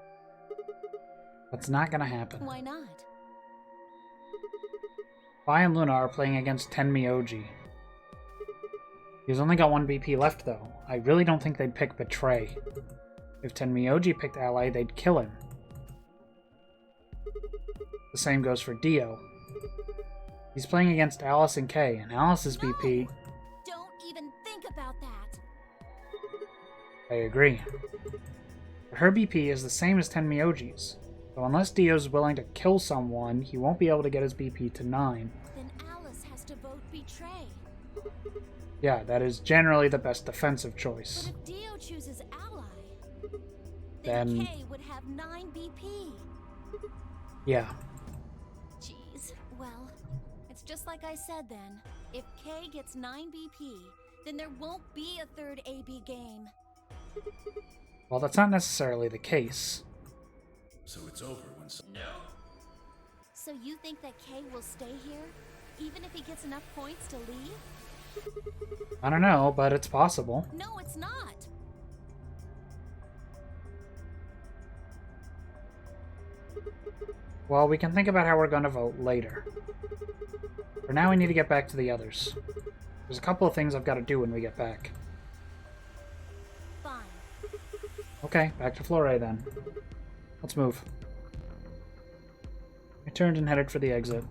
That's not gonna happen.
Why not?
Phi and Luna are playing against Tenmyoji. He's only got 1 BP left, though. I really don't think they'd pick Betray. If Tenmyoji picked Ally, they'd kill him. The same goes for Dio. He's playing against Alice and K, and Alice's BP...
Don't even think about that!
I agree. But her BP is the same as Tenmyoji's. So unless Dio's willing to kill someone, he won't be able to get his BP to 9.
Then Alice has to vote betray.
Yeah, that is generally the best defensive choice.
But if Dio chooses Ally,
Then-
Kay would have 9 BP.
Yeah.
Jeez. Well, it's just like I said then. If Kay gets 9 BP, then there won't be a third AB game.
Well, that's not necessarily the case.
So it's over when
So you think that Kay will stay here, even if he gets enough points to leave?
I don't know, but it's possible.
No, it's not.
Well, we can think about how we're going to vote later. For now, we need to get back to the others. There's a couple of things I've got to do when we get back.
Fine.
Okay, back to Flore then. Let's move. I turned and headed for the exit.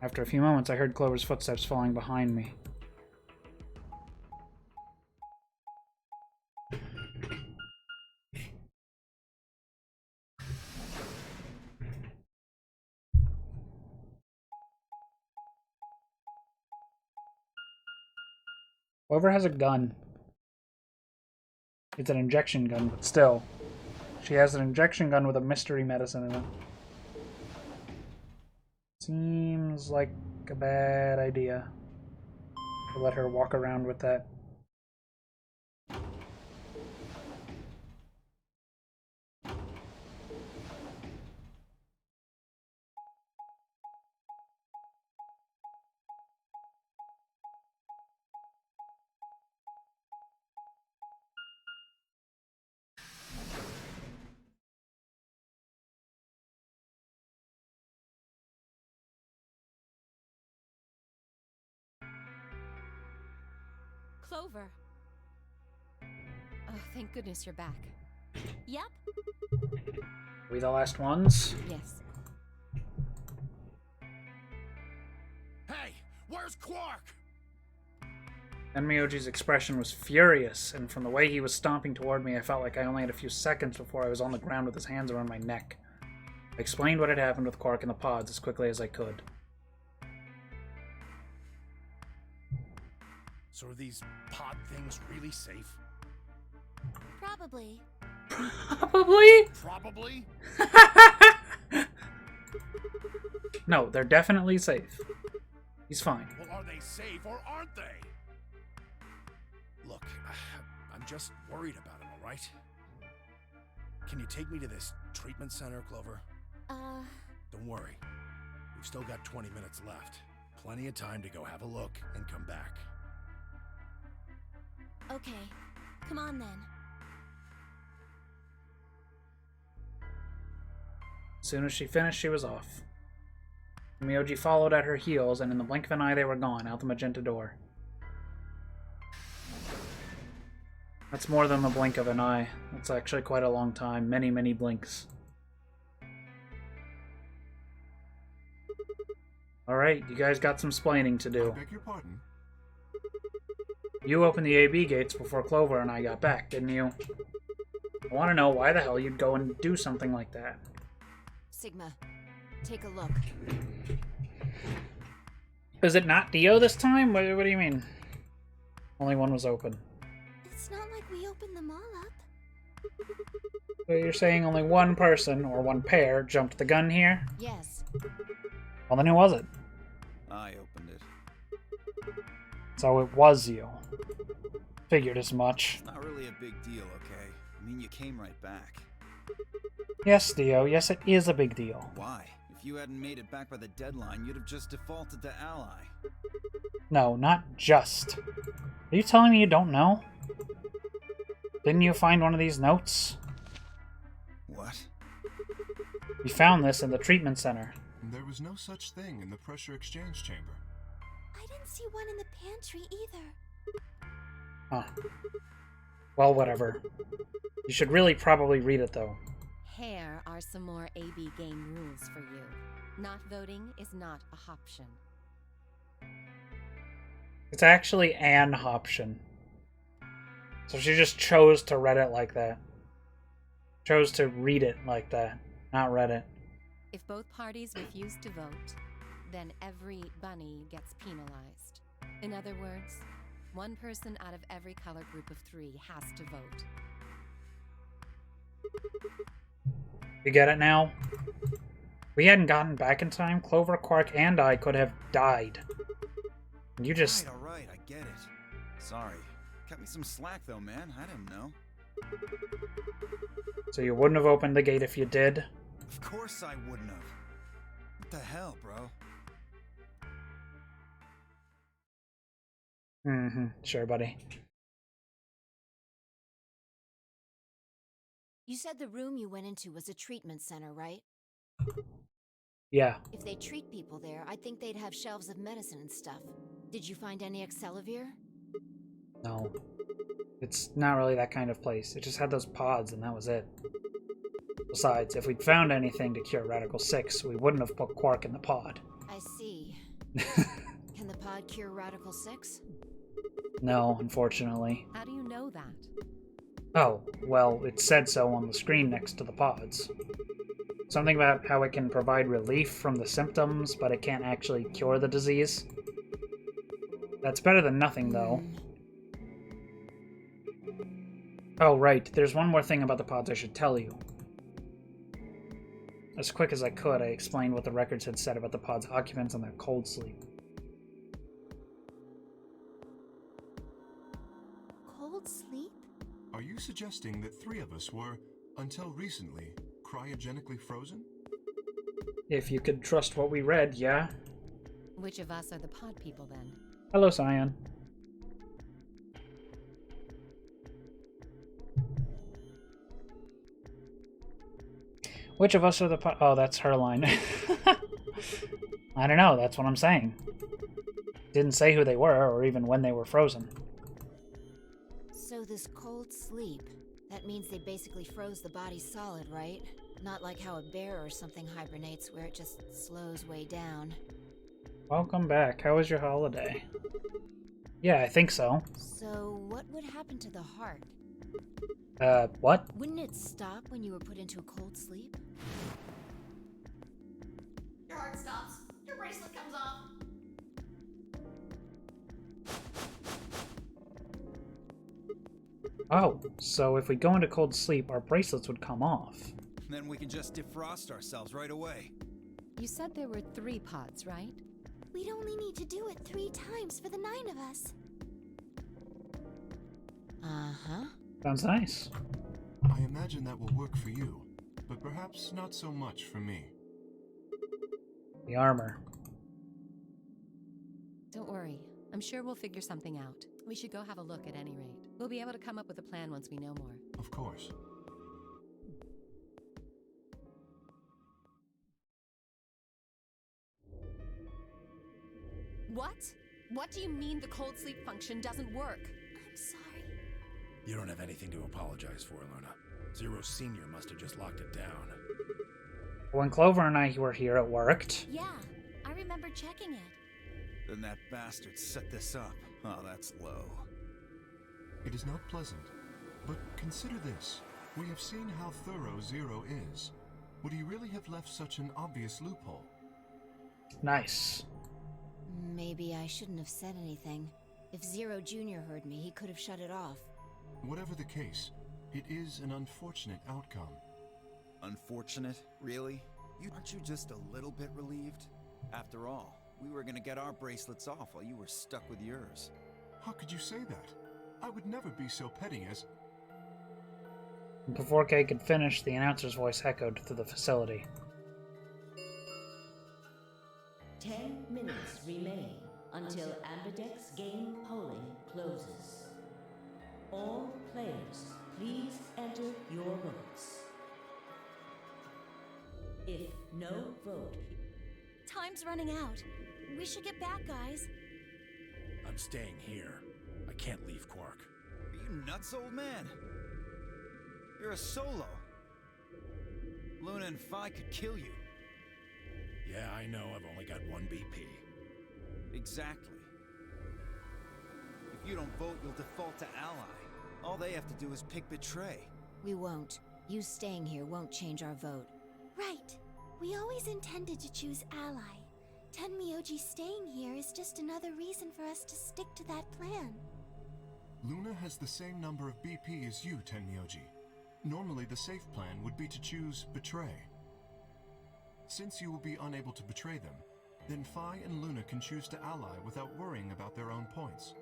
After a few moments, I heard Clover's footsteps falling behind me. Clover has a gun. It's an injection gun, but still. She has an injection gun with a mystery medicine in it. Seems like a bad idea to let her walk around with that.
Clover.
Oh, thank goodness you're back.
Yep.
Are we the last ones?
Yes.
Hey, where's Quark?
Enmyoji's expression was furious, and from the way he was stomping toward me, I felt like I only had a few seconds before I was on the ground with his hands around my neck. I explained what had happened with Quark and the pods as quickly as I could.
So are these pod things really safe?
Probably.
Probably?
Probably?
No, they're definitely safe. He's fine.
Well, are they safe or aren't they? Look, I'm just worried about him, alright? Can you take me to this treatment center, Clover? Don't worry. We've still got 20 minutes left. Plenty of time to go have a look and come back.
Okay. Come on then.
As soon as she finished, she was off. Myoji followed at her heels, and in the blink of an eye they were gone, out the magenta door. That's more than the blink of an eye. That's actually quite a long time. Many, many blinks. Alright, you guys got some splaining to do.
Beg your pardon?
You opened the AB gates before Clover and I got back, didn't you? I want to know why the hell you'd go and do something like that.
Sigma, take a look.
Is it not Dio this time? What do you mean? Only one was open.
It's not like we opened them all up.
So you're saying only one person, or one pair, jumped the gun here?
Yes.
Well, then who was it?
I opened it.
So it was you. Figured as much.
It's not really a big deal, okay? I mean, you came right back.
Yes, Dio. Yes, it is a big deal.
Why? If you hadn't made it back by the deadline, you'd have just defaulted to Ally.
No, not just. Are you telling me you don't know? Didn't you find one of these notes?
What?
You found this in the treatment center.
There was no such thing in the pressure exchange chamber.
I didn't see one in the pantry either.
Huh. Well, whatever. You should really probably read it, though.
Here are some more AB game rules for you. Not voting is not a option.
It's actually an option. So she just chose to read it like that. Chose to read it like that, not read it.
If both parties refuse to vote, then every bunny gets penalized. In other words, one person out of every color group of 3 has to vote.
You get it now? We hadn't gotten back in time. Clover, Quark, and I could have died. And you just...
All right, I get it. Sorry. Cut me some slack, though, man. I didn't know.
So you wouldn't have opened the gate if you did?
Of course I wouldn't have. What the hell, bro?
Mm-hmm. Sure, buddy.
You said the room you went into was a treatment center, right?
Yeah.
If they treat people there, I'd think they'd have shelves of medicine and stuff. Did you find any Accelavir?
No. It's not really that kind of place. It just had those pods, and that was it. Besides, if we'd found anything to cure Radical 6, we wouldn't have put Quark in the pod.
I see. Can the pod cure Radical 6?
No, unfortunately.
How do you know that?
Oh, well, it said so on the screen next to the pods. Something about how it can provide relief from the symptoms, but it can't actually cure the disease. That's better than nothing, though. Oh, right. There's one more thing about the pods I should tell you. As quick as I could, I explained what the records had said about the pod's occupants and their cold sleep.
Cold sleep?
Are you suggesting that 3 of us were, until recently, cryogenically frozen?
If you could trust what we read, yeah?
Which of us are the pod people, then?
Hello, Cyan. Which of us are the pod... Oh, that's her line. I don't know, that's what I'm saying. Didn't say who they were, or even when they were frozen.
So this cold sleep, that means they basically froze the body solid, right? Not like how a bear or something hibernates where it just slows way down.
Welcome back. How was your holiday? Yeah, I think so.
So what would happen to the heart?
What?
Wouldn't it stop when you were put into a cold sleep?
Your heart stops. Your bracelet comes off.
Oh, so if we go into cold sleep, our bracelets would come off.
Then we can just defrost ourselves right away.
You said there were 3 pods, right?
We'd only need to do it 3 times for the 9 of us.
Uh-huh.
Sounds nice.
I imagine that will work for you, but perhaps not so much for me.
The armor.
Don't worry. I'm sure we'll figure something out. We should go have a look at any rate. We'll be able to come up with a plan once we know more.
Of course.
What? What do you mean the cold sleep function doesn't work?
I'm sorry.
You don't have anything to apologize for, Luna. Zero Senior must have just locked it down.
When Clover and I were here, it worked.
Yeah, I remember checking it.
Then that bastard set this up. Oh, that's low.
It is not pleasant, but consider this. We have seen how thorough Zero is. Would he really have left such an obvious loophole?
Nice.
Maybe I shouldn't have said anything. If Zero Jr. heard me, he could have shut it off.
Whatever the case, it is an unfortunate outcome.
Unfortunate? Really? Aren't you just a little bit relieved? After all, we were gonna get our bracelets off while you were stuck with yours.
How could you say that? I would never be so petty as...
Before Kay could finish, the announcer's voice echoed through the facility.
10 minutes remain until Ambidex game polling closes. All players, please enter your votes. If no vote...
Time's running out. We should get back, guys.
I'm staying here. I can't leave Quark.
Are you nuts, old man? You're a solo. Luna and Phi could kill you.
Yeah, I know. I've only got 1 BP.
Exactly. If you don't vote, you'll default to ally. All they have to do is pick Betray.
We won't. You staying here won't change our vote.
Right. We always intended to choose ally. Tenmyoji staying here is just another reason for us to stick to that plan.
Luna has the same number of BP as you, Tenmyoji. Normally, the safe plan would be to choose Betray. Since you will be unable to betray them, then Phi and Luna can choose to ally without worrying about their own points.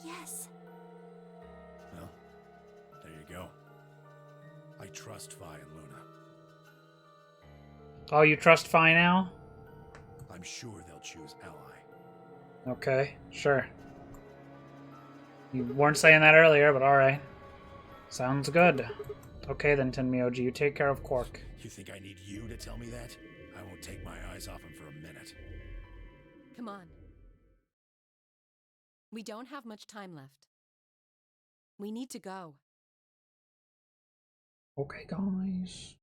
Yes.
Well, there you go. I trust Phi and Luna.
Oh, you trust Phi now?
I'm sure they'll choose ally.
Okay, sure. You weren't saying that earlier, but alright. Sounds good. Okay then, Tenmyoji, you take care of Quark.
You think I need you to tell me that? I won't take my eyes off him for a minute.
Come on. We don't have much time left. We need to go.
Okay, guys.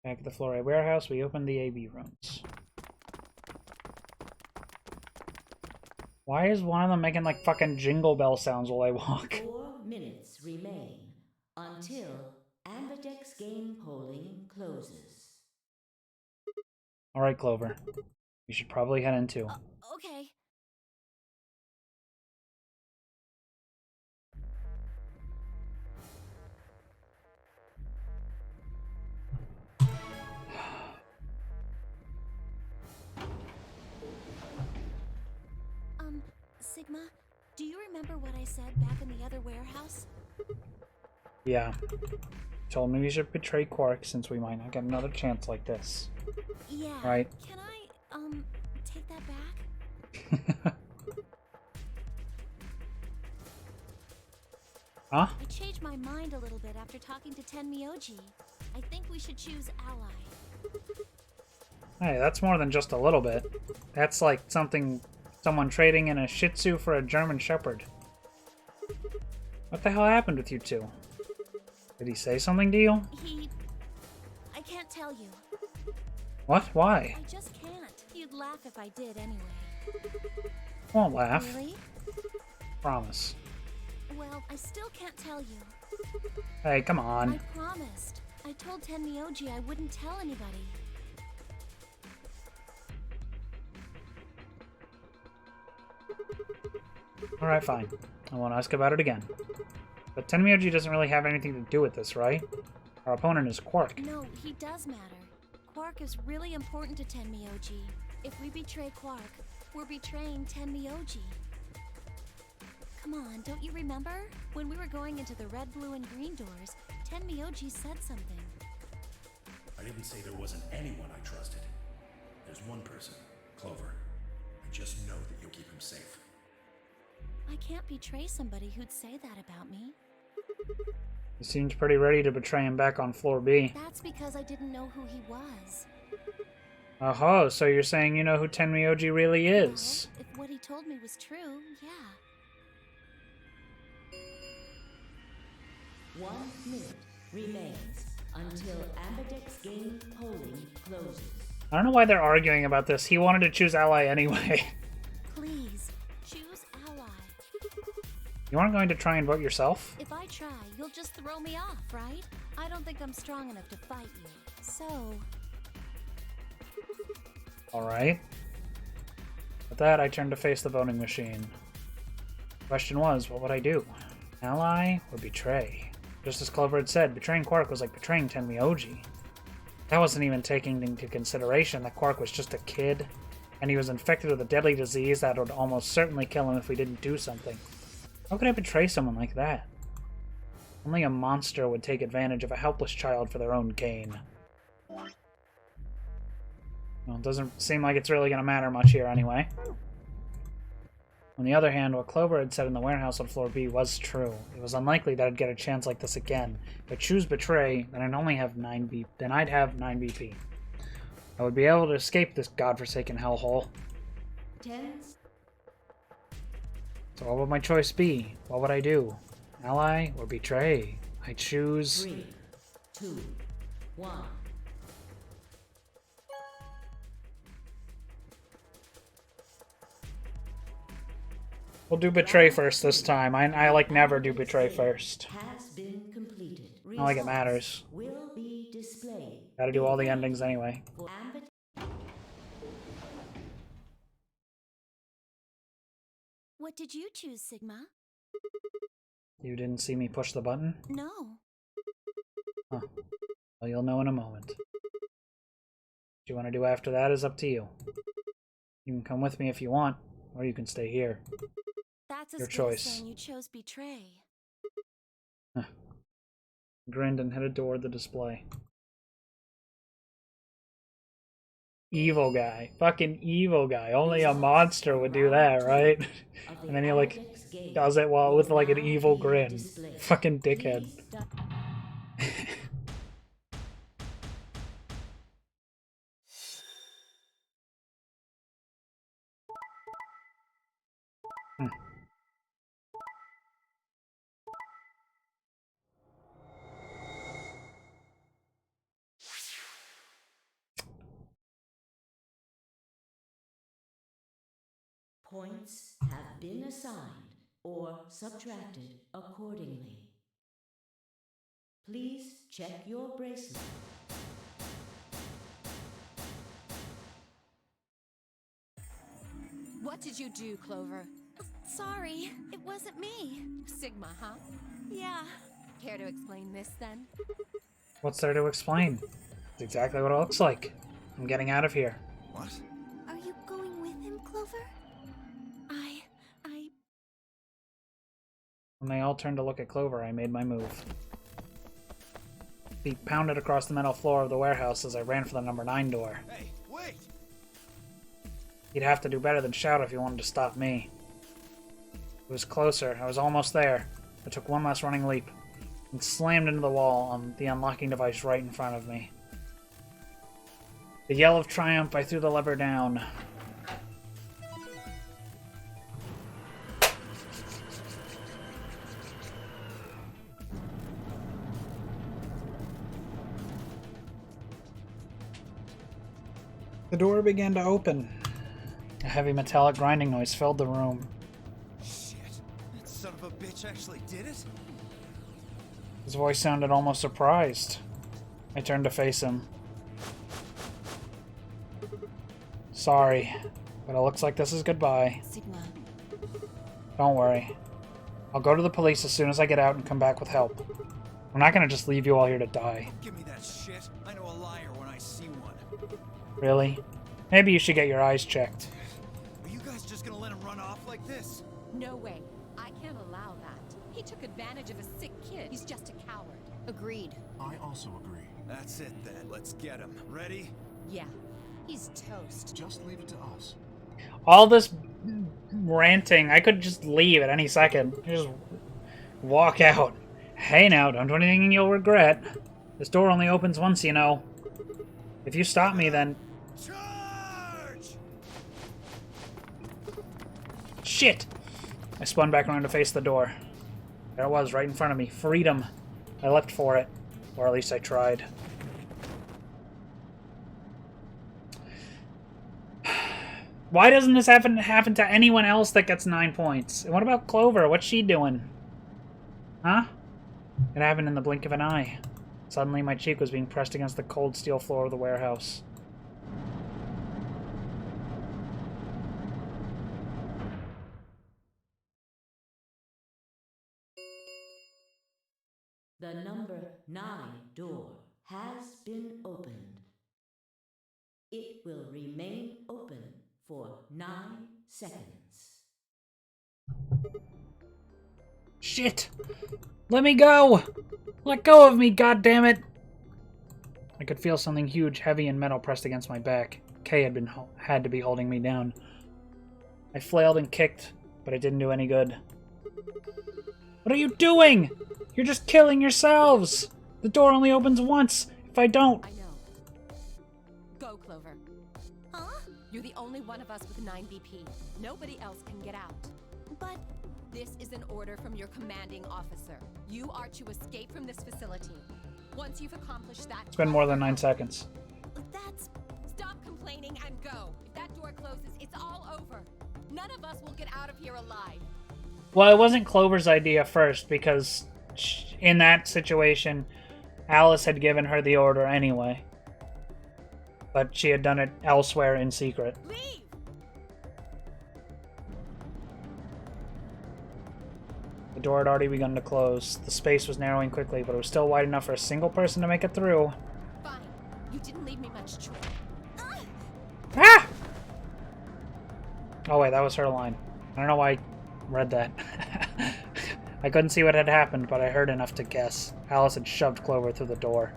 Back at the Floride warehouse, we open the AB rooms. Why is one of them making like fucking jingle bell sounds while I walk?
4 minutes remain until Ambidex game polling closes.
Alright, Clover. We should probably head into.
Okay. Sigma, do you remember what I said back in the other warehouse?
Yeah. Told me we should betray Quark since we might not get another chance like this.
Yeah.
Right?
Can I, take that back?
Huh?
I changed my mind a little bit after talking to Tenmyoji. I think we should choose ally.
Hey, that's more than just a little bit. That's like someone trading in a Shih Tzu for a German Shepherd. What the hell happened with you two? Did he say something to you?
I can't tell you.
What? Why?
I just can't. You'd laugh if I did anyway.
Won't laugh.
Really?
Promise.
Well, I still can't tell you.
Hey, come on.
I promised. I told Tenmyoji I wouldn't tell anybody.
Alright, fine. I won't ask about it again. But Tenmyoji doesn't really have anything to do with this, right? Our opponent is Quark.
No, he does matter. Quark is really important to Tenmyoji. If we betray Quark, we're betraying Tenmyoji. Come on, don't you remember? When we were going into the red, blue, and green doors, Tenmyoji said something.
I didn't say there wasn't anyone I trusted. There's one person, Clover. I just know that you'll keep him safe.
I can't betray somebody who'd say that about me.
He seems pretty ready to betray him back on floor B.
That's because I didn't know who he was.
Oh, so you're saying you know who Tenmyoji really is?
Well, if what he told me was true, yeah.
1 minute remains until Ambidex game polling closes.
I don't know why they're arguing about this. He wanted to choose ally anyway.
Please, choose ally.
You aren't going to try and vote yourself?
If I try, you'll just throw me off, right? I don't think I'm strong enough to fight you. So...
Alright. With that, I turned to face the voting machine. The question was, what would I do? Ally or betray? Just as Clover had said, betraying Quark was like betraying Tenmyoji. That wasn't even taking into consideration that Quark was just a kid, and he was infected with a deadly disease that would almost certainly kill him if we didn't do something. How could I betray someone like that? Only a monster would take advantage of a helpless child for their own gain. Well, it doesn't seem like it's really going to matter much here anyway. On the other hand, what Clover had said in the warehouse on floor B was true. It was unlikely that I'd get a chance like this again. If I choose Betray, then I'd only have 9 BP. Then I'd have 9 BP. I would be able to escape this godforsaken hellhole.
10.
So what would my choice be? What would I do? Ally or Betray? I choose...
3, 2, 1.
We'll do betray first this time. I like never do betray first.
Has been completed.
Not like it matters.
Will be displayed.
Gotta do all the endings anyway.
For Ambit
What did you choose, Sigma?
You didn't see me push the button?
No.
Huh. Well, you'll know in a moment. What you want to do after that is up to you. You can come with me if you want, or you can stay here.
That's as
Your
good as
choice.
saying you chose betray.
Grinned and headed toward the display. Evil guy. Fucking evil guy. Only a monster would do that, right? And then he like does it while with like an evil grin. Fucking dickhead.
points have been assigned or subtracted accordingly. Please check your bracelet.
What did you do, Clover?
Sorry, it wasn't me.
Sigma, huh?
Yeah.
Care to explain this, then?
What's there to explain? It's exactly what it looks like. I'm getting out of here.
What?
Are you going with him, Clover?
When they all turned to look at Clover, I made my move. Feet pounded across the metal floor of the warehouse as I ran for the number 9 door.
Hey, wait!
You'd have to do better than shout if you wanted to stop me. It was closer. I was almost there. I took one last running leap and slammed into the wall on the unlocking device right in front of me. The yell of triumph, I threw the lever down. The door began to open. A heavy metallic grinding noise filled the room.
Shit, that son of a bitch actually did it?
His voice sounded almost surprised. I turned to face him. Sorry, but it looks like this is goodbye.
Sigma.
Don't worry. I'll go to the police as soon as I get out and come back with help. I'm not gonna just leave you all here to die.
Give me that shit. I know a liar when I see one.
Really? Maybe you should get your eyes checked.
Are you guys just gonna let him run off like this?
No way. I can't allow that. He took advantage of a sick kid. He's just a coward.
Agreed.
I also agree.
That's it then. Let's get him. Ready?
Yeah. He's toast.
Just leave it to us.
All this ranting, I could just leave at any second. Just walk out. Hey now, don't do anything you'll regret. This door only opens once, you know. If you stop me, then...
Charge!
Shit! I spun back around to face the door. There it was, right in front of me. Freedom. I leapt for it. Or at least I tried. Why doesn't this happen to anyone else that gets 9 points? And what about Clover? What's she doing? Huh? It happened in the blink of an eye. Suddenly my cheek was being pressed against the cold steel floor of the warehouse.
The number 9 door has been opened. It will remain open for 9 seconds.
Shit! Let me go! Let go of me, goddammit! I could feel something huge, heavy, and metal pressed against my back. Kay had to be holding me down. I flailed and kicked, but it didn't do any good. What are you doing? You're just killing yourselves! The door only opens once. If I don't...
I know. Go, Clover.
Huh?
You're the only one of us with 9 BP. Nobody else can get out.
But
This is an order from your commanding officer. You are to escape from this facility. Once you've accomplished that...
It's been more than 9 seconds.
that's...
Stop complaining and go. If that door closes, it's all over. None of us will get out of here alive.
Well, it wasn't Clover's idea first because in that situation, Alice had given her the order anyway. But she had done it elsewhere in secret.
Leave!
The door had already begun to close. The space was narrowing quickly, but it was still wide enough for a single person to make it through.
Fine. You didn't leave me much choice.
Ah! Oh wait, that was her line. I don't know why I read that. I couldn't see what had happened, but I heard enough to guess. Alice had shoved Clover through the door.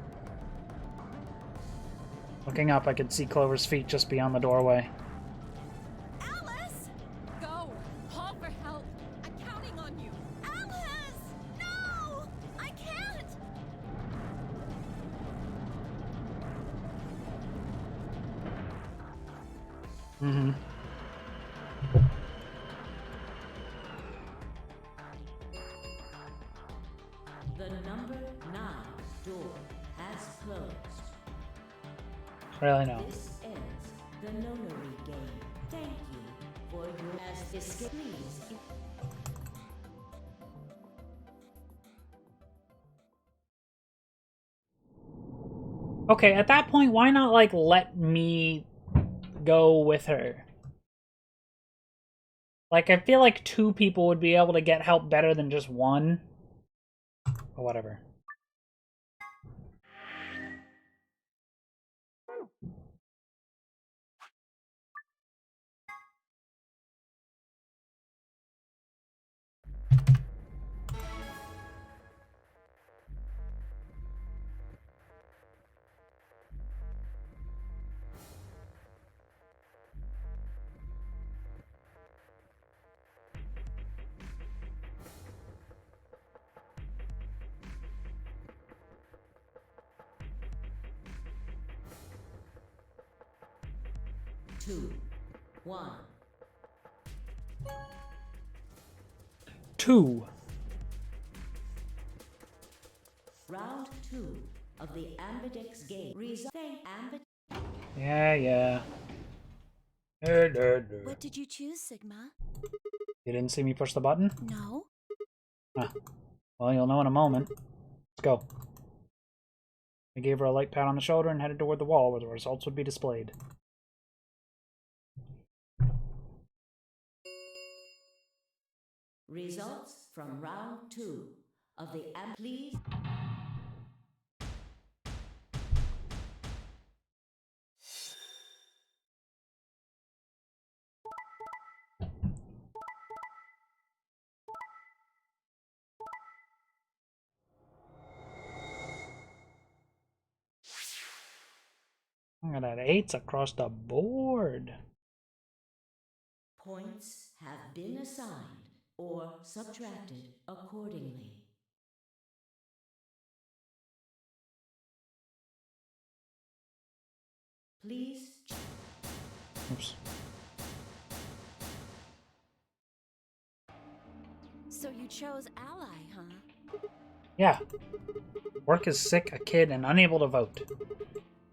Looking up, I could see Clover's feet just beyond the doorway.
Alice! Go! Call for help! I'm counting on you!
Alice! No! I can't!
Mm-hmm.
The number 9 door has closed.
Really, no.
This ends the nonary game. Thank you for your escape. Please.
Okay, at that point, why not, like, let me go with her? Like, I feel like 2 people would be able to get help better than just 1. Or whatever.
Two, 1.
2.
Round 2 of the Ambidex game.
Yeah.
What did you choose, Sigma?
You didn't see me push the button?
No?
Huh. Well, you'll know in a moment. Let's go. I gave her a light pat on the shoulder and headed toward the wall where the results would be displayed.
Results from round 2 of the Please.
Look at that, 8s across the board.
Points have been assigned or subtracted accordingly. Please.
Oops.
So you chose Ally, huh?
Yeah. Work is sick, a kid, and unable to vote.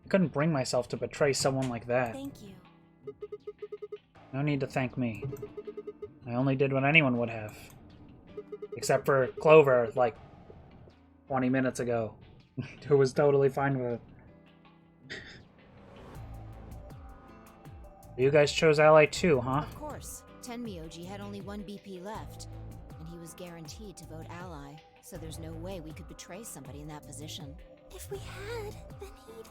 I couldn't bring myself to betray someone like that.
Thank you.
No need to thank me. I only did what anyone would have. Except for Clover, like 20 minutes ago, who was totally fine with it. You guys chose Ally too, huh?
Of course. Tenmyoji had only 1 BP left, and he was guaranteed to vote ally, so there's no way we could betray somebody in that position.
If we had, then he'd...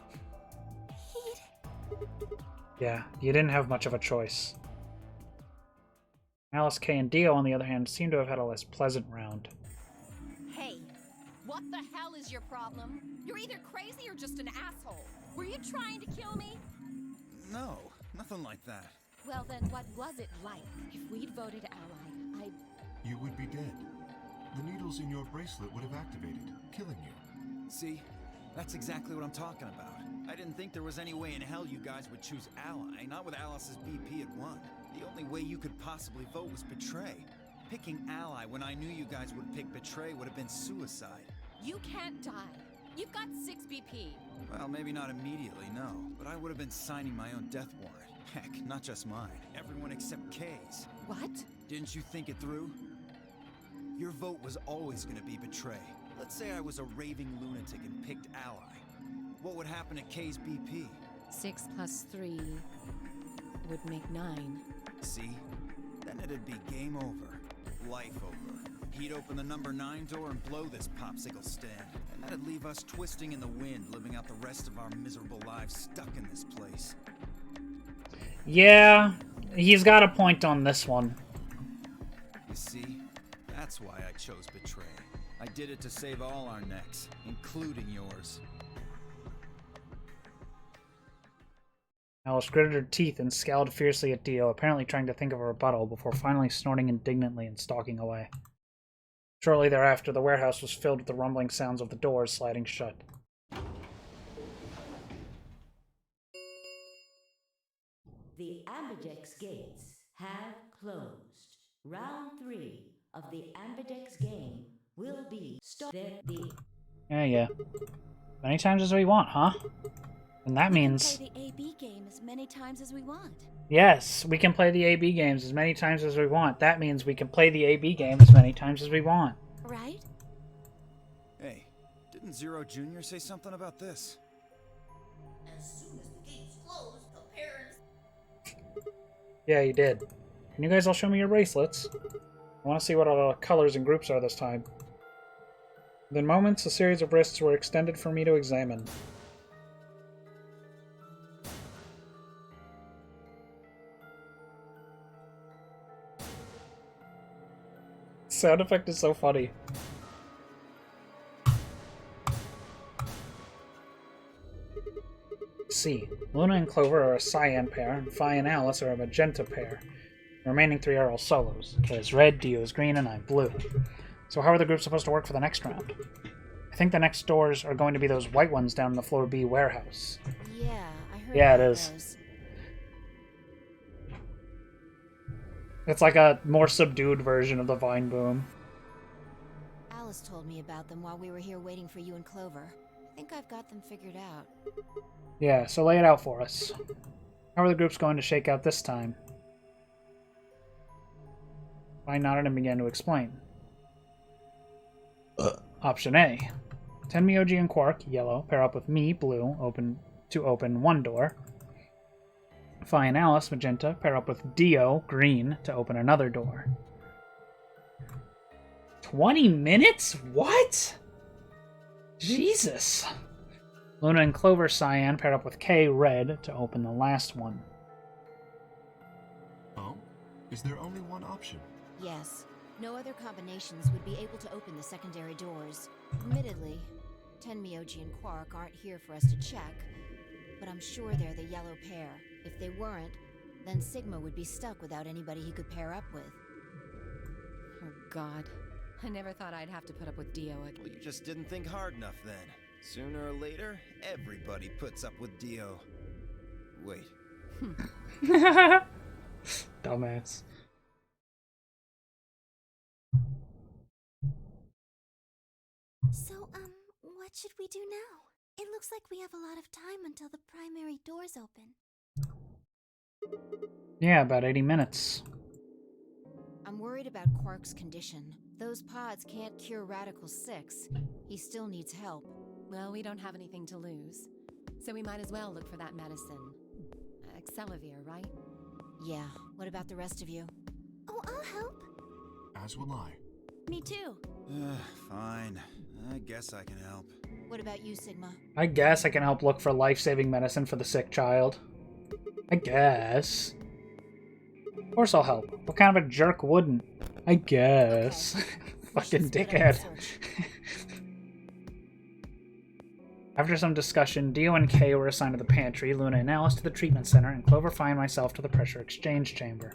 Yeah, you didn't have much of a choice. Alice, Kay, and Dio, on the other hand, seem to have had a less pleasant round.
Hey, what the hell is your problem? You're either crazy or just an asshole. Were you trying to kill me?
No, nothing like that.
Well then, what was it like? If we'd voted ally, I'd...
You would be dead. The needles in your bracelet would have activated, killing you.
See? That's exactly what I'm talking about. I didn't think there was any way in hell you guys would choose Ally, not with Alice's BP at 1. The only way you could possibly vote was Betray. Picking Ally when I knew you guys would pick Betray would have been suicide.
You can't die. You've got 6 BP.
Well, maybe not immediately, no. But I would have been signing my own death warrant. Heck, not just mine. Everyone except Kay's.
What?
Didn't you think it through? Your vote was always gonna be betray. Let's say I was a raving lunatic and picked Ally. What would happen to K's BP?
6 + 3 would make 9.
See? Then it'd be game over. Life over. He'd open the number 9 door and blow this popsicle stand. And that'd leave us twisting in the wind, living out the rest of our miserable lives stuck in this place.
Yeah, he's got a point on this one.
You see? That's why I chose betray. I did it to save all our necks, including yours.
Alice gritted her teeth and scowled fiercely at Dio, apparently trying to think of a rebuttal before finally snorting indignantly and stalking away. Shortly thereafter, the warehouse was filled with the rumbling sounds of the doors sliding shut.
The Ambidex gates have closed. Round 3 of the Ambidex game will be started.
Yeah. Many times as we want, huh? And that means...
We can play the AB game as many times as we want.
Yes, we can play the AB games as many times as we want. That means we can play the AB game as many times as we want.
Right?
Hey, didn't Zero Jr. say something about this?
As soon as the gates close, the parents...
Yeah, you did. Can you guys all show me your bracelets? I want to see what all the colors and groups are this time. Within moments, a series of wrists were extended for me to examine. Sound effect is so funny. C. Luna and Clover are a cyan pair, and Phi and Alice are a magenta pair. The remaining 3 are all solos. Kay is red, Dio is green, and I'm blue. So how are the groups supposed to work for the next round? I think the next doors are going to be those white ones down in the floor B warehouse.
Yeah, I heard
Yeah, it
about
is.
those.
It's like a more subdued version of the Vine Boom.
Alice told me about them while we were here waiting for you and Clover. I think I've got them figured out.
Yeah, so lay it out for us. How are the groups going to shake out this time? I nodded and began to explain. Option A. Tenmyoji and Quark, yellow, pair up with me, blue, to open one door. Phi and Alice, magenta, pair up with Dio, green, to open another door. 20 minutes? What? Jesus. Luna and Clover, cyan, pair up with K, red, to open the last one.
Oh? Is there only one option?
Yes. No other combinations would be able to open the secondary doors. Admittedly, Tenmyoji and Quark aren't here for us to check, but I'm sure they're the yellow pair. If they weren't, then Sigma would be stuck without anybody he could pair up with.
Oh, God. I never thought I'd have to put up with Dio again.
Well, you just didn't think hard enough then. Sooner or later, everybody puts up with Dio. Wait.
Dumbass.
So, what should we do now? It looks like we have a lot of time until the primary doors open.
Yeah, about 80 minutes.
I'm worried about Quark's condition. Those pods can't cure Radical 6. He still needs help.
Well, we don't have anything to lose, so we might as well look for that medicine. Excelivir, right?
Yeah, what about the rest of you?
Oh, I'll help.
As will I.
Me too.
Fine. I guess I can help.
What about you, Sigma?
I guess I can help look for life-saving medicine for the sick child. I guess. Of course I'll help. What kind of a jerk wouldn't? I guess.
Okay.
Fucking
Split up the
dickhead.
search.
After some discussion, Dio and Kay were assigned to the pantry, Luna and Alice to the treatment center, and Clover, Phi, and myself to the pressure exchange chamber.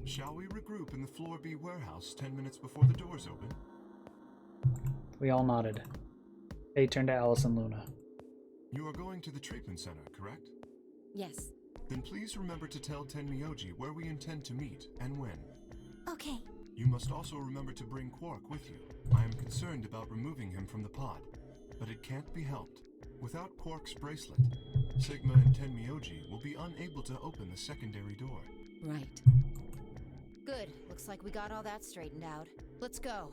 Shall we regroup in the Floor B warehouse 10 minutes before the doors open?
We all nodded. Kay turned to Alice and Luna.
You are going to the treatment center, correct?
Yes.
Then please remember to tell Tenmyoji where we intend to meet and when.
Okay.
You must also remember to bring Quark with you. I am concerned about removing him from the pod, but it can't be helped. Without Quark's bracelet, Sigma and Tenmyoji will be unable to open the secondary door.
Right.
Good. Looks like we got all that straightened out.
Let's go.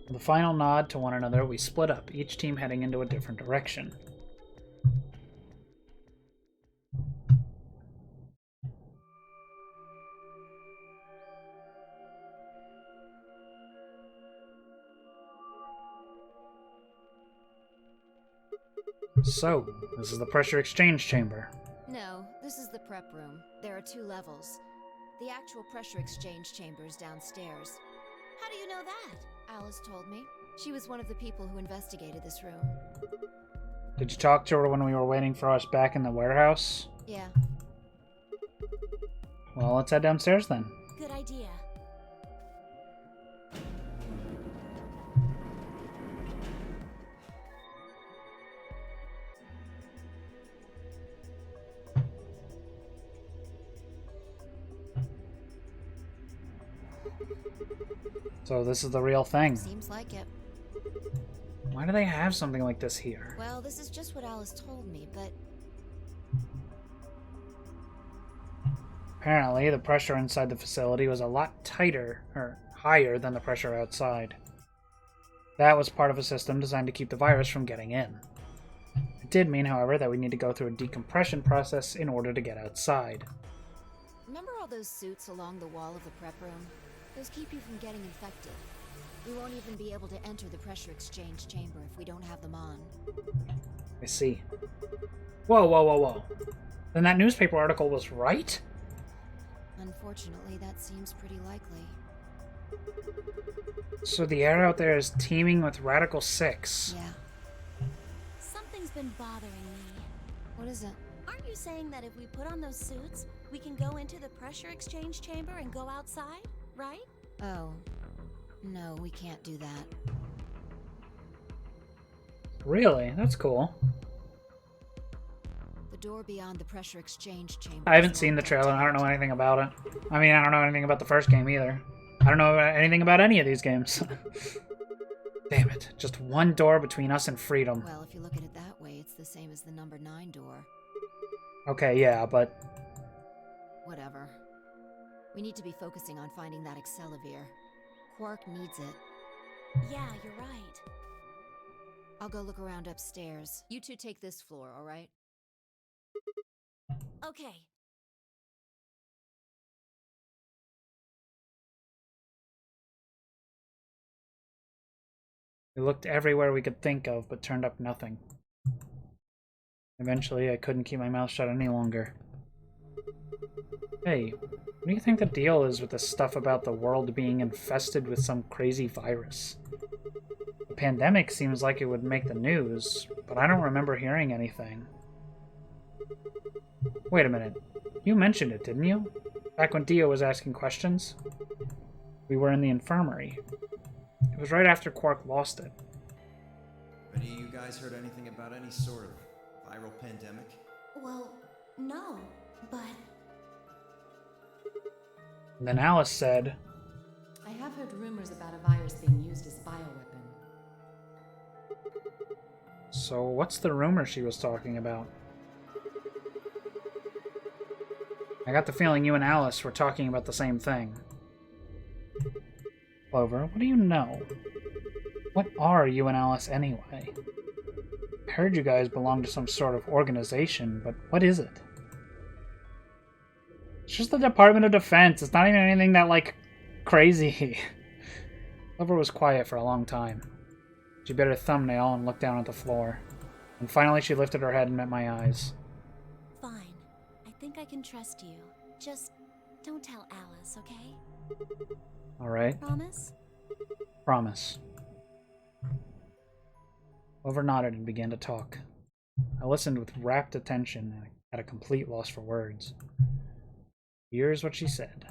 With a final nod to one another, we split up, each team heading into a different direction. So, this is the pressure exchange chamber.
No, this is the prep room. There are 2 levels. The actual pressure exchange chamber is downstairs.
How do you know that?
Alice told me. She was one of the people who investigated this room.
Did you talk to her when we were waiting for us back in the warehouse?
Yeah.
Well, let's head downstairs then.
Good idea.
So this is the real thing.
Seems like it.
Why do they have something like this here?
Well, this is just what Alice told me, but
Apparently, the pressure inside the facility was a lot tighter, or higher, than the pressure outside. That was part of a system designed to keep the virus from getting in. It did mean, however, that we need to go through a decompression process in order to get outside.
remember all those suits along the wall of the prep room? Those keep you from getting infected. We won't even be able to enter the pressure exchange chamber if we don't have them on.
I see. Whoa, whoa, whoa, whoa. Then that newspaper article was right?
Unfortunately, that seems pretty likely.
So the air out there is teeming with Radical 6.
Yeah.
Something's been bothering me.
What is it?
Aren't you saying that if we put on those suits, we can go into the pressure exchange chamber and go outside, right?
Oh. No, we can't do that.
Really? That's cool.
The door beyond the pressure exchange chamber.
I haven't seen the trailer. I don't know anything about it. I mean, I don't know anything about the first game either. I don't know anything about any of these games. Damn it. Just one door between us and freedom.
Well, if you look at it that way, it's the same as the number 9 door.
Okay, yeah, but...
Whatever. We need to be focusing on finding that Accelavir. Quark needs it.
Yeah, you're right.
I'll go look around upstairs. You two take this floor, all right?
Okay.
We looked everywhere we could think of, but turned up nothing. Eventually, I couldn't keep my mouth shut any longer. Hey, what do you think the deal is with this stuff about the world being infested with some crazy virus? The pandemic seems like it would make the news, but I don't remember hearing anything. Wait a minute. You mentioned it, didn't you? Back when Dio was asking questions? We were in the infirmary. It was right after Quark lost it.
Have any of you guys heard anything about any sort of viral pandemic?
Well, no, but...
And then Alice said,
I have heard rumors about a virus being used as bioweapon.
so what's the rumor she was talking about? I got the feeling you and Alice were talking about the same thing. Clover, what do you know? What are you and Alice anyway? I heard you guys belong to some sort of organization, but what is it? It's just the Department of Defense. It's not even anything that, like, crazy. Clover was quiet for a long time. She bit her thumbnail and looked down at the floor. And finally she lifted her head and met my eyes.
Fine. I think I can trust you. Just don't tell Alice, okay?
Alright.
Promise?
Promise. Clover nodded and began to talk. I listened with rapt attention and at a complete loss for words. Here's what she said.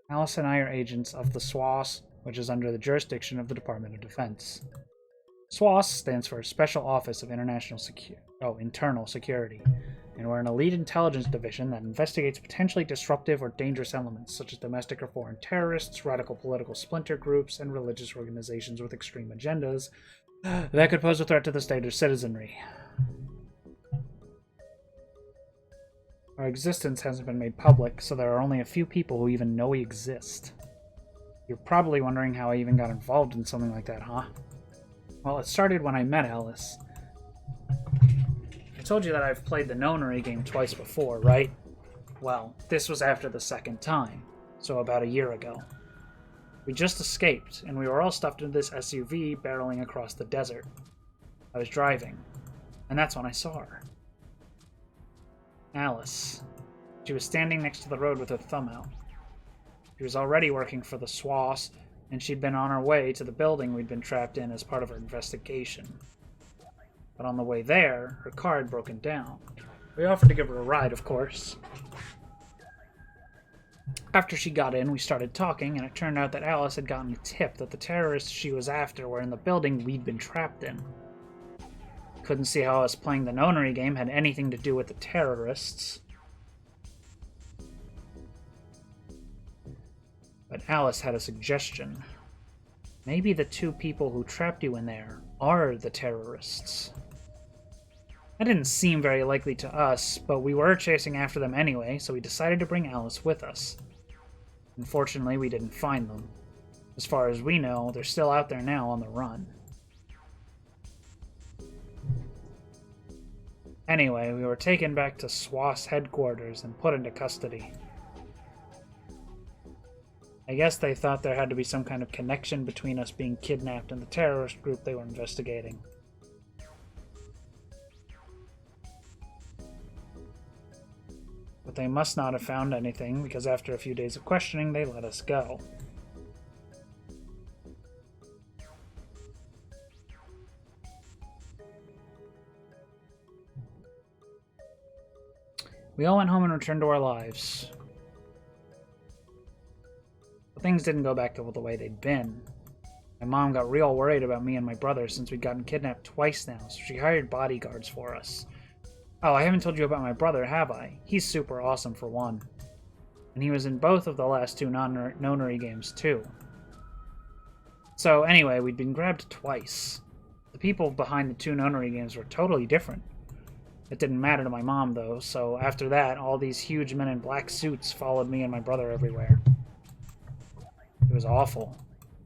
Alice and I are agents of the SWAS, which is under the jurisdiction of the Department of Defense. SWAS stands for Special Office of Internal Security, and we're an elite intelligence division that investigates potentially disruptive or dangerous elements such as domestic or foreign terrorists, radical political splinter groups, and religious organizations with extreme agendas that could pose a threat to the state or citizenry. Our existence hasn't been made public, so there are only a few people who even know we exist. You're probably wondering how I even got involved in something like that, huh? Well, it started when I met Alice. I told you that I've played the Nonary game twice before, right? Well, this was after the second time, so about a year ago. We just escaped, and we were all stuffed into this SUV barreling across the desert. I was driving, and that's when I saw her. Alice. She was standing next to the road with her thumb out. She was already working for the SWAS, and she'd been on her way to the building we'd been trapped in as part of her investigation. But on the way there, her car had broken down. We offered to give her a ride, of course. After she got in, we started talking, and it turned out that Alice had gotten a tip that the terrorists she was after were in the building we'd been trapped in. Couldn't see how us playing the Nonary game had anything to do with the terrorists. But Alice had a suggestion. Maybe the two people who trapped you in there are the terrorists. That didn't seem very likely to us, but we were chasing after them anyway, so we decided to bring Alice with us. Unfortunately, we didn't find them. As far as we know, they're still out there now on the run. Anyway, we were taken back to SWAS headquarters and put into custody. I guess they thought there had to be some kind of connection between us being kidnapped and the terrorist group they were investigating. But they must not have found anything, because after a few days of questioning, they let us go. We all went home and returned to our lives. But things didn't go back to the way they'd been. My mom got real worried about me and my brother since we'd gotten kidnapped twice now, so she hired bodyguards for us. Oh, I haven't told you about my brother, have I? He's super awesome for one. And he was in both of the last two Nonary games too. So anyway, we'd been grabbed twice. The people behind the two Nonary games were totally different. It didn't matter to my mom, though, so after that, all these huge men in black suits followed me and my brother everywhere. It was awful.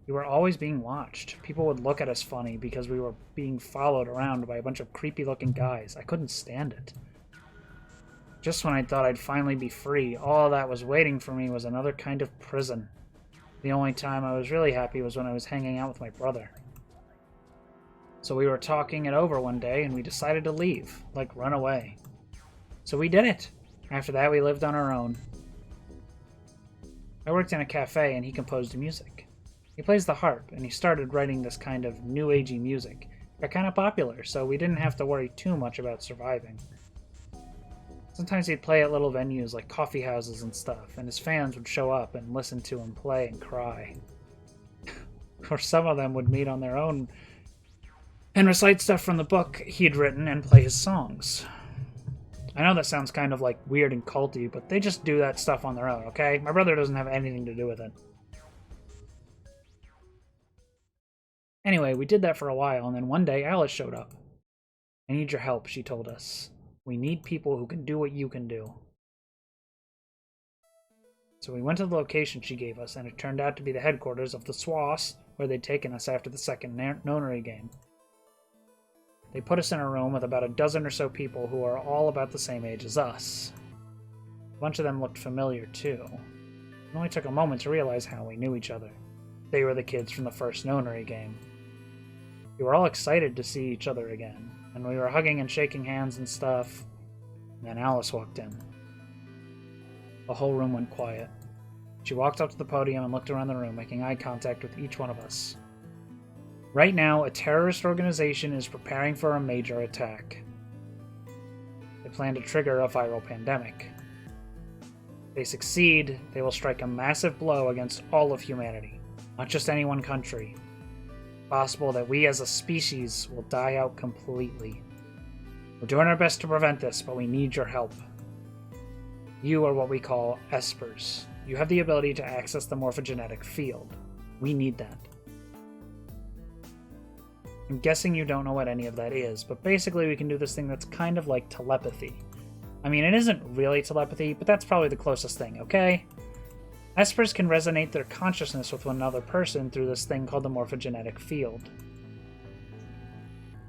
We were always being watched. People would look at us funny because we were being followed around by a bunch of creepy-looking guys. I couldn't stand it. Just when I thought I'd finally be free, all that was waiting for me was another kind of prison. The only time I was really happy was when I was hanging out with my brother. So we were talking it over one day, and we decided to leave, like run away. So we did it. After that, we lived on our own. I worked in a cafe, and he composed music. He plays the harp, and he started writing this kind of new agey music. It got kind of popular, so we didn't have to worry too much about surviving. Sometimes he'd play at little venues like coffee houses and stuff, and his fans would show up and listen to him play and cry. Or some of them would meet on their own and recite stuff from the book he'd written and play his songs. I know that sounds kind of like weird and culty, but they just do that stuff on their own, okay? My brother doesn't have anything to do with it. Anyway, we did that for a while, and then one day Alice showed up. I need your help, she told us. We need people who can do what you can do. So we went to the location she gave us, and it turned out to be the headquarters of the SWAS, where they'd taken us after the second Nonary game. They put us in a room with about a dozen or so people who are all about the same age as us. A bunch of them looked familiar, too. It only took a moment to realize how we knew each other. They were the kids from the first Nonary game. We were all excited to see each other again, and we were hugging and shaking hands and stuff. And then Alice walked in. The whole room went quiet. She walked up to the podium and looked around the room, making eye contact with each one of us. Right now, a terrorist organization is preparing for a major attack. They plan to trigger a viral pandemic. If they succeed, they will strike a massive blow against all of humanity, not just any one country. It's possible that we as a species will die out completely. We're doing our best to prevent this, but we need your help. You are what we call espers. You have the ability to access the morphogenetic field. We need that. I'm guessing you don't know what any of that is, but basically we can do this thing that's kind of like telepathy. I mean, it isn't really telepathy, but that's probably the closest thing, okay? Espers can resonate their consciousness with another person through this thing called the morphogenetic field.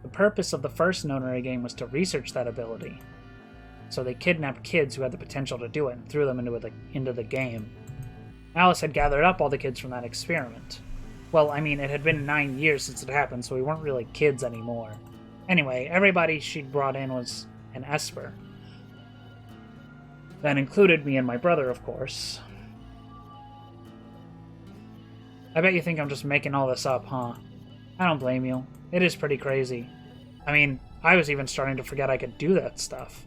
The purpose of the first Nonary game was to research that ability. So they kidnapped kids who had the potential to do it and threw them into the game. Alice had gathered up all the kids from that experiment. Well, I mean, it had been 9 years since it happened, so we weren't really kids anymore. Anyway, everybody she'd brought in was an Esper. That included me and my brother, of course. I bet you think I'm just making all this up, huh? I don't blame you. It is pretty crazy. I mean, I was even starting to forget I could do that stuff.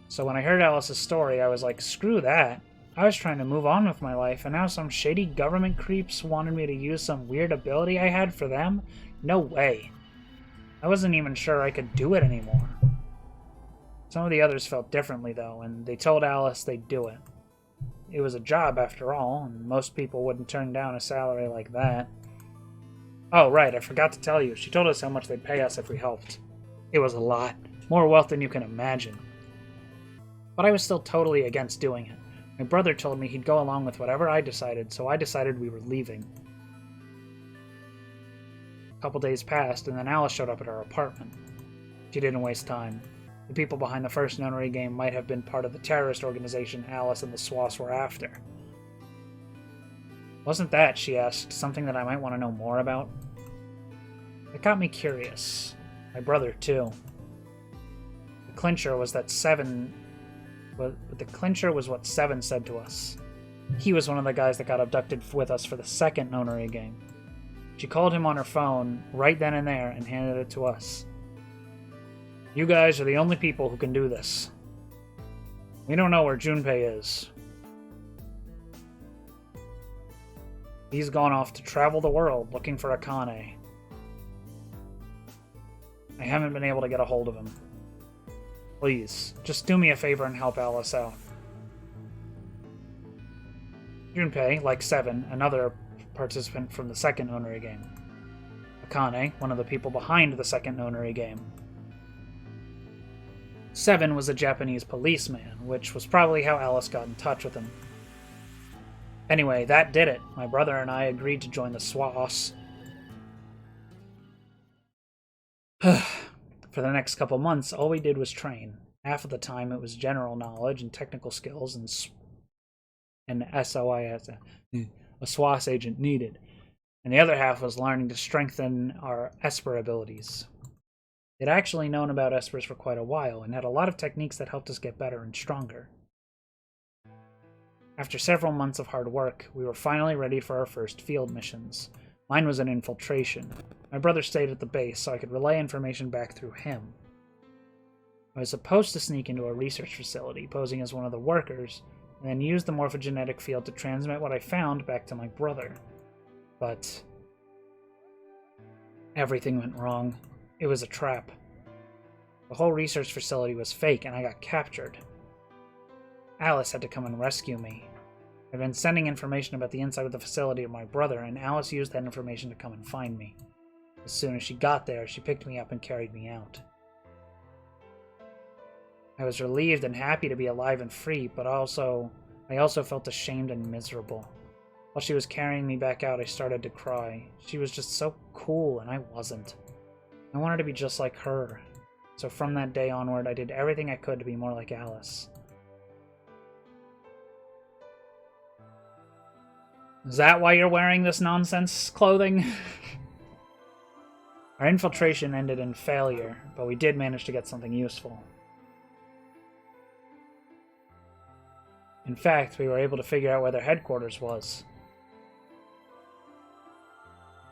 So when I heard Alice's story, I was like, screw that. I was trying to move on with my life, and now some shady government creeps wanted me to use some weird ability I had for them? No way. I wasn't even sure I could do it anymore. Some of the others felt differently, though, and they told Alice they'd do it. It was a job, after all, and most people wouldn't turn down a salary like that. Oh, right, I forgot to tell you. She told us how much they'd pay us if we helped. It was a lot. More wealth than you can imagine. But I was still totally against doing it. My brother told me he'd go along with whatever I decided, so I decided we were leaving. A couple days passed, and then Alice showed up at our apartment. She didn't waste time. The people behind the first Nonary game might have been part of the terrorist organization Alice and the SWAS were after. Wasn't that, she asked, something that I might want to know more about? It got me curious. My brother, too. The clincher was what Seven said to us. He was one of the guys that got abducted with us for the second Nonary game. She called him on her phone right then and there and handed it to us. You guys are the only people who can do this. We don't know where Junpei is. He's gone off to travel the world looking for Akane. I haven't been able to get a hold of him. Please, just do me a favor and help Alice out. Junpei, like Seven, another participant from the second Nonary game. Akane, one of the people behind the second Nonary game. Seven was a Japanese policeman, which was probably how Alice got in touch with him. Anyway, that did it. My brother and I agreed to join the SWAS. For the next couple months, all we did was train. Half of the time it was general knowledge and technical skills and SOIS, a SWAS agent needed. And the other half was learning to strengthen our Esper abilities. They'd actually known about Espers for quite a while and had a lot of techniques that helped us get better and stronger. After several months of hard work, we were finally ready for our first field missions. Mine was an infiltration. My brother stayed at the base so I could relay information back through him. I was supposed to sneak into a research facility, posing as one of the workers, and then use the morphogenetic field to transmit what I found back to my brother. But everything went wrong. It was a trap. The whole research facility was fake, and I got captured. Alice had to come and rescue me. I'd been sending information about the inside of the facility to my brother, and Alice used that information to come and find me. As soon as she got there, she picked me up and carried me out. I was relieved and happy to be alive and free, but I also felt ashamed and miserable. While she was carrying me back out, I started to cry. She was just so cool, and I wasn't. I wanted to be just like her. So from that day onward, I did everything I could to be more like Alice. Is that why you're wearing this nonsense clothing? Our infiltration ended in failure, but we did manage to get something useful. In fact, we were able to figure out where their headquarters was.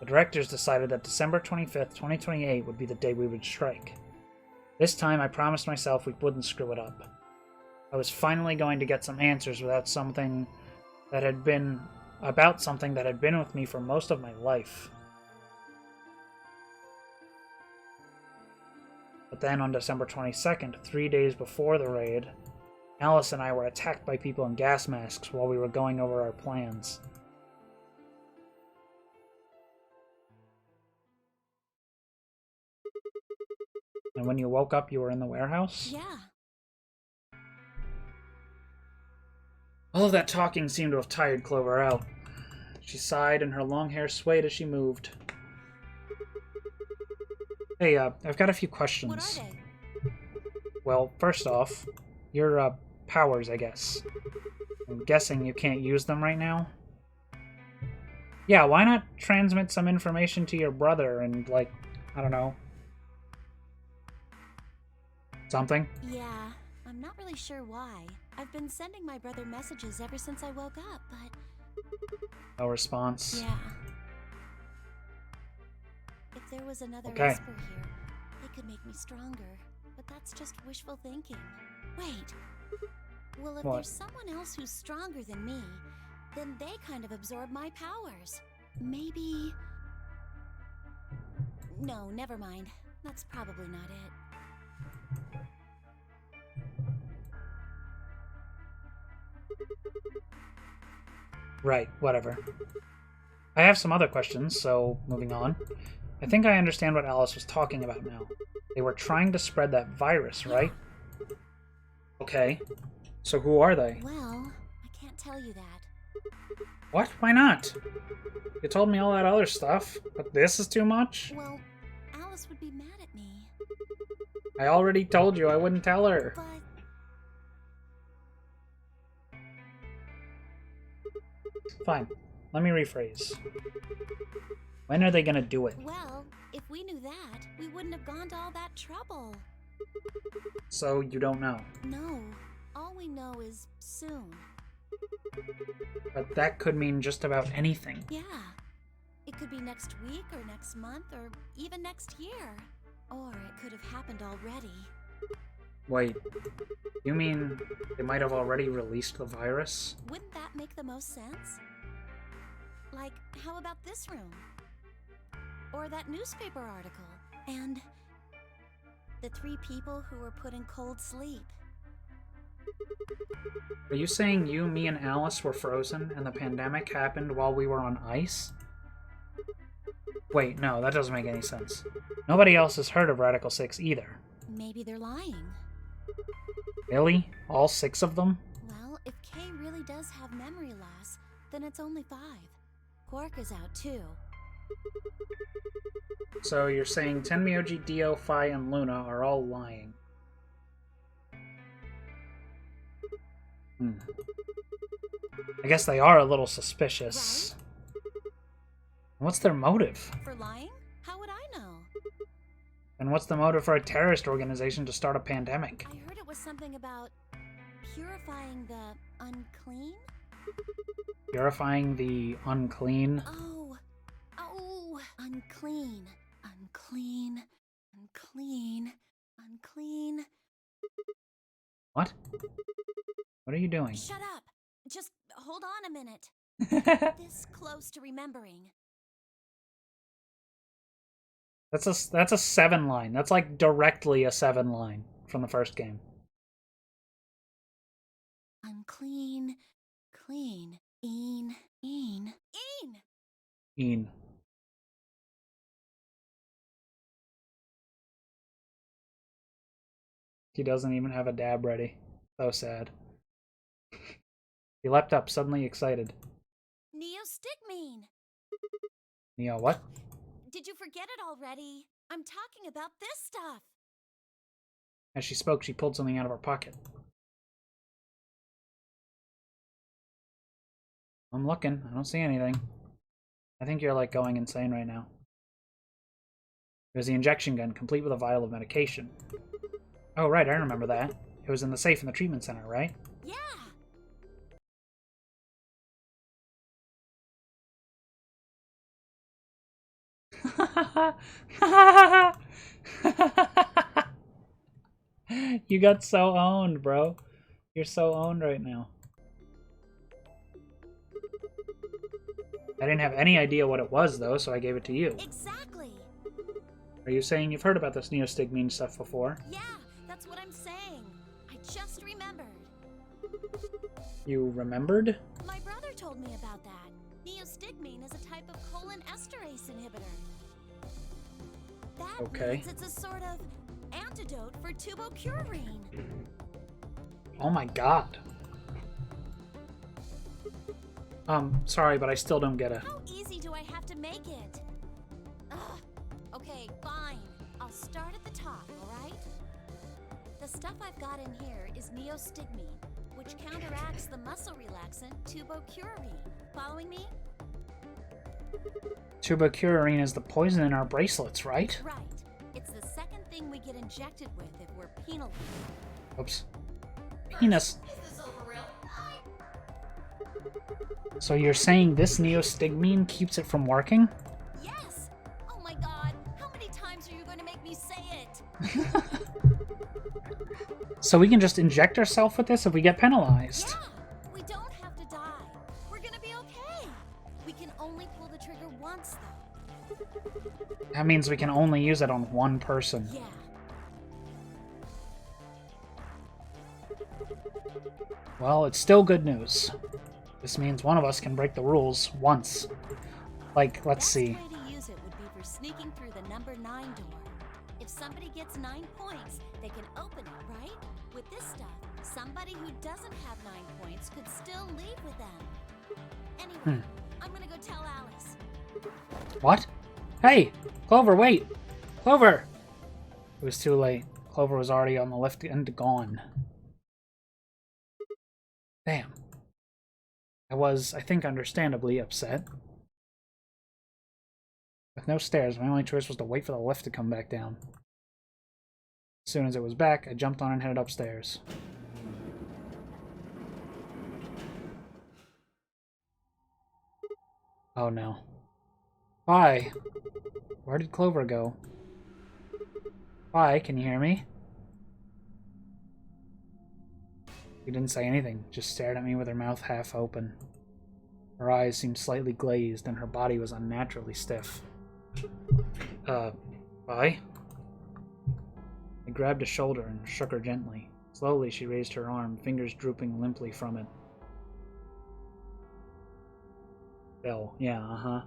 The directors decided that December 25th, 2028 would be the day we would strike. This time, I promised myself we wouldn't screw it up. I was finally going to get some answers about something that had been with me for most of my life. But then on December 22nd, 3 days before the raid, Alice and I were attacked by people in gas masks while we were going over our plans. And when you woke up, you were in the warehouse?
Yeah,
All of that talking seemed to have tired Clover out. She sighed and her long hair swayed as she moved. Hey, I've got a few questions.
What are they?
Well, first off, your, powers, I guess. I'm guessing you can't use them right now? Yeah, why not transmit some information to your brother and, like, I don't know. Something?
Yeah, I'm not really sure why. I've been sending my brother messages ever since I woke up, but...
No response.
Yeah. If there was another
Okay.
whisper here, it could make me stronger. But that's just wishful thinking. Wait. Well, if
What?
there's someone else who's stronger than me, then they kind of absorb my powers. Maybe... No, never mind. That's probably not it.
Right, whatever. I have some other questions, so moving on. I think I understand what Alice was talking about now. They were trying to spread that virus, right? Okay. So who are they?
Well, I can't tell you that.
What? Why not? You told me all that other stuff, but this is too much?
Well, Alice would be mad at me.
I already told you I wouldn't tell her.
But
Fine. Let me rephrase. When are they gonna do it?
well, if we knew that, we wouldn't have gone to all that trouble.
So you don't know.
No, all we know is soon.
But that could mean just about anything.
Yeah. It could be next week or next month or even next year. Or it could have happened already.
Wait. You mean they might have already released the virus?
Wouldn't that make the most sense? Like, how about this room? Or that newspaper article? And the 3 people who were put in cold sleep.
Are you saying you, me, and Alice were frozen and the pandemic happened while we were on ice? Wait, no, that doesn't make any sense. Nobody else has heard of Radical 6 either.
Maybe they're lying.
Really? All 6 of them?
Well, if Kay really does have memory loss, then it's only 5. Quark is out too.
So you're saying Tenmyoji, Dio, Phi, and Luna are all lying. I guess they are a little suspicious. What's their motive?
For lying? How would I know?
And what's the motive for a terrorist organization to start a pandemic?
I heard it was something about purifying the unclean?
Purifying the unclean?
Oh, unclean, unclean, unclean, unclean.
What? What are you doing?
Shut up! Just hold on a minute. This close to remembering.
That's a 7 line. That's like directly a 7 line from the first game.
Unclean, clean, een.
Een. He doesn't even have a dab ready. So sad. He leapt up, suddenly excited.
Neostigmine!
Neo, what?
Did you forget it already? I'm talking about this stuff.
As she spoke, she pulled something out of her pocket. I'm looking. I don't see anything. I think you're, like, going insane right now. It was the injection gun, complete with a vial of medication. Oh, right, I remember that. It was in the safe in the treatment center, right?
Yeah!
You got so owned, bro. You're so owned right now. I didn't have any idea what it was, though, so I gave it to you.
Exactly!
Are you saying you've heard about this neostigmine stuff before?
Yeah, that's what I'm saying. I just remembered.
You remembered?
My brother told me about that. Neostigmine is a type of colon esterase inhibitor. That
Okay.
means it's a sort of antidote for tubocurarine.
Oh my god. Sorry, but I still don't get it.
How easy do I have to make it? Ugh. Okay, fine. I'll start at the top, alright? The stuff I've got in here is neostigmine, which counteracts the muscle relaxant tubocurarine. Following me?
Tubocurarine is the poison in our bracelets, right?
Right. It's the second thing we get injected with if we're penal.
Oops. Penis.
Is this over real?
So you're saying this neostigmine keeps it from working?
Yes! Oh my god, how many times are you going to make me say it?
So we can just inject ourselves with this if we get penalized.
Yeah! We don't have to die. We're gonna be okay. We can only pull the trigger once, though.
That means we can only use it on one person.
Yeah.
Well, it's still good news. This means one of us can break the rules once. Like, let's see.
The best way to use it would be for sneaking through the number 9 door. If somebody gets 9 points, they can open it, right? With this stuff, somebody who doesn't have 9 points could still leave with them. Anyway, I'm gonna go tell Alice.
What? Hey! Clover, wait! Clover! It was too late. Clover was already on the lift and gone. Damn. I was, I think, understandably upset. With no stairs, my only choice was to wait for the lift to come back down. As soon as it was back, I jumped on and headed upstairs. Oh no. Bye! Where did Clover go? Bye, can you hear me? She didn't say anything, just stared at me with her mouth half open. Her eyes seemed slightly glazed, and her body was unnaturally stiff. Bye? I grabbed a shoulder and shook her gently. Slowly, she raised her arm, fingers drooping limply from it. Bill, yeah, uh-huh.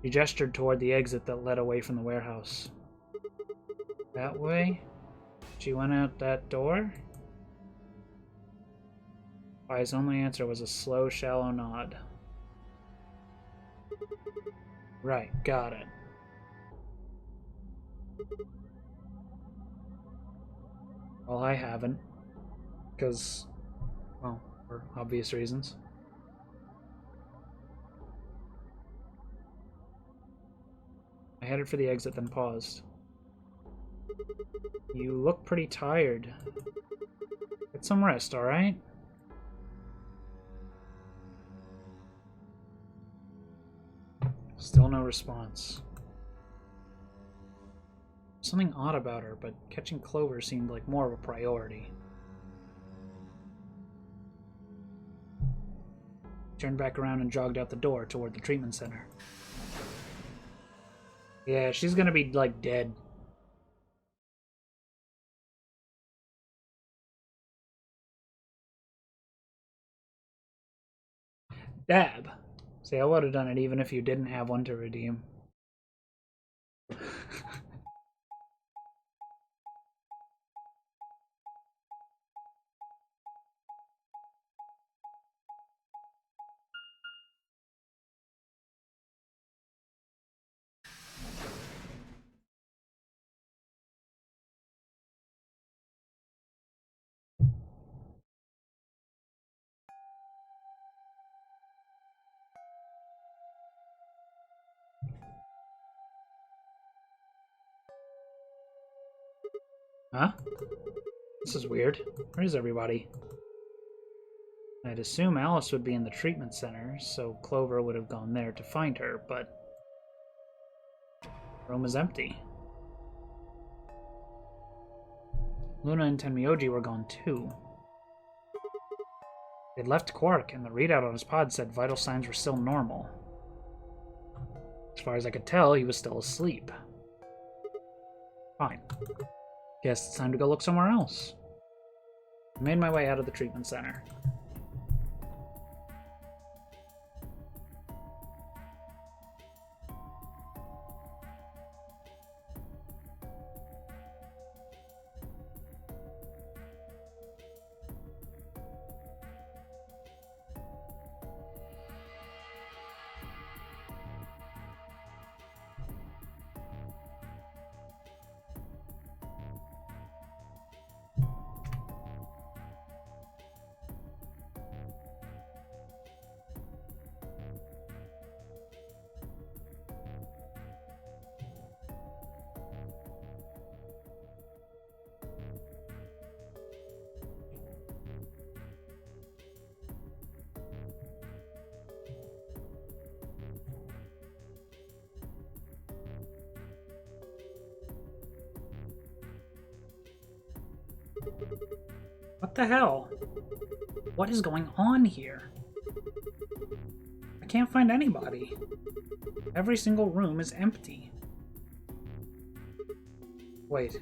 She gestured toward the exit that led away from the warehouse. That way? She went out that door? His only answer was a slow, shallow nod. Right, got it. Well, I haven't. Because, well, for obvious reasons. I headed for the exit, then paused. You look pretty tired. Get some rest, alright? Still no response. Something odd about her, but catching Clover seemed like more of a priority. Turned back around and jogged out the door toward the treatment center. Yeah, she's gonna be, like, dead. Dab. See, I would have done it even if you didn't have one to redeem. Huh? This is weird. Where is everybody? I'd assume Alice would be in the treatment center, so Clover would have gone there to find her, but the room is empty. Luna and Tenmyoji were gone too. They'd left Quark, and the readout on his pod said vital signs were still normal. As far as I could tell, he was still asleep. Fine. Guess it's time to go look somewhere else. I made my way out of the treatment center. What the hell? What is going on here? I can't find anybody. Every single room is empty. Wait.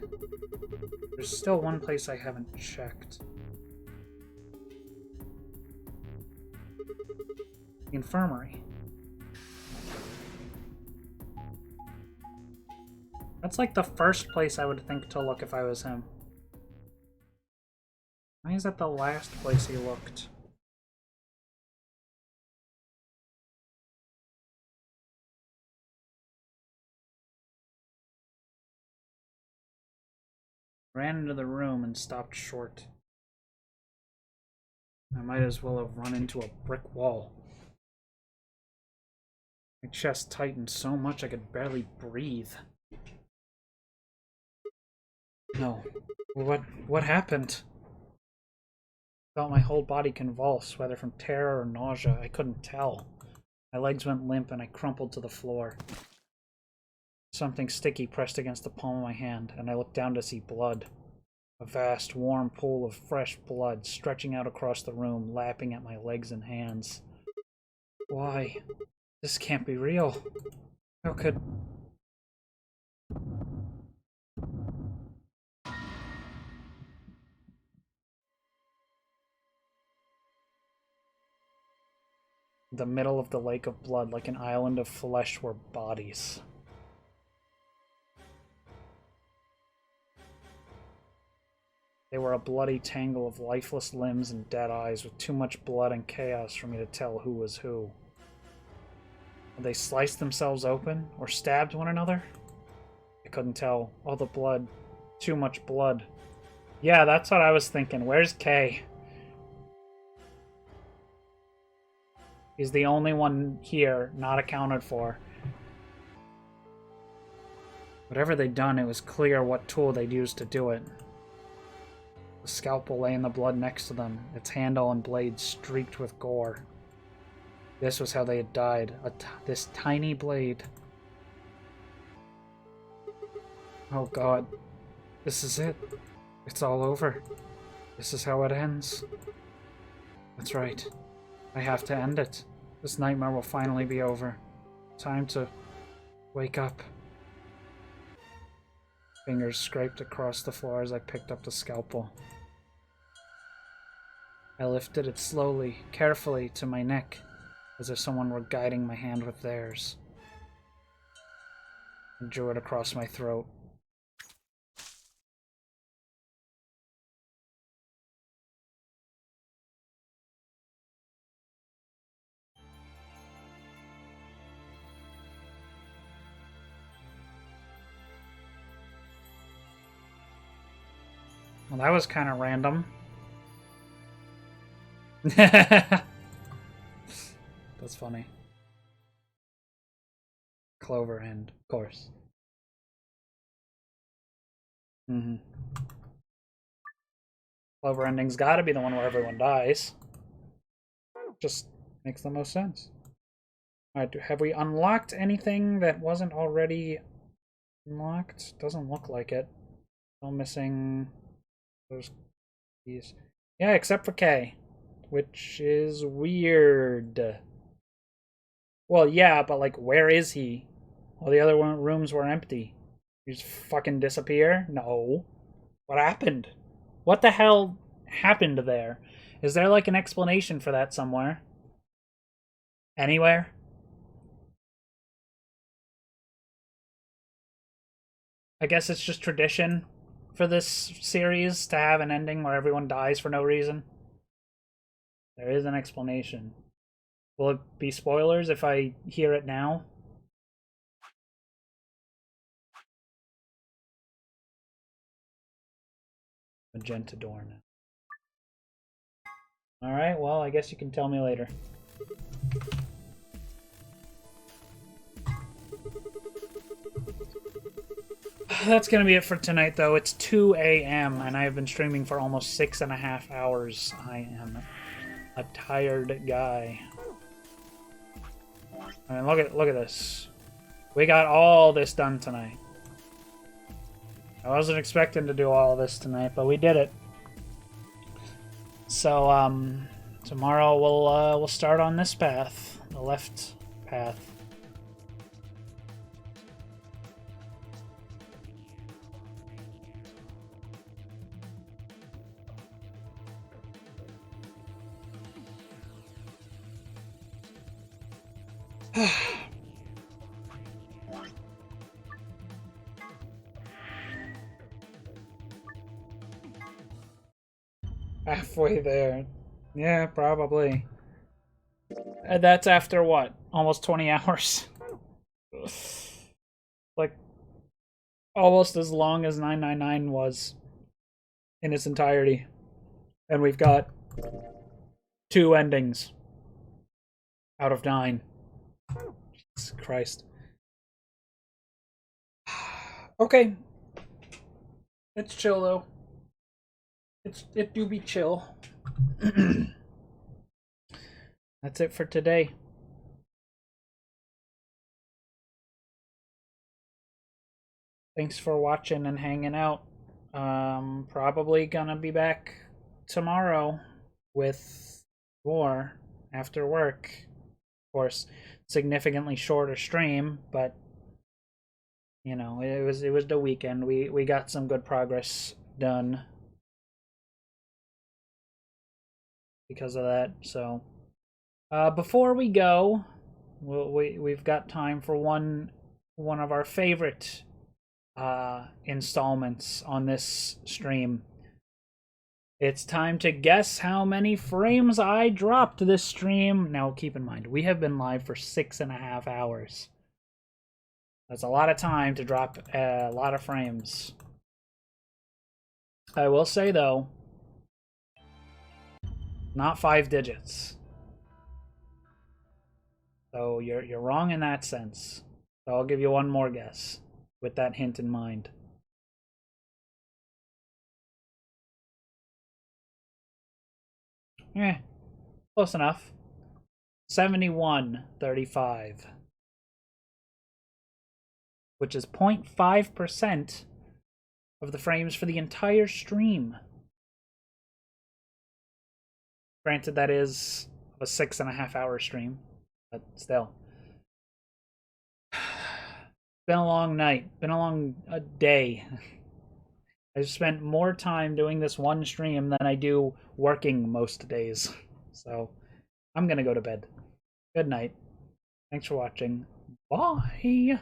There's still one place I haven't checked. The infirmary. That's like the first place I would think to look if I was him. Why is that the last place he looked? Ran into the room and stopped short. I might as well have run into a brick wall. My chest tightened so much I could barely breathe. No. What happened? Felt my whole body convulse, whether from terror or nausea, I couldn't tell. My legs went limp and I crumpled to the floor. Something sticky pressed against the palm of my hand, and I looked down to see blood. A vast, warm pool of fresh blood stretching out across the room, lapping at my legs and hands. Why? This can't be real. How could... The middle of the lake of blood, like an island of flesh, were bodies. They were a bloody tangle of lifeless limbs and dead eyes, with too much blood and chaos for me to tell who was who. Had they sliced themselves open, or stabbed one another? I couldn't tell. All the blood. Too much blood. Yeah, that's what I was thinking. Where's Kay? He's the only one here not accounted for. Whatever they'd done, it was clear what tool they'd used to do it. The scalpel lay in the blood next to them, its handle and blade streaked with gore. This was how they had died. This tiny blade. Oh God. This is it. It's all over. This is how it ends. That's right. I have to end it. This nightmare will finally be over. Time to wake up. Fingers scraped across the floor as I picked up the scalpel. I lifted it slowly, carefully, to my neck, as if someone were guiding my hand with theirs. I drew it across my throat. Well, that was kind of random. That's funny. Clover end, of course. Clover ending's gotta be the one where everyone dies. Just makes the most sense. Alright, have we unlocked anything that wasn't already unlocked? Doesn't look like it. Still missing those keys. Yeah, except for Kay. Which is weird. Well, yeah, but like, where is he? All the other rooms were empty. He just fucking disappear? No. What happened? What the hell happened there? Is there like an explanation for that somewhere? Anywhere? I guess it's just tradition for this series to have an ending where everyone dies for no reason. There is an explanation. Will it be spoilers if I hear it now? Magenta door now. Alright, well, I guess you can tell me later. That's gonna be it for tonight, though. It's 2 a.m. and I have been streaming for almost 6.5 hours. I am a tired guy. I mean, look at this. We got all this done tonight. I wasn't expecting to do all this tonight, but we did it. So tomorrow we'll start on this path, the left path. Halfway there. Yeah, probably. And that's after what? Almost 20 hours? Like, almost as long as 999 was in its entirety. And we've got 2 endings out of 9. Jesus Christ. Okay. It's chill, though. It do be chill. That's it for today. Thanks for watching and hanging out. Probably gonna be back tomorrow with more after work. Of course, significantly shorter stream, but you know, it was the weekend. We got some good progress done because of that. So before we go, we've got time for one of our favorite installments on this stream. It's time to guess how many frames I dropped this stream. Now keep in mind, we have been live for 6.5 hours. That's a lot of time to drop a lot of frames. I will say though, not 5 digits. So you're wrong in that sense. So I'll give you one more guess with that hint in mind. Close enough. 7135. Which is 0.5% of the frames for the entire stream. Granted, that is a 6.5 hour stream, but still. Been a long night. Been a long day. I've spent more time doing this one stream than I do working most days. So, I'm gonna go to bed. Good night. Thanks for watching. Bye!